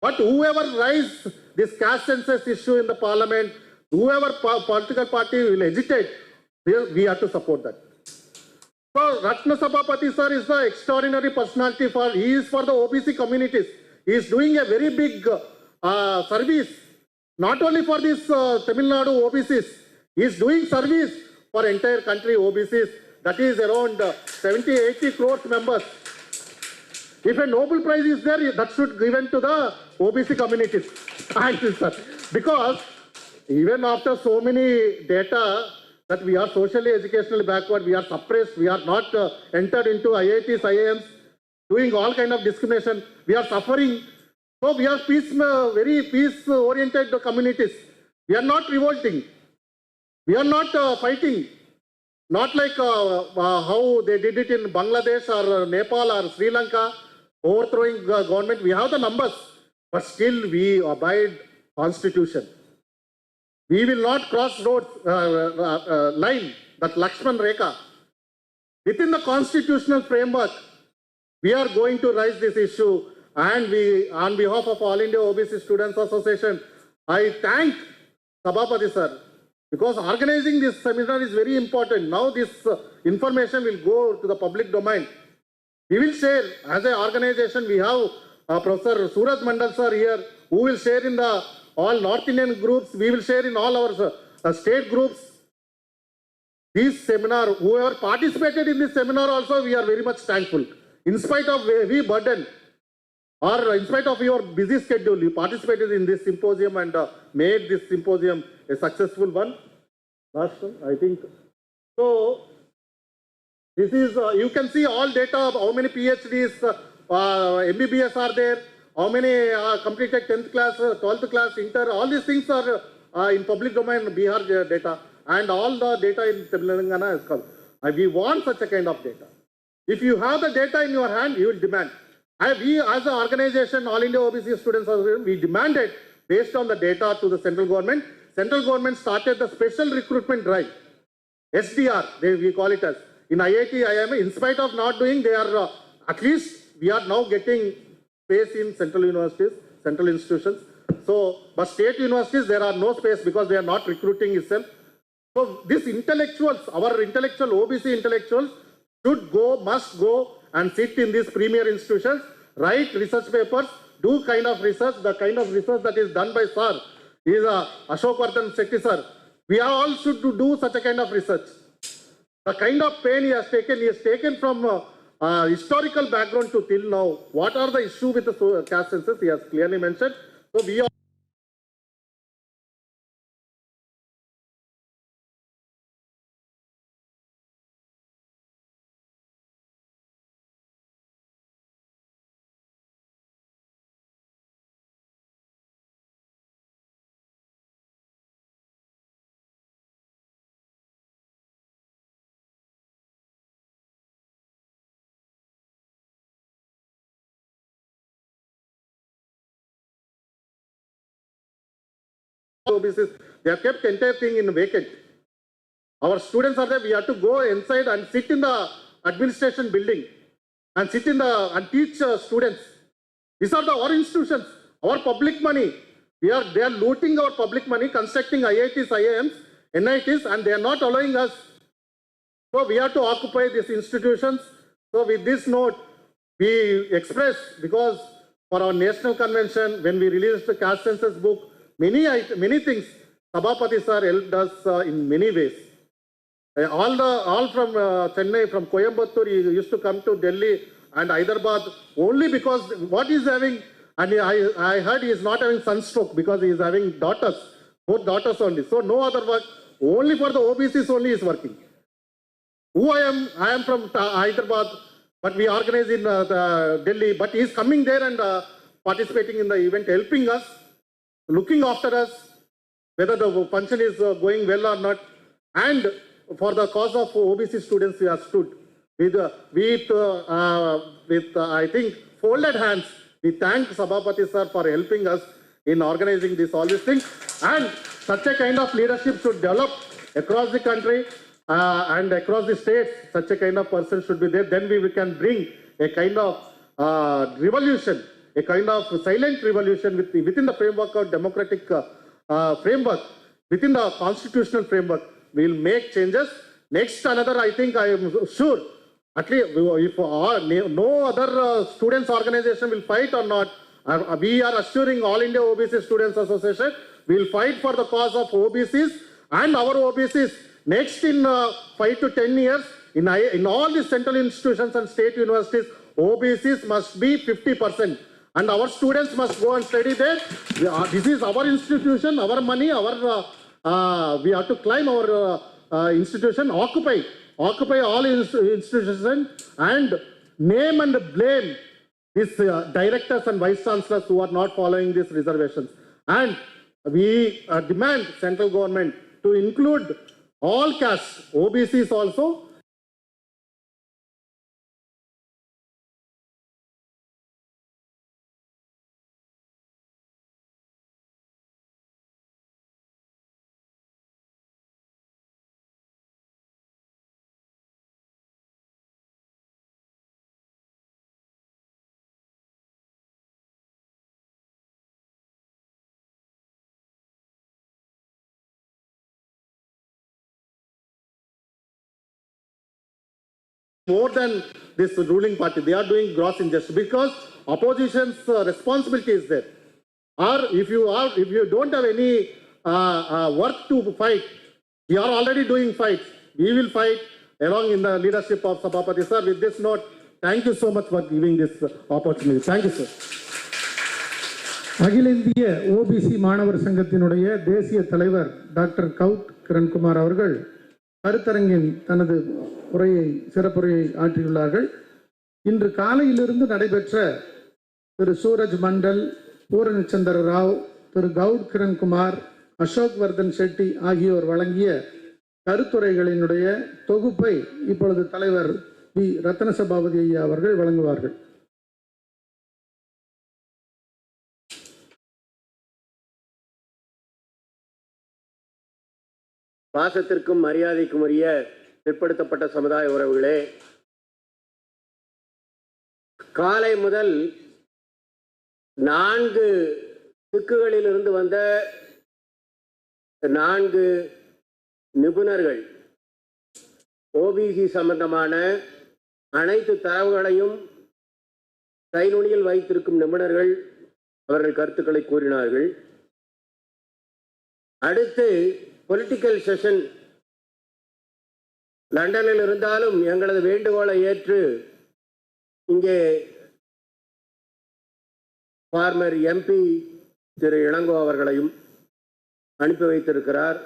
S9: But whoever raise this caste census issue in the parliament, whoever political party will agitate, we have to support that. So Rathna Sabapathy sir is the extraordinary personality he is for the OBC communities. He is doing a very big service, not only for this Tamil Nadu OBCs, he is doing service for entire country OBCs, that is around 70-80 crores members. If a Nobel Prize is there, that should be given to the OBC communities. Thank you, sir. Because even after so many data that we are socially, educationally backward, we are suppressed, we are not entered into IITs, IIMs, doing all kind of discrimination, we are suffering. So we are very peace-oriented communities. We are not revolting. We are not fighting. Not like how they did it in Bangladesh or Nepal or Sri Lanka, overthrowing government. We have the numbers, but still we abide Constitution. We will not cross road line, that Lakshman Rekha. Within the constitutional framework, we are going to raise this issue, and we, on behalf of All India OBC Students Association, I thank Sabapathy sir, because organizing this seminar is very important. Now this information will go to the public domain. We will share, as an organization, we have Professor Suraj Mandal sir here, who will share in the all North Indian groups, we will share in all our state groups. This seminar, whoever participated in this seminar also, we are very much thankful. In spite of heavy burden, or in spite of your busy schedule, you participated in this symposium and made this symposium a successful one. Last one, I think. So, this is, you can see all data of how many PhDs, MBBS are there, how many completed 10th class, 12th class, inter, all these things are in public domain, Bihar data, and all the data in Telangana is called. We want such a kind of data. If you have the data in your hand, you will demand. We as an organization, All India OBC Students Association, we demanded based on the data to the central government. Central government started the special recruitment drive, SDR, we call it as. In IIT, IIM, in spite of not doing, they are, at least we are now getting space in central universities, central institutions. So, but state universities, there are no space because they are not recruiting itself. So, these intellectuals, our intellectual, OBC intellectuals, should go, must go and sit in these premier institutions, write research papers, do kind of research, the kind of research that is done by sir, is Ashok Shetty sir. We all should do such a kind of research. The kind of pain he has taken from historical background to till now. What are the issues with the caste census? He has clearly mentioned. So we are OBCs, they have kept entire thing in vacant. Our students are there, we have to go inside and sit in the administration building and sit in the and teach students. These are our institutions, our public money. They are looting our public money, constructing IITs, IIMs, NITs, and they are not allowing us. So we have to occupy these institutions So with this note, we express, because for our national convention, when we released the Caste Census book, many things, Sabapathy sir helped us in many ways. All from Chennai, from Coimbatore, he used to come to Delhi and Hyderabad only because what he is having, and I heard he is not having sunstroke because he is having daughters, both daughters only. So no other work, only for the OBCs only is working. Who I am from Hyderabad, but we organize in Delhi, but he is coming there and participating in the event, helping us, looking after us, whether the function is going well or not. And for the cause of OBC students, we have stood with I think, folded hands. We thank Sabapathy sir for helping us in organizing all these things. And such a kind of leadership should develop across the country and across the states. Such a kind of person should be there. Then we can bring a kind of revolution, a kind of silent revolution within the framework of democratic framework, within the constitutional framework. We will make changes. Next, another, I think, I am sure, at least if no other students organization will fight or not, we are assuring All India OBC Students Association, we will fight for the cause of OBCs and our OBCs. Next, in 5 to 10 years, in all the central institutions and state universities, OBCs must be 50%. And our students must go and study there. This is our institution, our money, we have to climb our institution, occupy all institutions, and name and blame these directors and vice chancellors who are not following these reservations. And we demand central government to include all castes, OBCs also. More than this ruling party, they are doing gross injustice because opposition's responsibility is there. Or if you don't have any work to fight, we are already doing fights. We will fight along in the leadership of Sabapathy sir. With this note, thank you so much for giving this opportunity. Thank you, sir.
S2: அகில இந்திய OBC மாணவர் சங்கத்தினுடைய தேசிய தலைவர் doctor cout Kiran Kumar அவர்கள் கருத்தரங்கின் தனது சிறப்புரையை ஆற்றியுள்ளார்கள். இன்று காலையிலிருந்து நடைபெற்ற திரு சூரஜ் மண்டல், பூர்ணச்சந்திர ராவ், திரு கவுட் கிரண் குமார், அசோக் வர்தன் ஷெட்டி ஆகியோர் வழங்கிய கருத்துரைகளினுடைய தொகுப்பை இப்பொழுது தலைவர் வி ரத்ன சபாபதி ஐயா அவர்கள் வழங்குவார்கள்.
S1: பாசத்திற்கும் மரியாதைக்கும் உரிய பிற்படுத்தப்பட்ட சமுதாய உறவுகளே, காலை முதல் 4 திக்குகளிலிருந்து வந்த 4 நிபுணர்கள் ஓபிசி சம்பந்தமான அனைத்து தரவுகளையும் கைநுனியில் வைத்திருக்கும் நிபுணர்கள் அவர்கள் கருத்துக்களை கூறினார்கள். அடுத்து பொலிட்டிக்கல் செஷன் லண்டனில் இருந்தாலும் எங்களது வேண்டுகோளை ஏற்று இங்கே ஃபார்மர் எம்பி திரு இளங்கோ அவர்களையும் அனுப்பி வைத்திருக்கிறார்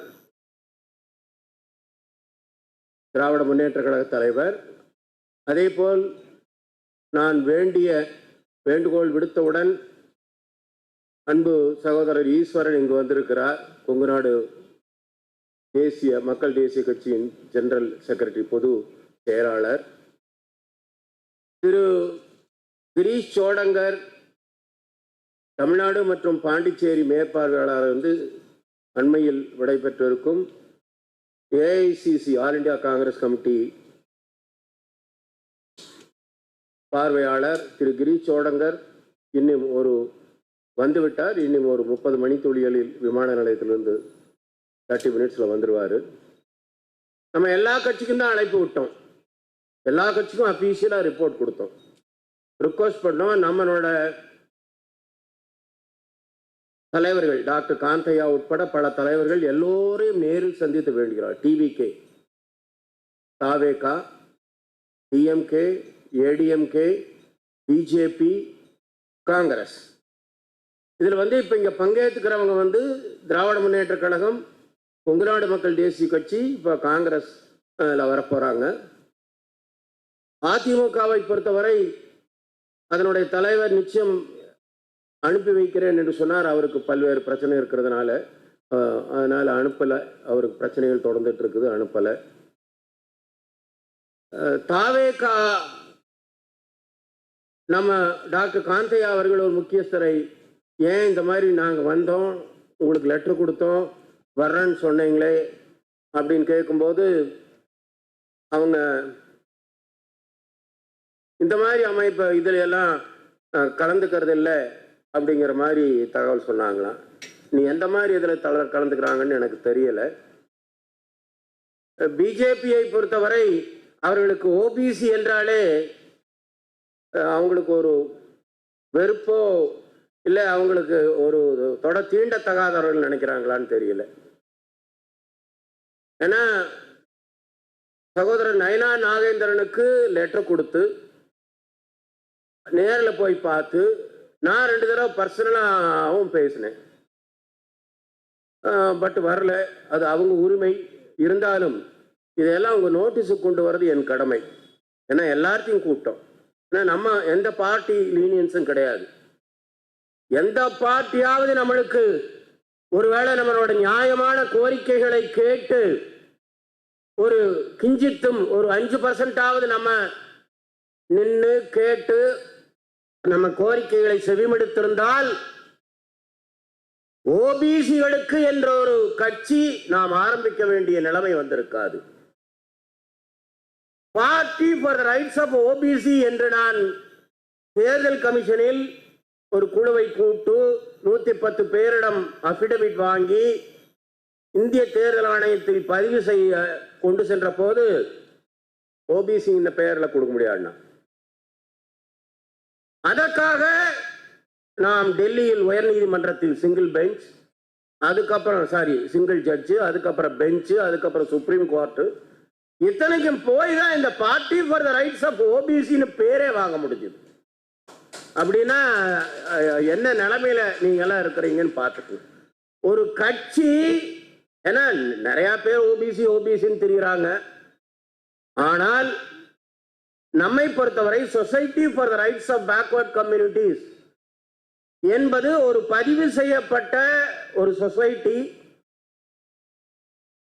S1: திராவிட முன்னேற்ற கழக தலைவர். அதேபோல் நான் வேண்டுகோள் விடுத்தவுடன் அன்பு சகோதரர் ஈஸ்வரன் இங்கு வந்திருக்கிறார். கொங்குநாடு மக்கள் தேசிய கட்சியின் ஜெனரல் செக்ரட்டரி, பொது செயலாளர். திரு கிரீஷ் சோடங்கர் தமிழ்நாடு மற்றும் பாண்டிச்சேரி மேற்பார்வையாளர் அண்மையில் விடைபெற்றிருக்கும் AICC all India Congress committee பார்வையாளர் திரு கிரீஷ் சோடங்கர் இன்னும் வந்துவிட்டார். இன்னும் ஒரு 30 மணித்துளிகளில் விமான நிலையத்திலிருந்து 30 மினிட்ஸில் வந்துடுவார். நம்ம எல்லா கட்சிக்கும் தான் அழைப்பு விட்டோம். எல்லா கட்சிக்கும் அஃபீஷியலாக ரிப்போர்ட் கொடுத்தோம், ரிக்வஸ்ட் பண்ணோம். நம்மளோட தலைவர்கள் டாக்டர் காந்தையா உட்பட பல தலைவர்கள் எல்லோரையும் நேரில் சந்தித்து வேண்டுகிறார். டிவிகே, தாவேகா, டிஎம்கே, ஏடிஎம்கே, பிஜேபி, காங்கிரஸ். இதில் இப்போ இங்கே பங்கேற்றுக்கிறவங்க திராவிட முன்னேற்ற கழகம், கொங்குநாடு மக்கள் தேசிய கட்சி, இப்போ காங்கிரஸ் வரப்போகிறாங்க. அதிமுகவை பொறுத்தவரை அதனுடைய தலைவர் நிச்சயம் அனுப்பி வைக்கிறேன் என்று சொன்னார். அவருக்கு பல்வேறு பிரச்சனை இருக்கிறதுனால அதனால் அனுப்பலை. அவருக்கு பிரச்சனைகள் தொடர்ந்துட்டு இருக்குது, அனுப்பலை. தாவேகா நம்ம டாக்டர் காந்தையா அவர்கள் ஒரு முக்கியஸ்தரை ஏன் இந்த மாதிரி நாங்கள் வந்தோம், உங்களுக்கு லெட்டர் கொடுத்தோம், வர்றேன்னு சொன்னீங்களே அப்படின்னு கேட்கும்போது அவங்க இந்த மாதிரி அமைப்பு இதில் எல்லாம் கலந்துக்கிறது இல்லை அப்படிங்கிற மாதிரி தகவல் சொன்னாங்களாம். நீ எந்த மாதிரி இதில் கலந்துக்கிறாங்கன்னு எனக்கு தெரியலை. பிஜேபியை பொறுத்தவரை அவர்களுக்கு ஓபிசி என்றாலே அவங்களுக்கு ஒரு வெறுப்போ இல்லை அவங்களுக்கு ஒரு தீண்டத்தகாதவர்கள் நினைக்கிறாங்களான்னு தெரியல. ஏன்னா சகோதரர் நயனா நாகேந்திரனுக்கு லெட்டர் கொடுத்து நேரில் போய் பார்த்து நான் 2 தடவை பர்சனலாகவும் பேசினேன். பட் வரல. அது அவங்க உரிமை. இருந்தாலும் இதெல்லாம் அவங்க நோட்டீஸுக்கு கொண்டு வர்றது என் கடமை. ஏன்னா எல்லாத்தையும் கூப்பிட்டோம். ஏன்னா நம்ம எந்த பார்ட்டி லீனியன்ஸும் கிடையாது. எந்த பார்ட்டியாவது நம்மளுக்கு ஒருவேளை நம்மளோட நியாயமான கோரிக்கைகளை கேட்டு ஒரு கிஞ்சித்தும் ஒரு 5% நம்ம நின்று கேட்டு நம்ம கோரிக்கைகளை செவிமடுத்திருந்தால் ஓபிசிகளுக்கு என்ற ஒரு கட்சி நாம் ஆரம்பிக்க வேண்டிய நிலைமை வந்திருக்காது. Party for the rights of OBC என்று நான் தேர்தல் கமிஷனில் ஒரு குழுவை கூட்டு 110 பேரிடம் அபிடவிட் வாங்கி இந்திய தேர்தல் ஆணையத்தில் பதிவு செய்ய கொண்டு சென்ற போது ஓபிசி இந்த பெயரில் கொடுக்க முடியாதுன்னா அதற்காக நாம் டெல்லியில் உயர்நீதிமன்றத்தில் சிங்கிள் பெஞ்ச், அதுக்கப்புறம் சிங்கிள் ஜட்ஜு, அதுக்கப்புறம் பெஞ்சு, அதுக்கப்புறம் சுப்ரீம் கோர்ட்டு, இத்தனைக்கும் போய் தான் இந்த party for the rights of ஓபிசின்னு பேரே வாங்க முடிஞ்சது. அப்படின்னா என்ன நிலைமையில நீங்கெல்லாம் இருக்கிறீங்கன்னு பார்த்துட்டு ஒரு கட்சி, ஏன்னா நிறைய பேர் ஓபிசி ஓபிசின்னு தெரியுறாங்க. ஆனால் நம்மை பொறுத்தவரை society for the rights of backward communities என்பது ஒரு பதிவு செய்யப்பட்ட ஒரு சொசைட்டி.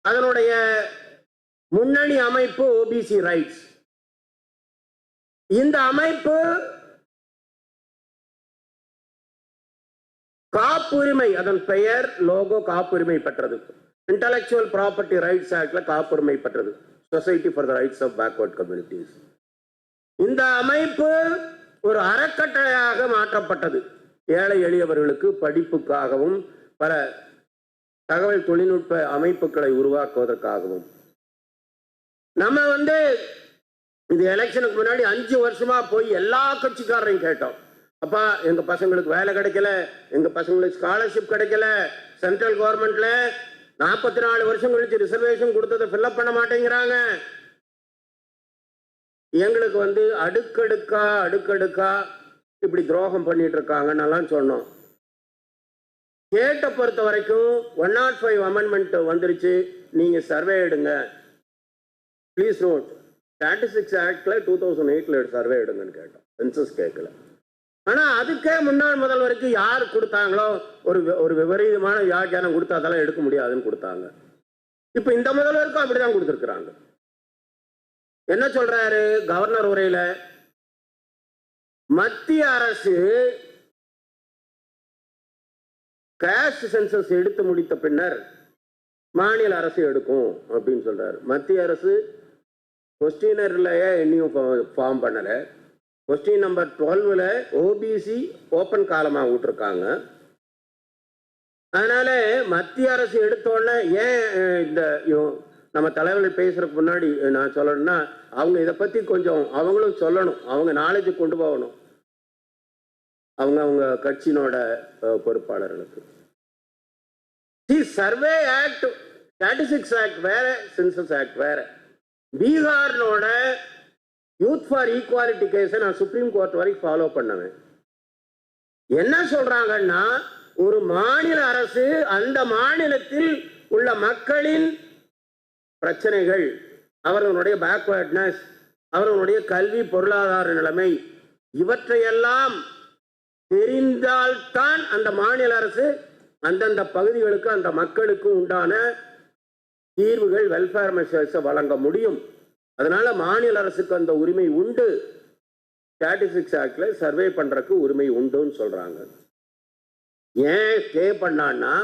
S1: அதனுடைய முன்னணி அமைப்பு ஓபிசி ரைட்ஸ். இந்த அமைப்பு காப்புரிமை, அதன் பெயர் லோகோ காப்புரிமை பெற்றது. இன்டலெக்சுவல் ப்ராப்பர்ட்டி ரைட்ஸ் ஆக்ட்ல காப்புரிமை பெற்றது society for the rights of backward communities. இந்த அமைப்பு ஒரு அறக்கட்டளையாக மாற்றப்பட்டது. ஏழை எளியவர்களுக்கு படிப்புக்காகவும் பல தகவல் தொழில்நுட்ப அமைப்புகளை உருவாக்குவதற்காகவும். நம்ம இது எலெக்ஷனுக்கு முன்னாடி 5 வருஷமா போய் எல்லா கட்சிக்காரரையும் கேட்டோம். அப்பா எங்க பசங்களுக்கு வேலை கிடைக்கல, எங்க பசங்களுக்கு ஸ்காலர்ஷிப் கிடைக்கல, சென்ட்ரல் கவர்மெண்ட்ல 44 வருஷம் கழிச்சு ரிசர்வேஷன் கொடுத்ததை ஃபில்அப் பண்ண மாட்டேங்கிறாங்க, எங்களுக்கு அடுக்கடுக்கா இப்படி துரோகம் பண்ணிட்டு இருக்காங்கன்னெல்லாம் சொன்னோம். கேட்ட பொறுத்த வரைக்கும் 105 அமெண்ட்மெண்ட் வந்துருச்சு, நீங்க சர்வே எடுங்க. ப்ளீஸ் நோட், ஸ்டாட்டிஸ்டிக்ஸ் ஆக்ட்ல 2008 சர்வே எடுங்கன்னு கேட்டோம், சென்சஸ் கேட்கல. ஆனா அதுக்கே முன்னாள் முதல்வருக்கு யார் கொடுத்தாங்களோ ஒரு விபரீதமான வியாக்கியானம் கொடுத்தா அதெல்லாம் எடுக்க முடியாதுன்னு கொடுத்தாங்க. இப்ப இந்த முதல்வருக்கும் அப்படிதான் கொடுத்துருக்குறாங்க. என்ன சொல்றாரு கவர்னர் உரையில, மத்திய அரசு காஸ்ட் சென்சஸ் எடுத்து முடித்த பின்னர் மாநில அரசு எடுக்கும் அப்படின்னு சொல்றாரு. மத்திய அரசு கொஸ்டினர்லயே இன்னும் ஃபார்ம் பண்ணல. கொஸ்டின் நம்பர் 12ல ஓபிசி ஓப்பன் காலமா விட்டுருக்காங்க. அதனால மத்திய அரசு எடுத்தோடனே ஏன் இந்த நம்ம தலைவர்கள் பேசுறதுக்கு முன்னாடி நான் சொல்லணும்னா அவங்க இதை பத்தி கொஞ்சம் அவங்களும் சொல்லணும், அவங்க நாலேஜ் கொண்டு போகணும் அவங்க கட்சியினோட பொறுப்பாளர்களுக்கு. சர்வே ஆக்ட், ஸ்டாட்டிஸ்டிக்ஸ் ஆக்ட் வேற, சென்சஸ் ஆக்ட் வேற. பீகார்னோட யூத் ஃபார் ஈக்குவாலிட்டி கேஸை நான் சுப்ரீம் கோர்ட் வரைக்கும் ஃபாலோ பண்ணுவேன். என்ன சொல்றாங்கன்னா, ஒரு மாநில அரசு அந்த மாநிலத்தில் உள்ள மக்களின் பிரச்சனைகள், அவர்களுடைய பேக்வர்ட்னஸ், அவர்களுடைய கல்வி பொருளாதார நிலைமை, இவற்றையெல்லாம் தெரிந்தால்தான் அந்த மாநில அரசு அந்தந்த பகுதிகளுக்கு அந்த மக்களுக்கு உண்டான தீர்வுகள், வெல்ஃபேர் மெஷர்ஸை வழங்க முடியும். அதனால மாநில அரசுக்கு அந்த உரிமை உண்டு. ஸ்டாட்டிஸ்டிக்ஸ் ஆக்ட்ல சர்வே பண்றதுக்கு உரிமை உண்டுன்னு சொல்றாங்க. ஏன் ஸ்டே பண்ணான்னா,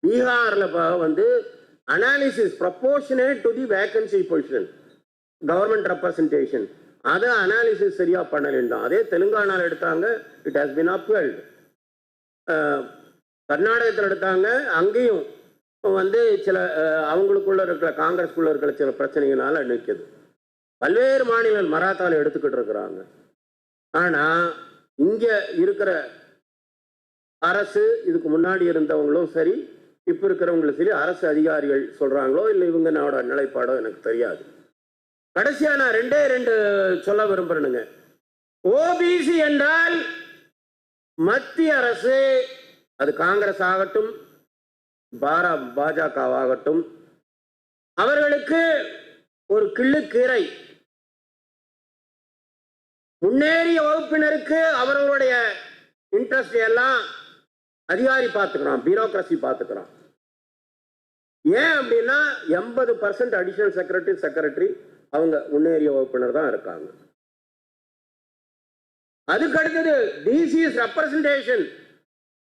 S1: பீகார்ல வந்து analysis proportionate to the vacancy position, government representation, அதை அனாலிசிஸ் சரியா பண்ணலாம். அதே தெலுங்கானால எடுத்தாங்க, இட் ஹாஸ் பின் அப்ஹெல்ட். கர்நாடகத்தில் எடுத்தாங்க, அங்கேயும் வந்து சில அவங்களுக்குள்ள இருக்கிற காங்கிரஸ்குள்ள இருக்கிற சில பிரச்சனைகளால நிற்குது. பல்வேறு மாநிலங்கள் மராத்தால எடுத்துக்கிட்டு இருக்கிறாங்க. ஆனா இங்க இருக்கிற அரசு, இதுக்கு முன்னாடி இருந்தவங்களும் சரி, இப்ப இருக்கிறவங்களும் சரி, அரசு அதிகாரிகள் சொல்றாங்களோ இல்லை இவங்களோட நிலைப்பாடோ எனக்கு தெரியாது. கடைசியா நான் ரெண்டு சொல்ல விரும்புறேனுங்க. ஓபிசி என்றால் மத்திய அரசு, அது காங்கிரஸ் ஆகட்டும் பாஜகவாகட்டும், அவர்களுக்கு ஒரு கிள்ளுக்கீரை. முன்னேறிய வகுப்பினருக்கு அவர்களுடைய இன்ட்ரெஸ்ட் எல்லாம் அதிகாரி பார்த்துக்கிறான், பியூரோக்ரசி பார்த்துக்கிறான். ஏன் அப்படின்னா 80% அடிஷனல் செக்ரட்டரி அவங்க முன்னேறிய வகுப்பினர் தான் இருக்காங்க. அதுக்கு அடுத்தது டிசிஎஸ் ரெப்ரசன்டேஷன்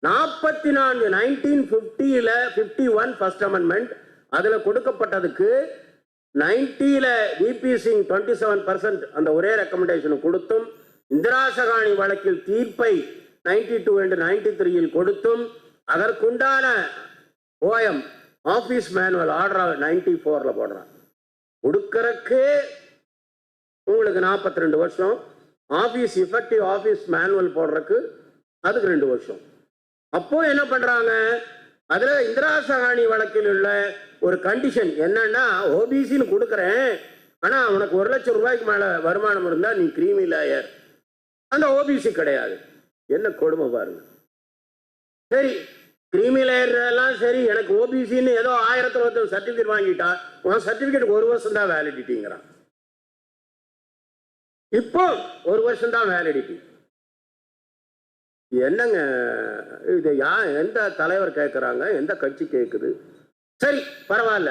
S1: 44 1950ல 51 ஃபர்ஸ்ட் அமெண்ட்மெண்ட், அதுல கொடுக்கப்பட்டதுக்கு 90ல விபி சிங் 27% அந்த ஒரே ரெக்கமெண்டேஷன் கொடுத்தும், இந்திரா சகானி வழக்கில் தீர்ப்பை 92 and 93 கொடுத்தும், அதற்குண்டான ஓஎம் ஆபீஸ் மேனுவல் ஆர்டர் 94ல போடுறான். கொடுக்கறக்கு உங்களுக்கு 42 வருஷம், ஆபீஸ் இஃபெக்டிவ் ஆபீஸ் மேனுவல் போடுறதுக்கு அதுக்கு 2 வருஷம். அப்போ என்ன பண்றாங்க, அதுல இந்திரா சகானி வழக்கில் உள்ள ஒரு கண்டிஷன் என்னன்னா, ஓபிசின்னு கொடுக்குறேன், ஆனா உனக்கு 1 லட்சம் ரூபாய்க்கு மேல வருமானம் இருந்தா நீ கிரீமி லேயர், அந்த ஓபிசி கிடையாது. என்ன கொடுமை பாருங்க. சரி, கிரீமி லேயர் எல்லாம் சரி, எனக்கு ஓபிசின்னு ஏதோ 1000 சர்டிபிகேட் வாங்கிட்டா, உன் சர்டிபிகேட் 1 வருஷம் தான் வேலிடிட்டிங்கிறான். இப்போ 1 வருஷம் தான் வேலிடிட்டி. என்னங்க இது? எந்த தலைவர் கேட்கிறாங்க, எந்த கட்சி கேட்குது? சரி, பரவாயில்ல.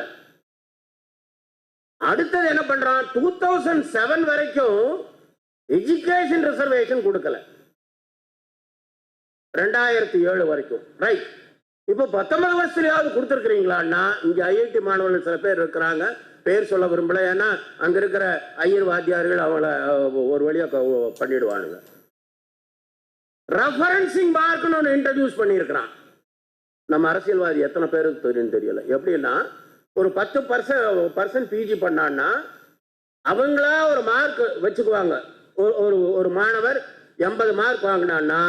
S1: அடுத்தது என்ன பண்றான், 2007 வரைக்கும் எஜுகேஷன் ரிசர்வேஷன் கொடுக்கல, 2007 வரைக்கும். ரைட், இப்போ 19 வருஷத்துலயாவது கொடுத்துருக்கிறீங்களான்னா, இங்க ஐஐடி மாணவர்கள் சில பேர் இருக்கிறாங்க, பேர் சொல்ல விரும்பல, ஏன்னா அங்க இருக்கிற ஐயர் வாத்தியார்கள் அவங்கள ஒரு வழியா பண்ணிடுவானுங்க. ரெஃபரன்சிங் மார்க்னு ஒன்று இன்ட்ரடியூஸ் பண்ணியிருக்கிறான். நம்ம அரசியல்வாதி எத்தனை பேருக்கு தெரியும் தெரியல. எப்படின்னா, ஒரு 10% பிஜி பண்ணான்னா அவங்களா ஒரு மார்க் வச்சுக்குவாங்க. ஒரு மாணவர் 80 மார்க் வாங்கினான்னா,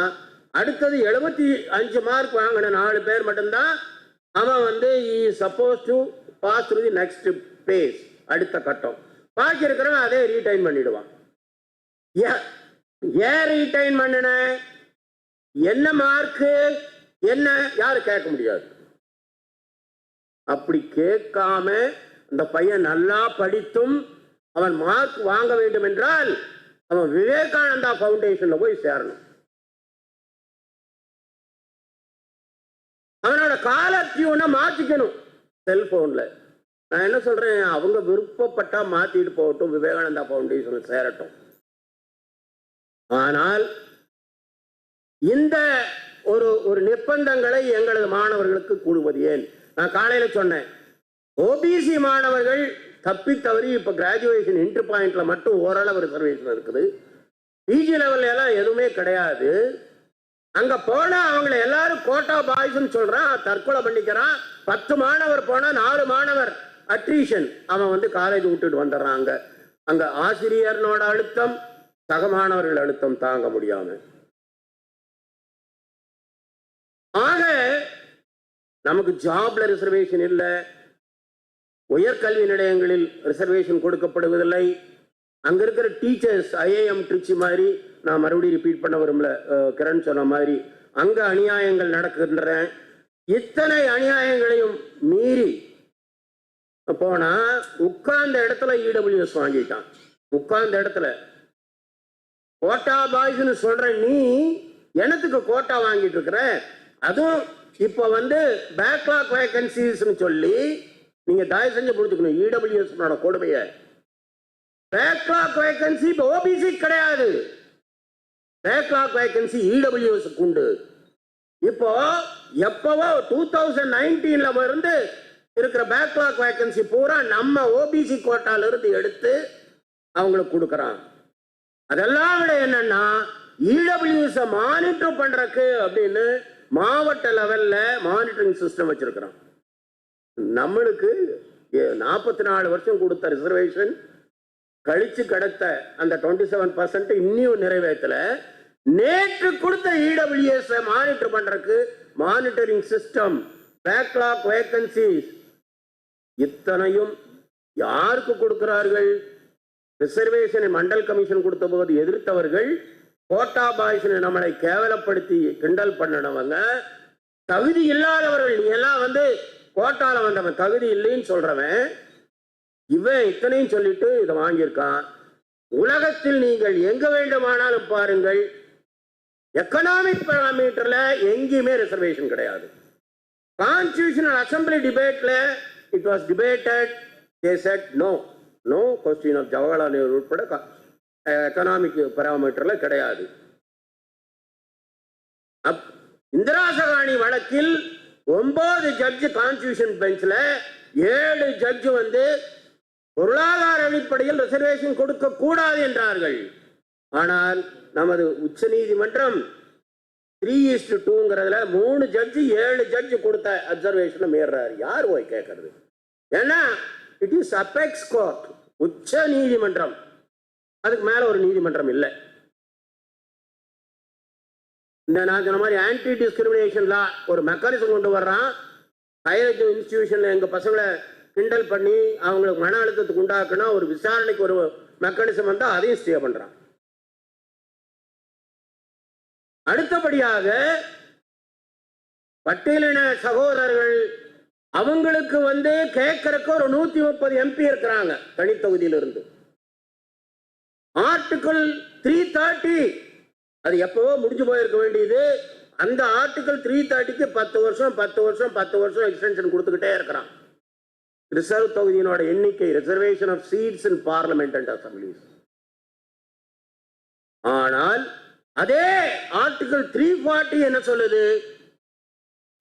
S1: அடுத்தது 75 மார்க் வாங்கின 4 பேர் மட்டும்தான் அவன் வந்து suppose to pass through the next phase, அடுத்த கட்டம். பாக்கி இருக்கிறவன் அதே ரீடைன் பண்ணிடுவான். ஏன் ரீடைன் பண்ணின, என்ன மார்க்கு என்ன, யாரு கேட்க முடியாது. அப்படி கேட்காம அந்த பையன் நல்லா படித்தும் அவன் மார்க் வாங்க வேண்டும் என்றால் அவன் விவேகானந்தா ஃபவுண்டேஷன்ல போய் சேரணும். அவனோட காலர் டியூனை மாத்திக்கணும் செல்போன்ல. நான் என்ன சொல்றேன், அவங்க விருப்பப்பட்டா மாத்திட்டு போகட்டும், விவேகானந்தா ஃபவுண்டேஷன்ல சேரட்டும். ஆனால் இந்த ஒரு நிர்பந்தங்களை எங்களது மாணவர்களுக்கு கூடுவது ஏன்? நான் காலையில சொன்னேன், ஓபிசி மாணவர்கள் தப்பி தவறி இப்ப கிராஜுவேஷன் என்ட்ரி பாயிண்ட்ல மட்டும் ஓரளவு ரிசர்வேஷன் இருக்குது. பிஜி லெவல்ல எல்லாம் எதுவுமே கிடையாது. அங்க போனா அவங்களை எல்லாரும் கோட்டா பாய்ஸ் சொல்றான், தற்கொலை பண்ணிக்கிறான். 10 மாணவர் போனா 4 மாணவர் அட்ரீஷன், அவன் வந்து காலேஜ் விட்டுட்டு வந்துடுறான். அங்க ஆசிரியர்னோட அழுத்தம், சக மாணவர்கள் அழுத்தம் தாங்க முடியாம. ஆக நமக்கு ஜாப்ல ரிசர்வேஷன் இல்லை, உயர்கல்வி நிலையங்களில் ரிசர்வேஷன் கொடுக்கப்படுவதில்லை. அங்க இருக்கிற டீச்சர்ஸ் ஐஏஎம் திருச்சி மாதிரி, நான் மறுபடியும் ரிப்பீட் பண்ண வரும்ல, கிரண் சொன்ன மாதிரி அங்க அநியாயங்கள் நடக்கின்றன. இத்தனை அநியாயங்களையும் மீறி போனா உட்கார்ந்த இடத்துல இடபிள்யூஎஸ் வாங்கிட்டான். உட்கார்ந்த இடத்துல கோட்டா பாய்ஸ்னு சொல்ற நீ எனத்துக்கு கோட்டா வாங்கிட்டு இருக்கிற. அதுவும் இப்ப வந்து பேக்லாக் வேகன்சிஸ்னு சொல்லி நீங்க தயவு செஞ்சு புரிஞ்சுக்கணும் இடபிள்யூஎஸ் கொடுமைய. பேக்லாக் வேகன்சி இப்போ ஓபிசி கிடையாது, பேக்லாக் வேகன்சி இடபிள்யூஎஸ் உண்டு. இப்போ எப்பவோ 2019ல இருந்து இருக்கிற பேக்லாக் வேகன்சி பூரா நம்ம ஓபிசி கோட்டால இருந்து எடுத்து அவங்களுக்கு கொடுக்கறான். அதெல்லாம் விட என்னன்னா இடபிள்யூஎஸ் மானிட்டர் பண்றதுக்கு அப்படின்னு மாவட்ட லெவல்ல மானிட்டரிங் சிஸ்டம் வச்சிருக்கிறான். நம்மளுக்கு 44 வருஷம் கொடுத்த ரிசர்வேஷன் கழிச்சு கிடைத்த அந்த 27% இன்னும் நிறைவேற்றல. நேற்று கொடுத்த இடபிள்யூஎஸ் மானிட்டர் பண்றதுக்கு மானிட்டரிங் சிஸ்டம், பேக்லாக் வேகன்சிஸ் இத்தனையும் யாருக்கு கொடுக்கிறார்கள்? ரிசர்வேஷனை மண்டல் கமிஷன் கொடுத்த போது எதிர்த்தவர்கள், கோட்டா பாய்ஸ் நம்மளை கேவலப்படுத்தி கிண்டல் பண்ணனவங்க, தகுதி இல்லாதவர்கள். நீ எல்லாம் வந்து கோட்டால வந்தவன், தகுதி இல்லைன்னு சொல்றவன் இவன் இத்தனையும் சொல்லிட்டு இதை வாங்கியிருக்கான். உலகத்தில் நீங்கள் எங்க வேண்டுமானாலும் பாருங்கள், எக்கனாமிக் பாராமீட்டர்ல எங்கேயுமே ரிசர்வேஷன் கிடையாது. கான்ஸ்டிடியூஷனல் அசம்பிளி டிபேட்ல it was debated, they said no question of Jawaharlal Nehru உட்பட எக்கனாமிக் பாராமீட்டர்ல கிடையாது. இந்திரா சகானி வழக்கில் 9 ஜட்ஜ் கான்ஸ்டிடியூஷன் பெஞ்ச்ல 7 ஜட்ஜ் வந்து பொருளாதார அடிப்படையில் ரிசர்வேஷன் கொடுக்க கூடாது என்றார்கள். ஆனால் நமது உச்ச நீதிமன்றம் 3:2ங்கிறதுல 3 ஜட்ஜ் 7 ஜட்ஜ் கொடுத்த அப்சர்வேஷனை மீறாரு. யார் போய் கேட்கறது? ஏன்னா இட் இஸ் அபெக்ஸ் கோர்ட், உச்ச நீதிமன்றம், அதுக்கு மேல ஒரு நீதிமன்றம் இல்லை. இந்த நான் சொன்ன மாதிரி ஆன்டி டிஸ்கிரிமினேஷன் லா ஒரு மெக்கானிசம் கொண்டு வர்றான். ஹையர் இன்ஸ்டிடியூஷன்ல எங்க பசங்களை கிண்டல் பண்ணி அவங்களுக்கு மன அழுத்தத்துக்கு உண்டாக்குனா ஒரு விசாரணைக்கு ஒரு மெக்கானிசம் வந்தா அதையும் ஸ்டே பண்றான். அடுத்தபடியாக பட்டியலின சகோதரர்கள் அவங்களுக்கு வந்து கேட்கறதுக்கு ஒரு 130 எம்பி இருக்கிறாங்க தனித்தொகுதியிலிருந்து. ஆர்டிகிள் 330 அது எப்பவோ முடிஞ்சு போயிருக்க வேண்டியது. அந்த ஆர்டிகிள் 330க்கு 10 வருஷம் எக்ஸ்டென்ஷன் கொடுத்துக்கிட்டே இருக்கிறான். ரிசர்வ் தொகுதியினோட எண்ணிக்கை, reservation of seats in parliament and assemblies. ஆனால் அதே ஆர்டிகிள் 340 என்ன சொல்லுது?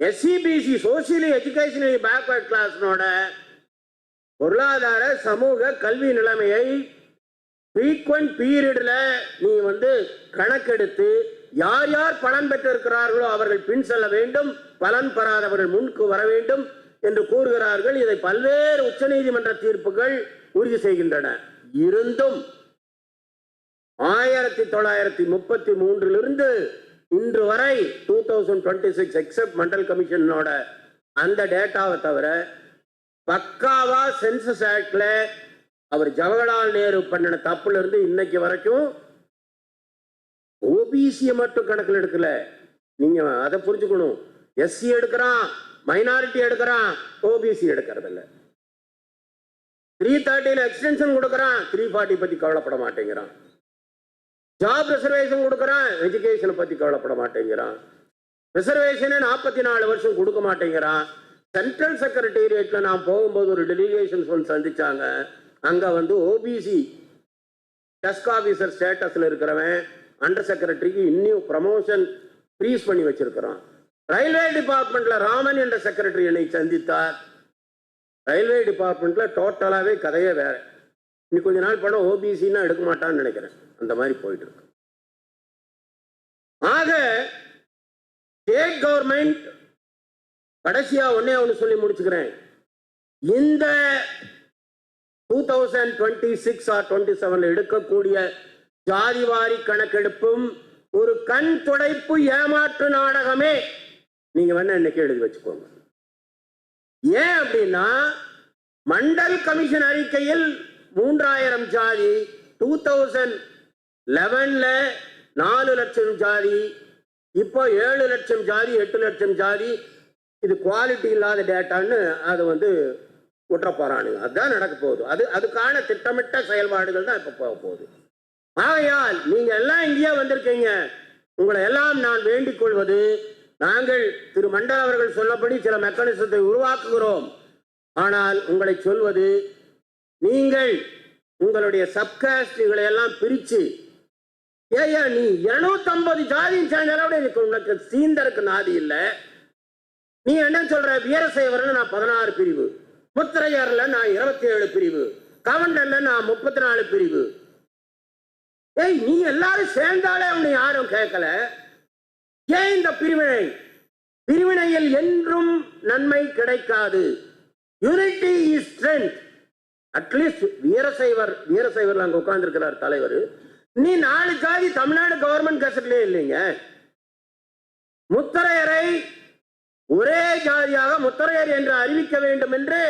S1: எஸ்சிபிசி சோசியலி எஜுகேஷனலி பேக்வர்ட் கிளாஸ்னோட பொருளாதார சமூக கல்வி நிலைமையை ஃப்ரீக்வெண்ட் பீரியட்ல நீ வந்து கணக்கெடுத்து யார் யார் பலன் பெற்றிருக்கிறார்களோ அவர்கள் பின் செல்ல வேண்டும், பலன் பெறாதவர்கள் முன்க்கு வர வேண்டும் என்று கூறுகிறார்கள். இதை பல்வேறு உச்சநீதிமன்ற தீர்ப்புகள் உறுதி செய்கின்றன. இருந்தும் 1933 இன்று வரை 2026 எக்ஸப்ட் மண்டல் கமிஷனோட அந்த டேட்டாவை தவிர பக்காவா சென்சஸ் ஆக்ட்ல அவர் ஜவஹர்லால் நேரு பண்ணின தப்புல இருந்து இன்னைக்கு வரைக்கும் ஓபிசியை மட்டும் கணக்கில் எடுக்கல. நீங்க அதை புரிஞ்சுக்கணும். எஸ்சி எடுக்கிறான், மைனாரிட்டி எடுக்கிறான், ஓபிசி எடுக்கிறது இல்லை. 330 எக்ஸ்டென்ஷன் கொடுக்கறான், 340 பத்தி கவலைப்பட மாட்டேங்கிறான். ஜாப் ரிசர்வேஷன் கொடுக்கறான், எஜுகேஷனை பத்தி கவலைப்பட மாட்டேங்கிறான். ரிசர்வேஷனே 44 வருஷம் கொடுக்க மாட்டேங்கிறான். சென்ட்ரல் செக்ரட்டேரியட்ல நான் போகும்போது ஒரு டெலிகேஷன்ஸ் ஒன்று சந்திச்சாங்க. அங்க வந்து ஓபிசி டெஸ்க் ஆபீசர் ஸ்டேட்டஸ்ல இருக்கிறவன் அண்டர் செக்ரட்டரிக்கு இன்னும் ப்ரமோஷன் ஃப்ரீஸ் பண்ணி வச்சிருக்கிறான். ரயில்வே டிபார்ட்மெண்ட்ல ராமன் என்ற செக்ரட்டரி என்னை சந்தித்தார். ரயில்வே டிபார்ட்மெண்ட்ல டோட்டலாவே கதையே வேற. இன்னும் கொஞ்ச நாள் படம் ஓபிசின்னா எடுக்க மாட்டான்னு நினைக்கிறேன். அந்த மாதிரி போயிட்டு இருக்கு. ஆக ஸ்டேட் கவர்மெண்ட் கடைசியா ஒன்னே ஒன்று சொல்லி முடிச்சுக்கிறேன். இந்த 2026 or 27 எடுக்கக்கூடிய ஜாதிவாரி கணக்கெடுப்பும் ஒரு கண் துடைப்பு ஏமாற்று நாடகமே. நீங்க வேணா இன்னைக்கு எழுதி வச்சுக்கோங்க. ஏன் அப்படின்னா மண்டல் கமிஷன் அறிக்கையில் 3000 ஜாதி, 2011ல 4 லட்சம் ஜாதி, இப்போ 7 லட்சம் ஜாதி, 8 லட்சம் ஜாதி. இது குவாலிட்டி இல்லாத டேட்டான்னு அது விட்டுற போறானுங்க. அதுதான் நடக்க போகுது. அதுக்கான திட்டமிட்ட செயல்பாடுகள் தான் இப்ப போக போகுது. ஆகையால் நீங்க எல்லாம் இங்கேயே வந்திருக்கீங்க. உங்களை எல்லாம் நான் வேண்டிக் கொள்வது, நாங்கள் திரு மண்டல் அவர்கள் சொல்லபடி சில மெக்கானிசத்தை உருவாக்குகிறோம். ஆனால் உங்களை சொல்வது, நீங்கள் உங்களுடைய சப்காஸ்டுகளை எல்லாம் பிரிச்சு, ஏயா நீ 250 ஜாதியும் சேர்ந்தாலும் உனக்கு சீந்தருக்கு நாதி இல்லை. நீ என்ன சொல்ற? வீரசைவர்ல நான் 16 பிரிவு, முத்திரையர்ல நான் 27 பிரிவு, கவண்டர்ல நான் 34 பிரிவு. ஏய், நீ எல்லாரும் சேர்ந்தாலே அவனை யாரும் கேட்கல. ஏன் இந்த பிரிவினை? பிரிவினையில் என்றும் நன்மை கிடைக்காது. Unity is strength. அட்லீஸ்ட் வீரசைவர் அங்க உட்கார்ந்து இருக்கிறார் தலைவர். நீ 4 ஜாதி தமிழ்நாடு கவர்மெண்ட் கெசட்லயே இல்லைங்க. முத்திரையரை ஒரே ஜாதியாக முத்திரையர் என்று அறிவிக்க வேண்டும் என்று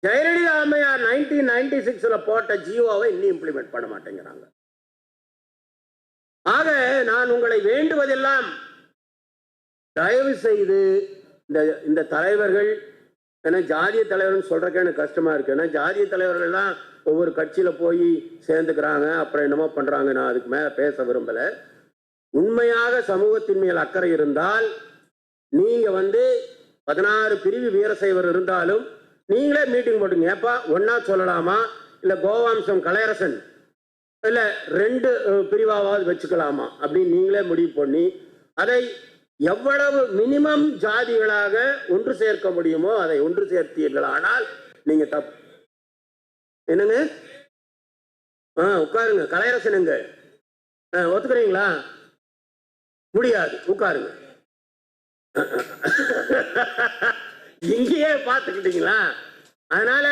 S1: ஜெயலலிதா அம்மையார் 1996 போட்ட ஜியோவை இன்னும் இம்ப்ளிமெண்ட் பண்ண மாட்டேங்கிறாங்க. ஆக நான் உங்களை வேண்டுவதெல்லாம், தயவு செய்து இந்த தலைவர்கள், ஏன்னா ஜாதிய தலைவர்னு சொல்றதுக்கு எனக்கு கஷ்டமா இருக்கு. ஏன்னா ஜாதிய தலைவர்கள் எல்லாம் ஒவ்வொரு கட்சியில போய் சேர்ந்துக்கிறாங்க, அப்புறம் என்னமோ பண்றாங்க. நான் அதுக்கு மேல பேச விரும்பல. உண்மையாக சமூகத்தின் மேல் அக்கறை இருந்தால் நீங்க 16 பிரிவு வீரசைவர் இருந்தாலும் நீங்களே மீட்டிங் போட்டுங்க. ஏப்பா ஒன்னா சொல்லலாமா, இல்ல கோவாம்சம் கலையரசன் இல்ல 2 பிரிவாவது வச்சுக்கலாமா அப்படின்னு நீங்களே முடிவு பண்ணி அதை எவ்வளவு மினிமம் ஜாதிகளாக ஒன்று சேர்க்க முடியுமோ அதை ஒன்று சேர்த்தீர்கள். ஆனால் நீங்க தப்பு. என்னங்க? உட்காருங்க. கலையரசனுங்க ஒத்துக்கிறீங்களா? முடியாது, உட்காருங்க. இங்கேயே பார்த்துக்கிட்டீங்களா? அதனால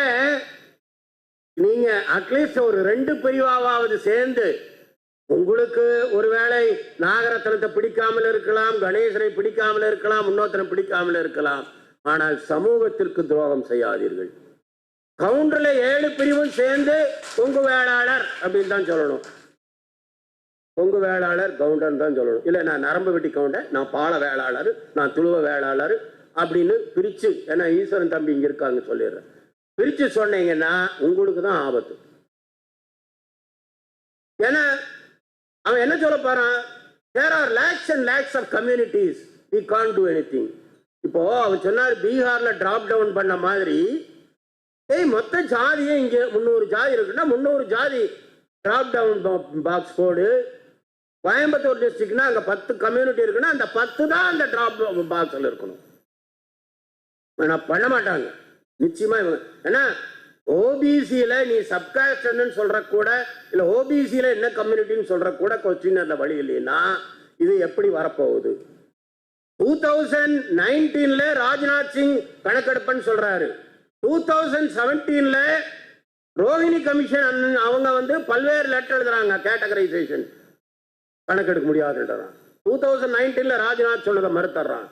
S1: நீங்க அட்லீஸ்ட் ஒரு 2 பிரிவாவது சேர்ந்து, உங்களுக்கு ஒருவேளை நாகரத்னத்தை பிடிக்காமல் இருக்கலாம், கணேசனை பிடிக்காமல் இருக்கலாம், இன்னொருத்தனை பிடிக்காமல் இருக்கலாம். ஆனால் சமூகத்திற்கு துரோகம் செய்யாதீர்கள். கவுண்டர்ல 7 பிரிவும் சேர்ந்து பொங்கு வேளாளர் அப்படின்னு தான் சொல்லணும். பொங்கு வேளாளர் கவுண்டர் தான் சொல்லணும். இல்லை நான் நரம்பு வெட்டி கவுண்டர், நான் பால வேளாளர், நான் துளுவ வேளாளர் அப்படின்னு பிரிச்சு, ஏன்னா ஈஸ்வரன் தம்பி இங்க இருக்காங்க சொல்லிடுறேன், பிரிச்சு சொன்னீங்கன்னா உங்களுக்கு தான் ஆபத்து. ஏன்னா அவன் என்ன சொல்ல போறான்? there are lakhs and lakhs of communities, we can't do anything. இப்போ அவன் சொன்னார் பீகார்ல டிராப் டவுன் பண்ண மாதிரி, மொத்த ஜாதியே இங்க 300 ஜாதி இருக்குன்னா 300 ஜாதி டிராப் டவுன் பாக்ஸ் போடு. கோயம்புத்தூர் டிஸ்ட்ரிக்ட்னா அங்க 10 கம்யூனிட்டி இருக்குன்னா அந்த 10 தான் அந்த டிராப் பாக்ஸ்ல இருக்கணும். பண்ண மாட்டாங்க நிச்சயமா. ஏன்னா ஓபிசியில நீ சப்காஸ்ட்னு சொல்ற கூட, இல்ல ஓபிசியில என்ன கம்யூனிட்டின்னு சொல்ற கூட கொஸ்டின் வழி இல்லைன்னா இது எப்படி வரப்போகுது? 2019ல ராஜ்நாத் சிங் கணக்கெடுப்புன்னு சொல்றாரு. 2017ல ரோஹிணி கமிஷன் அவங்க பல்வேறு லெட்டர் எழுதுறாங்க, கேட்டகரைசேஷன் கணக்கெடுக்க முடியாதுன்றான். 2019ல ராஜ்நாத் சொன்னதை மறுத்துறான்.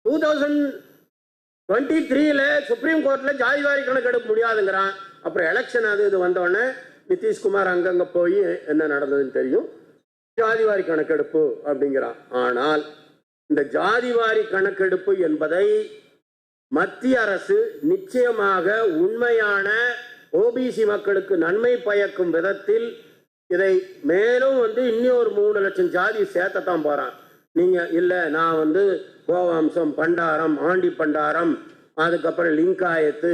S1: 2023ல சுப்ரீம் கோர்ட்ல ஜாதிவாரி கணக்கெடுக்க முடியாதுங்கிறான். அப்புறம் எலெக்ஷன் இது வந்தோடனே நிதிஷ்குமார் அங்கங்க போய் என்ன நடந்ததுன்னு தெரியும், ஜாதிவாரி கணக்கெடுப்பு அப்படிங்கிறான். ஆனால் இந்த ஜாதிவாரி கணக்கெடுப்பு என்பதை மத்திய அரசு நிச்சயமாக உண்மையான ஓபிசி மக்களுக்கு நன்மை பயக்கும் விதத்தில் இதை மேலும் இன்னொரு 3 லட்சம் ஜாதி சேர்த்தத்தான் போறான். நீங்க இல்ல நான் கோவாம்சம், பண்டாரம், ஆண்டி பண்டாரம், அதுக்கப்புறம் லிங்காயத்து,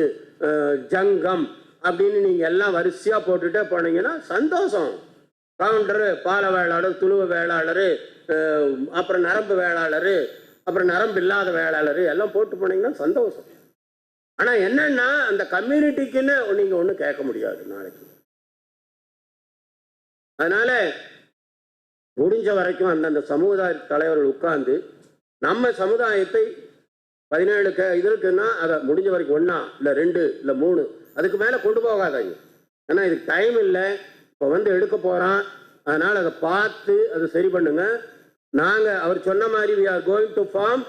S1: ஜங்கம் அப்படின்னு நீங்க எல்லாம் வரிசையா போட்டுட்டே போனீங்கன்னா சந்தோஷம். கவுண்டரு, பால வேளாளர், துளுவ வேளாளர், அப்புறம் நரம்பு வேளாளர், அப்புறம் நரம்பு இல்லாத வேளாளர் எல்லாம் போட்டு போனீங்கன்னா சந்தோஷம். ஆனா என்னன்னா அந்த கம்யூனிட்டிக்குன்னு நீங்க ஒன்றும் கேட்க முடியாது நாளைக்கு. அதனால முடிஞ்ச வரைக்கும் அந்தந்த சமுதாய தலைவர்கள் உட்கார்ந்து நம்ம சமுதாயத்தை 17 இது இருக்குன்னா அதை முடிஞ்ச வரைக்கும் 1 இல்லை 2 இல்லை 3 அதுக்கு மேலே கொண்டு போகாதாங்க. ஏன்னா இதுக்கு டைம் இல்லை, இப்போ வந்து எடுக்க போகிறான், அதனால் அதை பார்த்து அதை சரி பண்ணுங்க. நாங்கள் அவர் சொன்ன மாதிரி we are going to form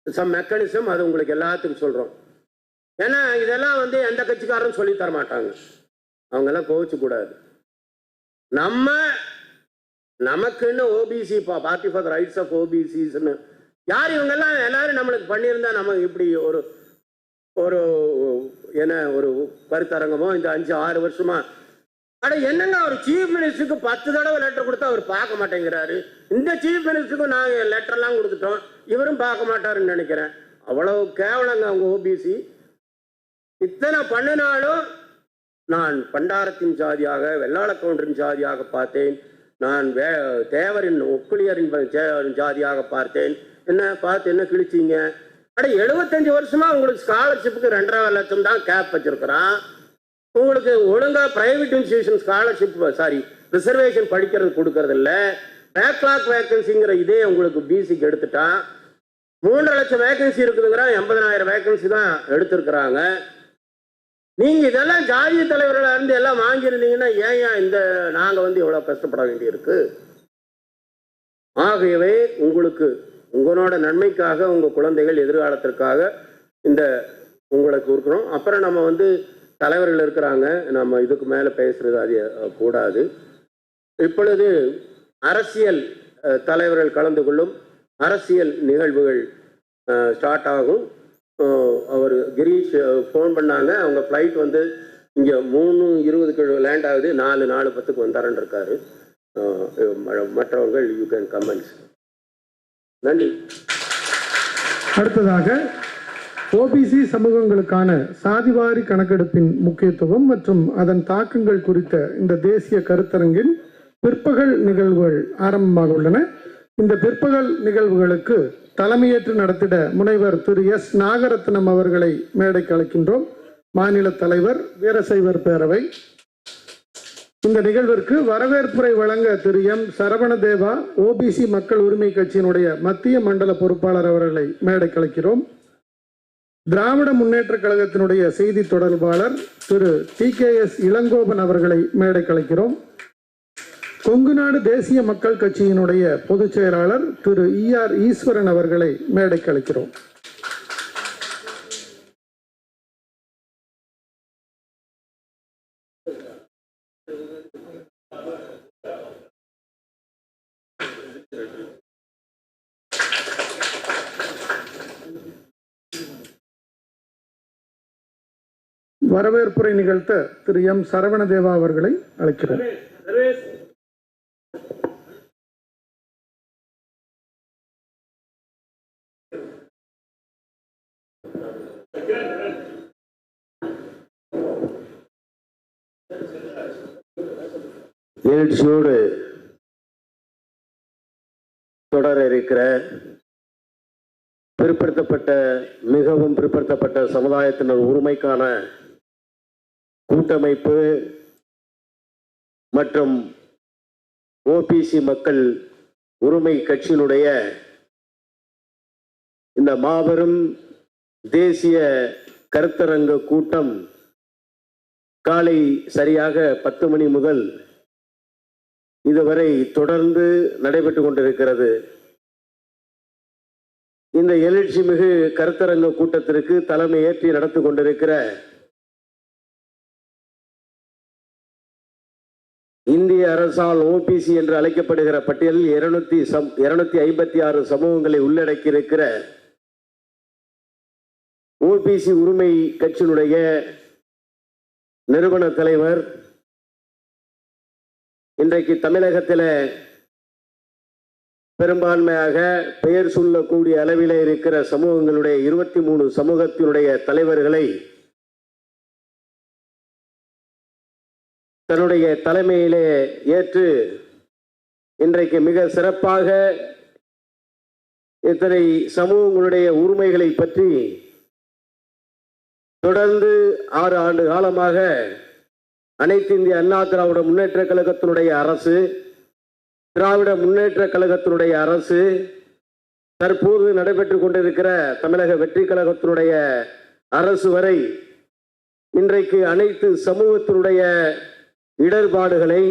S1: some mechanism, அது உங்களுக்கு எல்லாத்துக்கும் சொல்கிறோம். ஏன்னா இதெல்லாம் வந்து எந்த கட்சிக்காரரும் சொல்லி தர மாட்டாங்க, அவங்கெல்லாம் கோவிச்சக்கூடாது. நமக்குன்னு OBC party for the rights of ஓபிசிஸ்ன்னு யார் இவங்கெல்லாம் எல்லாரும் நம்மளுக்கு பண்ணியிருந்தா நம்ம இப்படி ஒரு ஒரு என்ன ஒரு கருத்தரங்கமோ இந்த 5-6 வருஷமா என்னங்க ஒரு சீஃப் மினிஸ்டருக்கு 10 தடவை லெட்டர் கொடுத்தா அவர் பார்க்க மாட்டேங்கிறாரு. இந்த சீஃப் மினிஸ்டருக்கும் நாங்கள் லெட்டர்லாம் கொடுத்துட்டோம், இவரும் பார்க்க மாட்டாருன்னு நினைக்கிறேன். அவ்வளவு கேவலங்க அவங்க ஓபிசி. இத்தனை பண்ணினாலும் நான் பண்டாரத்தின் சாதியாக வெள்ளாள கவுண்டரின் சாதியாக பார்த்தேன், நான் தேவரின் ஒக்குளியரின் ஜாதியாக பார்த்தேன். என்ன பார்த்து என்ன கிழிச்சிங்க? 75 வருஷமா உங்களுக்கு ஸ்காலர்ஷிப்புக்கு 2.5 லட்சம் தான் கேப் வச்சிருக்கிறான். உங்களுக்கு ஒழுங்கா பிரைவேட் இன்ஸ்டிடியூஷன் ஸ்காலர்ஷிப் ரிசர்வேஷன் படிக்கிறது கொடுக்கறது இல்லை. பேக்லாக் வேகன்சிங்கிற இதே உங்களுக்கு பிசிக்கு எடுத்துட்டான். 3.5 லட்சம் வேகன்சி இருக்குதுங்கிற 80,000 வேகன்சி தான் எடுத்திருக்கிறாங்க. நீங்க இதெல்லாம் ஜாதிய தலைவர்களாக இருந்து எல்லாம் வாங்கியிருந்தீங்கன்னா ஏன் இந்த நாங்கள் வந்து எவ்வளோ கஷ்டப்பட வேண்டியிருக்கு? ஆகவே உங்களோட நன்மைக்காக, உங்கள் குழந்தைகள் எதிர்காலத்திற்காக இந்த உங்களுக்கு இருக்கிறோம். அப்புறம் நம்ம வந்து தலைவர்கள் இருக்கிறாங்க, நம்ம இதுக்கு மேலே பேசுறது அது கூடாது. இப்பொழுது அரசியல் தலைவர்கள் கலந்து கொள்ளும் அரசியல் நிகழ்வுகள் ஸ்டார்ட் ஆகும். அவர் கிரீஷ் ஃபோன் பண்ணாங்க, அவங்க ஃப்ளைட் வந்து இங்கே 3:20 லேண்ட் ஆகுது, 4:10 வந்தாரன் இருக்காரு. மற்றவர்கள் யூ கேன் கமெண்ட்ஸ். நன்றி.
S2: அடுத்ததாக ஓபிசி சமூகங்களுக்கான சாதிவாரி கணக்கெடுப்பின் முக்கியத்துவம் மற்றும் அதன் தாக்கங்கள் குறித்த இந்த தேசிய கருத்தரங்கின் பிற்பகல் நிகழ்வுகள் ஆரம்பமாக உள்ளன. இந்த பிற்பகல் நிகழ்வுகளுக்கு தலைமையேற்று நடத்திட முனைவர் திரு எஸ் நாகரத்னம் அவர்களை மேடைக்கு அழைக்கின்றோம். மாநில தலைவர், வீரசைவர் பேரவை. இந்த நிகழ்விற்கு வரவேற்புரை வழங்க திரு எம் சரவணதேவா, ஓபிசி மக்கள் உரிமை கட்சியினுடைய மத்திய மண்டல பொறுப்பாளர் அவர்களை மேடைக்கு அழைக்கிறோம். திராவிட முன்னேற்ற கழகத்தினுடைய செய்தி தொடர்பாளர் திரு TKS இளங்கோபன் அவர்களை மேடைக்கு அழைக்கிறோம். கொங்குநாடு தேசிய மக்கள் கட்சியினுடைய பொதுச் செயலாளர் திரு ER ஈஸ்வரன் அவர்களை மேடைக்கு அழைக்கிறோம். வரவேற்புரை நிகழ்த்த திரு எம் சரவணதேவா அவர்களை அழைக்கிறோம்.
S1: நிகழ்ச்சியோடு தொடர இருக்கிற மிகவும் பிற்படுத்தப்பட்ட சமுதாயத்தினர் உரிமைக்கான கூட்டமைப்பு மற்றும் ஓபிசி மக்கள் உரிமை கட்சியினுடைய இந்த மாபெரும் தேசிய கருத்தரங்க கூட்டம் காலை சரியாக 10 மணி முதல் இதுவரை தொடர்ந்து நடைபெற்று கொண்டிருக்கிறது. இந்த எழுச்சி மிகு கருத்தரங்க கூட்டத்திற்கு தலைமை ஏற்றி நடத்தி கொண்டிருக்கிற இந்திய அரசால் ஓபிசி என்று அழைக்கப்படுகிற பட்டியலில் 256 சமூகங்களை உள்ளடக்கி இருக்கிற ஓபிசி உரிமை கட்சியினுடைய நிறுவன தலைவர், இன்றைக்கு தமிழகத்தில் பெரும்பான்மையாக பெயர் சொல்லக்கூடிய அளவில் இருக்கிற சமூகங்களுடைய 23 சமூகத்தினுடைய தலைவர்களை தன்னுடைய தலைமையிலே ஏற்று இன்றைக்கு மிக சிறப்பாக இத்தனை சமூகங்களுடைய உரிமைகளை பற்றி தொடர்ந்து 6 ஆண்டு காலமாக அனைத்து இந்திய அண்ணா திராவிட முன்னேற்ற கழகத்தினுடைய அரசு, திராவிட முன்னேற்ற கழகத்தினுடைய அரசு, தற்போது நடைபெற்று கொண்டிருக்கிற தமிழக வெற்றி கழகத்தினுடைய அரசு வரை இன்றைக்கு அனைத்து சமூகத்தினுடைய இடர்பாடுகளை,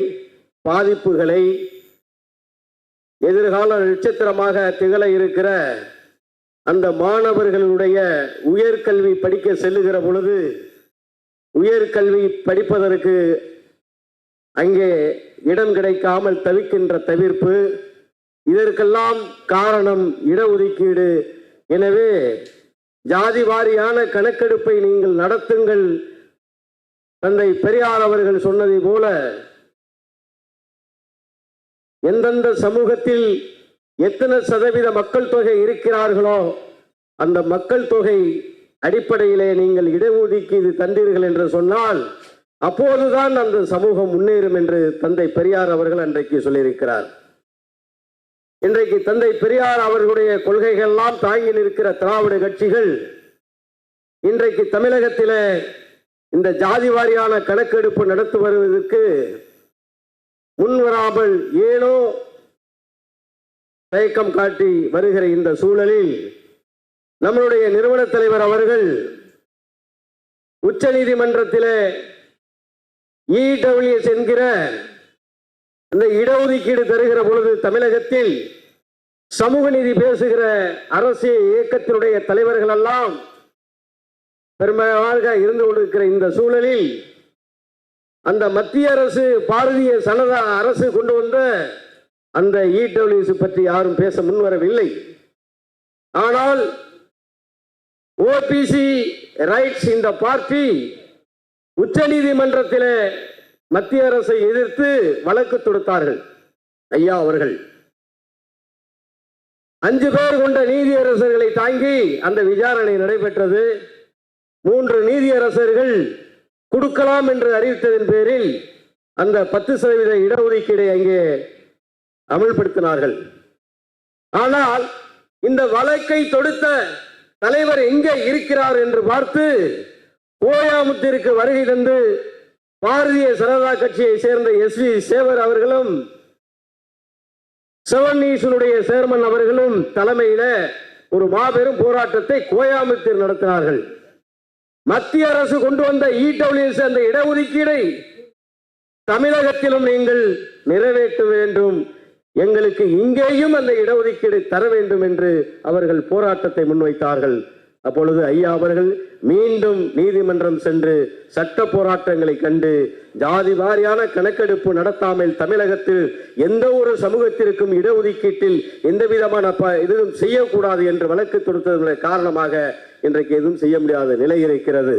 S1: பாதிப்புகளை, எதிர்கால நட்சத்திரமாக திகழ இருக்கிற அந்த மாணவர்களுடைய உயர்கல்வி படிக்க செல்லுகிற பொழுது உயர்கல்வி படிப்பதற்கு அங்கே இடம் கிடைக்காமல் தவிக்கின்ற தவிர்ப்பு, இதற்கெல்லாம் காரணம் இடஒதுக்கீடு. எனவே ஜாதி வாரியான கணக்கெடுப்பை நீங்கள் நடத்துங்கள். தந்தை பெரியார் அவர்கள் சொன்னதை போல எந்தெந்த சமூகத்தில் எத்தனை சதவீத மக்கள் தொகை இருக்கிறார்களோ அந்த மக்கள் தொகை அடிப்படையிலே நீங்கள் இடஒதுக்கீடு தந்தீர்கள் என்று சொன்னால் அப்போதுதான் அந்த சமூகம் முன்னேறும் என்று தந்தை பெரியார் அவர்கள் அன்றைக்கு சொல்லியிருக்கிறார். இன்றைக்கு தந்தை பெரியார் அவர்களுடைய கொள்கைகள் எல்லாம் தாங்கி நிற்கிற திராவிட கட்சிகள் இன்றைக்கு தமிழகத்தில் இந்த ஜாதி வாரியான கணக்கெடுப்பு நடத்தி வருவதற்கு முன்வராமல் ஏனோ தயக்கம் காட்டி வருகிற இந்த சூழலில் நம்மளுடைய நிறுவன தலைவர் அவர்கள் உச்ச நீதிமன்றத்தில் EWS என்கிற அந்த இடஒதுக்கீடு தருகிற பொழுது தமிழகத்தில் சமூக நீதி பேசுகிற அரசியல் இயக்கத்தினுடைய தலைவர்கள் எல்லாம் பெருமையாக இருந்து கொண்டிருக்கிற இந்த சூழலில் அந்த மத்திய அரசு, பாரதிய ஜனதா அரசு கொண்டு வந்த அந்த EWS பற்றி யாரும் பேச முன்வரவில்லை. ஆனால் OBC ரைட்ஸ் இந்த பார்ட்டி உச்ச நீதிமன்றத்தில் மத்திய அரசை எதிர்த்து வழக்கு தொடுத்தார்கள். ஐயா அவர்கள் 5 பேர் கொண்ட நீதியரசர்களை தாங்கி அந்த விசாரணை நடைபெற்றது. 3 நீதியரசர்கள் கொடுக்கலாம் என்று அறிவித்ததன் பேரில் அந்த 10% இடஒதுக்கீடை அங்கே அமல்படுத்தினார்கள். ஆனால் இந்த வழக்கை தொடுத்த தலைவர் எங்கே இருக்கிறார் என்று பார்த்து கோயாமுத்திற்கு வருகை தந்து பாரதிய ஜனதா கட்சியை சேர்ந்த SV சேவர் அவர்களும் 7 நியூஸினுடைய சேர்மன் அவர்களும் தலைமையில ஒரு மாபெரும் போராட்டத்தை கோயாமுத்தில் நடத்தினார்கள். மத்திய அரசு கொண்டு வந்த EWS அந்த இடஒதுக்கீடை தமிழகத்திலும் நீங்கள் நிறைவேற்ற வேண்டும், எங்களுக்கு இங்கேயும் அந்த இடஒதுக்கீடு தர வேண்டும் என்று அவர்கள் போராட்டத்தை முன்வைத்தார்கள். அப்பொழுது ஐயா அவர்கள் மீண்டும் நீதிமன்றம் சென்று சட்ட போராட்டங்களை கண்டு ஜாதி வாரியான கணக்கெடுப்பு நடத்தாமல் தமிழகத்தில் எந்த ஒரு சமூகத்திற்கும் இடஒதுக்கீட்டில் எந்த விதமான இதுவும் செய்யக்கூடாது என்று வழக்கு தொடுத்ததன் காரணமாக இன்றைக்கு எதுவும் செய்ய முடியாத நிலை இருக்கிறது.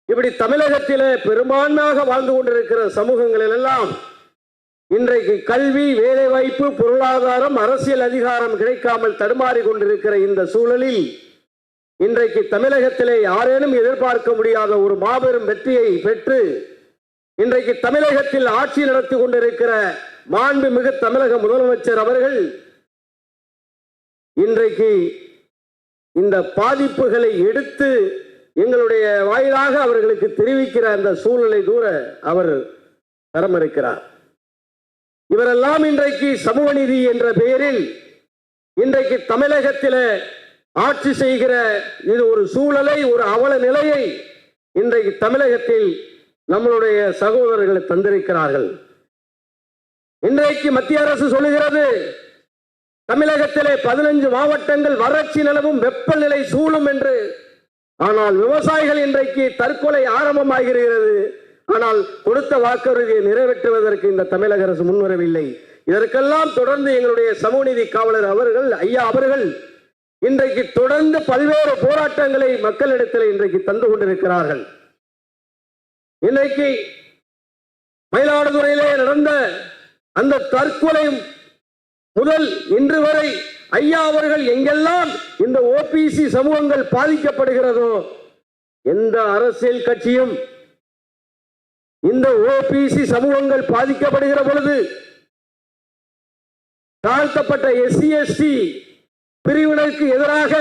S1: இப்படி தமிழகத்திலே பெரும்பான்மையாக வாழ்ந்து கொண்டிருக்கிற சமூகங்களில் எல்லாம் இன்றைக்கு கல்வி, வேலைவாய்ப்பு, பொருளாதாரம், அரசியல் அதிகாரம் கிடைக்காமல் தடுமாறி கொண்டிருக்கிற இந்த சூழலில் இன்றைக்கு தமிழகத்திலே யாரேனும் எதிர்பார்க்க முடியாத ஒரு மாபெரும் வெற்றியை பெற்று இன்றைக்கு தமிழகத்தில் ஆட்சி நடத்தி கொண்டிருக்கிற மாண்புமிகு தமிழக முதலமைச்சர் அவர்கள் இன்றைக்கு இந்த பாதிப்புகளை எடுத்து எங்களுடைய வாயிலாக அவர்களுக்கு தெரிவிக்கிற அந்த சூழ்நிலை தூர அவர் தரமறுக்கிறார். இவரெல்லாம் இன்றைக்கு சமூக நீதி என்ற பெயரில் இன்றைக்கு தமிழகத்தில் ஆட்சி செய்கிற இது ஒரு சூழலை, ஒரு அவல நிலையை இன்றைக்கு தமிழகத்தில் நம்மளுடைய சகோதரர்கள் தந்திருக்கிறார்கள். இன்றைக்கு மத்திய அரசு சொல்லுகிறது தமிழகத்திலே 15 மாவட்டங்கள் வறட்சி நிலவும், வெப்பநிலை சூழும் என்று. ஆனால் விவசாயிகள் இன்றைக்கு தற்கொலை ஆரம்பமாகிறது. ஆனால் கொடுத்த வாக்குறுதியை நிறைவேற்றுவதற்கு இந்த தமிழக அரசு முன்வரவில்லை. இதற்கெல்லாம் தொடர்ந்து எங்களுடைய சமூக நீதி காவலர் அவர்கள், ஐயா அவர்கள் இன்றைக்கு தொடர்ந்து பல்வேறு போராட்டங்களை மக்களிடத்தில் இன்றைக்கு தந்து கொண்டிருக்கிறார்கள். இன்றைக்கு மயிலாடுதுறையிலே நடந்த அந்த தற்கொலை முதல் இன்று வரை ஐயா அவர்கள் எங்கெல்லாம் இந்த OBC சமூகங்கள் பாதிக்கப்படுகிறதோ எந்த அரசியல் கட்சியும் இந்த OBC சமூகங்கள் பாதிக்கப்படுகிற பொழுது தாழ்த்தப்பட்ட SC ST பிரிவினருக்கு எதிராக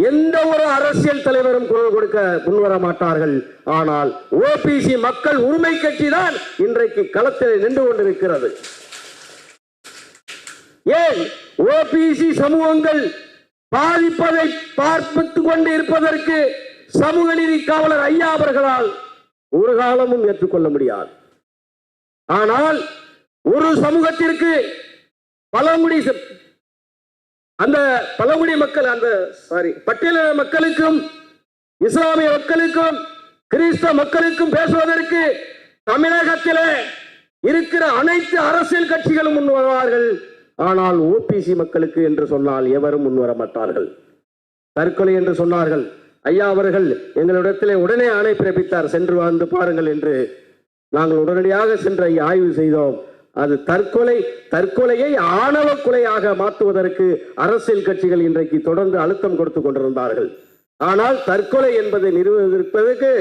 S1: எந்த ஒரு அரசியல் தலைவரும் குரல் கொடுக்க முன்வர மாட்டார்கள். ஆனால் OBC மக்கள் உரிமை கட்சி தான் இன்றைக்கு களத்தில் நின்று கொண்டிருக்கிறது. ஏன் OBC சமூகங்கள் பாதிப்பதை பார்த்து கொண்டு இருப்பதற்கு சமூக நீதி காவலர் ஐயா அவர்களால் ஒரு காலமும் ஏற்றுக்கொள்ள முடியாது. ஆனால் ஒரு சமூகத்திற்கு பழங்குடி மக்கள் பட்டியலின மக்களுக்கும் இஸ்லாமிய மக்களுக்கும் கிறிஸ்தவ மக்களுக்கும் பேசுவதற்கு தமிழகத்திலே இருக்கிற அனைத்து அரசியல் கட்சிகளும் முன் வருவார்கள். ஆனால் ஓபிசி மக்களுக்கு என்று சொன்னால் எவரும் முன்வர மாட்டார்கள். தற்கொலை என்று சொன்னார்கள். ஐயா அவர்கள் எங்களிடத்திலே உடனே ஆணை பிறப்பித்தார், சென்று வந்து பாருங்கள் என்று. நாங்கள் உடனடியாக சென்று ஆய்வு செய்தோம். அது தற்கொலையை ஆணவ கொலையாக மாற்றுவதற்கு அரசியல் கட்சிகள் இன்றைக்கு தொடர்ந்து அழுத்தம் கொடுத்து கொண்டிருந்தார்கள். ஆனால் தற்கொலை என்பதை நிறுவுவதற்கு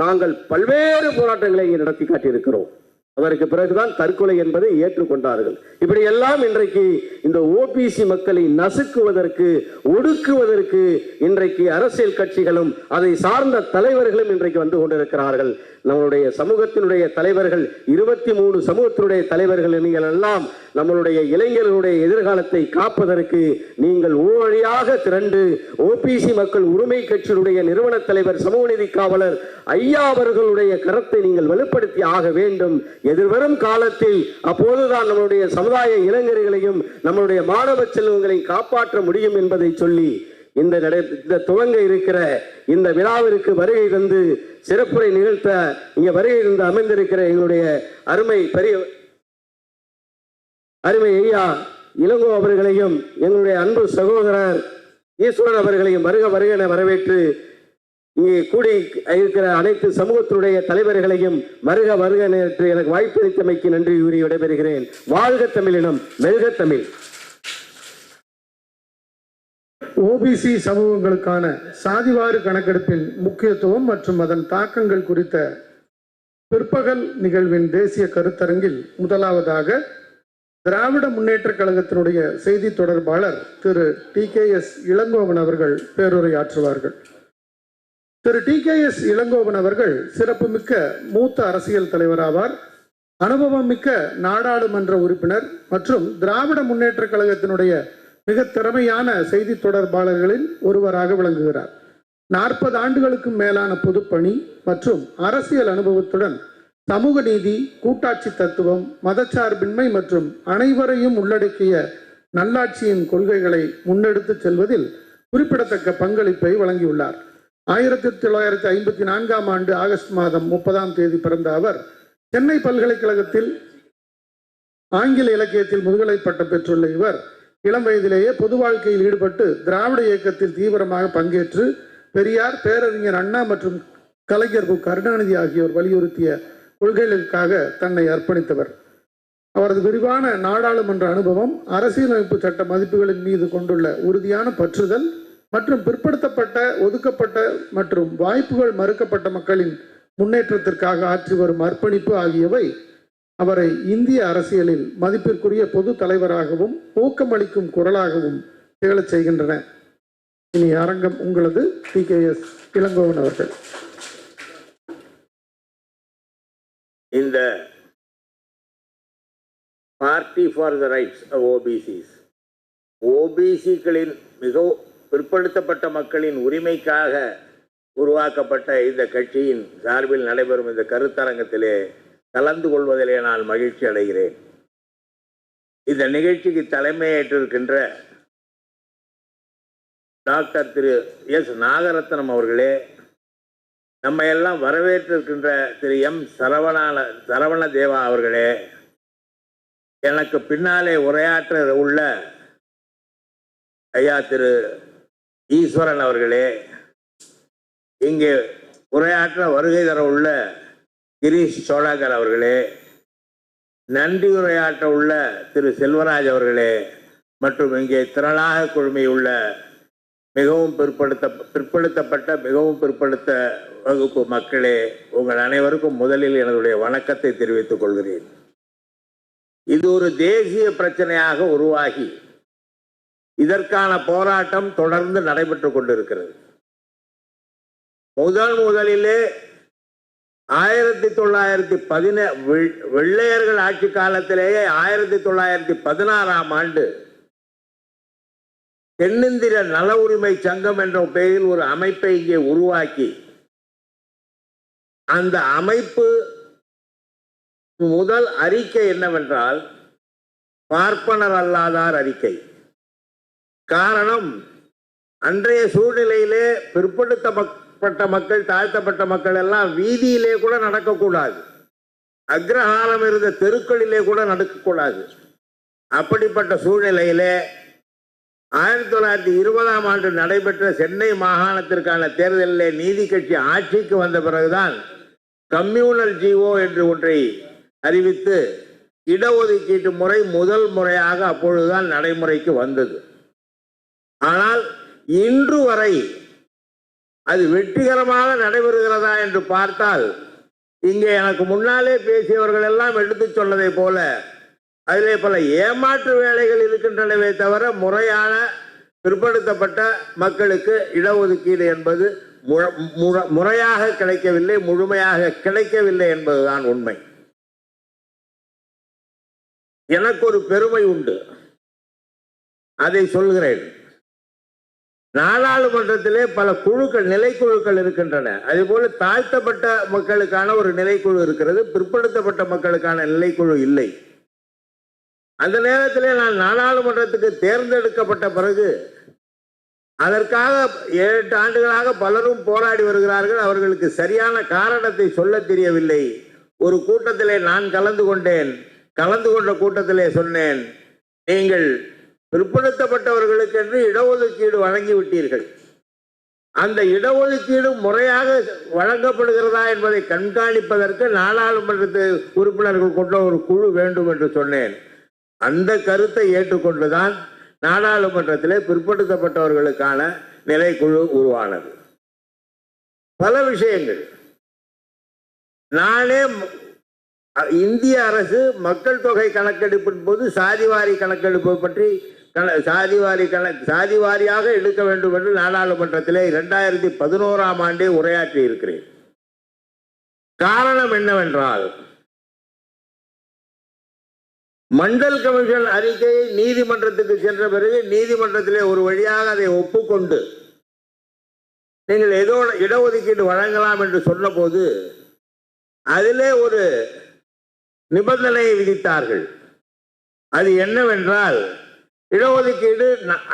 S1: நாங்கள் பல்வேறு போராட்டங்களை இங்கே நடத்தி காட்டியிருக்கிறோம். அதற்கு பிறகுதான் தற்கொலை என்பதை ஏற்றுக்கொண்டார்கள். இப்படி எல்லாம் இன்றைக்கு இந்த ஓபிசி மக்களை நசுக்குவதற்கு, ஒடுக்குவதற்கு இன்றைக்கு அரசியல் கட்சிகளும் அதை சார்ந்த தலைவர்களும் இன்றைக்கு வந்து கொண்டிருக்கிறார்கள். நம்மளுடைய சமூகத்தினுடைய தலைவர்கள் 23 சமூகத்தினுடைய தலைவர்கள் நீங்கள் எல்லாம் நம்மளுடைய இளைஞர்களுடைய எதிர்காலத்தை காப்பதற்கு நீங்கள் வழியாக திரண்டு ஓபிசி மக்கள் உரிமை கட்சியினுடைய நிறுவன தலைவர் சமூக நீதி காவலர் ஐயா அவர்களுடைய கருத்தை நீங்கள் வலுப்படுத்தி ஆக வேண்டும். எதிர்வரும் காலத்தில் அப்போதுதான் நம்மளுடைய சமுதாய இளைஞர்களையும் நம்மளுடைய மாணவ செல்வங்களையும் காப்பாற்ற முடியும் என்பதை சொல்லி இந்த துவங்க இருக்கிற இந்த விழாவிற்கு வருகை தந்து சிறப்புரை நிகழ்த்த இங்க வருகை தந்து அமைந்திருக்கிற எங்களுடைய அருமை ஐயா இளங்கோ அவர்களையும் எங்களுடைய அன்பு சகோதரர் ஈஸ்வரன் அவர்களையும் வருக வருக என வரவேற்று இங்கே கூடி இருக்கிற அனைத்து சமூகத்தினுடைய தலைவர்களையும் வருக வருக என்று எனக்கு வாய்ப்பளித்தமைக்கு நன்றி கூறி விடைபெறுகிறேன். வாழ்க தமிழினம், மெல்க தமிழ்.
S2: ஓபிசி சமூகங்களுக்கான சாதிவாரி கணக்கெடுப்பின் முக்கியத்துவம் மற்றும் அதன் தாக்கங்கள் குறித்த பிற்பகல் நிகழ்வின் தேசிய கருத்தரங்கில் முதலாவதாக திராவிட முன்னேற்ற கழகத்தினுடைய செய்தி தொடர்பாளர் திரு TKS இளங்கோவன் அவர்கள் பேருரையாற்றுவார்கள். திரு TKS இளங்கோவன் அவர்கள் சிறப்புமிக்க மூத்த அரசியல் தலைவராவார். அனுபவம் மிக்க நாடாளுமன்ற உறுப்பினர் மற்றும் திராவிட முன்னேற்ற கழகத்தினுடைய மிக திறமையான செய்தி தொடர்பாளர்களில் ஒருவராக விளங்குகிறார். 40 ஆண்டுகளுக்கும் மேலான பொதுப்பணி மற்றும் அரசியல் அனுபவத்துடன் சமூக நீதி, கூட்டாட்சி தத்துவம், மதச்சார்பின்மை மற்றும் அனைவரையும் உள்ளடக்கிய நல்லாட்சியின் கொள்கைகளை முன்னெடுத்து செல்வதில் குறிப்பிடத்தக்க பங்களிப்பை வழங்கியுள்ளார். 1954ஆம் ஆண்டு ஆகஸ்ட் மாதம் 30ஆம் தேதி பிறந்த அவர் சென்னை பல்கலைக்கழகத்தில் ஆங்கில இலக்கியத்தில் முதுகலை பட்டம் பெற்றுள்ள இவர் இளம் வயதிலேயே பொது வாழ்க்கையில் ஈடுபட்டு திராவிட இயக்கத்தில் தீவிரமாக பங்கேற்று பெரியார், பேரறிஞர் அண்ணா மற்றும் கலைஞர் கருணாநிதி ஆகியோர் வலியுறுத்திய கொள்கைகளுக்காக தன்னை அர்ப்பணித்தவர். அவரது விரிவான நாடாளுமன்ற அனுபவம், அரசியலமைப்பு சட்ட மதிப்புகளின் மீது கொண்டுள்ள உறுதியான பற்றுதல் மற்றும் பிற்படுத்தப்பட்ட, ஒதுக்கப்பட்ட மற்றும் வாய்ப்புகள் மறுக்கப்பட்ட மக்களின் முன்னேற்றத்திற்காக ஆற்றி வரும் அர்ப்பணிப்பு ஆகியவை அவரை இந்திய அரசியலில் மதிப்பிற்குரிய பொது தலைவராகவும் ஊக்கமளிக்கும் குரலாகவும் திகழச் செய்கின்றன. இனி அரங்கம் உங்களது. TKS இளங்கோவன் அவர்கள்.
S10: இந்த party for the rights of ஓபிசிகளின் மிகவும் பிற்படுத்தப்பட்ட மக்களின் உரிமைக்காக உருவாக்கப்பட்ட இந்த கட்சியின் சார்பில் நடைபெறும் இந்த கருத்தரங்கத்திலே கலந்து கொள்வதிலே நான் மகிழ்ச்சி அடைகிறேன். இந்த நிகழ்ச்சிக்கு தலைமையேற்றிருக்கின்ற டாக்டர் திரு எஸ் நாகரத்னம் அவர்களே, நம்ம எல்லாம் வரவேற்றிருக்கின்ற திரு எம் சரவண தேவா அவர்களே, எனக்கு பின்னாலே உரையாற்ற உள்ள ஐயா திரு ஈஸ்வரன் அவர்களே, இங்கே உரையாற்ற வருகை தர உள்ள கிரீஷ் சோழாகர் அவர்களே, நன்றி உரையாற்ற உள்ள திரு செல்வராஜ் அவர்களே, மற்றும் இங்கே திரளாக குழுமியுள்ள மிகவும் பிற்படுத்தப்பட்ட மிகவும் பிற்படுத்த வகுப்பு மக்களே, உங்கள் அனைவருக்கும் முதலில் என்னுடைய வணக்கத்தை தெரிவித்துக் கொள்கிறேன். இது ஒரு தேசிய பிரச்சனையாக உருவாகி இதற்கான போராட்டம் தொடர்ந்து நடைபெற்று கொண்டிருக்கிறது. முதலிலே 1917 ஆட்சி காலத்திலேயே 1916ஆம் ஆண்டு தென்னிந்திய நல உரிமை சங்கம் என்ற பெயரில் ஒரு அமைப்பை இங்கே உருவாக்கி அந்த அமைப்பு முதல் அறிக்கை என்னவென்றால் பார்ப்பனர் அல்லாதார் அறிக்கை. காரணம், அன்றைய சூழ்நிலையிலே பிற்படுத்தப்பட்ட மக்கள், தாழ்த்தப்பட்ட மக்கள் எல்லாம் வீதியிலே கூட நடக்கக்கூடாது, அக்ரஹாரம் இருந்த தெருக்களிலே கூட நடக்கக்கூடாது. அப்படிப்பட்ட சூழ்நிலையிலே 1920ஆம் ஆண்டு நடைபெற்ற சென்னை மாகாணத்திற்கான தேர்தலிலே நீதி கட்சி ஆட்சிக்கு வந்த பிறகுதான் கம்யூனல் ஜிஓ என்று ஒன்றை அறிவித்து இடஒதுக்கீட்டு முறை முதல் முறையாக அப்பொழுதுதான் நடைமுறைக்கு வந்தது. ஆனால் இன்று வரை அது வெற்றிகரமாக நடைபெறுகிறதா என்று பார்த்தால், இங்கே எனக்கு முன்னாலே பேசியவர்கள் எல்லாம் எடுத்து சொன்னதை போல அதிலே பல ஏமாற்று வேலைகள் இருக்கின்றனவே தவிர முறையான பிற்படுத்தப்பட்ட மக்களுக்கு இடஒதுக்கீடு என்பது முறையாக கிடைக்கவில்லை, முழுமையாக கிடைக்கவில்லை என்பதுதான் உண்மை. எனக்கு ஒரு பெருமை உண்டு, அதை சொல்கிறேன். நாடாளுமன்றத்திலே பல குழுக்கள், நிலைக்குழுக்கள் இருக்கின்றன. அதேபோல தாழ்த்தப்பட்ட மக்களுக்கான ஒரு நிலைக்குழு இருக்கிறது, பிற்படுத்தப்பட்ட மக்களுக்கான நிலைக்குழு இல்லை. அந்த நேரத்திலே நான் நாடாளுமன்றத்துக்கு தேர்ந்தெடுக்கப்பட்ட பிறகு அதற்காக 8 ஆண்டுகளாக பலரும் போராடி வருகிறார்கள். அவர்களுக்கு சரியான காரணத்தை சொல்ல தெரியவில்லை. ஒரு கூட்டத்திலே நான் கலந்து கொண்ட கூட்டத்திலே சொன்னேன், நீங்கள் பிற்படுத்தப்பட்டவர்களுக்கு என்று இடஒதுக்கீடு வழங்கிவிட்டீர்கள், அந்த இடஒதுக்கீடு முறையாக வழங்கப்படுகிறதா என்பதை கண்காணிப்பதற்கு நாடாளுமன்ற உறுப்பினர்கள் கொண்ட ஒரு குழு வேண்டும் என்று சொன்னேன். அந்த கருத்தை ஏற்றுக்கொண்டுதான் நாடாளுமன்றத்திலே பிற்படுத்தப்பட்டவர்களுக்கான நிலைக்குழு உருவானது. பல விஷயங்கள் நானே இந்திய அரசு மக்கள் தொகை கணக்கெடுப்பின் போது சாதிவாரி கணக்கெடுப்பு பற்றி சாதிவாரியாக எடுக்க வேண்டும் என்று நாடாளுமன்றத்திலே 2011ஆம் ஆண்டே உரையாற்றி இருக்கிறேன். காரணம் என்னவென்றால், மண்டல் கமிஷன் அறிக்கையை நீதிமன்றத்துக்கு சென்ற பிறகு நீதிமன்றத்திலே ஒரு வழியாக அதை ஒப்புக்கொண்டு நீங்கள் ஏதோ இடஒதுக்கீடு வழங்கலாம் என்று சொன்ன போது அதிலே ஒரு நிபந்தனையை விதித்தார்கள். அது என்னவென்றால், இடஒதுக்கீடு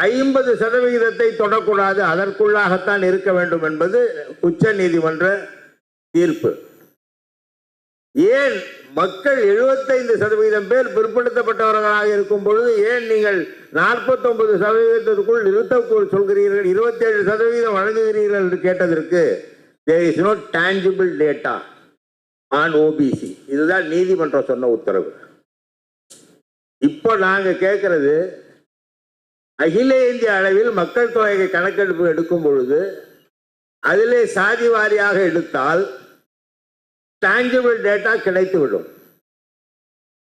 S10: 50% தொடக்கூடாது, அதற்குள்ளாகத்தான் இருக்க வேண்டும் என்பது உச்ச நீதிமன்ற தீர்ப்பு. ஏன் மக்கள் 75% பேர் பிற்படுத்தப்பட்டவர்களாக இருக்கும் பொழுது ஏன் நீங்கள் 49%க்குள் நிறுத்த சொல்கிறீர்கள், 27% வழங்குகிறீர்கள் என்று கேட்டதற்கு there is no tangible data on OBC. இதுதான் நீதிமன்றம் சொன்ன உத்தரவு. இப்போ நாங்க கேட்கிறது, அகில இந்திய அளவில் மக்கள் தொகை கணக்கெடுப்பு எடுக்கும் பொழுது அதிலே சாதி வாரியாக எடுத்தால் டாங்கிபிள் டேட்டா கிடைத்துவிடும்.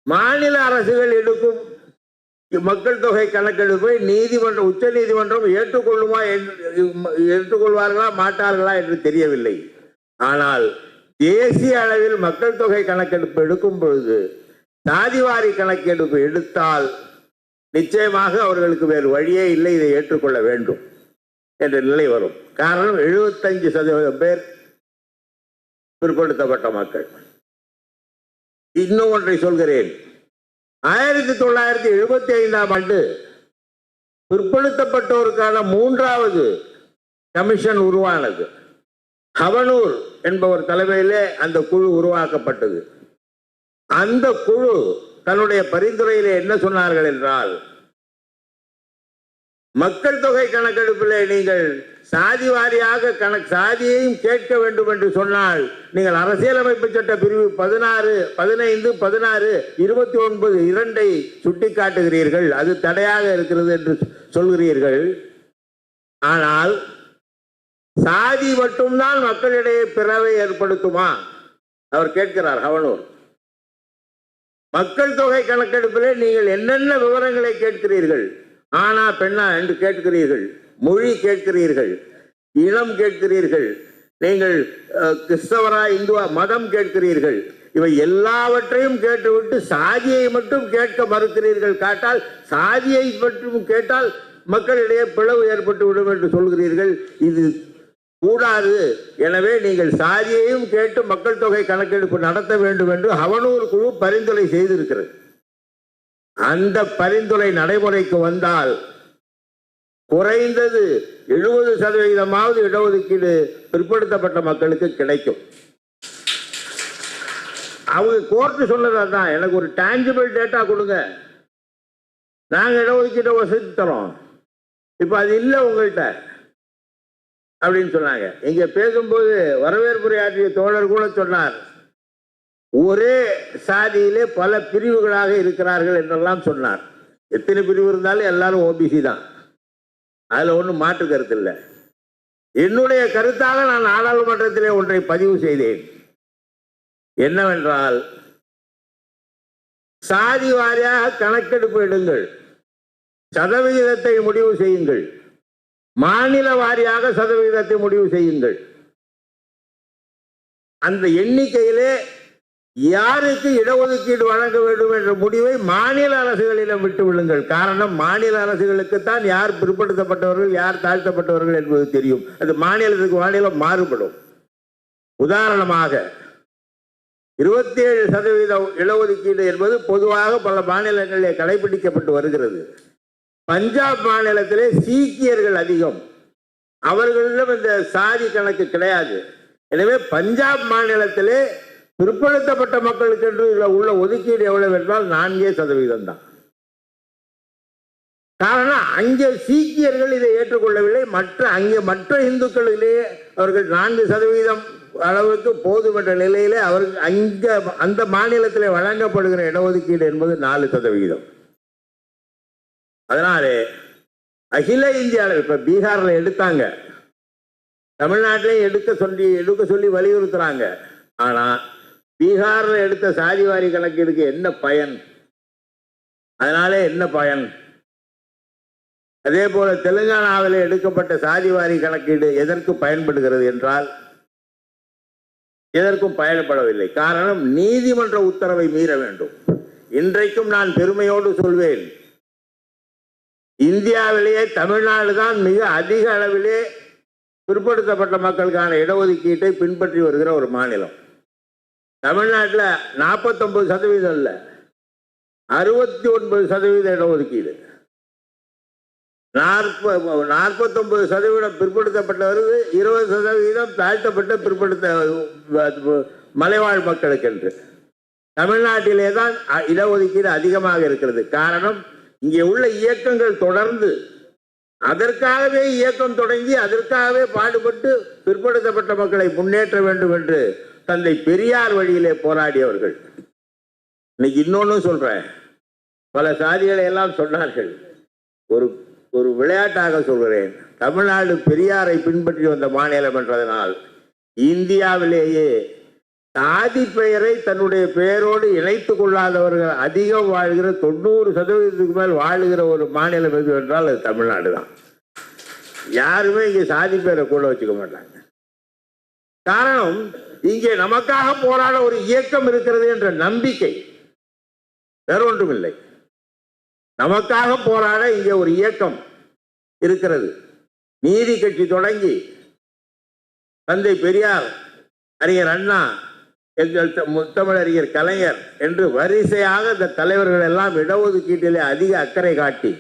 S10: மாநில அரசுகள் எடுக்கும் மக்கள் தொகை கணக்கெடுப்பை உச்ச நீதிமன்றம் ஏற்றுக்கொள்வார்களா மாட்டார்களா என்று தெரியவில்லை. ஆனால் தேசிய அளவில் மக்கள் தொகை கணக்கெடுப்பு எடுக்கும் பொழுது சாதிவாரி கணக்கெடுப்பு எடுத்தால் நிச்சயமாக அவர்களுக்கு வேறு வழியே இல்லை, இதை ஏற்றுக்கொள்ள வேண்டும் என்ற நிலை வரும். காரணம், 75% பேர் பிற்படுத்தப்பட்ட மக்கள். இன்னும் ஒன்றை சொல்கிறேன், 1975ஆம் ஆண்டு பிற்படுத்தப்பட்டோருக்கான 3வது கமிஷன் உருவானது. ஹவனூர் என்பவர் தலைமையிலே அந்த குழு உருவாக்கப்பட்டது. அந்த குழு தன்னுடைய பரிந்துரையிலே என்ன சொன்னார்கள் என்றால், மக்கள் தொகை கணக்கெடுப்பிலே நீங்கள் சாதி வாரியாக சாதியையும் கேட்க வேண்டும் என்று சொன்னால் நீங்கள் அரசியலமைப்பு சட்ட பிரிவு 16, 15, 16, 29, 2 சுட்டி காட்டுகிறீர்கள், அது தடையாக இருக்கிறது என்று சொல்கிறீர்கள். ஆனால் சாதி மட்டும்தான் மக்களிடையே பிறவை ஏற்படுத்துமா? அவர் கேட்கிறார் ஹவனூர். மக்கள் தொகை கணக்கெடுப்பிலே நீங்கள் என்னென்ன விவரங்களை கேட்கிறீர்கள்? ஆனா பெண்ணா என்று கேட்கிறீர்கள், மொழி கேட்கிறீர்கள், இனம் கேட்கிறீர்கள், நீங்கள் கிறிஸ்தவரா இந்துவா மதம் கேட்கிறீர்கள். இவை எல்லாவற்றையும் கேட்டுவிட்டு சாதியை மட்டும் கேட்க மறுக்கிறீர்கள். சாதியை மட்டும் கேட்டால் மக்களிடையே பிளவு ஏற்பட்டு விடும் என்று சொல்கிறீர்கள். இது கூடாது. எனவே நீங்கள் சாதியையும் கேட்டு மக்கள் தொகை கணக்கெடுப்பு நடத்த வேண்டும் என்று அவனூர் குழு பரிந்துரை செய்திருக்கிறது. அந்த பரிந்துரை நடைமுறைக்கு வந்தால் குறைந்தது 70% இடஒதுக்கீடு பிற்படுத்தப்பட்ட மக்களுக்கு கிடைக்கும். அவங்க கோர்ட்டு சொன்னதான், எனக்கு ஒரு டான்ஜிபிள் டேட்டா கொடுங்க, நாங்கள் இடஒதுக்கீட்டை வசதி தரோம், இப்போ அது இல்லை உங்கள்கிட்ட அப்படின்னு சொன்னாங்க. இங்கே பேசும்போது வரவேற்புரையாற்றிய தோழர் கூட சொன்னார், ஒரே சாதியிலே பல பிரிவுகளாக இருக்கிறார்கள் என்றெல்லாம் சொன்னார். எத்தனை பிரிவு இருந்தாலும் எல்லாரும் ஓபிசி தான், அதில் ஒன்றும் மாற்று கருத்து இல்லை. என்னுடைய கருத்தாக நான் நாடாளுமன்றத்திலே ஒன்றை பதிவு செய்தேன். என்னவென்றால், சாதி வாரியாக கணக்கெடுப்பு எடுங்கள், சதவிகிதத்தை முடிவு செய்யுங்கள், மாநில வாரியாக சதவிகிதத்தை முடிவு செய்யுங்கள். அந்த எண்ணிக்கையிலே யாருக்கு இடஒதுக்கீடு வழங்க வேண்டும் என்ற முடிவை மாநில அரசுகளிடம் விட்டு விடுங்கள். காரணம், மாநில அரசுகளுக்குத்தான் யார் பிற்படுத்தப்பட்டவர்கள் யார் தாழ்த்தப்பட்டவர்கள் என்பது தெரியும். அது மாநிலத்துக்கு மாநிலம் மாறுபடும். உதாரணமாக 27% இடஒதுக்கீடு என்பது பொதுவாக பல மாநிலங்களிலே கடைபிடிக்கப்பட்டு வருகிறது. பஞ்சாப் மாநிலத்திலே சீக்கியர்கள் அதிகம், அவர்களிடம் இந்த சாதி கணக்கு கிடையாது. எனவே பஞ்சாப் மாநிலத்திலே பிற்படுத்தப்பட்ட மக்களுக்கு என்று உள்ள ஒதுக்கீடு எவ்வளவு என்றால் 4% தான். காரணம், அங்கே சீக்கியர்கள் இதை ஏற்றுக்கொள்ளவில்லை. மற்ற இந்துக்களிலேயே அவர்கள் 4% அளவுக்கு போதும் என்ற நிலையிலே அவர்கள் அந்த மாநிலத்திலே வழங்கப்படுகிற இடஒதுக்கீடு என்பது 4%. அதனாலே அகில இந்தியாவில் இப்ப பீகார்ல எடுத்தாங்க, தமிழ்நாட்டிலையும் எடுக்க சொல்லி வலியுறுத்துறாங்க. ஆனா பீகார்ல எடுத்த சாதிவாரி கணக்கீடுக்கு என்ன பயன்? அதனாலே என்ன பயன்? அதே போல தெலுங்கானாவில் எடுக்கப்பட்ட சாதிவாரி கணக்கீடு எதற்கு பயன்படுகிறது என்றால் எதற்கும் பயன்படவில்லை. காரணம், நீதிமன்ற உத்தரவை மீற வேண்டும். இன்றைக்கும் நான் பெருமையோடு சொல்வேன், இந்தியாவிலேயே தமிழ்நாடு தான் மிக அதிக அளவிலே பிற்படுத்தப்பட்ட மக்களுக்கான இடஒதுக்கீட்டை பின்பற்றி வருகிற ஒரு மாநிலம். தமிழ்நாட்டில் 49% அல்ல, 69% இடஒதுக்கீடு. 49% பிற்படுத்தப்பட்டவர்கள், 20% தாழ்த்தப்பட்ட பிற்படுத்த மலைவாழ் மக்களுக்கு என்று. தமிழ்நாட்டிலே தான் இடஒதுக்கீடு அதிகமாக இருக்கிறது. காரணம், இங்கே உள்ள இயக்கங்கள் தொடர்ந்து அதற்காகவே இயக்கம் தொடங்கி அதற்காகவே பாடுபட்டு பிற்படுத்தப்பட்ட மக்களை முன்னேற்ற வேண்டும் என்று தந்தை பெரியார் வழியிலே போராடியவர்கள். இன்னைக்கு இன்னொன்னு சொல்றேன், பல சாதிகளை எல்லாம் சொன்னார்கள். ஒரு விளையாட்டாக சொல்கிறேன், தமிழ்நாடு பெரியாரை பின்பற்றி வந்த மாநிலம் என்றதனால் இந்தியாவிலேயே சாதி பெயரை தன்னுடைய பெயரோடு இணைத்துக் கொள்ளாதவர்கள் அதிகம் வாழ்கிற 90% மேல் வாழுகிற ஒரு மாநிலம் எது என்றால் அது தமிழ்நாடு தான். யாருமே இங்கே சாதி பெயரை கூட வச்சுக்க மாட்டாங்க. காரணம், இங்கே நமக்காக போராட ஒரு இயக்கம் இருக்கிறது என்ற நம்பிக்கை, வேற ஒன்றும் இல்லை. நமக்காக போராட இங்கே ஒரு இயக்கம் இருக்கிறது. நீதி கட்சி தொடங்கி தந்தை பெரியார், அறிஞர் அண்ணா, எங்கள் முத்தமிழறிஞர் கலைஞர் என்று வரிசையாக இந்த தலைவர்கள் எல்லாம் இடஒதுக்கீட்டிலே அதிக அக்கறை காட்டி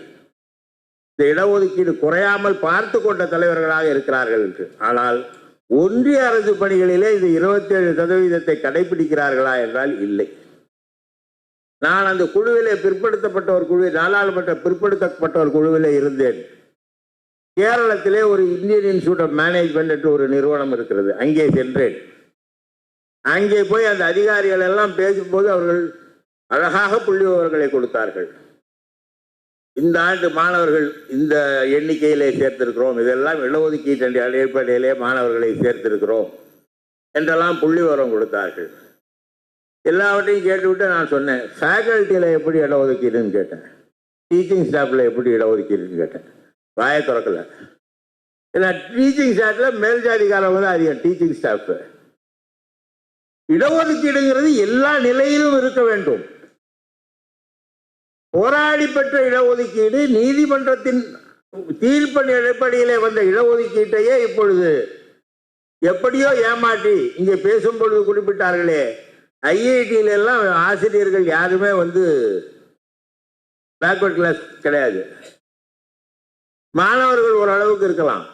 S10: இந்த இடஒதுக்கீடு குறையாமல் பார்த்து கொண்ட தலைவர்களாக இருக்கிறார்கள் என்று. ஆனால் ஒன்றிய அரசு பணிகளிலே இது 27% கடைபிடிக்கிறார்களா என்றால் இல்லை. நான் அந்த குழுவிலே பிற்படுத்தப்பட்ட ஒரு குழு, நாடாளுமன்ற பிற்படுத்தப்பட்ட ஒரு குழுவிலே இருந்தேன். கேரளத்திலே ஒரு இந்தியன் இன்ஸ்டிடியூட் ஆஃப் மேனேஜ்மெண்ட் என்று ஒரு நிறுவனம் இருக்கிறது, அங்கே சென்றேன். அங்கே போய் அந்த அதிகாரிகள் எல்லாம் பேசும்போது அவர்கள் அழகாக புள்ளி விவரங்களை கொடுத்தார்கள். இந்த ஆண்டு மாணவர்கள் இந்த எண்ணிக்கையிலே சேர்த்திருக்கிறோம், இதெல்லாம் இடஒதுக்கீட்டு அடிப்படையிலே மாணவர்களை சேர்த்திருக்கிறோம் என்றெல்லாம் புள்ளி விவரம் கொடுத்தார்கள். எல்லாவற்றையும் கேட்டுவிட்டு நான் சொன்னேன், ஃபேக்கல்ட்டியில் எப்படி இடஒதுக்கீடுன்னு கேட்டேன், டீச்சிங் ஸ்டாஃபில் எப்படி இடஒதுக்கீடுன்னு கேட்டேன். வாயை திறக்கல. ஏன்னா டீச்சிங் ஸ்டாஃபில் மேல் ஜாதிக்காரவங்க தான் அதிகம். டீச்சிங் ஸ்டாஃப் இடஒதுக்கீடுங்கிறது எல்லா நிலையிலும் இருக்க வேண்டும். போராடி பெற்ற இடஒதுக்கீடு நீதிமன்றத்தின் தீர்ப்பின் அடிப்படையிலே வந்த இடஒதுக்கீட்டையே இப்பொழுது எப்படியோ ஏமாற்றி இங்கே பேசும் பொழுது குறிப்பிட்டார்களே, ஐஐடியில எல்லாம் ஆசிரியர்கள் யாருமே பேக்வர்ட் கிளாஸ் கிடையாது. மாணவர்கள் ஓரளவுக்கு இருக்கலாம்.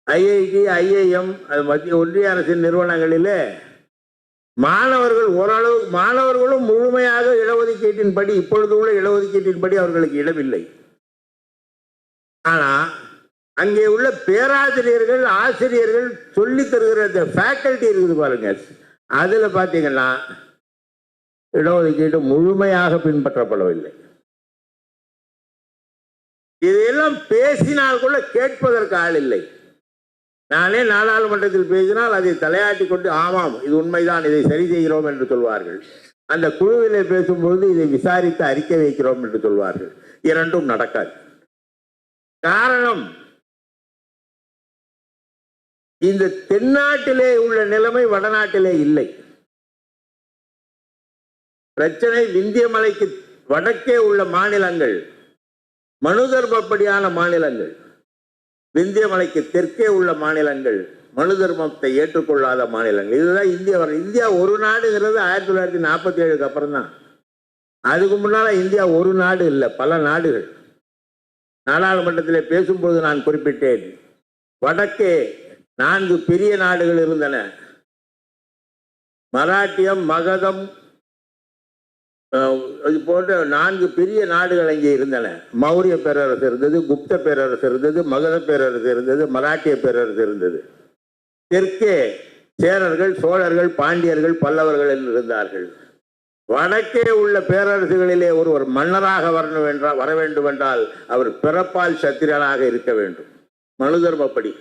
S10: ஐஐடி, ஐஐஎம், அது மத்திய ஒன்றிய அரசின் நிறுவனங்களிலே மாணவர்கள் ஓரளவு, மாணவர்களும் முழுமையாக இடஒதுக்கீட்டின்படி, இப்பொழுது உள்ள இடஒதுக்கீட்டின்படி அவர்களுக்கு இடமில்லை. ஆனா அங்கே உள்ள பேராசிரியர்கள், ஆசிரியர்கள் சொல்லி தருகிற ஃபேக்கல்டி இருக்குது பாருங்க, அதுல பாத்தீங்கன்னா இடஒதுக்கீடு முழுமையாக பின்பற்றப்படவில்லை. இதையெல்லாம் பேசினால் கூட கேட்பதற்கு ஆள் இல்லை. நானே நாடாளுமன்றத்தில் பேசினால் அதை தலையாட்டி கொண்டு ஆமாம் இது உண்மைதான், இதை சரி செய்கிறோம் என்று சொல்வார்கள். அந்த குழுவிலே பேசும்போது இதை விசாரித்து அறிக்கை வைக்கிறோம் என்று சொல்வார்கள். இரண்டும் நடக்காது. காரணம், இந்த தென்னாட்டிலே உள்ள நிலைமை வடநாட்டிலே இல்லை. பிரச்சனை விந்திய மலைக்கு வடக்கே உள்ள மாநிலங்கள், மனுதர்மப்படியான மாநிலங்கள், விந்திய மலைக்கு தெற்கே உள்ள மாநிலங்கள் மனு தர்மத்தை ஏற்றுக்கொள்ளாத மாநிலங்கள். இதுதான் இந்தியா ஒரு நாடுங்கிறது 1947 அப்புறம் தான். அதுக்கு முன்னால இந்தியா ஒரு நாடு இல்லை, பல நாடுகள். நாடாளுமன்றத்திலே பேசும்போது நான் குறிப்பிட்டேன், வடக்கே 4 பெரிய நாடுகள் இருந்தன. மராட்டியம், மகதம், இது போன்ற 4 பெரிய நாடுகள் அங்கே இருந்தன. மௌரிய பேரரசு இருந்தது, குப்த பேரரசு இருந்தது, மகத பேரரசு இருந்தது, மராட்டிய பேரரசு இருந்தது. தெற்கே சேரர்கள், சோழர்கள், பாண்டியர்கள், பல்லவர்கள் என்று இருந்தார்கள். வடக்கே உள்ள பேரரசுகளிலே ஒருவர் மன்னராக வர வேண்டும் என்றால் அவர் பிறப்பால் சத்திரனாக இருக்க வேண்டும், மனு தர்மப்படி.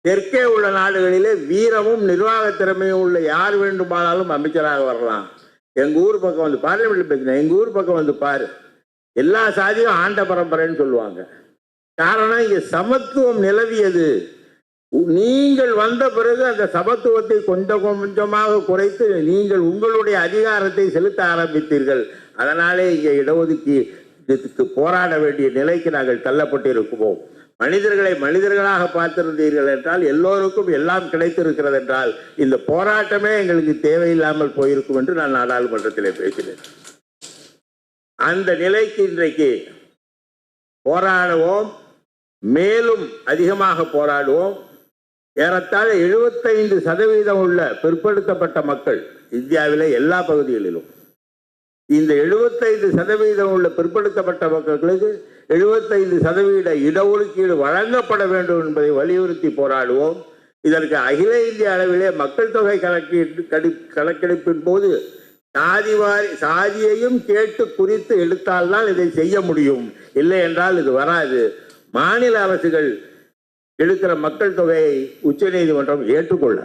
S10: தெற்கே உள்ள நாடுகளிலே வீரமும் நிர்வாக திறமையும் உள்ள யார் வேண்டுமானாலும் அமைச்சராக வரலாம். எங்க ஊர் பக்கம் பார்லிமெண்ட்ல பேசினேன், எங்க ஊர் பக்கம் பாரு, எல்லா சாதியும் ஆண்ட பரம்பரைன்னு சொல்லுவாங்க. காரணம், இங்க சமத்துவம் நிலவியது. நீங்கள் வந்த பிறகு அந்த சமத்துவத்தை கொஞ்சம் கொஞ்சமாக குறைத்து நீங்கள் உங்களுடைய அதிகாரத்தை செலுத்த ஆரம்பித்தீர்கள். அதனாலே இங்கே இடஒதுக்கீட்டுக்கு போராட வேண்டிய நிலைக்கு நாங்கள் தள்ளப்பட்டிருக்கிறோம். மனிதர்களை மனிதர்களாக பார்த்திருந்தீர்கள் என்றால், எல்லோருக்கும் எல்லாம் கிடைத்திருக்கிறது என்றால், இந்த போராட்டமே எங்களுக்கு தேவையில்லாமல் போயிருக்கும் என்று நான் நாடாளுமன்றத்திலே பேசினேன். அந்த நிலைக்கு இன்றைக்கு போராடுவோம், மேலும் அதிகமாக போராடுவோம். ஏறத்தாழ 75% உள்ள பிற்படுத்தப்பட்ட மக்கள் இந்தியாவிலே எல்லா பகுதிகளிலும், இந்த 75% உள்ள பிற்படுத்தப்பட்ட மக்களுக்கு 75% இடஒதுக்கீடு வழங்கப்பட வேண்டும் என்பதை வலியுறுத்தி போராடுவோம். இதற்கு அகில இந்திய அளவிலே மக்கள் தொகை கணக்கெடுப்பின் போது சாதியையும் கேட்டு குறித்து எடுத்தால்தான் இதை செய்ய முடியும், இல்லை என்றால் இது வராது. மாநில அரசுகள் எடுக்கிற மக்கள் தொகையை உச்ச நீதிமன்றம் ஏற்றுக்கொள்ள,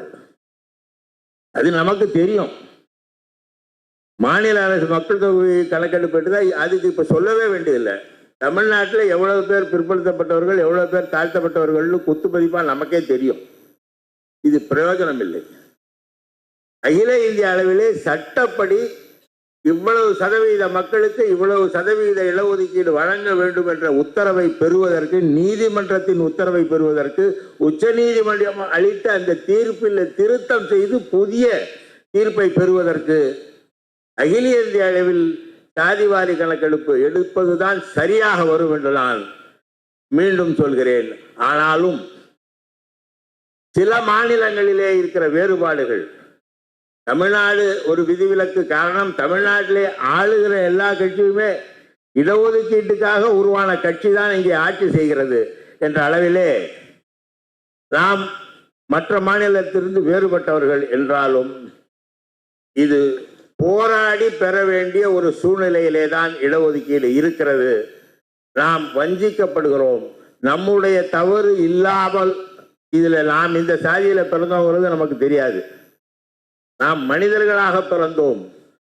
S10: அது நமக்கு தெரியும். மாநில அரசு மக்கள் தொகை கணக்கெடுப்பு எடுத்தால் அதுக்கு இப்ப சொல்லவே வேண்டியதில்லை. தமிழ்நாட்டில் எவ்வளவு பேர் பிற்படுத்தப்பட்டவர்கள், எவ்வளவு பேர் தாழ்த்தப்பட்டவர்கள் குத்து மதிப்பா நமக்கே தெரியும். இது பிரயோஜனம் இல்லை. அகில இந்திய அளவிலே சட்டப்படி இவ்வளவு சதவீத மக்களுக்கு இவ்வளவு சதவீத இடஒதுக்கீடு வழங்க வேண்டும் என்ற உத்தரவை பெறுவதற்கு, நீதிமன்றத்தின் உத்தரவை பெறுவதற்கு, உச்ச நீதிமன்றம் அளித்த அந்த தீர்ப்பில் திருத்தம் செய்து புதிய தீர்ப்பை பெறுவதற்கு அகில இந்திய அளவில் சாதிவாரி கணக்கெடுப்பு எடுப்பதுதான் சரியாக வரும் என்று நான் மீண்டும் சொல்கிறேன். ஆனாலும் சில மாநிலங்களிலே இருக்கிற வேறுபாடுகள், தமிழ்நாடு ஒரு விதிவிலக்கு. காரணம், தமிழ்நாட்டிலே ஆளுகிற எல்லா கட்சியுமே இடஒதுக்கீட்டுக்காக உருவான கட்சி தான் இங்கே ஆட்சி செய்கிறது என்ற அளவிலே நாம் மற்ற மாநிலத்திலிருந்து வேறுபட்டவர்கள் என்றாலும் இது போராடி பெற வேண்டிய ஒரு சூழ்நிலையிலே தான் இடஒதுக்கீடு இருக்கிறது. நாம் வஞ்சிக்கப்படுகிறோம். நம்முடைய தவறு இல்லாமல் இதுல நாம் இந்த சாதியில பிறந்தோங்கிறது நமக்கு தெரியாது. நாம் மனிதர்களாக பிறந்தோம்.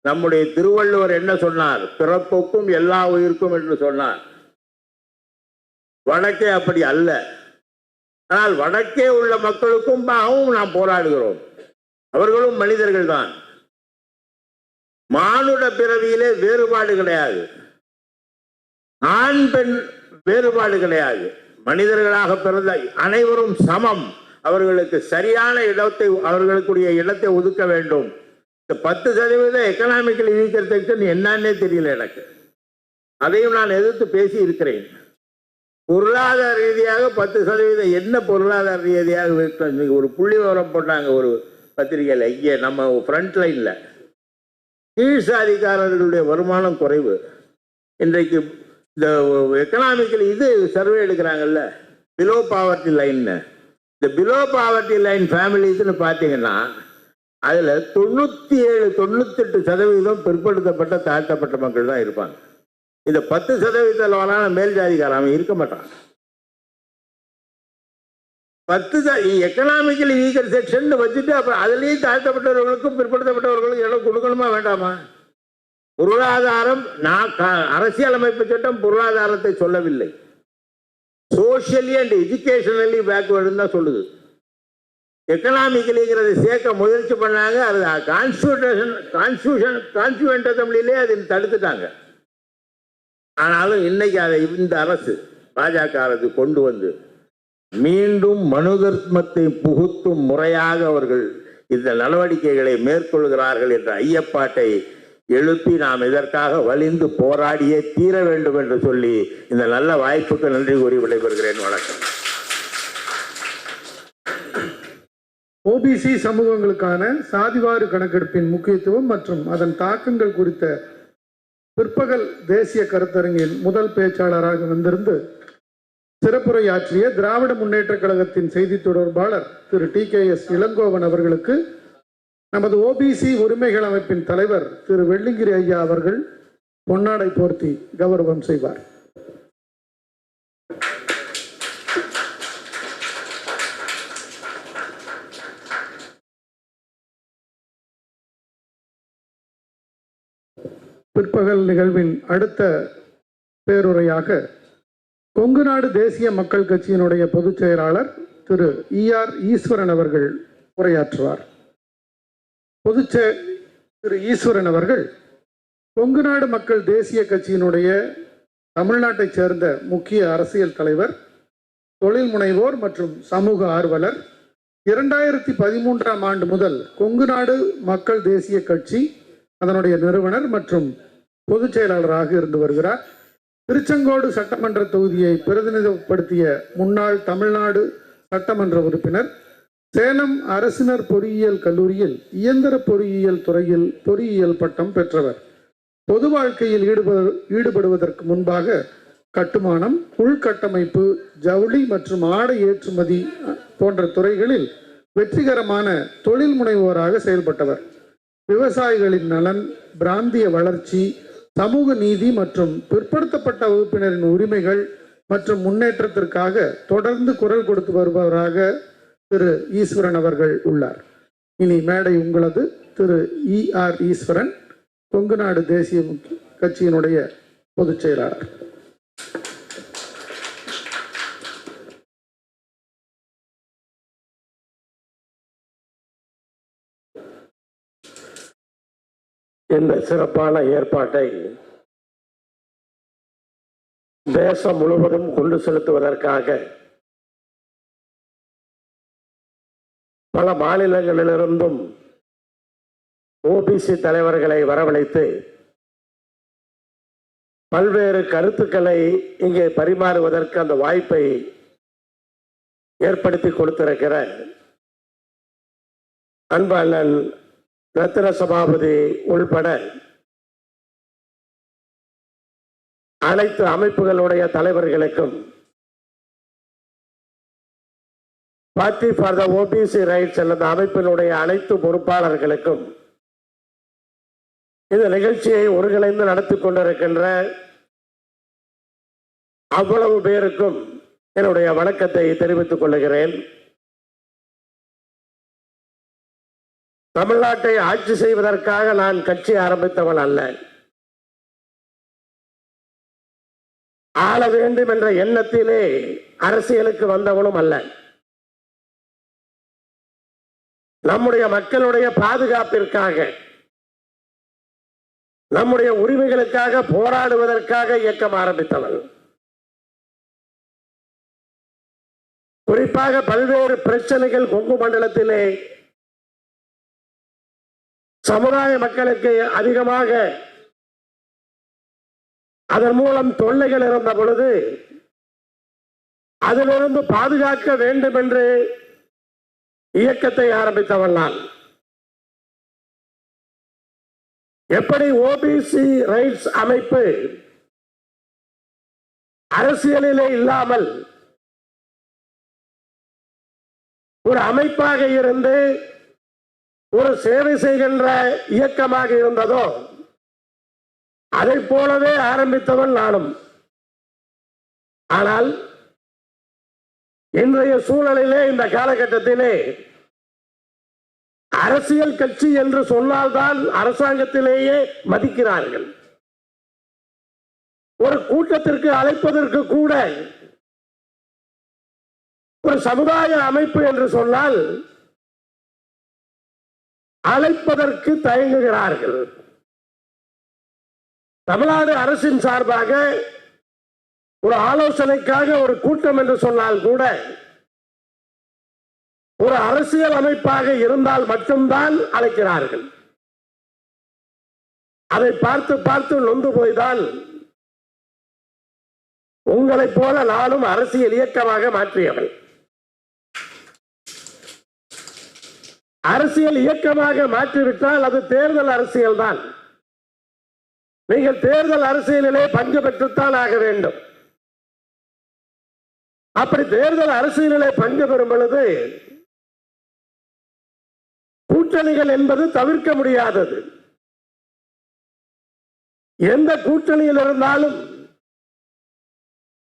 S10: நம்முடைய திருவள்ளுவர் என்ன சொன்னார்? பிறப்புக்கும் எல்லா உயிருக்கும் என்று சொன்னார். வடக்கே அப்படி அல்ல. ஆனால் வடக்கே உள்ள மக்களுக்கும் நாம் போராடுகிறோம். அவர்களும் மனிதர்கள் தான். மானுட பிறவியிலே வேறுபாடு கிடையாது. ஆண் பெண் வேறுபாடு கிடையாது. மனிதர்களாக பிறந்த அனைவரும் சமம். அவர்களுக்கு சரியான இடத்தை அவர்களுக்குரிய இடத்தை ஒதுக்க வேண்டும். இந்த 10% எக்கனாமிக்கல் வீக்கர் செக்ஷன் என்னன்னே தெரியல எனக்கு. அதையும் நான் எதிர்த்து பேசி இருக்கிறேன். பொருளாதார ரீதியாக 10% என்ன பொருளாதார ரீதியாக ஒரு புள்ளி விவரம் போட்டாங்க ஒரு பத்திரிகையில். இங்கே நம்ம ஃப்ரண்ட் லைனில் கீழ் சாதிக்காரர்களுடைய வருமானம் குறைவு. இன்றைக்கு இந்த எக்கனாமிக்கல் இது சர்வே எடுக்கிறாங்கல்ல, பிலோ பாவர்ட்டி லைன்னு. இந்த பிலோ பாவர்ட்டி லைன் ஃபேமிலிஸ்ன்னு பார்த்தீங்கன்னா அதில் 97-98% பிற்படுத்தப்பட்ட தாழ்த்தப்பட்ட மக்கள் தான் இருப்பாங்க. இந்த 10% மேல் ஜாதிக்காரன் அவன் இருக்க மாட்டான். 10 எக்கனாமிக்கலி வீக்கர் செக்ஷன் வச்சுட்டு அப்புறம் அதுலேயும் தாழ்த்தப்பட்டவர்களுக்கும் பிற்படுத்தப்பட்டவர்களுக்கும் இடம் கொடுக்கணுமா வேண்டாமா? பொருளாதாரம், நான் அரசியலமைப்பு சட்டம் பொருளாதாரத்தை சொல்லவில்லை, சோசியலி அண்ட் எஜுகேஷனலி பேக்வேர்டுன்னு தான் சொல்லுது. எக்கனாமிக்கலிங்கிறத சேர்க்க முயற்சி பண்ணாங்க. அது கான்ஸ்டியூஷன் அசம்பிளிலே அதை தடுத்துட்டாங்க. ஆனாலும் இன்னைக்கு அதை இந்த அரசு பாஜக அரசு கொண்டு வந்து மீண்டும் மனு தர்மத்தை புகுத்தும் முறையாக அவர்கள் இந்த நடவடிக்கைகளை மேற்கொள்கிறார்கள் என்ற ஐயப்பாட்டை எழுப்பி நாம் இதற்காக வலிந்து போராடியே தீர வேண்டும் என்று சொல்லி இந்த நல்ல வாய்ப்புக்கு நன்றி கூறி விடைபெறுகிறேன். வணக்கம்.
S2: ஓபிசி சமூகங்களுக்கான சாதிவாரி கணக்கெடுப்பின் முக்கியத்துவம் மற்றும் அதன் தாக்கங்கள் குறித்த பிற்பகல் தேசிய கருத்தரங்கின் முதல் பேச்சாளராக வந்திருந்து சிறப்புரையாற்றிய திராவிட முன்னேற்ற கழகத்தின் செய்தி தொடர்பாளர் திரு TKS இளங்கோவன் அவர்களுக்கு நமது ஓபிசி உரிமைகள் அமைப்பின் தலைவர் திரு வெள்ளிங்கிரி ஐயா அவர்கள் பொன்னாடை போர்த்தி கௌரவம் செய்வார். பிற்பகல் நிகழ்வின் அடுத்த பேருரையாக கொங்கு நாடு தேசிய மக்கள் கட்சியினுடைய பொதுச் செயலாளர் திரு ER ஈஸ்வரன் அவர்கள் உரையாற்றுவார். திரு ஈஸ்வரன் அவர்கள் கொங்கு நாடு மக்கள் தேசிய கட்சியினுடைய தமிழ்நாட்டைச் சேர்ந்த முக்கிய அரசியல் தலைவர், தொழில் முனைவோர் மற்றும் சமூக ஆர்வலர். 2013ஆம் ஆண்டு முதல் கொங்கு நாடு மக்கள் தேசிய கட்சி அதனுடைய நிறுவனர் மற்றும் பொதுச் செயலாளராக இருந்து வருகிறார். திருச்செங்கோடு சட்டமன்ற தொகுதியை பிரதிநிதிப்படுத்திய முன்னாள் தமிழ்நாடு சட்டமன்ற உறுப்பினர், சேலம் அரசினர் பொறியியல் கல்லூரியில் இயந்திர பொறியியல் துறையில் பொறியியல் பட்டம் பெற்றவர். பொது வாழ்க்கையில் ஈடுபடுவதற்கு முன்பாக கட்டுமானம், உள்கட்டமைப்பு, ஜவுளி மற்றும் ஆடை ஏற்றுமதி போன்ற துறைகளில் வெற்றிகரமான தொழில் முனைவோராக செயல்பட்டவர். விவசாயிகளின் நலன், பிராந்திய வளர்ச்சி, சமூக நீதி மற்றும் பிற்படுத்தப்பட்ட வகுப்பினரின் உரிமைகள் மற்றும் முன்னேற்றத்திற்காக தொடர்ந்து குரல் கொடுத்து வருபவராக திரு ஈஸ்வரன் அவர்கள் உள்ளார். இனி மேடை உங்களது. திரு ER ஈஸ்வரன், கொங்கு நாடு தேசிய கட்சியினுடைய பொதுச் செயலாளர்.
S1: இந்த சிறப்பான ஏற்பாட்டை தேசம் முழுவதும் கொண்டு செலுத்துவதற்காக பல மாநிலங்களிலிருந்தும் OBC தலைவர்களை வரவழைத்து பல்வேறு கருத்துக்களை இங்கே பரிமாறுவதற்கு அந்த வாய்ப்பை ஏற்படுத்தி கொடுத்திருக்கிற அன்பு அண்ணன் ரத்ன சபாபதி உள்பட அனைத்து அமைப்புகளுடைய தலைவர்களுக்கும், party for the OBC rights அல்லது அமைப்பினுடைய அனைத்து பொறுப்பாளர்களுக்கும், இந்த நிகழ்ச்சியை ஒருங்கிணைந்து நடத்தி கொண்டிருக்கின்ற அவ்வளவு பேருக்கும் என்னுடைய வணக்கத்தை தெரிவித்துக் கொள்கிறேன். தமிழ்நாட்டை ஆட்சி செய்வதற்காக நான் கட்சி ஆரம்பித்தவன் அல்ல. ஆள வேண்டும் என்ற எண்ணத்திலே அரசியலுக்கு வந்தவனும் அல்ல. நம்முடைய மக்களுடைய பாதுகாப்பிற்காக, நம்முடைய உரிமைகளுக்காக போராடுவதற்காக இயக்கம் ஆரம்பித்தவன். குறிப்பாக பல்வேறு பிரச்சனைகள் கொங்கு மண்டலத்திலே சமுதாய மக்களுக்கு அதிகமாக அதன் மூலம் தொல்லைகள் இருந்த பொழுது அதிலிருந்து பாதுகாக்க வேண்டும் என்று இயக்கத்தை ஆரம்பித்தவன் நான். எப்படி ஓபிசி ரைட்ஸ் அமைப்பு அரசியலிலே இல்லாமல் ஒரு அமைப்பாக இருந்து ஒரு சேவை செய்கின்ற இயக்கமாக இருந்ததோ அதை போலவே ஆரம்பித்தவன் நானும். ஆனால் இன்றைய சூழலிலே இந்த காலகட்டத்திலே அரசியல் கட்சி என்று சொன்னால்தான் அரசாங்கத்திலேயே மதிக்கிறார்கள். ஒரு கூட்டத்திற்கு அழைப்பதற்கு கூட ஒரு சமுதாய அமைப்பு என்று சொன்னால் அழைப்பதற்கு தயங்குகிறார்கள். தமிழ்நாடு அரசின் சார்பாக ஒரு ஆலோசனைக்காக ஒரு கூட்டம் என்று சொன்னால் கூட ஒரு அரசியல் அமைப்பாக இருந்தால் மட்டும்தான் அழைக்கிறார்கள். அதை பார்த்து பார்த்து நொந்து போய்தான் உங்களைப் போல நானும் அரசியல் இயக்கமாக மாற்றியவன். அரசியல் இயக்கமாக மாற்றிவிட்டால் அது தேர்தல் அரசியல் தான். நீங்கள் தேர்தல் அரசியலிலே பங்கு பெற்றுத்தான் ஆக வேண்டும். அப்படி தேர்தல் அரசியலிலே பங்கு பெறும் பொழுது கூட்டணிகள் என்பது தவிர்க்க முடியாதது. எந்த கூட்டணியில் இருந்தாலும்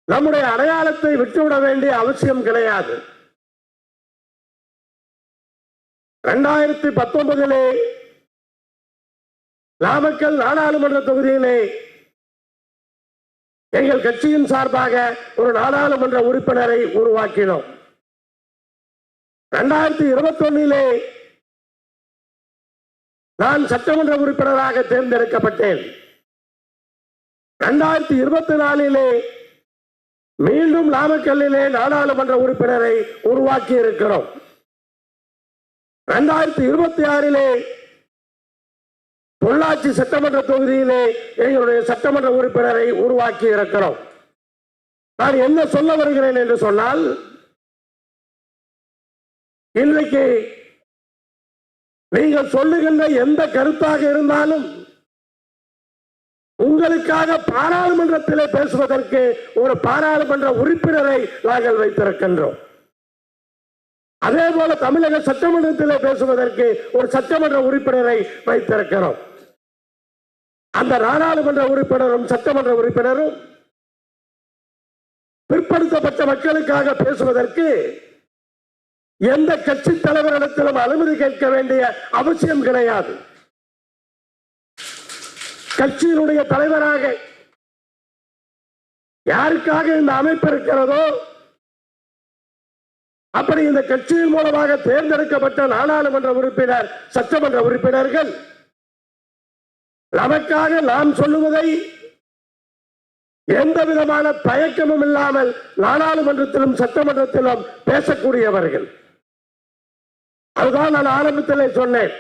S1: நம்முடைய அடையாளத்தை விட்டுவிட வேண்டிய அவசியம் கிடையாது. 2019 நாமக்கல் நாடாளுமன்ற தொகுதியிலே எங்கள் கட்சியின் சார்பாக ஒரு நாடாளுமன்ற உறுப்பினரை உருவாக்கினோம். 2021 நான் சட்டமன்ற உறுப்பினராக தேர்ந்தெடுக்கப்பட்டேன். 2024 மீண்டும் நாமக்கல்லிலே நாடாளுமன்ற உறுப்பினரை உருவாக்கி இருக்கிறோம். 2026 பொள்ளாச்சி சட்டமன்ற தொகுதியிலே எங்களுடைய சட்டமன்ற உறுப்பினரை உருவாக்கி இருக்கிறோம். நான் என்ன சொல்ல வருகிறேன் என்று சொன்னால், இன்றைக்கு நீங்கள் சொல்லுகின்ற எந்த கருத்தாக இருந்தாலும் உங்களுக்காக பாராளுமன்றத்திலே பேசுவதற்கு ஒரு பாராளுமன்ற உறுப்பினரை நாங்கள் வைத்திருக்கின்றோம். அதே போல தமிழக சட்டமன்றத்திலே பேசுவதற்கு ஒரு சட்டமன்ற உறுப்பினரை வைத்திருக்கிறோம். அந்த நாடாளுமன்ற உறுப்பினரும் சட்டமன்ற உறுப்பினரும் பிற்படுத்தப்பட்ட மக்களுக்காக பேசுவதற்கு எந்த கட்சி தலைவரிடத்திலும் அனுமதி கேட்க வேண்டிய அவசியம் கிடையாது. கட்சியினுடைய தலைவராக யாருக்காக இந்த அமைப்பு இருக்கிறதோ, அப்படி இந்த கட்சியின் மூலமாக தேர்ந்தெடுக்கப்பட்ட நாடாளுமன்ற உறுப்பினர் சட்டமன்ற உறுப்பினர்கள் நமக்காக நாம் சொல்லுவதை எந்த விதமான தயக்கமும் இல்லாமல் நாடாளுமன்றத்திலும் சட்டமன்றத்திலும் பேசக்கூடியவர்கள். அதுதான் நான் ஆரம்பத்திலே சொன்னேன்.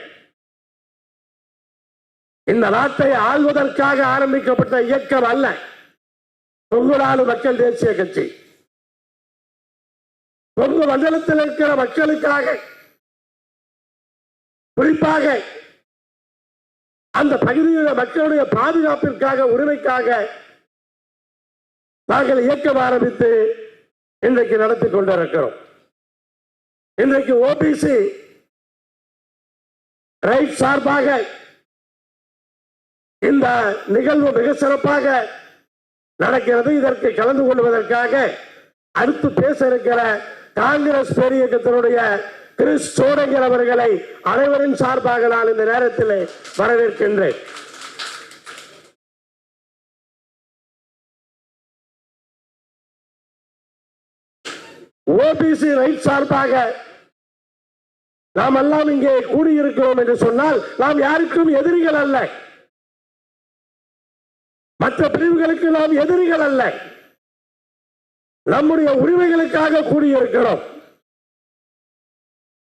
S1: இந்த நாட்டை ஆள்வதற்காக ஆரம்பிக்கப்பட்ட இயக்கம் அல்ல கொங்கு நாடு மக்கள் தேசிய கட்சி. கொங்கு மண்டலத்தில் இருக்கிற மக்களுக்காக, குறிப்பாக அந்த பகுதியில் மக்களுடைய பாதுகாப்பிற்காக, உரிமைக்காக நாங்கள் இயக்கம் ஆரம்பித்து இன்றைக்கு நடத்தி கொண்டிருக்கிறோம். இன்றைக்கு ஓபிசி ரைட் சார்பாக இந்த நிகழ்வு மிக சிறப்பாக நடக்கிறது. இதற்கு கலந்து கொள்வதற்காக அடுத்து பேச இருக்கிற காங்கிரஸ் பேரியக்கத்தினுடைய கிறிஸ் சோடங்கர் அவர்களை அனைவரின் சார்பாக நான் இந்த நேரத்தில் வரவேற்கின்றேன். ஓபிசி ரைட் சார்பாக நாம் எல்லாம் இங்கே கூடியிருக்கிறோம் என்று சொன்னால் நாம் யாருக்கும் எதிரிகள் அல்ல.
S11: மற்ற பிரிவுகளுக்கு நாம் எதிரிகள் அல்ல, நம்முடைய உரிமைகளுக்காக கூடியிருக்கிறோம்,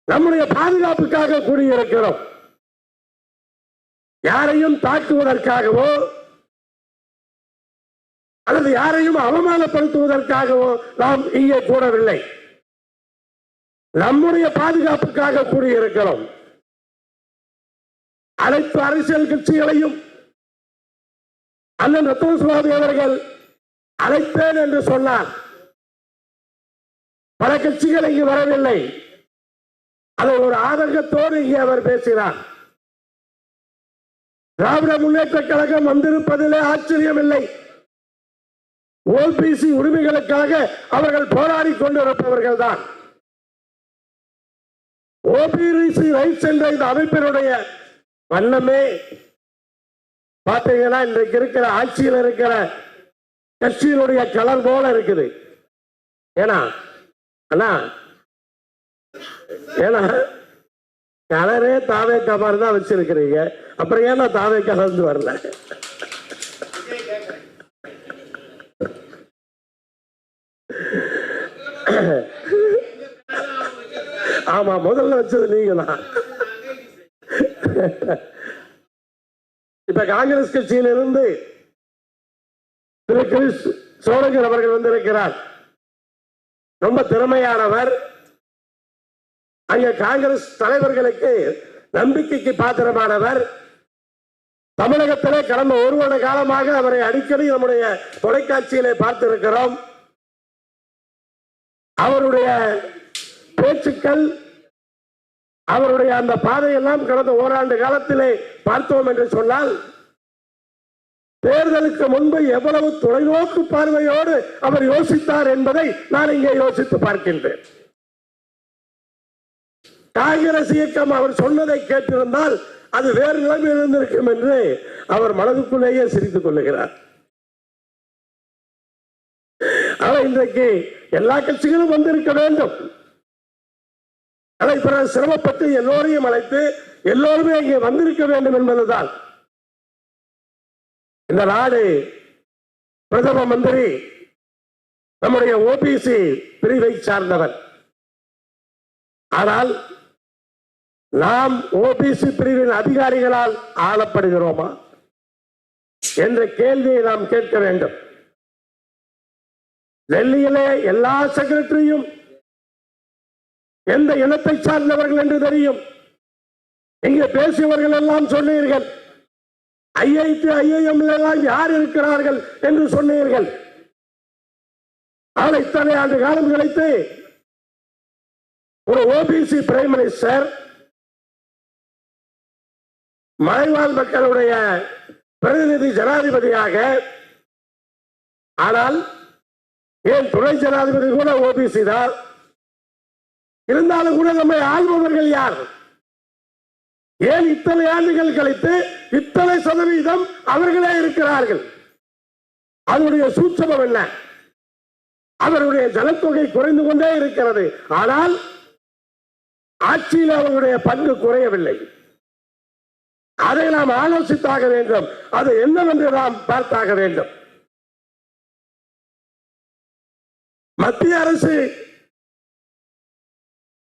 S11: நம்முடைய பாதுகாப்புக்காக கூடியிருக்கிறோம். யாரையும் தாக்குவதற்காகவோ அல்லது யாரையும் அவமானப்படுத்துவதற்காகவோ நாம் இங்கே கூடவில்லை. நம்முடைய பாதுகாப்புக்காக கூடியிருக்கிறோம். அனைத்து அரசியல் கட்சிகளையும் அண்ணன் ரத்னசுவாமி அவர்கள் அழைப்பேன் என்று சொன்னார். பல கட்சிகள் இங்கு வரவில்லை. அதை ஒரு ஆதங்கத்தோடு இங்கே அவர் பேசினார். திராவிட முன்னேற்ற கழகம் வந்திருப்பதிலே ஆச்சரியமில்லை. ஓபிசி உரிமைகளுக்காக அவர்கள் போராடி கொண்டிருப்பவர்கள் தான். ஓபிசி ரைட்ஸ் என்ற இந்த அமைப்பினுடைய வல்லமே பார்த்தீங்கன்னா இன்றைக்கு இருக்கிற ஆட்சியில் இருக்கிற கட்சியினுடைய கலர் போல இருக்குது. ஏன்னா கலரே தாவே கலர் தான் வச்சிருக்கிறீங்க, அப்புறம் ஏன்னா தாவே கலர்ந்து வரல? ஆமா, முதல்ல வச்சது நீங்க தான். இப்ப காங்கிரஸ் கட்சியிலிருந்து திரு கிரிஷ் சோழகர் அவர்கள் வந்திருக்கிறார். ரொம்ப திறமையானவர். அங்க காங்கிரஸ் தலைவர்களுக்கு நம்பிக்கைக்கு பாத்திரமானவர். தமிழகத்திலே கடந்த ஒரு வருட காலமாக அவரை அடிக்கடி நம்முடைய தொலைக்காட்சியிலே பார்த்திருக்கிறோம். அவருடைய பேச்சுக்கள், அவருடைய அந்த பாதையெல்லாம் கடந்த ஓராண்டு காலத்திலே பார்த்தோம் என்று சொன்னால், தேர்தலுக்கு முன்பு எவ்வளவு தொலைநோக்கு பார்வையோடு அவர் யோசித்தார் என்பதை நான் இங்கே யோசித்து பார்க்கின்றேன். காங்கிரஸ் இயக்கம் அவர் சொன்னதை கேட்டிருந்தால் அது வேறு நிலைமையில் இருந்திருக்கும் என்று அவர் மனதுக்குள்ளேயே சிரித்துக் கொள்ளுகிறார். ஆனால் இன்றைக்கு எல்லா கட்சிகளும் வந்திருக்க வேண்டும். அதை பிறகு சிரமப்பட்டு எல்லோரையும் அழைத்து எல்லோருமே இங்கே வந்திருக்க வேண்டும் என்பதுதான். இந்த நாடு பிரதம மந்திரி நம்முடைய ஓபிசி பிரிவை சார்ந்தவர். ஆனால் நாம் ஓபிசி பிரிவின் அதிகாரிகளால் ஆளப்படுகிறோமா என்ற கேள்வியை நாம் கேட்க வேண்டும். டெல்லியிலே எல்லா செக்ரட்டரியும் எந்த இனத்தை சார்ந்தவர்கள் என்று தெரியும். இங்கே பேசியவர்கள் எல்லாம் சொன்னீர்கள். ஐஐடி ஐஐஎம் எல்லாம் யார் இருக்கிறார்கள் என்று சொன்னீர்கள். ஆனால் இத்தனை ஆண்டு காலம் கழித்து ஒரு ஓபிசி பிரைம் மினிஸ்டர் மலைவாழ் மக்களுடைய பிரதிநிதி ஜனாதிபதியாக, ஆனால் ஏன் துணை ஜனாதிபதி கூட ஓபிசி தான் இருந்தாலும் கூட நம்மை ஆள்பவர்கள் யார்? ஏன் இத்தனை ஆண்டுகள் கழித்து இத்தனை சதவீதம் அவர்களே இருக்கிறார்கள்? அதனுடைய சூட்சமம் என்ன? அவருடைய ஜனத்தொகை குறைந்து கொண்டே இருக்கிறது. ஆனால் ஆட்சியில் அவர்களுடைய பங்கு குறையவில்லை. அதை நாம் ஆலோசித்தாக வேண்டும். அது என்னவென்று நாம் பார்த்தாக வேண்டும். மத்திய அரசு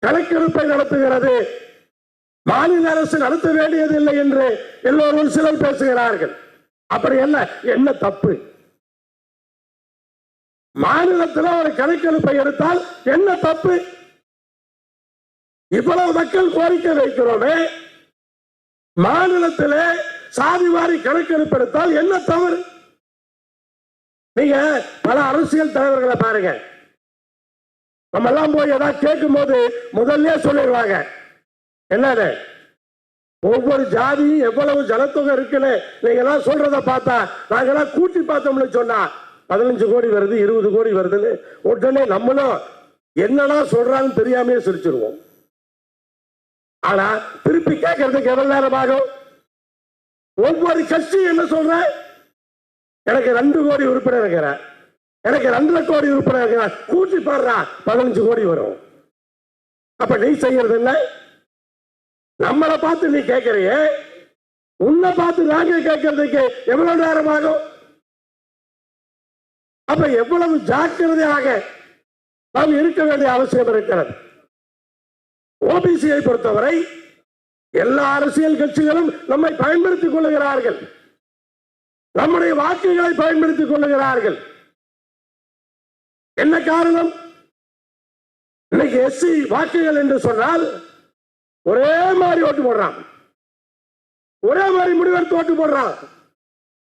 S11: கணக்கெடுப்பை நடத்துகிறது, மாநில அரசு நடத்த வேண்டியதில்லை என்று எல்லோரும் சிலர் பேசுகிறார்கள். அப்படி என்ன தப்பு? மாநிலத்தில் ஒரு கணக்கெடுப்பை எடுத்தால் என்ன தப்பு? இவ்வளவு மக்கள் கோரிக்கை வைக்கிறோமே, மாநிலத்திலே சாதிவாரி கணக்கெடுப்பு எடுத்தால் என்ன தவறு? நீங்க பல அரசியல் தலைவர்களை பாருங்க, நம்ம எல்லாம் போய் ஏதாவது கேட்கும் போது முதல்ல சொல்லிடுவாங்க, என்னது ஒவ்வொரு ஜாதியும் எவ்வளவு ஜனத்தொகை இருக்குன்னு நீங்க எல்லாம் சொல்றத பார்த்தா நாங்கெல்லாம் கூட்டி பார்த்தோம்னு சொன்னா 15 கோடி வருது, 20 கோடி வருதுன்னு உடனே நம்மளும் என்னடா சொல்றான்னு தெரியாமே சிரிச்சிருவோம். ஆனா திருப்பி கேட்கறதுக்கு எவ்வளவு நேரம் ஆகும்? ஒவ்வொரு கட்சி என்ன சொல்ற, எனக்கு 2 கோடி உறுப்பினர் இருக்கிற, எனக்கு 2.5 கோடி உறுப்பினர் இருக்கிற, கூட்டி பாடுறா 15 கோடி வரும். அப்ப நீ செய்யறது என்ன? நம்மளை பார்த்து நீ கேட்கறிய, உன்னை பார்த்து நாங்க கேட்கறதுக்கு எவ்வளவு நேரம் ஆகும்? அப்ப எவ்வளவு ஜாக்கிரதையாக நாம் இருக்க வேண்டிய அவசியம் இருக்கிறது. ஓபிசியை பொறுத்தவரை எல்லா அரசியல் கட்சிகளும் நம்மை பயன்படுத்திக் கொள்ளுகிறார்கள், நம்முடைய வாக்குகளை பயன்படுத்திக் கொள்ளுகிறார்கள். என்ன காரணம்? இன்னைக்கு எஸ்சி வாக்குகள் என்று சொன்னால் ஒரே மாதிரி ஓட்டு போடுறான், ஒரே மாதிரி முடிவெடுத்து ஓட்டு போடுறான்.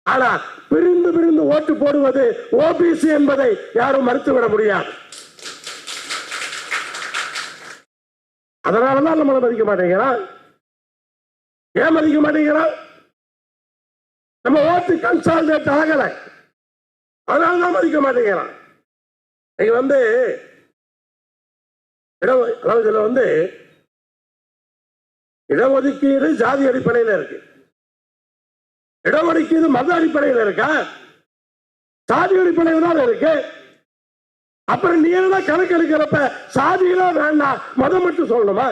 S11: ஆனா பிரிந்து பிரிந்து ஓட்டு போடுவது ஓபிசி என்பதை யாரும் மறுத்துவிட முடியாது. அதனாலதான் நம்மளை மதிக்க மாட்டேங்கிறான். ஏன் மதிக்க மாட்டேங்கிறான்? நம்ம ஓட்டு கன்சாலிடேட் ஆகல, அதனாலதான் மதிக்க மாட்டேங்கிறான். நீங்க வந்து இடஒதுக்கீடு ஜாதி அடிப்படையில் இருக்கு, இடஒதுக்கீடு மத அடிப்படையில் இருக்கா? சாதி அடிப்படையில் தான் இருக்கு. அப்புறம் நீ என்ன கணக்கு எடுக்கிறப்ப சாதியெல்லாம் வேண்டாம், மதம் மட்டும் சொல்லணுமா?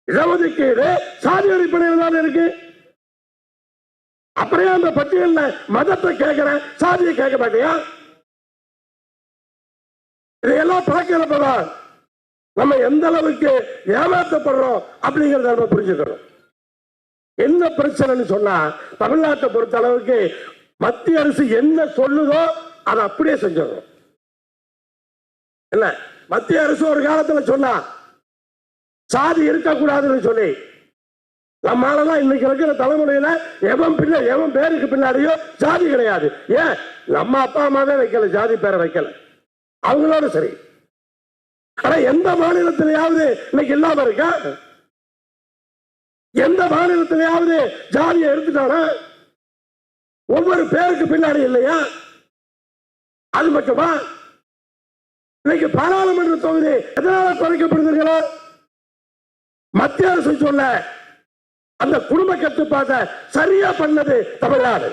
S11: இடஒதுக்கீடு சாதி அடிப்படையில் தான் இருக்கு. அப்புறம் அந்த பட்டியலில் மதத்தை கேட்கிறேன், சாதியை கேட்க மாட்டியா? இதையெல்லாம் பார்க்கிறப்பதான் நம்ம எந்த அளவுக்கு ஏமாற்றப்படுறோம் அப்படிங்கறத நம்ம புரிஞ்சுக்கணும். என்ன பிரச்சனைன்னு சொன்னா, தமிழ்நாட்டை பொறுத்த அளவுக்கு மத்திய அரசு என்ன சொல்லுதோ அதை அப்படியே செஞ்சிடறோம். இல்ல, மத்திய அரசு ஒரு காலத்துல சொன்னா சாதி இருக்கக்கூடாதுன்னு சொல்லி, நம்மளாலதான் இன்னைக்கு இருக்கிற தலைமுறையில எவன் பேருக்கு பின்னாடியோ ஜாதி கிடையாது. ஏன்? நம்ம அப்பா அம்மாவே வைக்கல, ஜாதி பேரை வைக்கல, அவங்களோட சரி. ஆனா எந்த மாநிலத்திலேயாவது இன்னைக்கு இல்லாம இருக்கா? எந்த மாநிலத்திலேயாவது ஜாதியை எடுத்துட்டானா? ஒவ்வொரு பேருக்கு பின்னாடி இல்லையா? அது மட்டுமா? இன்னைக்கு பாராளுமன்ற தொகுதி எதனால குறைக்கப்படுதுங்களா? மத்திய அரசு சொல்ல அந்த குடும்ப கட்டுப்பாட்டை சரியா பண்ணது தமிழ்நாடு.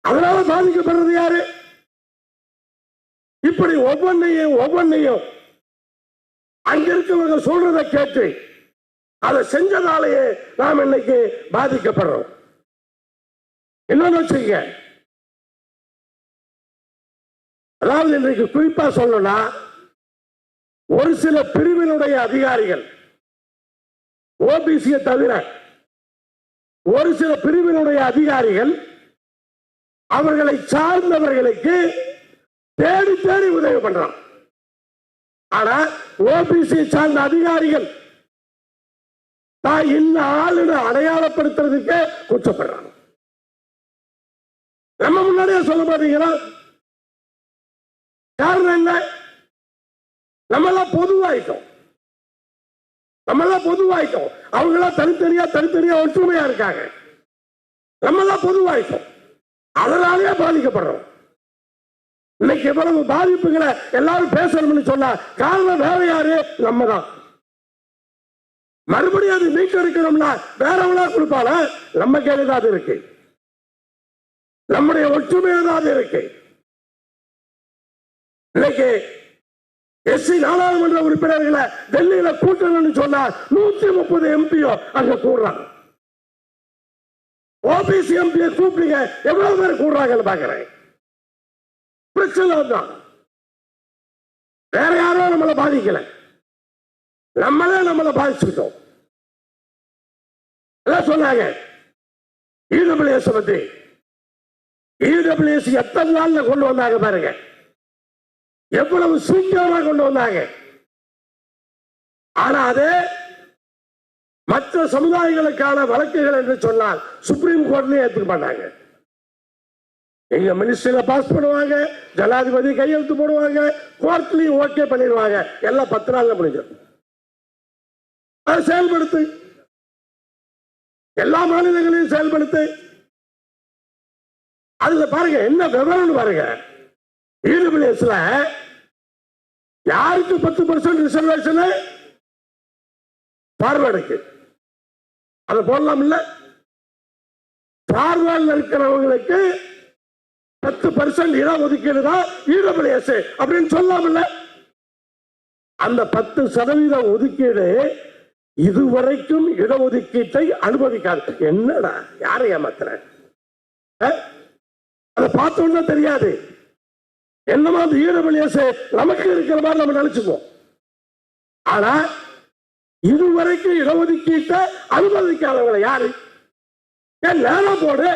S11: அதனால பாதிக்கப்படுறது யாரு? இப்படி ஒவ்வொன்னையும் அங்க இருக்கவங்க சொல்றதை கேட்டு அதை செஞ்சதாலேயே நாம் இன்னைக்கு பாதிக்கப்படுறோம். இன்னொன்னு வச்சுக்க, அதாவது இன்றைக்கு குறிப்பா சொல்லணும்னா, ஒரு சில பிரிவினுடைய அதிகாரிகள், ஓபிசியை தவிர ஒரு சில பிரிவினுடைய அதிகாரிகள் அவர்களை சார்ந்தவர்களுக்கு தேடி தேடி உதவி பண்றான். ஆனா ஓபிசி சார்ந்த அதிகாரிகள் தான் இந்த ஆளுநை அடையாளப்படுத்துறதுக்கு கூச்சப்படுறாங்க. நம்ம முன்னாடியே சொல்ல மாட்டீங்களா? காரணம் என்ன? நம்மெல்லாம் பொதுவாயிட்டோம், அவங்களாம் தனித்தனியா ஒற்றுமையா இருக்காங்க. நம்மெல்லாம் பொதுவாயிட்டோம், அதனாலேயே பாதிக்கப்படுறோம். இன்னைக்கு எவ்வளவு பாதிப்புகளை எல்லாரும் பேசணும்னு சொன்னா காரணம் வேற யாரு? நம்ம தான். மறுபடியும் அது மீட்டெடுக்கணும்னா வேறவங்களா கொடுப்பால, நம்ம கையில இருக்கு, நம்முடைய ஒற்றுமையாக இருக்கு. இன்னைக்கு எஸ்சி நாடாளுமன்ற உறுப்பினர்களை டெல்லியில கூட்டணும்னு சொன்னா 130 எம்பியோ அங்க கூடுறாங்க. ஓபிசி எம்பியை கூப்பிடுங்க, எவ்வளவு பேர் கூடுறாங்கன்னு பாக்குறேன். பிரச்சனை தான், வேற யாரும் நம்மளை பாதிக்கல, நம்மளே நம்மளை பாதிச்சுட்டோம். சொன்னாங்க EWS பத்தி. EWS எத்தனை நாள்ல கொண்டு வந்தாங்க பாருங்க, எவ்வளவு சீக்கிரமா கொண்டு வந்தாங்க. ஆனா அது மற்ற சமுதாயங்களுக்கான வழக்குகள் என்று சொன்னால் சுப்ரீம் கோர்ட்லயே ஏற்றுக்க மாட்டாங்க. எங்க மினிஸ்ட்ரியில பாஸ் பண்ணுவாங்க, ஜனாதிபதி கையெழுத்து போடுவாங்க, கோர்ட்லயும் ஓகே பண்ணிடுவாங்க, எல்லாம் 10 நாள்ல முடிஞ்சிடும். அதை செயல்படுத்து, எல்லா மாநிலங்களையும் செயல்படுத்து. அதுல பாருங்க என்ன விவரம் பாருங்க. EWSல யாருக்கு 10% ரிசர்வேஷன்? பார்வர்டுக்கு. அதை போடலாம் இல்ல? பார்வர்டில் இருக்கிறவங்களுக்கு 10% இடஒதுக்கீடு தான் EWS அப்படின்னு சொல்லலாம் இல்ல? அந்த 10% ஒதுக்கீடு இதுவரைக்கும் இடஒதுக்கீட்டை அனுமதிக்காது. என்னடா, யாரை ஏமாத்துற? அதை பார்த்தோம்னா தெரியாது. என்னமா அந்த EWS நமக்கு இருக்கிற மாதிரி நம்ம நினைச்சுக்குவோம். ஆனா இதுவரைக்கும் இடஒதுக்கீட்டை அனுமதிக்காதவங்களை யாரு? ஏன் நேரம் போடு.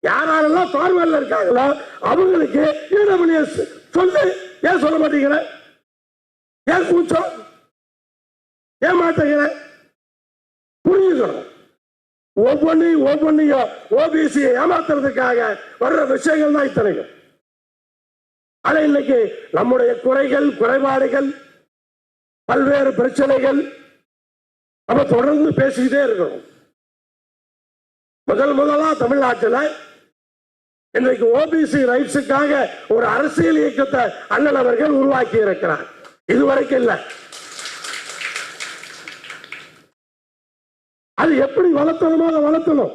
S11: யாரெல்லாம் பார்வையில் இருக்காங்களோ அவங்களுக்கு EWS சொல்லு. ஏன் சொல்ல மாட்டேங்கிற? ஏன் கூச்சம்? ஏன் மாட்டேங்கிற? புரிஞ்சுக்கணும். ஒவ்வொன்றையும் OBC ஏமாத்துறதுக்காக வர்ற விஷயங்கள் தான் இத்தனைக்கும். ஆனா இன்னைக்கு நம்முடைய குறைகள், குறைபாடுகள், பல்வேறு பிரச்சனைகள் நம்ம தொடர்ந்து பேசிக்கிட்டே இருக்கணும். முதலா தமிழ்நாட்டில் இன்றைக்கு OBC ரைட்ஸுக்காக ஒரு அரசியல் இயக்கத்தை அண்ணன் அவர்கள் உருவாக்கி இருக்கிறார். இதுவரைக்கும் இல்லை. அது எப்படி வளர்த்தணுமோ அதை வளர்த்தணும்.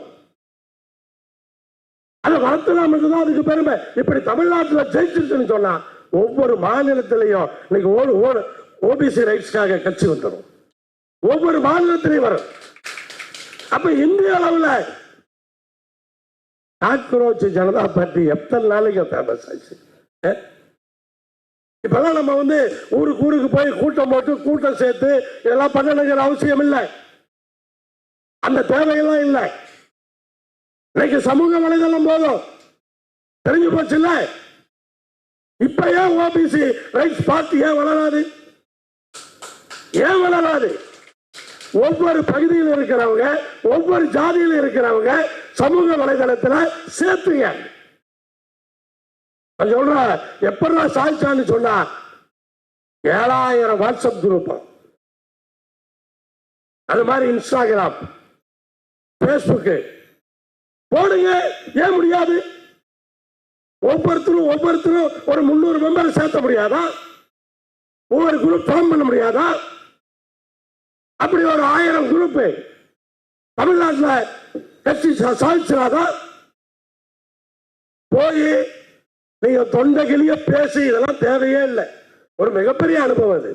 S11: அதை வளர்த்தலாம் என்றுதான் அதுக்கு பெருமை. இப்படி தமிழ்நாட்டில் ஜெயிச்சிருச்சுன்னு சொன்னா ஒவ்வொரு மாநிலத்திலையும் இன்னைக்கு OBC ரைட்ஸ்க்காக கட்சி வந்துடும். ஒவ்வொரு மாநிலத்திலையும் வரும். அப்ப இந்திய அளவில் காக்ரோச் ஜனதா பார்ட்டி எத்தனை நாளைக்கு ஃபேமஸ் ஆச்சு? இப்பெல்லாம் நம்ம ஊருக்கு போய் கூட்டம் போட்டு கூட்டம் சேர்த்து இதெல்லாம் பண்ணணுங்கிற அவசியம் இல்லை. அந்த தேவையெல்லாம் இல்லை. இன்னைக்கு சமூக வலைதளம் போதும் தெரிஞ்சு போச்சு இல்ல. இப்ப ஏன் OBC ரைட்ஸ் பார்ட்டி ஏன் வளராது? ஏன் வளராது? ஒவ்வொரு பகுதியில் இருக்கிறவங்க, ஒவ்வொரு ஜாதியில் இருக்கிறவங்க சமூக வலைதளத்தில் சேர்த்துங்க. சொல்ற எப்படா சாய்ச்சான்னு சொன்னா 7000 வாட்ஸ்அப் குரூப், அது மாதிரி இன்ஸ்டாகிராம், பேஸ்புக் போடுங்க. ஏன் முடியாது? ஒவ்வொருத்தரும் ஒரு 300 மெம்பர் சேர்த்த முடியாதா? ஒவ்வொரு குரூப் ஃபார்ம் பண்ண முடியாதா? அப்படி ஒரு 1000 குரூப் தமிழ்நாட்டில் கட்சி சாதிச்சிடாதா? போய் நீங்க தொண்டைகிளிய பேசி இதெல்லாம் தேவையே இல்லை. ஒரு மிகப்பெரிய அனுபவம், அது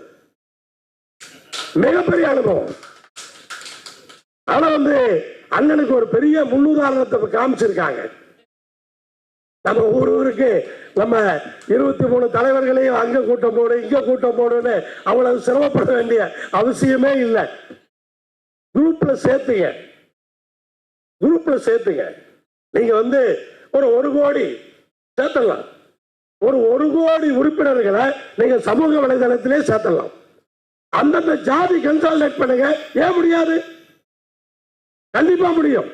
S11: மிகப்பெரிய அனுபவம். ஆனா அண்ணனுக்கு ஒரு பெரிய முன்னுதாரணத்தை காமிச்சிருக்காங்க. நம்ம ஊருக்கு நம்ம 23 தலைவர்களையும் அங்க கூட்டம் போடு இங்க கூட்டம் போடுன்னு அவ்வளவு சிரமப்பட வேண்டிய அவசியமே இல்லை. குரூப்ல சேர்த்துங்க. நீங்க ஒரு 1 கோடி சேர்த்தலாம். ஒரு 1 கோடி உறுப்பினர்களை நீங்க சமூக வலைதளத்திலே சேர்த்தலாம். அந்தந்த ஜாதி கன்சாலிடேட் பண்ணுங்க. ஏன் முடியாது? கண்டிப்பா முடியும்.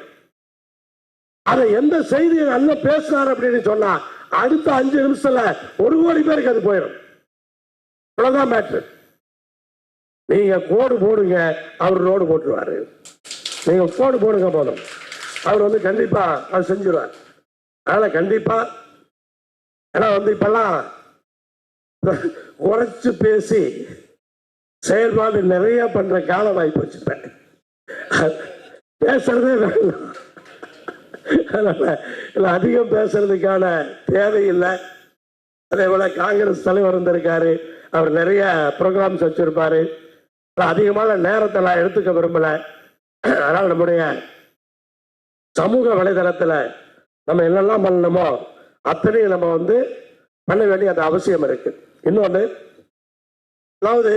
S11: அதை எந்த செய்தியை நல்லா பேசினார் அப்படின்னு சொன்னா அடுத்த 5 நிமிஷத்துல 1 கோடி பேருக்கு அது போயிடும். அவ்வளவுதான் மேட்ரு. நீங்க கோடு போடுங்க, அவர் ரோடு போட்டுருவாரு. நீங்க கோடு போடுங்க போதும், அவர் கண்டிப்பா அது செஞ்சிருவார். அதனால கண்டிப்பா, ஏன்னா இப்பெல்லாம் குறைச்சு பேசி செயல்பாடு நிறைய பண்ற காலம் வாய்ப்பு வச்சுப்பேன். பேசுறதே வேணும். அதிகம் பேசுறதுக்கான தேவையில்லை. அதே போல காங்கிரஸ் தலைவர் வந்திருக்காரு, அவர் நிறைய ப்ரோக்ராம்ஸ் வச்சிருப்பாரு. அதிகமான நேரத்தை நான் எடுத்துக்க விரும்பல. அதனால் நம்முடைய சமூக வலைதளத்தில் நம்ம என்னெல்லாம் பண்ணணுமோ அத்தனையும் நம்ம பண்ண வேண்டிய அந்த அவசியம் இருக்கு. இன்னொன்று, அதாவது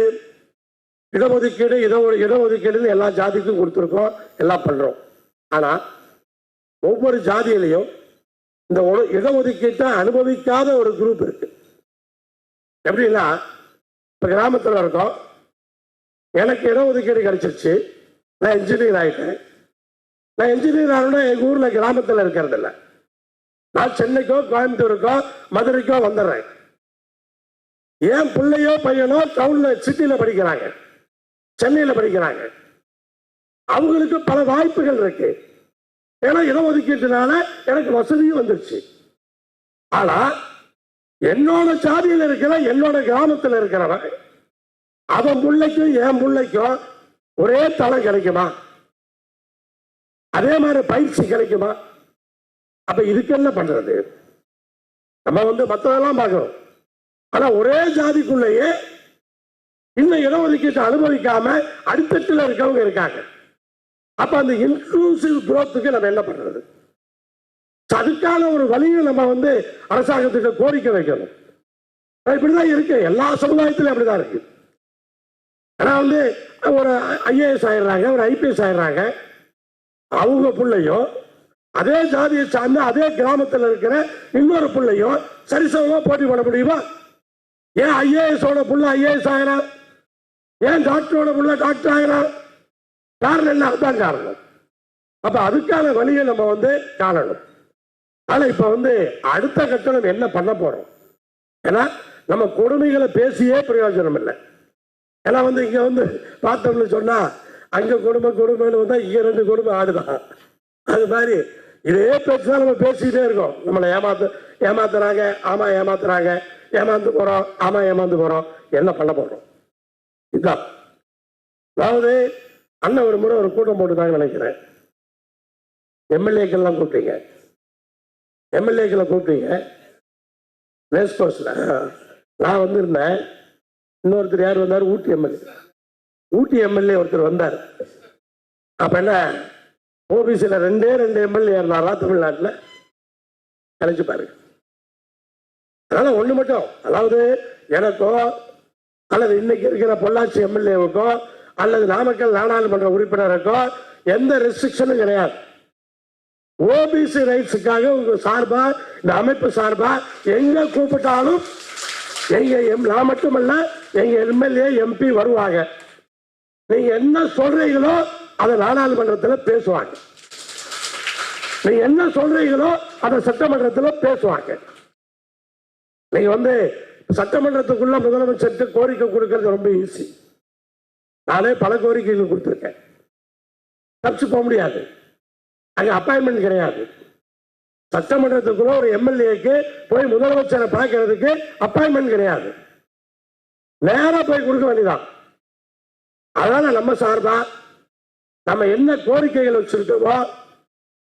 S11: இடஒதுக்கீடு எல்லா ஜாதிக்கும் கொடுத்துருக்கோம், எல்லாம் பண்றோம். ஆனா ஒவ்வொரு ஜாதியிலையும் இந்த இடஒதுக்கீட்டை அனுபவிக்காத ஒரு குரூப் இருக்கு. எப்படின்னா, இப்ப கிராமத்தில் இருக்கோம், எனக்கு இடஒதுக்கீடு கிடைச்சிருச்சு, நான் இன்ஜினியர் ஆயிட்டேன். நான் இன்ஜினியர் ஆகணும்னா எங்க ஊர்ல கிராமத்தில் இருக்கிறது இல்லை. நான் சென்னைக்கோ கோயம்புத்தூருக்கோ மதுரைக்கோ வந்துடுறேன். என் பிள்ளையோ பையனோ டவுன்ல சிட்டியில படிக்கிறாங்க, சென்னையில படிக்கிறாங்க. அவங்களுக்கு பல வாய்ப்புகள் இருக்கு. ஏன்னா இடஒதுக்கீட்டுனால எனக்கு வசதியும் வந்துருச்சு. ஆனா என்னோட ஜாதியில் இருக்கிற, என்னோட கிராமத்தில் இருக்கிறவன் அவன் பிள்ளைக்கும் என் பிள்ளைக்கும் ஒரே தளம் கிடைக்குமா? அதே மாதிரி பயிற்சி கிடைக்குமா? அப்ப இதுக்கு என்ன பண்றது? நம்ம மற்றதெல்லாம் பார்க்கணும். ஆனா ஒரே ஜாதிக்குள்ளேயே இன்னும் இடஒதுக்கீட்டை அனுபவிக்காம அடித்தட்டில் இருக்கவங்க இருக்காங்க. அப்ப அந்த இன்க்ளூசிவ் குரோத்துக்கு நம்ம என்ன பண்றது? அதுக்கான ஒரு வழியை நம்ம வந்து அரசாங்கத்துக்கு கோரிக்கை வைக்கணும். இப்படிதான் இருக்கு, எல்லா சமுதாயத்திலும் அப்படிதான் இருக்கு. ஆனா வந்து ஒரு ஐஏஎஸ் ஆயிடுறாங்க, ஒரு ஐபிஎஸ் ஆயிடுறாங்க, அவங்க பிள்ளையும் அதே ஜாதியை சார்ந்த அதே கிராமத்தில் இருக்கிற இன்னொரு பிள்ளையும் சரிசமமா போட்டி பண்ண முடியுமா? ஏன் ஐஏஎஸோட புள்ள ஐஏஎஸ் ஆகிறான், ஏன் டாக்டரோட புள்ள டாக்டர் ஆகிறான்? காரணம் என்ன? அதுதான் காரணம். அப்ப அதுக்கான வழியை நம்ம வந்து காணணும். ஆனா இப்ப வந்து அடுத்த கட்டணம் என்ன பண்ண போறோம்? ஏன்னா நம்ம கொடுமைகளை பேசியே பிரயோஜனம் இல்லை. ஏன்னா வந்து இங்க வந்து பார்த்தோம்னு சொன்னா அங்க கொடுமைன்னு வந்தா இங்க 2 கொடுமை ஆடுதான். அது மாதிரி இதே பேச்சுதான் நம்ம பேசிக்கிட்டே இருக்கோம். நம்மளை ஏமாத்துறாங்க, ஆமா ஏமாத்துறாங்க, ஏமாந்து போறோம், ஆமா ஏமாந்து போறோம். என்ன பண்ண போறோம்? இதுதான். அதாவது அண்ணன் ஒரு முறை ஒரு கூட்டம் போட்டுதாங்க நினைக்கிறேன். எம்எல்ஏக்கெல்லாம் கூப்பிட்டீங்க, எம்எல்ஏக்களை கூப்பிட்டீங்க ரேஸ் கோர்ஸ்ல. நான் வந்திருந்தேன், இன்னொருத்தர் யார் வந்தார், ஊட்டி எம்எல்ஏ ஒருத்தர் வந்தார். அப்ப என்ன ஓபிசியில் 2 எம்எல்ஏ இருந்தாரா தமிழ்நாட்டில்? நினைச்சு பாருங்க. அதனால ஒண்ணு மட்டும், அதாவது எனக்கோ அல்லது இன்னைக்கு இருக்கிற பொள்ளாச்சி எம்எல்ஏவுக்கோ அல்லது நாமக்கல் நாடாளுமன்ற உறுப்பினருக்கோ எந்த ரெஸ்ட்ரிக்ஷனும் கிடையாது. ஓபிசி ரைட்ஸுக்காக உங்க சார்பா, இந்த அமைப்பு சார்பா எங்க கூப்பிட்டாலும் நான் மட்டுமல்ல எங்க எம்எல்ஏ எம்பி வருவாங்க. நீங்க என்ன சொல்றீங்களோ அதை நாடாளுமன்றத்தில் பேசுவாங்க, நீங்க என்ன சொல்றீங்களோ அதை சட்டமன்றத்தில் பேசுவாங்க. நீங்க வந்து சட்டமன்றத்துக்குள்ள முதலமைச்சருக்கு கோரிக்கை கொடுக்கறது ரொம்ப ஈஸி. நானே பல கோரிக்கைகள் கொடுத்துருக்கேன், தப்பிச்சு போக முடியாது. அங்க அப்பாயின்மெண்ட் கிடையாது. சட்டமன்றத்துக்குள்ள ஒரு எம்எல்ஏக்கு போய் முதலமைச்சரை பார்க்கறதுக்கு அப்பாயின்மெண்ட் கிடையாது, நேரா போய் கொடுக்க வேண்டியதான். அதனால நம்ம சார்பா நம்ம என்ன கோரிக்கைகள் வச்சிருக்கோமோ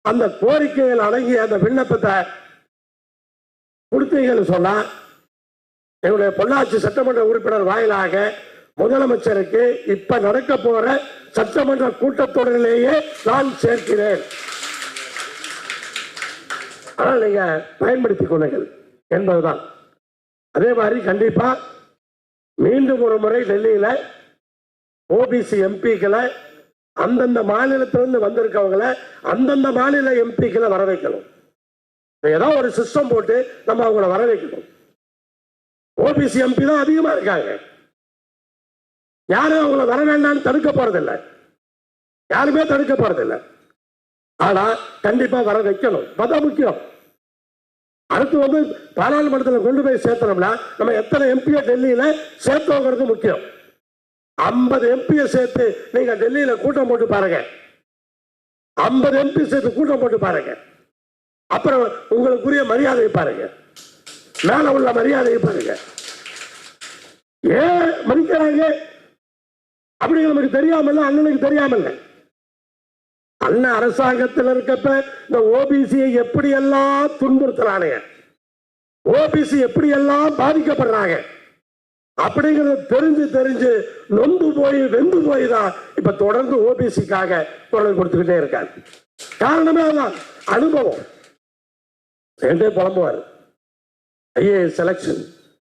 S11: அந்த கோரிக்கைகள் அடங்கிய அந்த விண்ணப்பத்தை கொடுத்தீங்கன்னு சொன்னா என்னுடைய பொள்ளாச்சி சட்டமன்ற உறுப்பினர் வாயிலாக முதலமைச்சருக்கு இப்ப நடக்க போற சட்டமன்ற கூட்டத்தொடரிலேயே நான் சேர்க்கிறேன். ஆனால் நீங்க பயன்படுத்திக் கொள்ளுங்கள் என்பதுதான். அதே மாதிரி கண்டிப்பா மீண்டும் ஒரு முறை டெல்லியில ஓபிசி எம்பிக்களை அந்தந்த மாநிலத்திலிருந்து வந்திருக்கவங்களை அந்தந்த மாநில எம்பிக்களை வர வைக்கணும். ஏதோ ஒரு சிஸ்டம் போட்டு நம்ம அவங்கள வர வைக்கணும். ஓபிசி எம்பி தான் அதிகமா இருக்காங்க, யாரும் அவங்கள வர வேண்டாம்னு தடுக்க போறதில்லை, யாருமே தடுக்க போறதில்லை. ஆனா கண்டிப்பா வர வைக்கணும், அதான் முக்கியம். அடுத்து வந்து பாராளுமன்றத்தில் கொண்டு போய் சேர்த்தோம்னா நம்ம எத்தனை எம்பியை டெல்லியில சேர்த்தோங்கிறது முக்கியம். 50 எம்பியை சேர்த்து நீங்க டெல்லியில கூட்டம் போட்டு பாருங்க, 50 எம்பி சேர்த்து கூட்டம் போட்டு பாருங்க. அப்புறம் உங்களுக்குரிய மரியாதையை பாருங்க, மேல உள்ள மரியாதையை பாருங்க. ஏன் மதிக்கிறாங்க அப்படிங்கிற நமக்கு தெரியாமல்ல, அண்ணனுக்கு தெரியாமல்ல. அண்ணன் அரசாங்கத்தில் இருக்கப்ப இந்த ஓபிசியை எப்படி எல்லாம் துன்புறுத்துறாங்க, ஓபிசி எப்படி எல்லாம் பாதிக்கப்படுறாங்க அப்படிங்கிறது தெரிஞ்சு நொந்து போய் வெந்து போய் தான் இப்ப தொடர்ந்து ஓபிசிக்காக குரல் கொடுத்துக்கிட்டே இருக்காங்க. காரணமே அதான், அனுபவம். ரெண்டே புலம்புவார், ஐஏஎஸ் செலக்ஷன்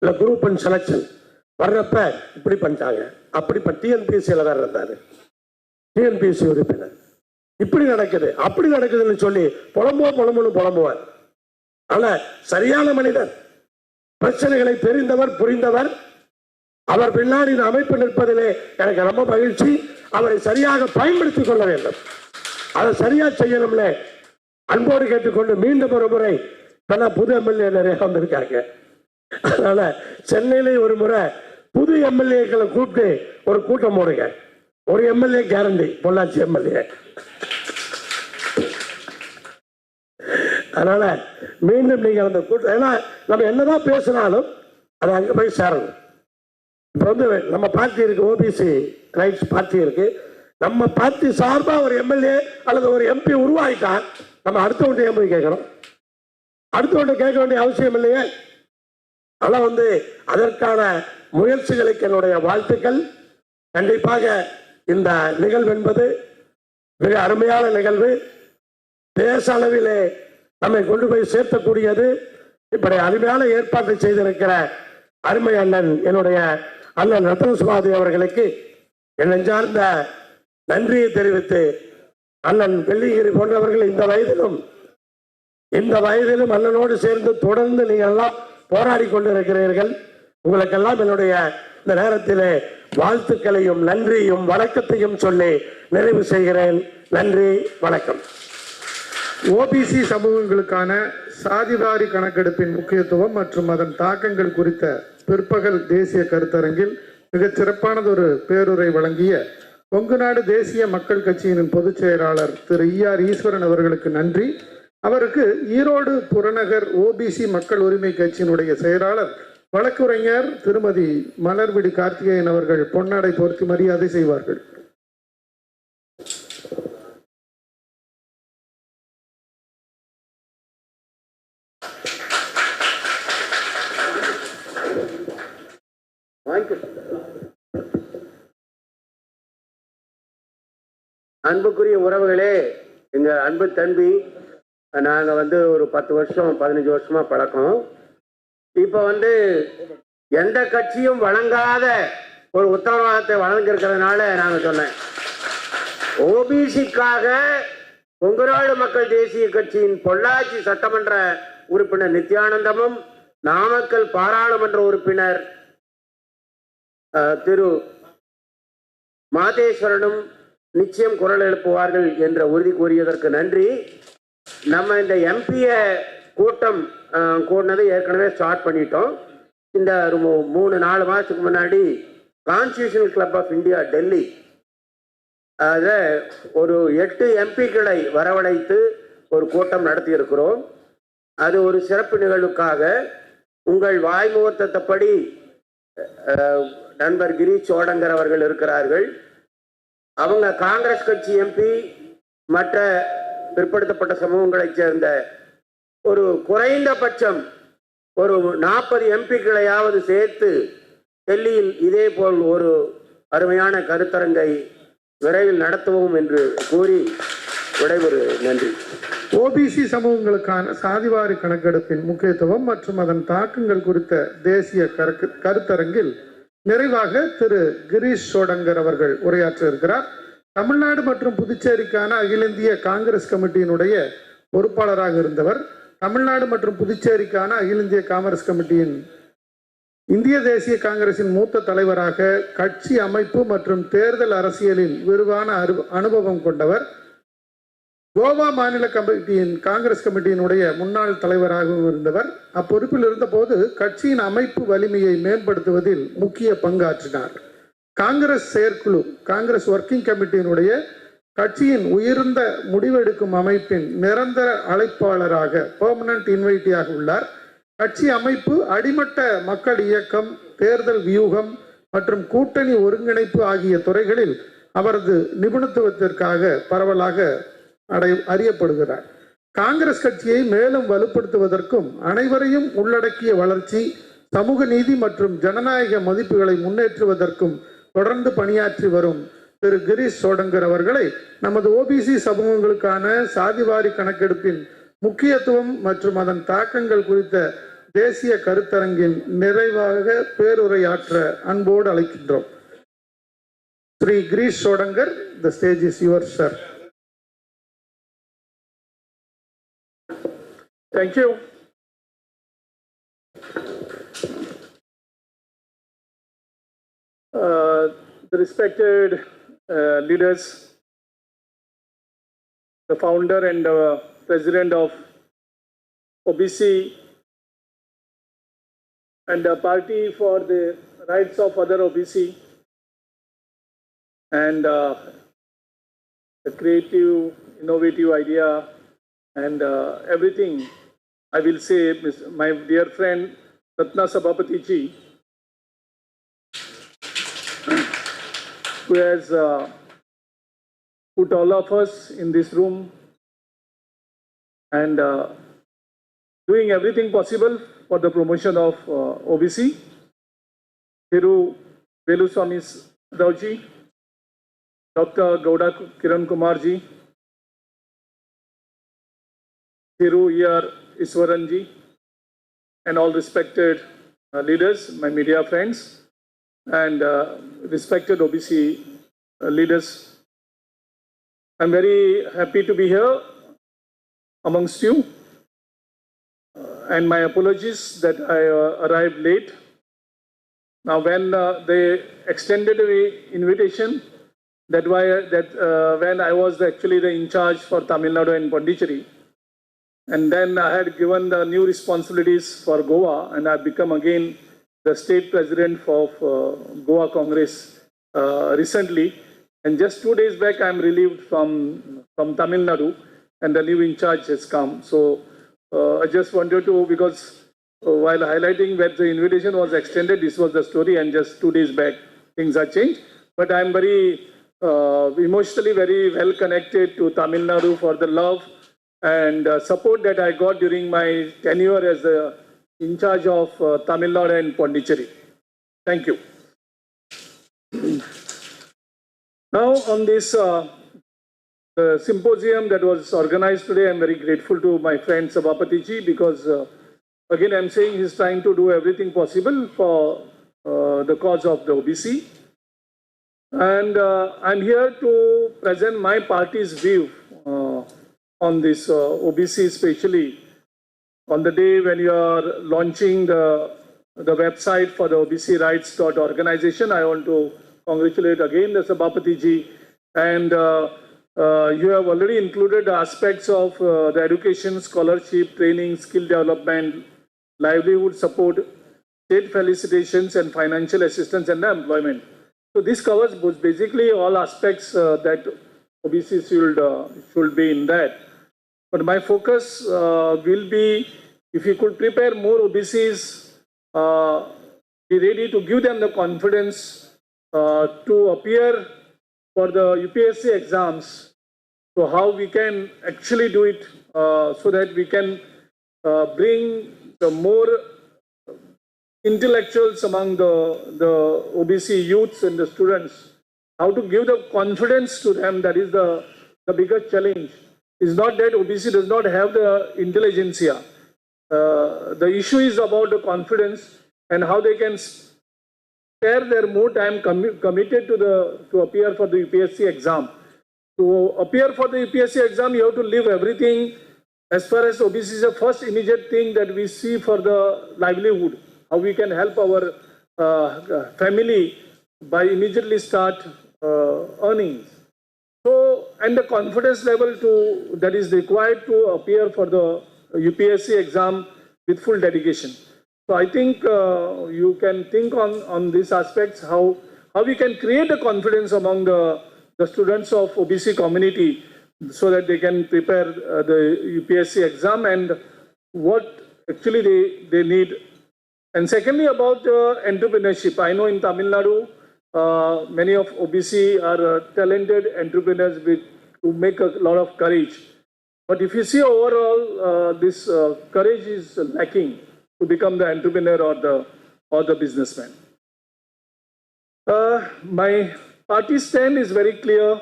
S11: இல்ல குரூப் ஒன் செலக்ஷன் வர்றப்ப இப்படி பண்ணிட்டாங்க, அப்படி டிஎன்பிஎஸ்சியில வேற இருந்தாரு, டிஎன்பிஎஸ்சி உறுப்பினர், இப்படி நடக்குது அப்படி நடக்குதுன்னு சொல்லி புலம்புவார். ஆனா சரியான மனிதர், பிரச்சனைகளை தெரிந்தவர், புரிந்தவர், அவர் பின்னாடி இந்த அமைப்பு நிற்பதிலே எனக்கு ரொம்ப மகிழ்ச்சி. அவரை சரியாக பயன்படுத்திக் கொள்ள வேண்டும், அதை சரியா செய்யணும்னு அன்போடு கேட்டுக்கொண்டு மீண்டும் ஒரு முறை புது எம்எல்ஏ நிறைய வந்திருக்காங்க. அதனால சென்னையில ஒரு முறை புது எம்எல்ஏக்களை கூப்பிட்டு ஒரு கூட்டம் போடுங்க. ஒரு எம்எல்ஏ கேரண்டி, பொள்ளாச்சி எம்எல்ஏ. அதனால மீண்டும் நீங்க அந்த கூட்டம், ஏன்னா நம்ம என்னதான் பேசினாலும் அது அங்க போய் சேரணும். இப்ப வந்து நம்ம பார்ட்டி இருக்கு, ஓபிசி ரைட்ஸ் பார்ட்டி இருக்கு. நம்ம பார்ட்டி சார்பா ஒரு எம்எல்ஏ அல்லது ஒரு எம்பி உருவாயிட்டா நம்ம அடுத்தவன்ட்ட போய் கேட்கணும், அடுத்தவன்ட்ட கேட்க வேண்டிய அவசியம் இல்லையே. அதெல்லாம் வந்து அதற்கான முயற்சிகளுக்கு என்னுடைய வாழ்த்துக்கள். கண்டிப்பாக இந்த நிகழ்வு என்பது மிக அருமையான நிகழ்வு. தேச அளவிலே நம்மை கொண்டு போய் சேர்த்தக்கூடியது. இப்படி அருமையான ஏற்பாட்டை செய்திருக்கிற அருமை அண்ணன் என்னுடைய அண்ணன் ரத்ன சுபாதி அவர்களுக்கு என் நெஞ்சார்ந்த நன்றியை தெரிவித்து, அண்ணன் வெள்ளிகிரி போன்றவர்கள் இந்த வயதிலும் அண்ணனோடு சேர்ந்து தொடர்ந்து நீங்கள் எல்லாம் போராடி கொண்டிருக்கிறீர்கள். உங்களுக்கெல்லாம் என்னுடைய இந்த நேரத்திலே வாழ்த்துக்களையும் நன்றியும் வணக்கத்தையும் சொல்லி நிறைவு செய்கிறேன். நன்றி, வணக்கம்.
S2: ஓபிசி சமூகங்களுக்கான சாதிவாரி கணக்கெடுப்பின் முக்கியத்துவம் மற்றும் அதன் தாக்கங்கள் குறித்த பிற்பகல் தேசிய கருத்தரங்கில் மிகச் சிறப்பானதொரு பேருரை வழங்கிய கொங்குநாடு தேசிய மக்கள் கட்சியின் பொதுச் செயலாளர் திரு ER ஈஸ்வரன் அவர்களுக்கு நன்றி. அவருக்கு ஈரோடு புறநகர் ஓபிசி மக்கள் உரிமை கட்சியினுடைய செயலாளர் வழக்குரைஞர் திருமதி மலர்விழி கார்த்திகேயன் அவர்கள் பொன்னாடை போர்த்தி மரியாதை செய்வார்கள்.
S1: அன்புக்குரிய உறவுகளே, எங்க அன்பு தம்பி, நாங்க ஒரு 10 வருஷம் 15 வருஷமா பழக்கம். இப்ப எந்த கட்சியும் வழங்காத ஒரு உத்தரவாதத்தை வழங்கிருக்கிறதுனால நாங்க சொன்னேன், ஓபிசிக்காக கொங்குநாடு மக்கள் தேசிய கட்சியின் பொள்ளாச்சி சட்டமன்ற உறுப்பினர் நித்யானந்தமும் நாமக்கல் பாராளுமன்ற உறுப்பினர் திரு மாதேஸ்வரனும் நிச்சயம் குரல் எழுப்புவார்கள் என்ற உறுதி கூறியதற்கு நன்றி. நம்ம இந்த எம்பிய கூட்டம் கூடினதை ஏற்கனவே ஸ்டார்ட் பண்ணிட்டோம். இந்த 3-4 மாதத்துக்கு முன்னாடி constitutional club of India Delhi அதில் ஒரு 8 எம்பிக்களை வரவழைத்து ஒரு கூட்டம் நடத்தியிருக்கிறோம். அது ஒரு சிறப்பு நிகழ்வுக்காக உங்கள் வாய்முகூர்த்தப்படி நண்பர் கிரீஷ் சோடங்கர் அவர்கள் இருக்கிறார்கள். அவங்க காங்கிரஸ் கட்சி எம்பி, மற்ற பிற்படுத்தப்பட்ட சமூகங்களைச் சேர்ந்த ஒரு குறைந்தபட்சம் ஒரு 40 எம்பிக்களையாவது சேர்த்து டெல்லியில் இதே போல் ஒரு அருமையான கருத்தரங்கை விரைவில் நடத்துவோம் என்று கூறி விடைபெறு. நன்றி.
S2: ஓபிசி சமூகங்களுக்கான சாதிவாரி கணக்கெடுப்பின் முக்கியத்துவம் மற்றும் அதன் தாக்கங்கள் குறித்த தேசிய கருத்தரங்கில் நிறைவாக திரு கிரீஷ் சோடங்கர் அவர்கள் உரையாற்ற இருக்கிறார். தமிழ்நாடு மற்றும் புதுச்சேரிக்கான அகில இந்திய காங்கிரஸ் கமிட்டியினுடைய பொறுப்பாளராக இருந்தவர். தமிழ்நாடு மற்றும் புதுச்சேரிக்கான அகில இந்திய காங்கிரஸ் கமிட்டியின் இந்திய தேசிய காங்கிரசின் மூத்த தலைவராக கட்சி அமைப்பு மற்றும் தேர்தல் அரசியலில் விரிவான அனுபவம் கொண்டவர். கோவா மாநில கமிட்டியின் காங்கிரஸ் கமிட்டியினுடைய முன்னாள் தலைவராகவும் இருந்தவர். அப்பொறுப்பில் இருந்தபோது கட்சியின் அமைப்பு வலிமையை மேம்படுத்துவதில் முக்கிய பங்காற்றினார். காங்கிரஸ் செயற்குழு, காங்கிரஸ் ஒர்க்கிங் கமிட்டியினுடைய கட்சியின் உயர்ந்த முடிவெடுக்கும் அமைப்பின் நிரந்தர அழைப்பாளராக பெர்மனன்ட் இன்வைட்டியாக உள்ளார். கட்சி அமைப்பு, அடிமட்ட மக்கள் இயக்கம், தேர்தல் வியூகம் மற்றும் கூட்டணி ஒருங்கிணைப்பு ஆகிய துறைகளில் அவரது நிபுணத்துவத்திற்காக பரவலாக அறியப்படுகிறார். காங்கிரஸ் கட்சியை மேலும் வலுப்படுத்துவதற்கும் அனைவரையும் உள்ளடக்கிய வளர்ச்சி, சமூக நீதி மற்றும் ஜனநாயக மதிப்புகளை முன்னேற்றுவதற்கும் தொடர்ந்து பணியாற்றி வரும் திரு கிரீஷ் சோடங்கர் அவர்களை நமது ஓபிசி சமூகங்களுக்கான சாதிவாரி கணக்கெடுப்பின் முக்கியத்துவம் மற்றும் அதன் தாக்கங்கள் குறித்த தேசிய கருத்தரங்கின் நிறைவாக பேருரையாற்ற அன்போடு அழைக்கின்றோம். Shri Girish Chodankar, the stage is yours, sir.
S3: Thank you. The respected leaders, the founder and president of OBC and the party for the rights of other OBC, and the creative, innovative idea and everything, I will say, my dear friend Rathna Sabapathy ji, who has put all of us in this room and doing everything possible for the promotion of OBC. Thiru Veluswamy Rauji, Dr. Gowd Kiran Kumar ji,
S8: Thiru here, Iswaranji, and all respected leaders, my media friends, and respected OBC leaders. I'm very happy to be here amongst you, and my apologies that I arrived late. Now, when they extended the invitation, when I was actually the in charge for Tamil Nadu and Pondicherry, and then I had given the new responsibilities for Goa, and I've become again the state president of Goa Congress recently. And just 2 days back, I'm relieved from Tamil Nadu, and the new in charge has come. So I just wanted to, because while highlighting that the invitation was extended, this was the story, and just 2 days back, things are changed. But I'm very emotionally very well connected to Tamil Nadu for the love and support that I got during my tenure as in charge of Tamil Nadu and Pondicherry. Thank you. Now, on this symposium that was organized today, I'm very grateful to my friend Sabapathy ji, because again, I'm saying he's trying to do everything possible for the cause of the OBC. And I'm here to present my party's view on this OBC, especially on the day when you are launching the website for the OBC Rights organization. I want to congratulate again the Sabapathy ji, and you have already included aspects of the education, scholarship, training, skill development, livelihood support, state felicitations, and financial assistance and employment. So this covers basically all aspects that OBC should be in that. But my focus will be, if you could prepare more OBCs, be ready to give them the confidence to appear for the UPSC exams. So how we can actually do it so that we can bring the more intellectuals among the OBC youths and the students, how to give the confidence to them. That is the biggest challenge. It's not that OBC does not have the intelligentsia. The issue is about the confidence and how they can spare their more time committed to appear for the UPSC exam. To appear for the UPSC exam, you have to leave everything. As far as OBC is the first immediate thing that we see for the livelihood, how we can help our family by immediately start earnings. So, and the confidence level that is required to appear for the UPSC exam with full dedication. So I think you can think on these aspects, how we can create a confidence among the students of OBC community so that they can prepare the UPSC exam and what actually they need. And secondly, about entrepreneurship. I know in Tamil Nadu, many of OBC are talented entrepreneurs who make a lot of courage. But if you see overall, this courage is lacking to become the entrepreneur or the businessman. My party stand is very clear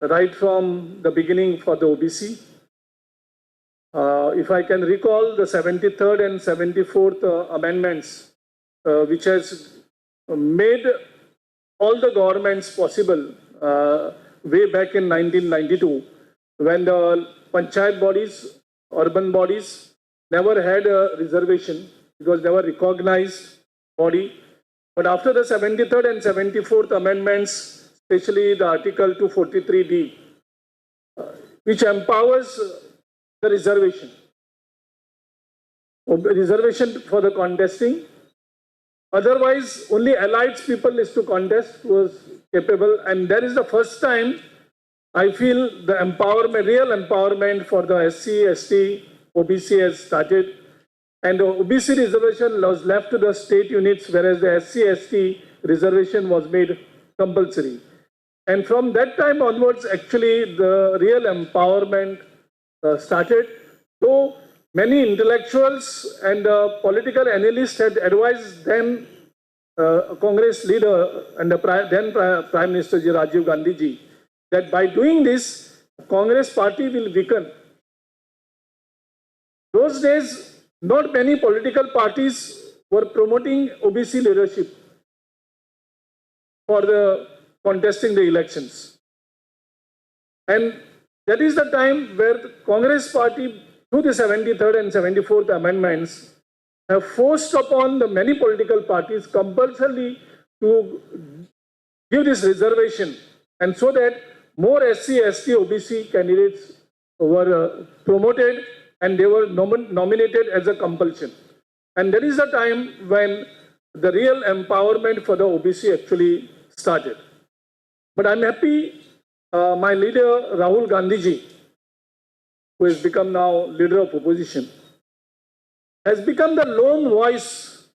S8: right from the beginning for the OBC. If I can recall the 73rd and 74th amendments, which has made all the governments possible way back in 1992, when the panchayat bodies, urban bodies, never had a reservation. It was never recognized body. But after the 73rd and 74th amendments, especially the Article 243D, which empowers the reservation for the contesting. Otherwise, only allied people is to contest was capable, and that is the first time I feel the empowerment, real empowerment for the SC, ST, OBC has started, and the OBC reservation was left to the state units, whereas the SC, ST reservation was made compulsory. And from that time onwards, actually, the real empowerment started. So many intellectuals and political analysts had advised then Congress leader and the then Prime Minister Rajiv Gandhi ji that by doing this, Congress party will weaken.
S3: those days, not many political parties were promoting OBC leadership for the contesting the elections. And that is the time where the Congress party, through the 73rd and 74th amendments, have forced upon the many political parties compulsorily to give this reservation, and so that more SC, ST, OBC candidates were promoted and they were nominated as a compulsion. And that is the time when the real empowerment for the OBC actually started. But I'm happy my leader Rahul Gandhiji, who has become now leader of opposition, has become the lone voice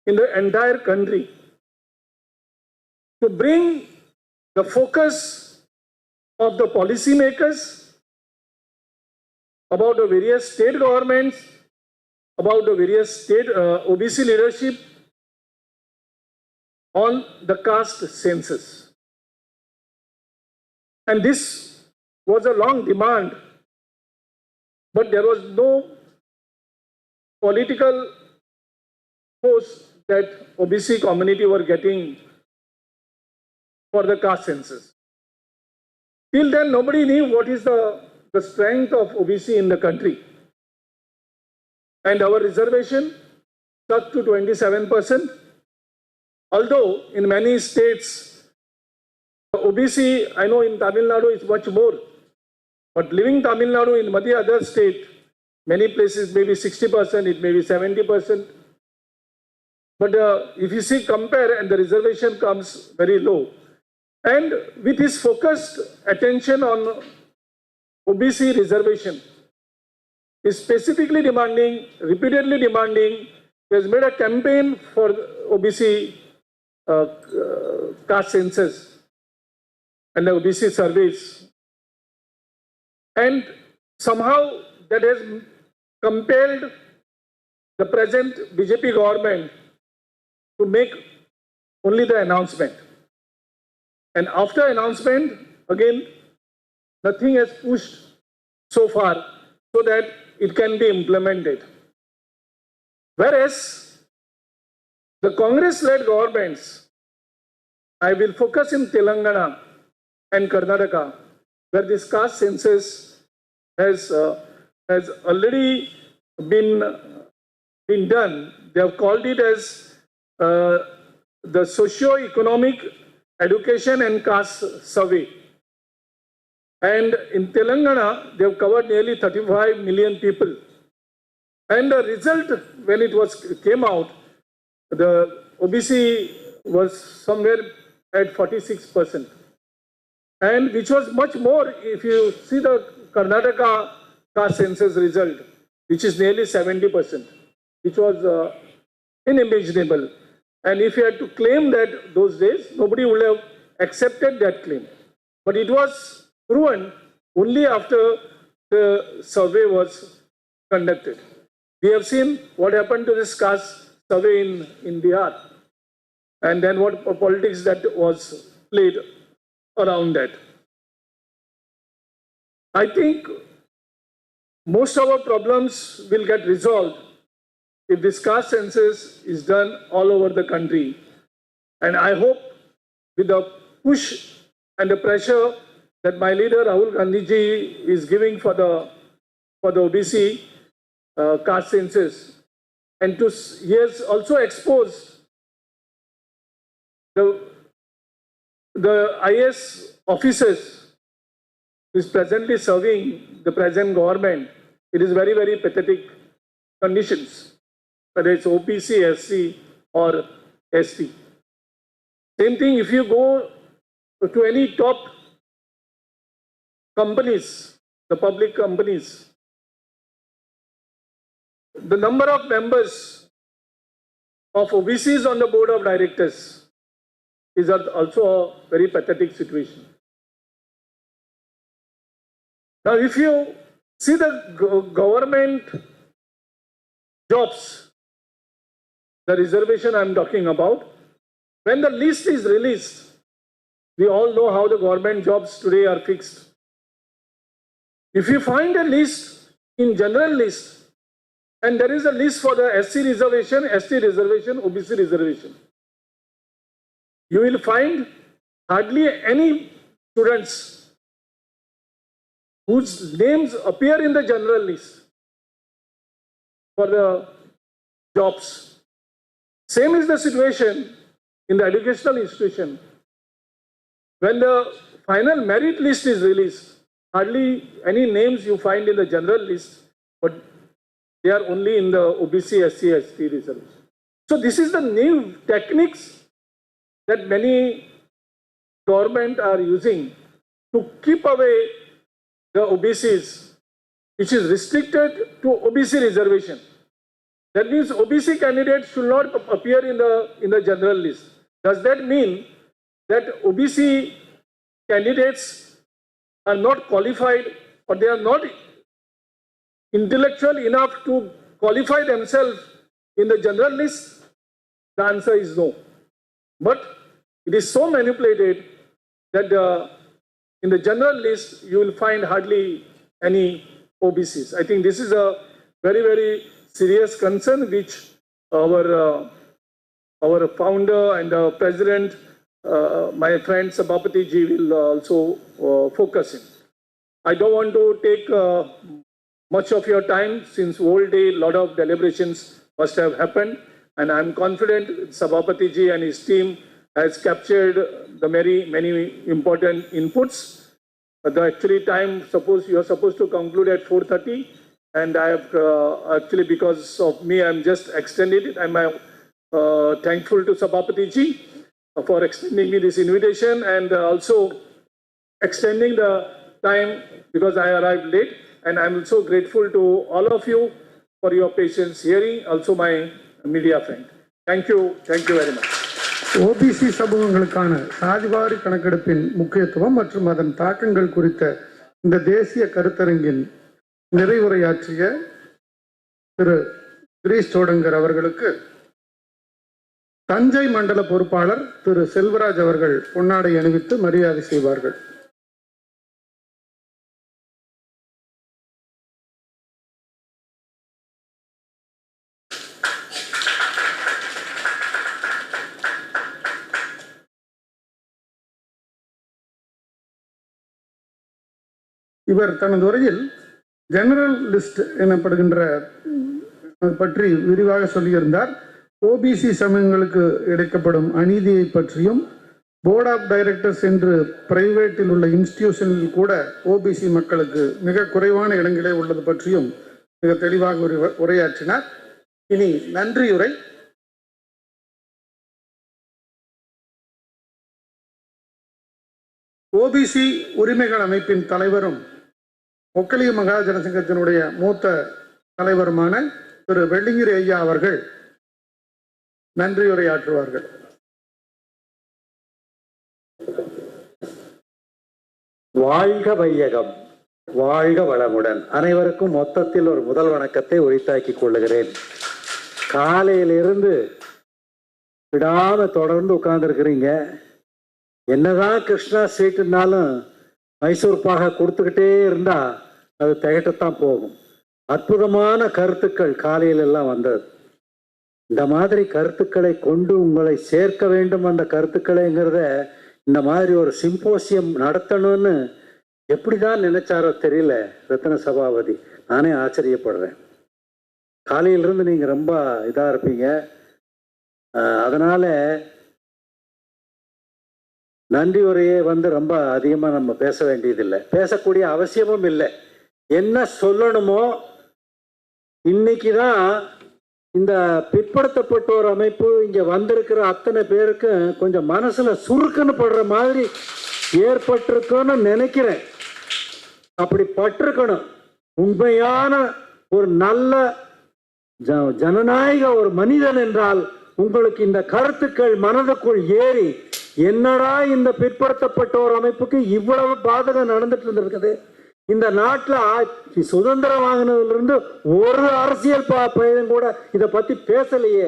S3: in the entire country to bring the focus of the policymakers about the various state governments, about the various state OBC leadership on the caste census. And this was a long demand, but there was no political force that OBC community were getting for the caste census. Till then, nobody knew what is the strength of OBC in the country. And our reservation stuck to 27%. Although in many states, OBC, I know in Tamil Nadu is much more. But living Tamil Nadu in many other states, many places maybe 60%, it may be 70%. But if you see, compare, and the reservation comes very low. And with his focused attention on OBC reservation, is specifically demanding, repeatedly demanding, he has made a campaign for OBC caste census and the OBC surveys. And somehow that has compelled the present BJP government to make only the announcement. And after announcement, again, nothing has pushed so far so that it can be implemented. Whereas the Congress-led governments, I will focus in Telangana and Karnataka, where this caste census has already been done. They have called it as the socio-economic education and caste survey. And in Telangana, they have covered nearly 35 million people. And the result, when it came out, the OBC was somewhere at 46%. And which was much more if you see the Karnataka caste census result, which is nearly 70%, which was unimaginable. And if you had to claim that those days, nobody would have accepted that claim. But it was proven only after the survey was conducted. We have seen what happened to this caste survey in Bihar, and then what politics that was played around that. I think most of our problems will get resolved if this caste census is done all over the country. And I hope with the push and the pressure that my leader Rahul Gandhiji is giving for the OBC caste census, and he has also exposed the IS officers who is presently serving the present government. It is very, very pathetic conditions, whether it's OBC, SC or ST. Same thing if you go to any top companies, the public companies, the number of members of OBCs on the board of directors is also a very pathetic situation. Now, if you see the government jobs, the reservation I'm talking about, when the list is released, we all know how the government jobs today are fixed. If you find a list in general list, and there is a list for the SC reservation, ST reservation, OBC reservation. You will find hardly any students whose names appear in the general list for the jobs. Same is the situation in the educational institution. When the final merit list is released, hardly any names you find in the general list, but they are only in the OBC, SC, ST reservation. So this is the new techniques that many government are using to keep away the OBCs, which is restricted to OBC reservation. That means OBC candidates should not appear in the general list. Does that mean that OBC candidates are not qualified, or they are not intellectual enough to qualify themselves in the general list? The answer is no. But it is so manipulated that in the general list you will find hardly any OBCs. I think this is a very, very serious concern which our founder and president, my friend Sabapathy ji, will also focus in. I don't want to take much of your time, since whole day a lot of deliberations must have happened, and I'm confident Sabapathy ji and his team has captured the many important inputs. The actually time, you are supposed to conclude at 4:30, and I have actually, because of me, I'm just extended it. I'm thankful to Sabapathy ji for extending me this invitation, and also extending the time because I arrived late. And I'm also grateful to all of you for your patience hearing, also my media friend. Thank you very much.
S2: OBC சமூகங்களுக்கான சாதிவாரி கணக்கெடுப்பின் முக்கியத்துவம் மற்றும் அதன் தாக்கங்கள் குறித்த இந்த தேசிய கருத்தரங்கின் நிறைவுரையாற்றிய திரு ஸ்ரீ சோடங்கர் அவர்களுக்கு தஞ்சை மண்டல பொறுப்பாளர் திரு செல்வராஜ் அவர்கள் பொன்னாடை அணிவித்து மரியாதை செய்வார்கள். இவர் தனது உரையில் ஜெனரல் லிஸ்ட் எனப்படுகின்ற பற்றி விரிவாக சொல்லியிருந்தார். ஓபிசி சமூகங்களுக்கு இழைக்கப்படும் அநீதியை பற்றியும், போர்ட் ஆஃப் டைரக்டர்ஸ் என்று பிரைவேட்டில் உள்ள இன்ஸ்டிடியூஷனில் கூட ஓபிசி மக்களுக்கு மிக குறைவான இடங்களே உள்ளது பற்றியும் மிக தெளிவாக உரையாற்றினார். இனி நன்றியுரை. ஓபிசி உரிமைகள் அமைப்பின் தலைவரும் ஒக்கலிய மகாஜன சங்கத்தினுடைய மூத்த தலைவருமான திரு வெள்ளிங்கிரி ஐயா அவர்கள் நன்றியுரையாற்றுவார்கள்.
S12: வாழ்க வையகம், வாழ்க வளமுடன். அனைவருக்கும் மொத்தத்தில் ஒரு முதல் வணக்கத்தை உரித்தாக்கிக் கொள்ளுகிறேன். காலையிலிருந்து விடாம தொடர்ந்து உட்கார்ந்துருக்கிறீங்க. என்னதான் கிருஷ்ணா ஸ்ட்ரீட்னாலும் மைசூர் பாக கொடுத்துக்கிட்டே இருந்தா அது திகட்டத்தான் போகும். அற்புதமான கருத்துக்கள் காலையில எல்லாம் வந்தது. இந்த மாதிரி கருத்துக்களை கொண்டு உங்களை சேர்க்க வேண்டும். அந்த கருத்துக்களைங்கிறத இந்த மாதிரி ஒரு சிம்போசியம் நடத்தணும்னு எப்படிதான் நினைச்சாரோ தெரியல ரத்ன சபாபதி. நானே ஆச்சரியப்படுறேன். காலையிலிருந்து நீங்க ரொம்ப இதா இருப்பீங்க. அதனால நன்றி உரையே ரொம்ப அதிகமாக நம்ம பேச வேண்டியதில்லை, பேசக்கூடிய அவசியமும் இல்லை. என்ன சொல்லணுமோ இன்னைக்கு தான் இந்த பிற்படுத்தப்பட்டோர் அமைப்பு இங்கே வந்திருக்கிற அத்தனை பேருக்கும் கொஞ்சம் மனசில் சுருக்குன்னு படுற மாதிரி ஏற்பட்டிருக்குன்னு நினைக்கிறேன். அப்படி பட்டிருக்கணும். உண்மையான ஒரு நல்ல ஜனநாயக ஒரு மனிதன் என்றால் உங்களுக்கு இந்த கருத்துக்கள் மனதுக்குள் ஏறி, என்னடா இந்த பிற்படுத்தப்பட்டோர் அமைப்புக்கு இவ்வளவு பாதகம் நடந்துட்டு இருந்திருக்குது, இந்த நாட்டில் சுதந்திரம் வாங்கினதுல இருந்து ஒரு அரசியல் பயணம் கூட இதை பத்தி பேசலையே.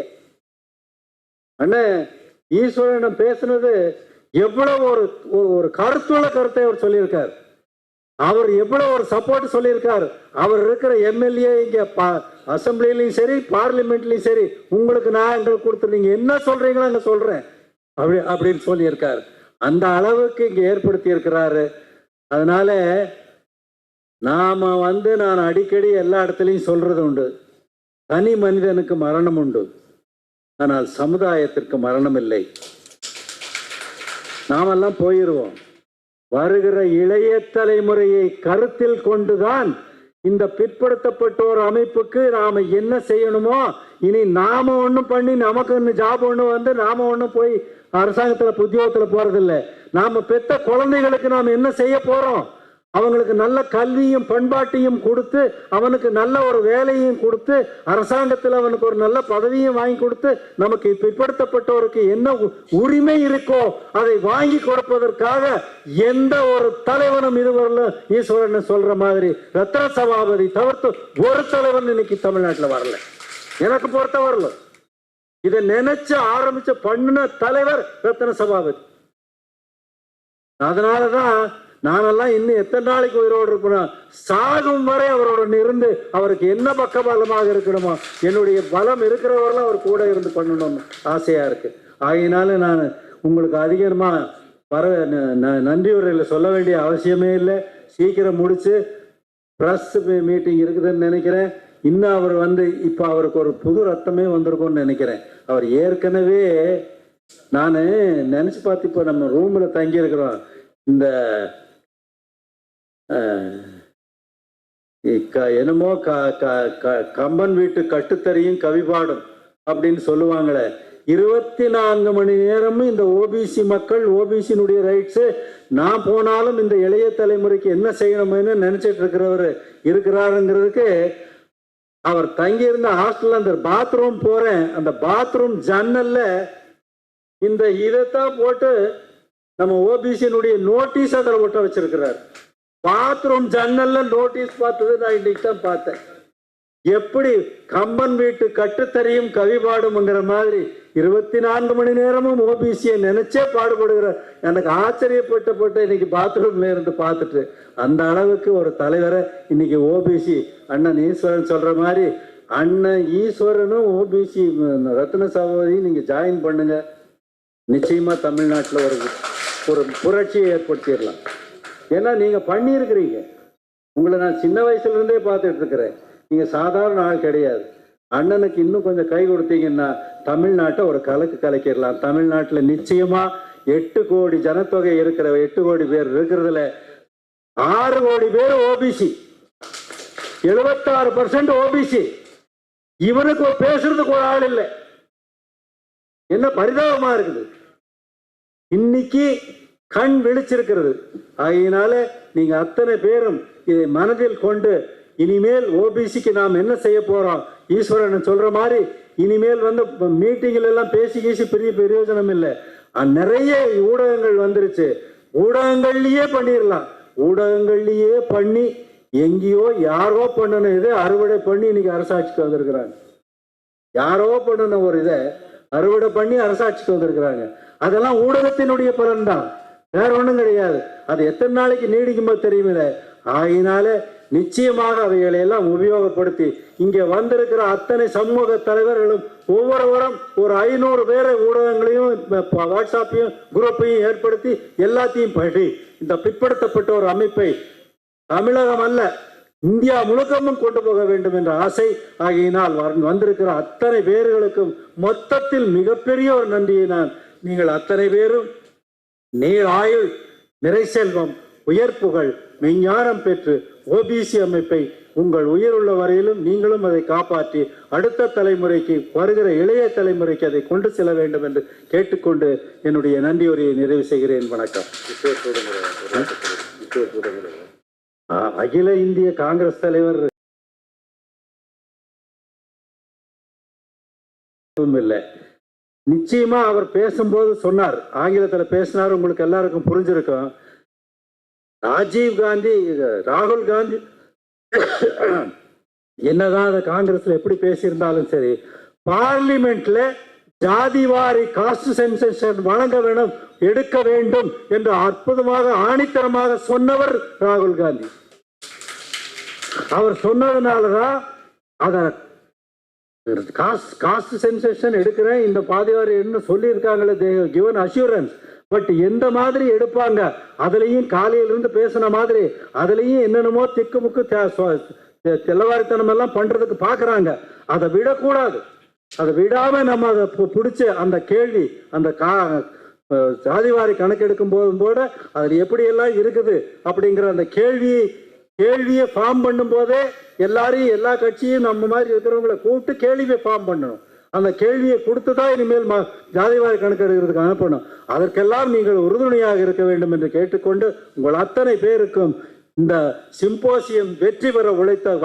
S12: அண்ணே ஈஸ்வரன் பேசுனது எவ்வளவு ஒரு கருத்துள்ள கருத்தை அவர் சொல்லியிருக்கார். அவர் எவ்வளவு ஒரு சப்போர்ட் சொல்லியிருக்காரு. அவர் இருக்கிற எம்எல்ஏ இங்க அசம்பிளிலையும் சரி பார்லிமெண்ட்லயும் சரி உங்களுக்கு நான் எங்களுக்கு கொடுத்து நீங்க என்ன சொல்றீங்களோ அங்க சொல்றேன் அப்படின்னு சொல்லியிருக்காரு. அந்த அளவுக்கு இங்க ஏற்படுத்தி இருக்கிறாரு. அதனால நாம நான் அடிக்கடி எல்லா இடத்துலையும் சொல்றது உண்டு, தனி மனிதனுக்கு மரணம் உண்டு, ஆனால் சமுதாயத்திற்கு மரணம் இல்லை. நாமெல்லாம் போயிடுவோம். வருகிற இளைய தலைமுறையை கருத்தில் கொண்டுதான் இந்த பிற்படுத்தப்பட்டோர் அமைப்புக்கு நாம என்ன செய்யணுமோ, இனி நாம ஒண்ணும் பண்ணி நமக்கு ஒன்று ஜாப் ஒண்ணு நாம ஒண்ணும் போய் அரசாங்கத்துல உத்தியோகத்துல போறதில்லை. நாம பெத்த குழந்தைகளுக்கு நாம என்ன செய்ய போறோம்? அவங்களுக்கு நல்ல கல்வியும் பண்பாட்டையும் கொடுத்து, அவனுக்கு நல்ல ஒரு வேலையும் கொடுத்து, அரசாங்கத்தில் அவனுக்கு ஒரு நல்ல பதவியும் வாங்கி கொடுத்து, நமக்கு பிற்படுத்தப்பட்டோருக்கு என்ன உரிமை இருக்கோ அதை வாங்கி கொடுப்பதற்காக எந்த ஒரு தலைவனும் இதுவரையிலும் ஈஸ்வரன் சொல்ற மாதிரி ரத்ன சபாபதி தவிர்த்து ஒரு தலைவன் இன்னைக்கு தமிழ்நாட்டில் வரல. எனக்கு பொறுத்த வரல. இதை நினைச்சு ஆரம்பிச்ச பண்ணின தலைவர் ரத்ன சபாபதி. அதனாலதான் நானெல்லாம் இன்னும் எத்தனை நாளைக்கு உயிரோடு இருக்கணும், சாகும் வரை அவரோட இருந்து அவருக்கு என்ன பக்கபலமாக இருக்கணுமோ, என்னுடைய பலம் இருக்கிறவரெல்லாம் அவர் கூட இருந்து பண்ணணும்னு ஆசையா இருக்கு. ஆகையினால நான் உங்களுக்கு அதிகமா நன்றி உரையில் சொல்ல வேண்டிய அவசியமே இல்லை. சீக்கிரம் முடிச்சு ப்ரெஸ் மீட்டிங் இருக்குதுன்னு நினைக்கிறேன். இன்னும் அவர் இப்போ அவருக்கு ஒரு புது ரத்தமே வந்திருக்கும்னு நினைக்கிறேன். அவர் ஏற்கனவே நான் நினச்சி பார்த்து இப்போ நம்ம ரூமில் தங்கி இருக்கிறோம். இந்த என்னமோ கம்பன் வீட்டு கட்டுத்தறியும் கவிபாடும் அப்படின்னு சொல்லுவாங்களே, 24 மணி நேரமும் இந்த ஓபிசி மக்கள், ஓபிசியினுடைய ரைட்ஸு, நான் போனாலும் இந்த இளைய தலைமுறைக்கு என்ன செய்யணும்னு நினைச்சிட்டு இருக்கிறாருங்கிறதுக்கு அவர் தங்கியிருந்த ஹாஸ்டல்ல அந்த பாத்ரூம் போறேன், அந்த பாத்ரூம் ஜன்னல்ல இந்த இதைத்தான் போட்டு நம்ம ஓபிசியினுடைய நோட்டீஸ் அதில் ஒட்ட வச்சிருக்கிறார். பாத்ரூம் ஜன்னல்ல நோட்டீஸ் பார்த்தது நான் இன்னைக்கு தான் பார்த்தேன். எப்படி கம்பன் வீட்டு கட்டுத்தறியும் கவிபாடும்ங்கிற மாதிரி 24 மணி நேரமும் ஓபிசியை நினைச்சே பாடுபடுகிற எனக்கு ஆச்சரியப்பட்ட இன்னைக்கு பாத்ரூம்ல இருந்து பார்த்துட்டு, அந்த அளவுக்கு ஒரு தலைவரை இன்னைக்கு ஓபிசி அண்ணன் ஈஸ்வரன் சொல்ற மாதிரி அண்ணன் ஈஸ்வரனும் ஓபிசி ரத்ன சபாபதியும் நீங்க ஜாயின் பண்ணுங்க. நிச்சயமா தமிழ்நாட்டில் ஒரு புரட்சியை ஏற்படுத்திடலாம். ஏன்னா நீங்க பண்ணியிருக்கிறீங்க. உங்களை நான் சின்ன வயசுல இருந்தே பார்த்துட்டு இருக்கிறேன். நீங்க சாதாரண ஆள் கிடையாது. அண்ணனுக்கு இன்னும் கொஞ்சம் கை கொடுத்தீங்கன்னா தமிழ்நாட்டை ஒரு கலக்கிடலாம். தமிழ்நாட்டில் நிச்சயமா 8 கோடி ஜனத்தொகை இருக்கிற 8 கோடி பேர் இருக்கிறதுல 6 கோடி பேர் ஓபிசி, 76% ஓபிசி. இவனுக்கு பேசுறதுக்கு ஒரு ஆள் இல்லை. என்ன பரிதாபமா இருக்குது. இன்னைக்கு கண் விழிச்சிருக்கிறது. ஆகையினால நீங்க அத்தனை பேரும் இதை மனதில் கொண்டு இனிமேல் ஓபிசிக்கு நாம் என்ன செய்ய போறோம், ஈஸ்வரன் சொல்ற மாதிரி இனிமேல் மீட்டிங்கில் எல்லாம் பேசி பெரிய பிரயோஜனம் இல்லை. நிறைய ஊடகங்கள் வந்துருச்சு. ஊடகங்கள்லயே பண்ணிடலாம். ஊடகங்கள்லயே பண்ணி எங்கேயோ யாரோ பண்ணணும் இதை அறுவடை பண்ணி இன்னைக்கு அரசாட்சிக்கு வந்திருக்கிறாங்க. யாரோ பண்ணணும் ஒரு இதை அறுவடை பண்ணி அரசாட்சிக்கு வந்திருக்கிறாங்க. அதெல்லாம் ஊடகத்தினுடைய பலன் தான், வேற ஒன்றும் கிடையாது. அது எத்தனை நாளைக்கு நீடிக்குமோ தெரியுமில்ல. ஆகினால நிச்சயமாக அவைகளை எல்லாம் உபயோகப்படுத்தி இங்கே வந்திருக்கிற அத்தனை சமூக தலைவர்களும் ஒவ்வொருவரும் ஒரு 500 பேரை ஊடகங்களையும் வாட்ஸ்அப்பையும் குரூப்பையும் ஏற்படுத்தி எல்லாத்தையும் பற்றி இந்த பிற்படுத்தப்பட்ட ஒரு அமைப்பை தமிழகம் அல்ல இந்தியா முழுக்கமும் கொண்டு போக வேண்டும் என்ற ஆசை. ஆகையினால் வந்திருக்கிற அத்தனை பேர்களுக்கும் மொத்தத்தில் மிகப்பெரிய ஒரு நன்றியை நீங்கள் அத்தனை பேரும் நீர் ஆயுள் நிறை செல்வம் உயர்ப்புகள் மெஞ்ஞானம் பெற்று ஓபிசி அமைப்பை உங்கள் உயிருள்ள வரையிலும் நீங்களும் அதை காப்பாற்றி அடுத்த தலைமுறைக்கு, வருகிற இளைய தலைமுறைக்கு அதை கொண்டு செல்ல வேண்டும் என்று கேட்டுக்கொண்டு என்னுடைய நன்றியுரையை நிறைவு செய்கிறேன். வணக்கம். அகில இந்திய காங்கிரஸ் தலைவர் இல்லை. நிச்சயமா அவர் பேசும்போது சொன்னார், ஆங்கிலத்தில் பேசினார், உங்களுக்கு எல்லாருக்கும் புரிஞ்சிருக்கும். ராகுல் காந்தி என்னதான் காங்கிரஸ்ல எப்படி பேசியிருந்தாலும் சரி, பார்லிமெண்ட்ல ஜாதிவாரி காஸ்ட் சென்சஸ் வழங்க வேணும், எடுக்க வேண்டும் என்று அற்புதமாக ஆணித்தரமாக சொன்னவர் ராகுல் காந்தி. அவர் சொன்னதுனாலதான் அத காஸ்ட் சென்சேஷன் எடுக்கிறேன் இந்த பாதிவாரி என்ன சொல்லி இருக்காங்களே, கிவன் அஷூரன்ஸ். பட் எந்த மாதிரி எடுப்பாங்க, அதுலயும் காலையிலிருந்து பேசின மாதிரி அதுலயும் என்னென்னமோ திக்குமுக்கு தெல்லவாரித்தனம் எல்லாம் பண்றதுக்கு பாக்குறாங்க. அதை விடக்கூடாது. அதை விடாம நம்ம அதை பிடிச்ச அந்த கேள்வி, அந்த சாதிவாரி கணக்கெடுக்கும் போதும் போட அதில் எப்படியெல்லாம் இருக்குது அப்படிங்கிற அந்த கேள்வியை ஃபார்ம் பண்ணும் போதே எல்லாரையும் எல்லா கட்சியும் நம்ம மாதிரி இருக்கிறவங்களை கூப்பிட்டு கேள்வியை ஃபார்ம் பண்ணணும். அந்த கேள்வியை கொடுத்துதான் இனிமேல் ஜாதிவாரி கணக்கெடுக்கிறதுக்கு அனுப்பணும். அதற்கெல்லாம் நீங்கள் உறுதுணையாக இருக்க வேண்டும் என்று கேட்டுக்கொண்டு உங்கள் அத்தனை பேருக்கும் இந்த சிம்போசியம் வெற்றி பெற உழைத்த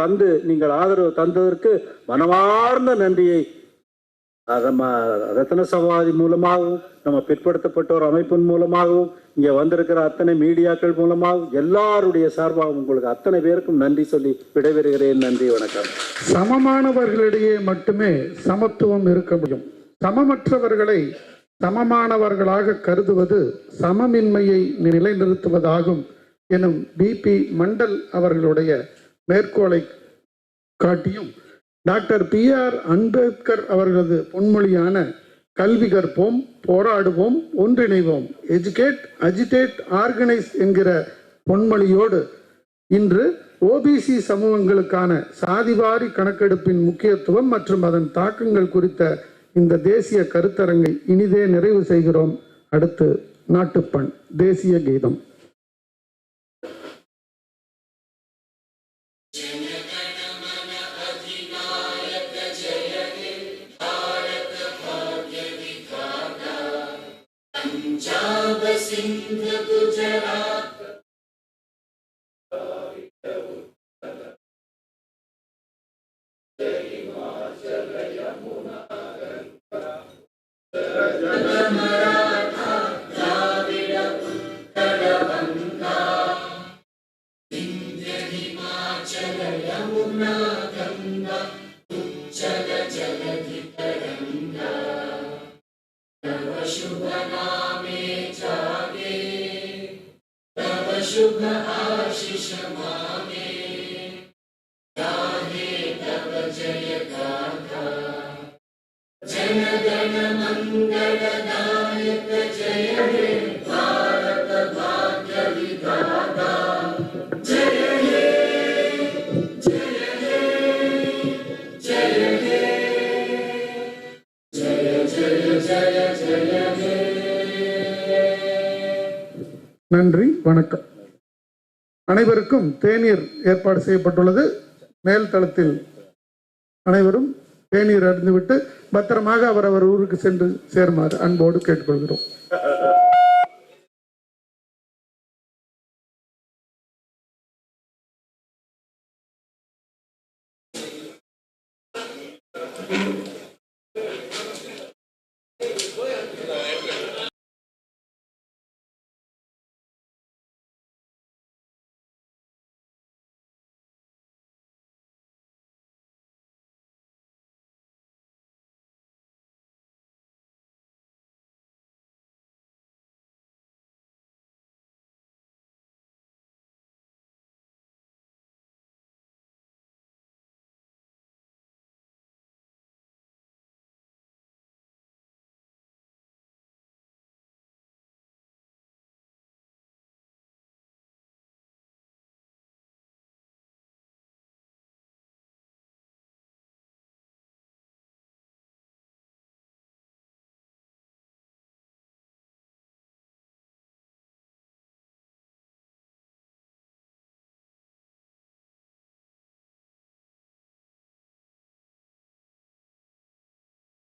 S12: நீங்கள் ஆதரவு தந்ததற்கு மனமார்ந்த நன்றியை நம்ம ரத்ன சமாதி மூலமாகவும் நம்ம பிற்படுத்தப்பட்டோர் அமைப்பின் மூலமாகவும் இங்கே வந்திருக்கிற அத்தனை மீடியாக்கள் மூலமாகவும் எல்லாருடைய சார்பாகவும் உங்களுக்கு அத்தனை பேருக்கும் நன்றி சொல்லி விடைபெறுகிறேன். நன்றி, வணக்கம்.
S2: சமமானவர்களிடையே மட்டுமே சமத்துவம் இருக்க முடியும். சமமற்றவர்களை சமமானவர்களாக கருதுவது சமமின்மையை நிலைநிறுத்துவதாகும் எனும் பிபி மண்டல் அவர்களுடைய மேற்கோளை காட்டியும் டாக்டர் PR அம்பேத்கர் அவர்களது பொன்மொழியான கல்வி கற்போம், போராடுவோம், ஒன்றிணைவோம், எஜுகேட், அஜிடேட், ஆர்கனைஸ் என்கிற பொன்மொழியோடு இன்று OBC சமூகங்களுக்கான சாதிவாரி கணக்கெடுப்பின் முக்கியத்துவம் மற்றும் அதன் தாக்கங்கள் குறித்த இந்த தேசிய கருத்தரங்கை இனிதே நிறைவு செய்கிறோம். அடுத்து நாட்டுப்பண், தேசிய கீதம்.
S13: शुभ आशीष मांगे, गाहे तब जय गाथा। जन गण मंगलदायक जय हे भारत भाग्य विधाता। जय हे जय हे जय हे जय जय जय जय हे।
S2: நன்றி, வணக்கம். அனைவருக்கும் தேநீர் ஏற்பாடு செய்யப்பட்டுள்ளது. மேல் தளத்தில் அனைவரும் தேநீர் அருந்துவிட்டு பத்திரமாக அவரவர் ஊருக்கு சென்று சேருமாறு அன்போடு கேட்டுக்கொள்கிறோம்.